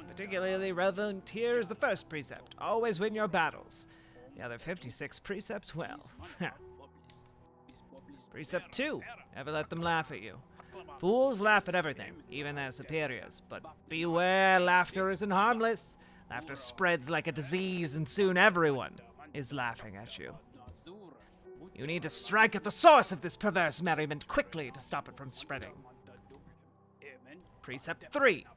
Particularly relevant here is the first precept, always win your battles. The other 56 precepts, well, Precept 2, never let them laugh at you. Fools laugh at everything, even their superiors, but beware, laughter isn't harmless. Laughter spreads like a disease, and soon everyone is laughing at you. You need to strike at the source of this perverse merriment quickly to stop it from spreading. Precept 3,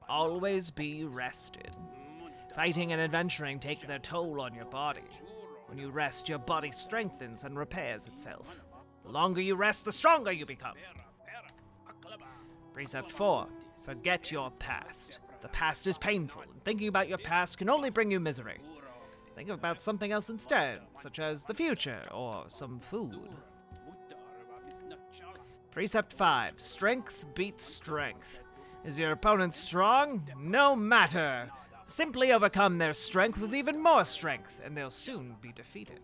always be rested. Fighting and adventuring take their toll on your body. When you rest, your body strengthens and repairs itself. The longer you rest, the stronger you become. Precept 4, forget your past. The past is painful, and thinking about your past can only bring you misery. Think about something else instead, such as the future or some food. Precept 5, strength beats strength. Is your opponent strong? No matter. Simply overcome their strength with even more strength, and they'll soon be defeated.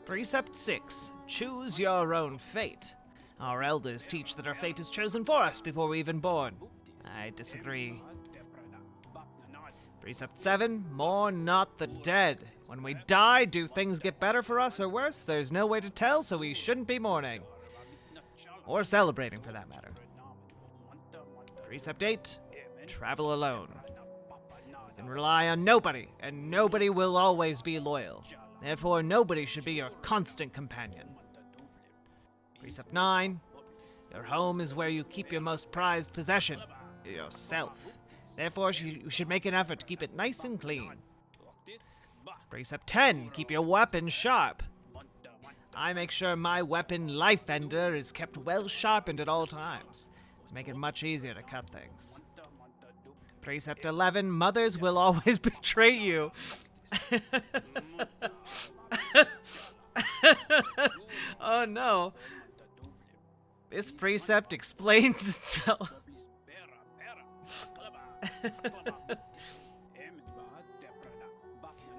Precept 6, choose your own fate. Our elders teach that our fate is chosen for us before we're even born. I disagree. Precept 7, mourn not the dead. When we die, do things get better for us or worse? There's no way to tell, so we shouldn't be mourning. Or celebrating, for that matter. Precept 8, travel alone. You can rely on nobody, and nobody will always be loyal. Therefore, nobody should be your constant companion. Precept 9, your home is where you keep your most prized possession, yourself. Therefore, you should make an effort to keep it nice and clean. Precept 10, keep your weapon sharp. I make sure my weapon, Lifeender, is kept well sharpened at all times to make it much easier to cut things. Precept 11, mothers will always betray you. Oh no. This precept explains itself.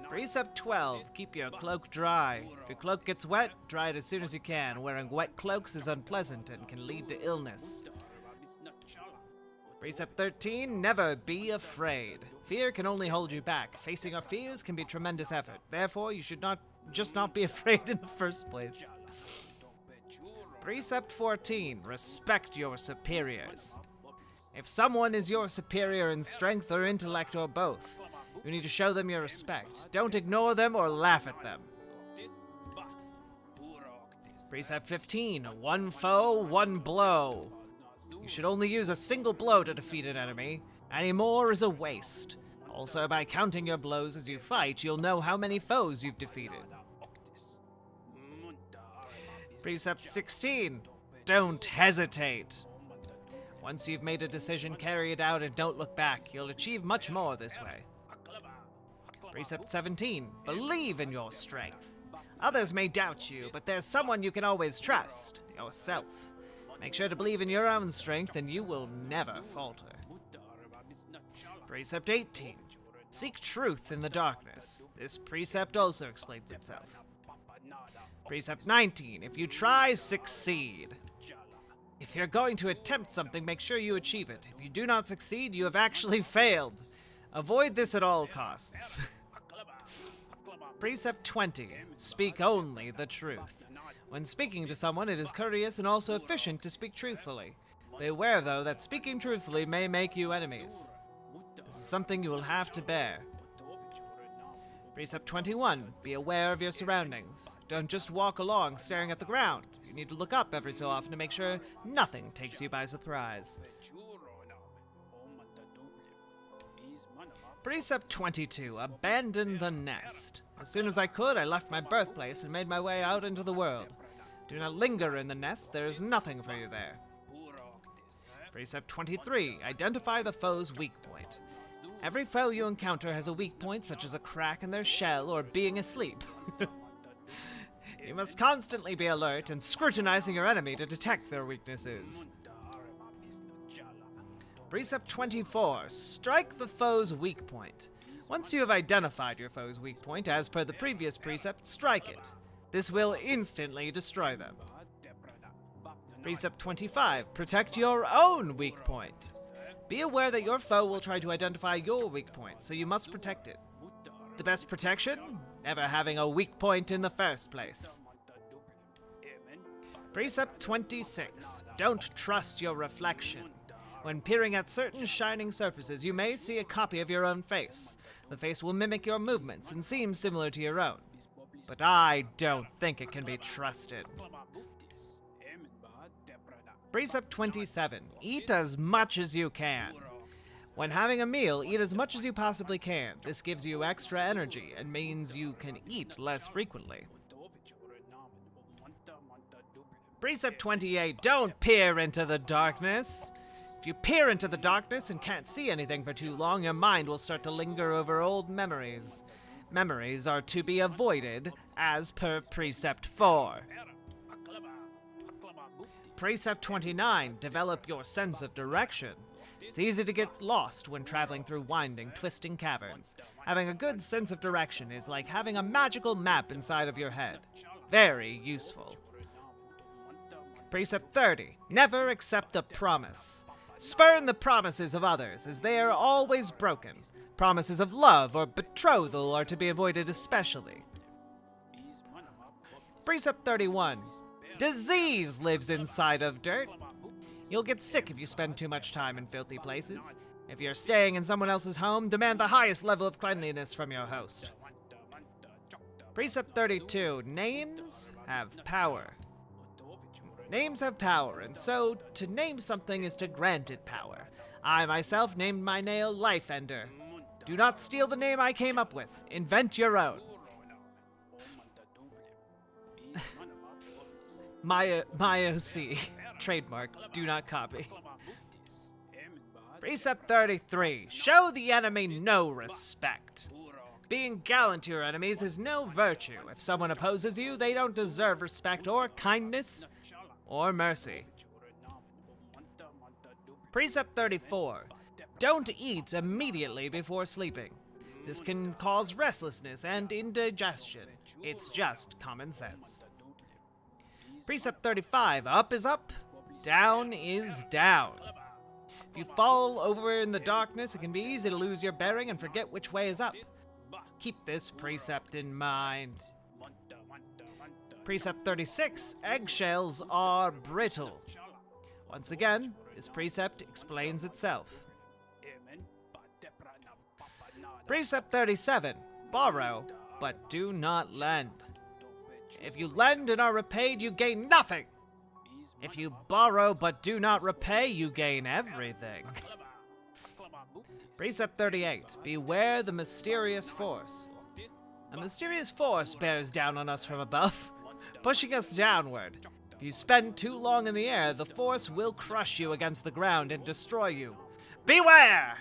Precept 12, keep your cloak dry. If your cloak gets wet, dry it as soon as you can. Wearing wet cloaks is unpleasant and can lead to illness. Precept 13, never be afraid. Fear can only hold you back. Facing your fears can be tremendous effort. Therefore, you should not be afraid in the first place. Precept 14, respect your superiors. If someone is your superior in strength or intellect or both, you need to show them your respect. Don't ignore them or laugh at them. Precept 15. One foe, one blow. You should only use a single blow to defeat an enemy. Any more is a waste. Also, by counting your blows as you fight, you'll know how many foes you've defeated. Precept 16. Don't hesitate. Once you've made a decision, carry it out and don't look back. You'll achieve much more this way. Precept 17. Believe in your strength. Others may doubt you, but there's someone you can always trust. Yourself. Make sure to believe in your own strength and you will never falter. Precept 18. Seek truth in the darkness. This precept also explains itself. Precept 19. If you try, succeed. If you're going to attempt something, make sure you achieve it. If you do not succeed, you have actually failed. Avoid this at all costs. Precept 20. Speak only the truth. When speaking to someone, it is courteous and also efficient to speak truthfully. Beware, though, that speaking truthfully may make you enemies. This is something you will have to bear. Precept 21. Be aware of your surroundings. Don't just walk along staring at the ground. You need to look up every so often to make sure nothing takes you by surprise. Precept 22. Abandon the nest. As soon as I could, I left my birthplace and made my way out into the world. Do not linger in the nest. There is nothing for you there. Precept 23. Identify the foe's weak point. Every foe you encounter has a weak point, such as a crack in their shell or being asleep. You must constantly be alert and scrutinizing your enemy to detect their weaknesses. Precept 24. Strike the foe's weak point. Once you have identified your foe's weak point, as per the previous precept, strike it. This will instantly destroy them. Precept 25. Protect your own weak point. Be aware that your foe will try to identify your weak point, so you must protect it. The best protection? Never having a weak point in the first place. Precept 26. Don't trust your reflection. When peering at certain shining surfaces, you may see a copy of your own face. The face will mimic your movements and seem similar to your own. But I don't think it can be trusted. Precept 27. Eat as much as you can. When having a meal, eat as much as you possibly can. This gives you extra energy and means you can eat less frequently. Precept 28. Don't peer into the darkness. If you peer into the darkness and can't see anything for too long, your mind will start to linger over old memories. Memories are to be avoided, as per Precept 4. Precept 29. Develop your sense of direction. It's easy to get lost when traveling through winding, twisting caverns. Having a good sense of direction is like having a magical map inside of your head. Very useful. Precept 30. Never accept a promise. Spurn the promises of others, as they are always broken. Promises of love or betrothal are to be avoided especially. Precept 31. Disease lives inside of dirt. You'll get sick if you spend too much time in filthy places. If you're staying in someone else's home, demand the highest level of cleanliness from your host. Precept 32. Names have power. Names have power, and so to name something is to grant it power. I myself named my nail Life Ender. Do not steal the name I came up with. Invent your own. My OC. Trademark. Do not copy. Precept 33. Show the enemy no respect. Being gallant to your enemies is no virtue. If someone opposes you, they don't deserve respect or kindness or mercy. Precept 34. Don't eat immediately before sleeping. This can cause restlessness and indigestion. It's just common sense. Precept 35. Up is up, down is down. If you fall over in the darkness, it can be easy to lose your bearing and forget which way is up. Keep this precept in mind. Precept 36. Eggshells are brittle. Once again, This precept explains itself. Precept 37. Borrow, but do not lend. If you lend and are repaid, you gain nothing. If you borrow but do not repay, you gain everything. Precept 38. Beware the mysterious force. A mysterious force bears down on us from above, pushing us downward. If you spend too long in the air, the force will crush you against the ground and destroy you. Beware!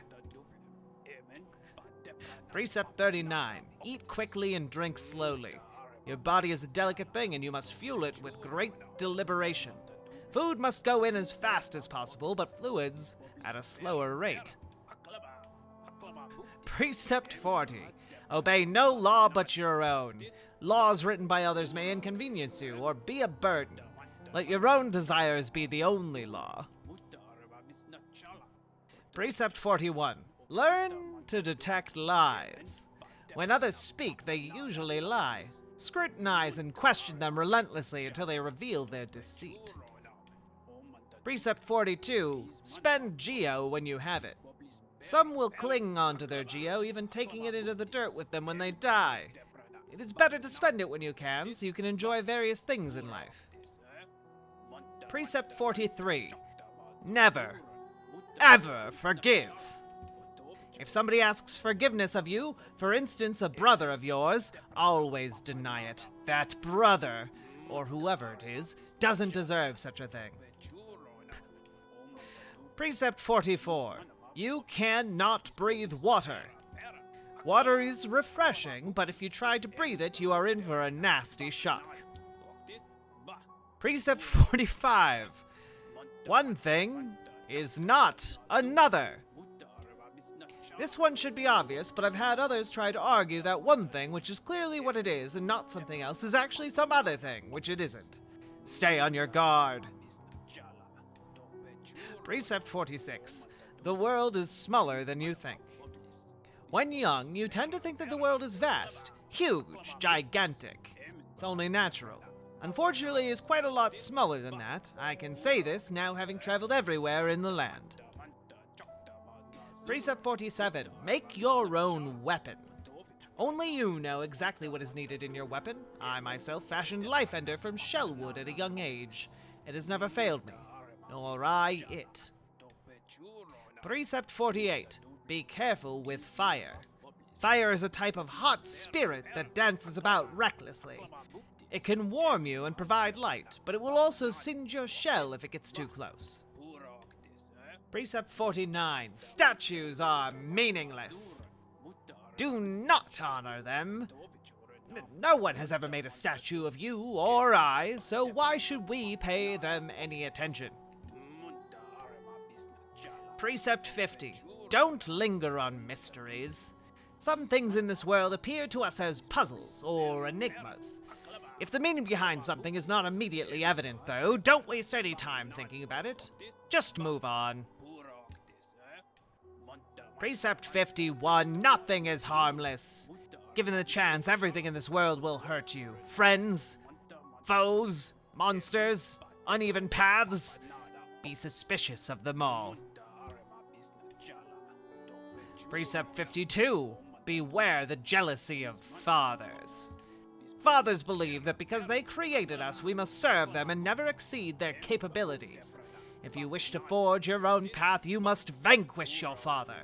Precept 39. Eat quickly and drink slowly. Your body is a delicate thing and you must fuel it with great deliberation. Food must go in as fast as possible, but fluids at a slower rate. Precept 40. Obey no law but your own. Laws written by others may inconvenience you or be a burden. Let your own desires be the only law. Precept 41. Learn to detect lies. When others speak, they usually lie. Scrutinize and question them relentlessly until they reveal their deceit. Precept 42. Spend geo when you have it. Some will cling onto their geo, even taking it into the dirt with them when they die. It is better to spend it when you can, so you can enjoy various things in life. Precept 43. Never, ever forgive. If somebody asks forgiveness of you, for instance, a brother of yours, always deny it. That brother, or whoever it is, doesn't deserve such a thing. Precept 44. You cannot breathe water. Water is refreshing, but if you try to breathe it, you are in for a nasty shock. Precept 45. One thing is not another. This one should be obvious, but I've had others try to argue that one thing, which is clearly what it is and not something else, is actually some other thing, which it isn't. Stay on your guard. Precept 46. The world is smaller than you think. When young, you tend to think that the world is vast, huge, gigantic. It's only natural. Unfortunately, it's quite a lot smaller than that. I can say this now having traveled everywhere in the land. Precept 47. Make your own weapon. Only you know exactly what is needed in your weapon. I myself fashioned Life Ender from shellwood at a young age. It has never failed me, nor I it. Precept 48. Be careful with fire. Fire is a type of hot spirit that dances about recklessly. It can warm you and provide light, but it will also singe your shell if it gets too close. Precept 49. Statues are meaningless. Do not honor them. No one has ever made a statue of you or I, so why should we pay them any attention? Precept 50. Don't linger on mysteries. Some things in this world appear to us as puzzles or enigmas. If the meaning behind something is not immediately evident, though, don't waste any time thinking about it. Just move on. Precept 51. Nothing is harmless. Given the chance, everything in this world will hurt you. Friends, foes, monsters, uneven paths. Be suspicious of them all. Precept 52. Beware the jealousy of fathers. Fathers believe that because they created us, we must serve them and never exceed their capabilities. If you wish to forge your own path, you must vanquish your father,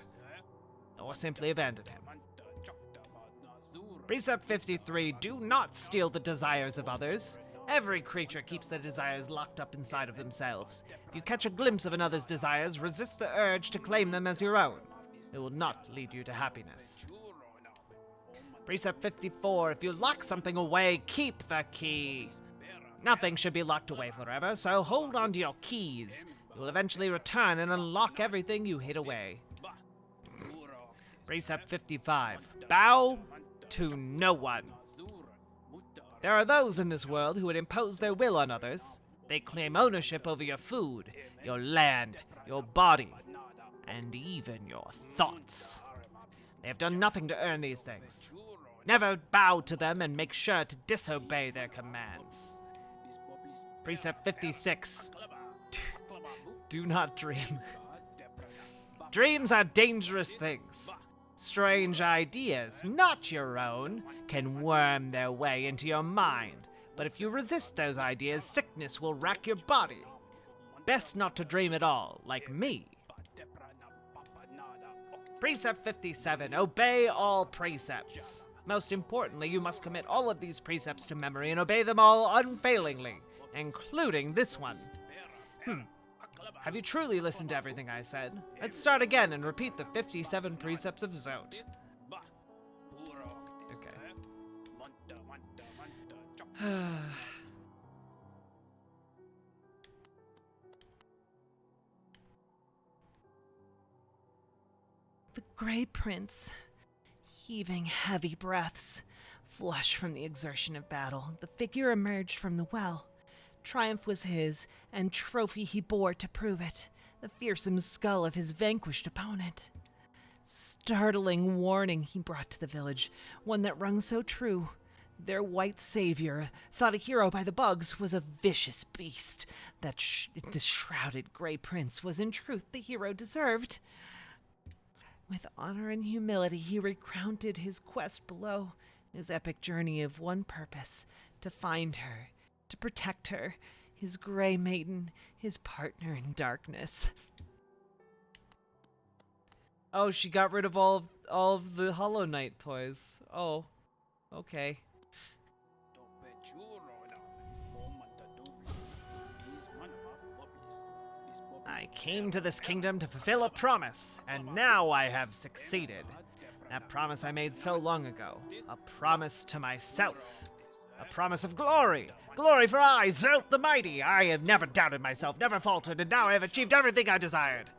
or simply abandon him. Precept 53. Do not steal the desires of others. Every creature keeps their desires locked up inside of themselves. If you catch a glimpse of another's desires, resist the urge to claim them as your own. It will not lead you to happiness. Precept 54. If you lock something away, keep the key. Nothing should be locked away forever, so hold on to your keys. You will eventually return and unlock everything you hid away. Precept 55. Bow to no one. There are those in this world who would impose their will on others. They claim ownership over your food, your land, your body, and even your thoughts. They have done nothing to earn these things. Never bow to them and make sure to disobey their commands. Precept 56. Do not dream. Dreams are dangerous things. Strange ideas, not your own, can worm their way into your mind. But if you resist those ideas, sickness will rack your body. Best not to dream at all, like me. Precept 57, obey all precepts. Most importantly, you must commit all of these precepts to memory and obey them all unfailingly, including this one. Have you truly listened to everything I said? Let's start again and repeat the 57 precepts of Zote. Okay. The Grey Prince, heaving heavy breaths, flushed from the exertion of battle, the figure emerged from the well. Triumph was his, and trophy he bore to prove it, the fearsome skull of his vanquished opponent. Startling warning he brought to the village, one that rung so true. Their white savior, thought a hero by the bugs, was a vicious beast. That the shrouded Grey Prince was in truth the hero deserved. With honor and humility, he recounted his quest below, his epic journey of one purpose, to find her, to protect her, his Grey Maiden, his partner in darkness. Oh, she got rid of all of the Hollow Knight toys. Oh, okay. I came to this kingdom to fulfill a promise, and now I have succeeded. That promise I made so long ago. A promise to myself. A promise of glory. Glory for I, Zote the Mighty. I have never doubted myself, never faltered, and now I have achieved everything I desired.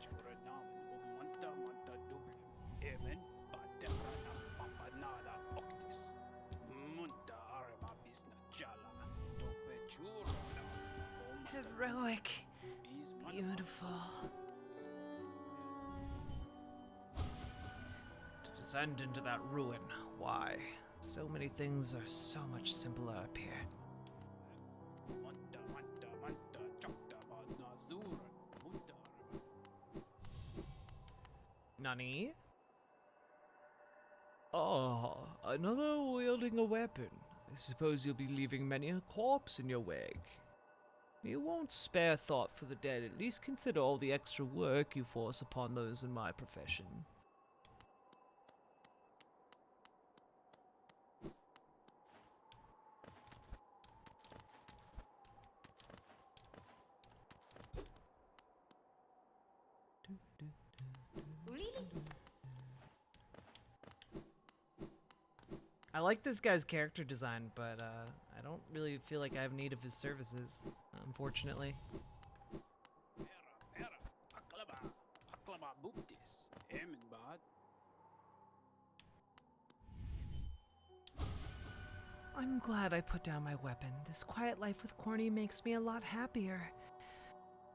Heroic. Beautiful. To descend into that ruin, why? So many things are so much simpler up here. Nani? Oh, another wielding a weapon. I suppose you'll be leaving many a corpse in your wake. You won't spare thought for the dead. At least consider all the extra work you force upon those in my profession. Really? I like this guy's character design, but I don't really feel like I have need of his services, unfortunately. I'm glad I put down my weapon. This quiet life with Corny makes me a lot happier.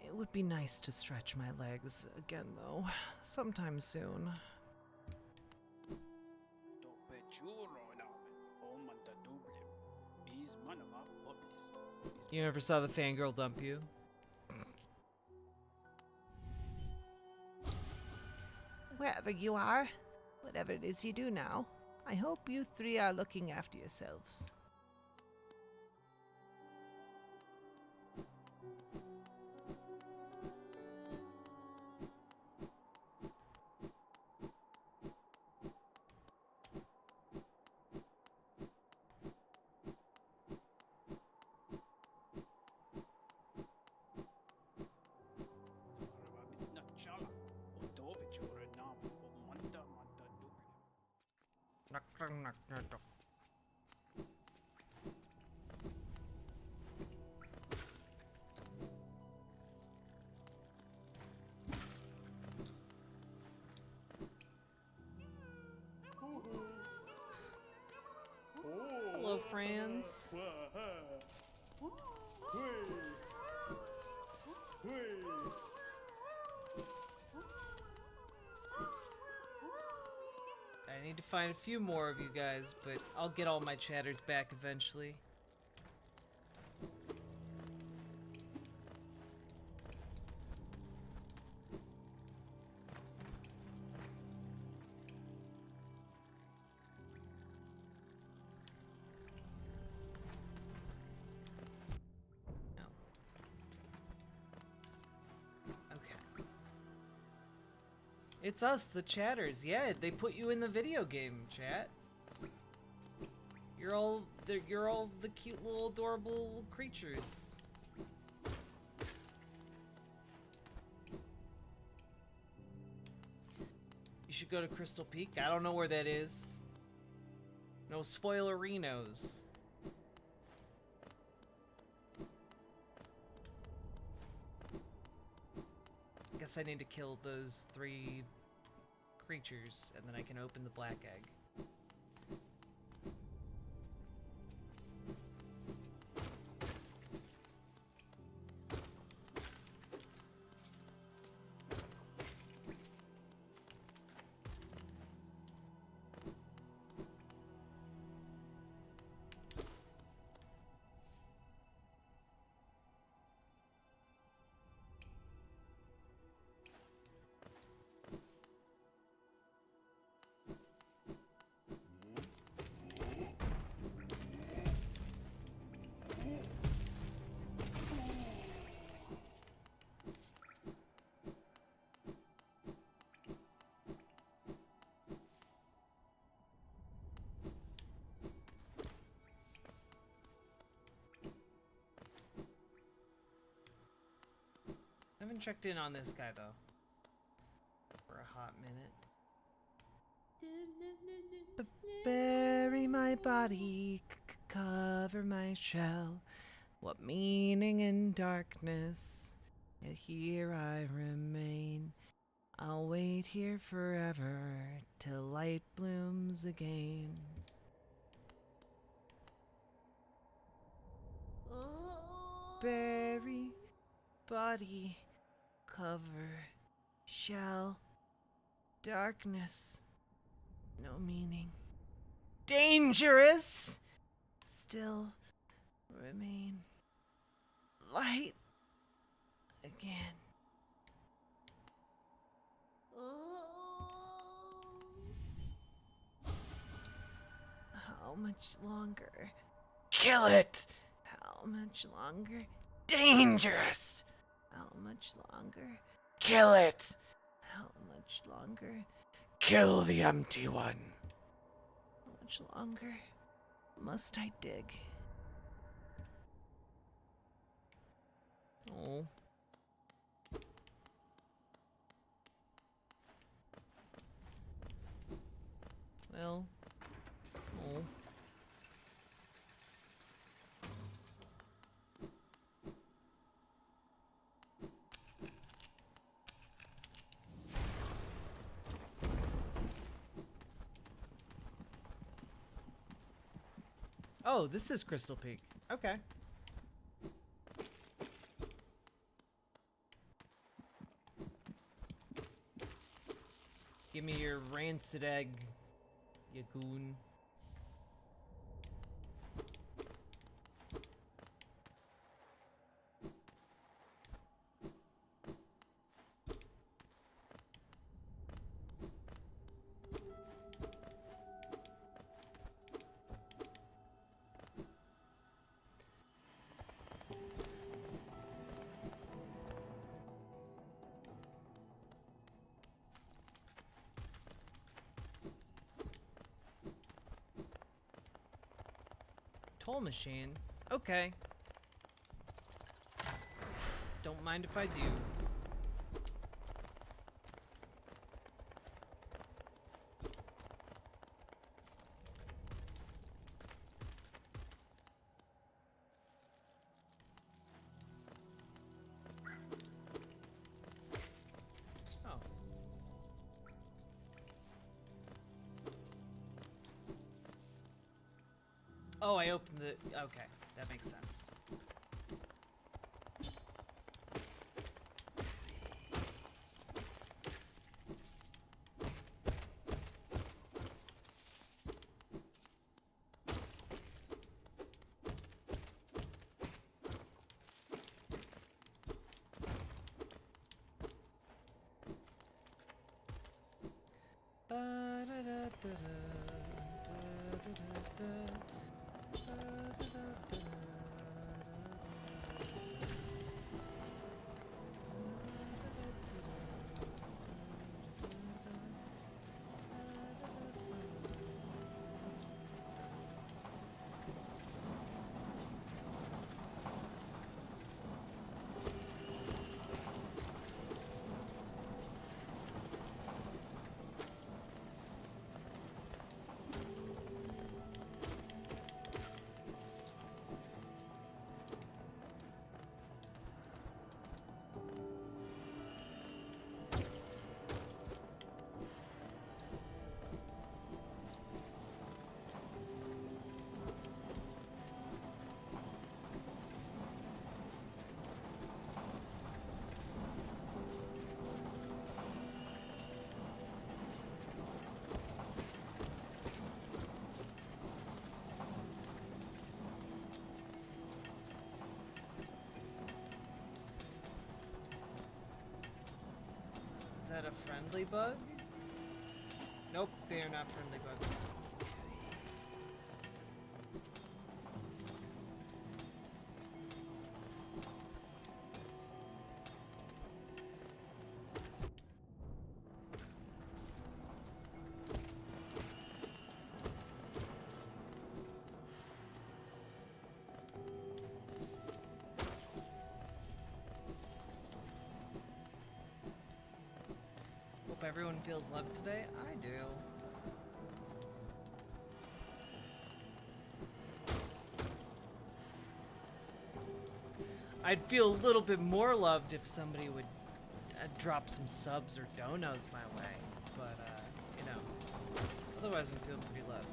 It would be nice to stretch my legs again, though, sometime soon. You never saw the fangirl dump you? Wherever you are, whatever it is you do now, I hope you three are looking after yourselves. Hello, friends. I need to find a few more of you guys, but I'll get all my chatters back eventually. It's us, the chatters. Yeah, they put you in the video game, chat. You're all the cute little adorable creatures. You should go to Crystal Peak. I don't know where that is. No spoilerinos. Guess I need to kill those 3 creatures, and then I can open the black egg. I haven't checked in on this guy, though. For a hot minute. Bury my body, cover my shell. What meaning in darkness? Yet here I remain. I'll wait here forever till light blooms again. Bury body, cover shell, darkness, no meaning. Dangerous, still remain. Light again. How much longer? Kill it! How much longer? Dangerous! How much longer? Kill it! How much longer? Kill the empty one! How much longer must I dig? Oh. Well. Oh. Oh, this is Crystal Peak. Okay. Give me your rancid egg, you goon. Toll machine? Okay. Don't mind if I do. Oh. Oh, I opened the... Okay, that makes sense. friendly bug? Nope, they are not friendly bugs. Hope everyone feels loved today. I do. I'd feel a little bit more loved if somebody would drop some subs or donos my way, but you know, otherwise I'm feeling pretty loved.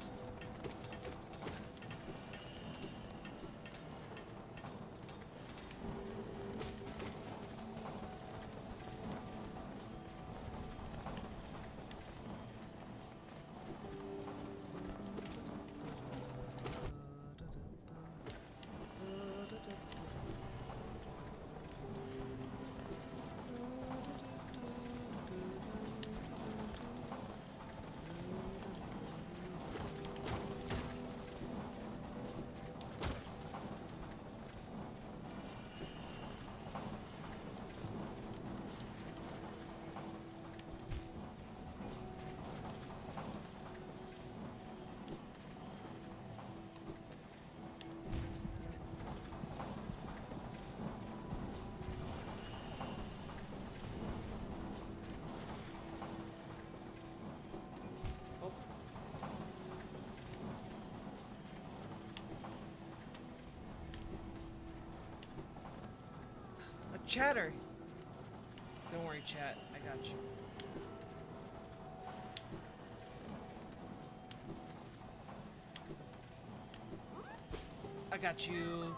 Chatter! Don't worry, chat. I got you. I got you.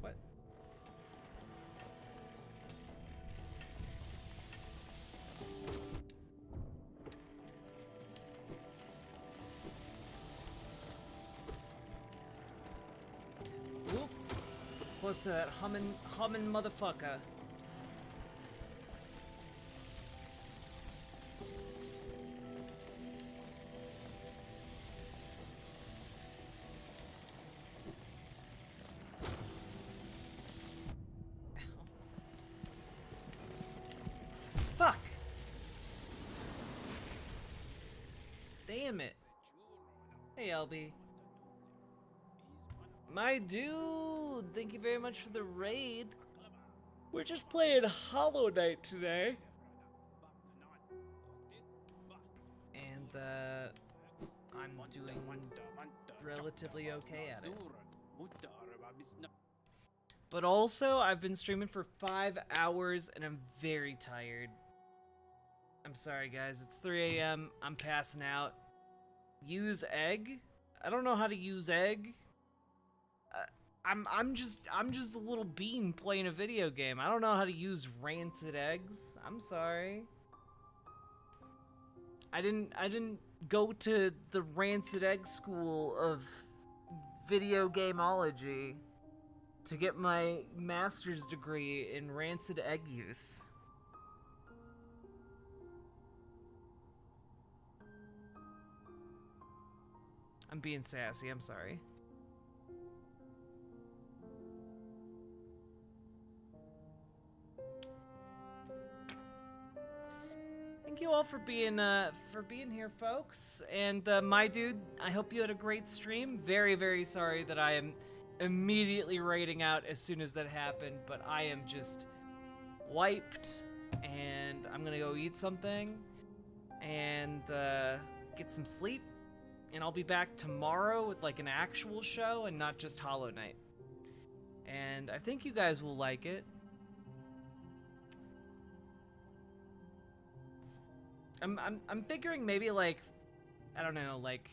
What? Oop. Close to that humming motherfucker. Fuck! Damn it. Hey, LB. My dude, thank you very much for the raid. We're just playing Hollow Knight today. And, I'm doing relatively okay at it. But also, I've been streaming for 5 hours and I'm very tired. I'm sorry, guys. It's 3 a.m. I'm passing out. Use egg? I don't know how to use egg. I'm just a little bean playing a video game. I don't know how to use rancid eggs. I'm sorry. I didn't go to the rancid egg school of video gameology to get my master's degree in rancid egg use. I'm being sassy, I'm sorry. Thank you all for being here, folks. And my dude, I hope you had a great stream. Very, very sorry that I am immediately raiding out as soon as that happened, but I am just wiped, and I'm gonna go eat something and get some sleep. And I'll be back tomorrow with like an actual show and not just Hollow Knight. And I think you guys will like it. I'm figuring maybe like, I don't know, like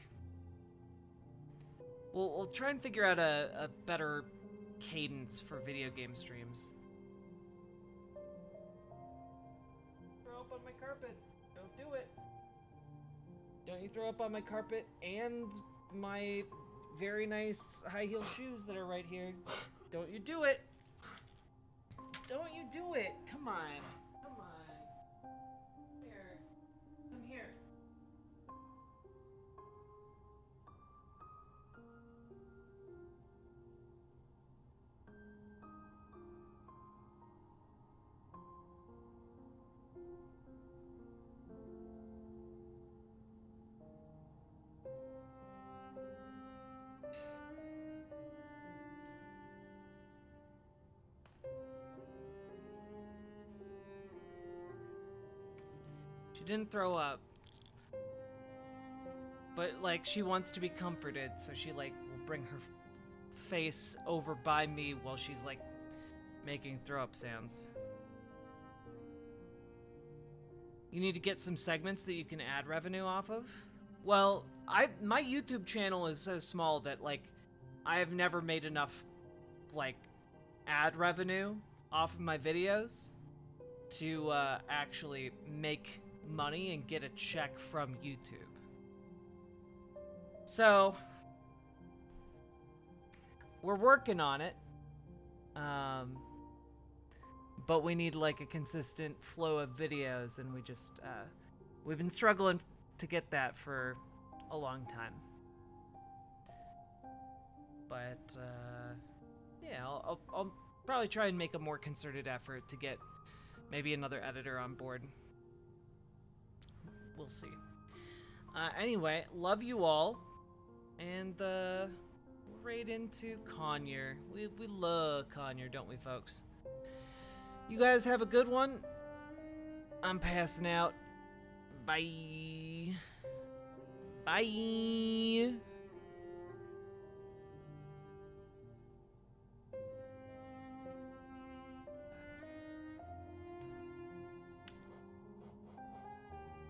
We'll try and figure out a better cadence for video game streams. Throw up on my carpet. Don't do it. Don't you throw up on my carpet and my very nice high heel shoes that are right here. Don't you do it. Don't you do it. Come on. Come on. Here. Come here. She didn't throw up. But, like, she wants to be comforted, so she, like, will bring her face over by me while she's, like, making throw-up sounds. You need to get some segments that you can add revenue off of? Well, my YouTube channel is so small that, like, I have never made enough, like, ad revenue off of my videos to actually make money and get a check from YouTube. So, we're working on it. But we need like a consistent flow of videos, and we've been struggling to get that for a long time. But yeah, I'll probably try and make a more concerted effort to get maybe another editor on board. We'll see. Anyway, love you all, and right into Conyer. We love Conyer, don't we, folks? You guys have a good one. I'm passing out. Bye. Bye.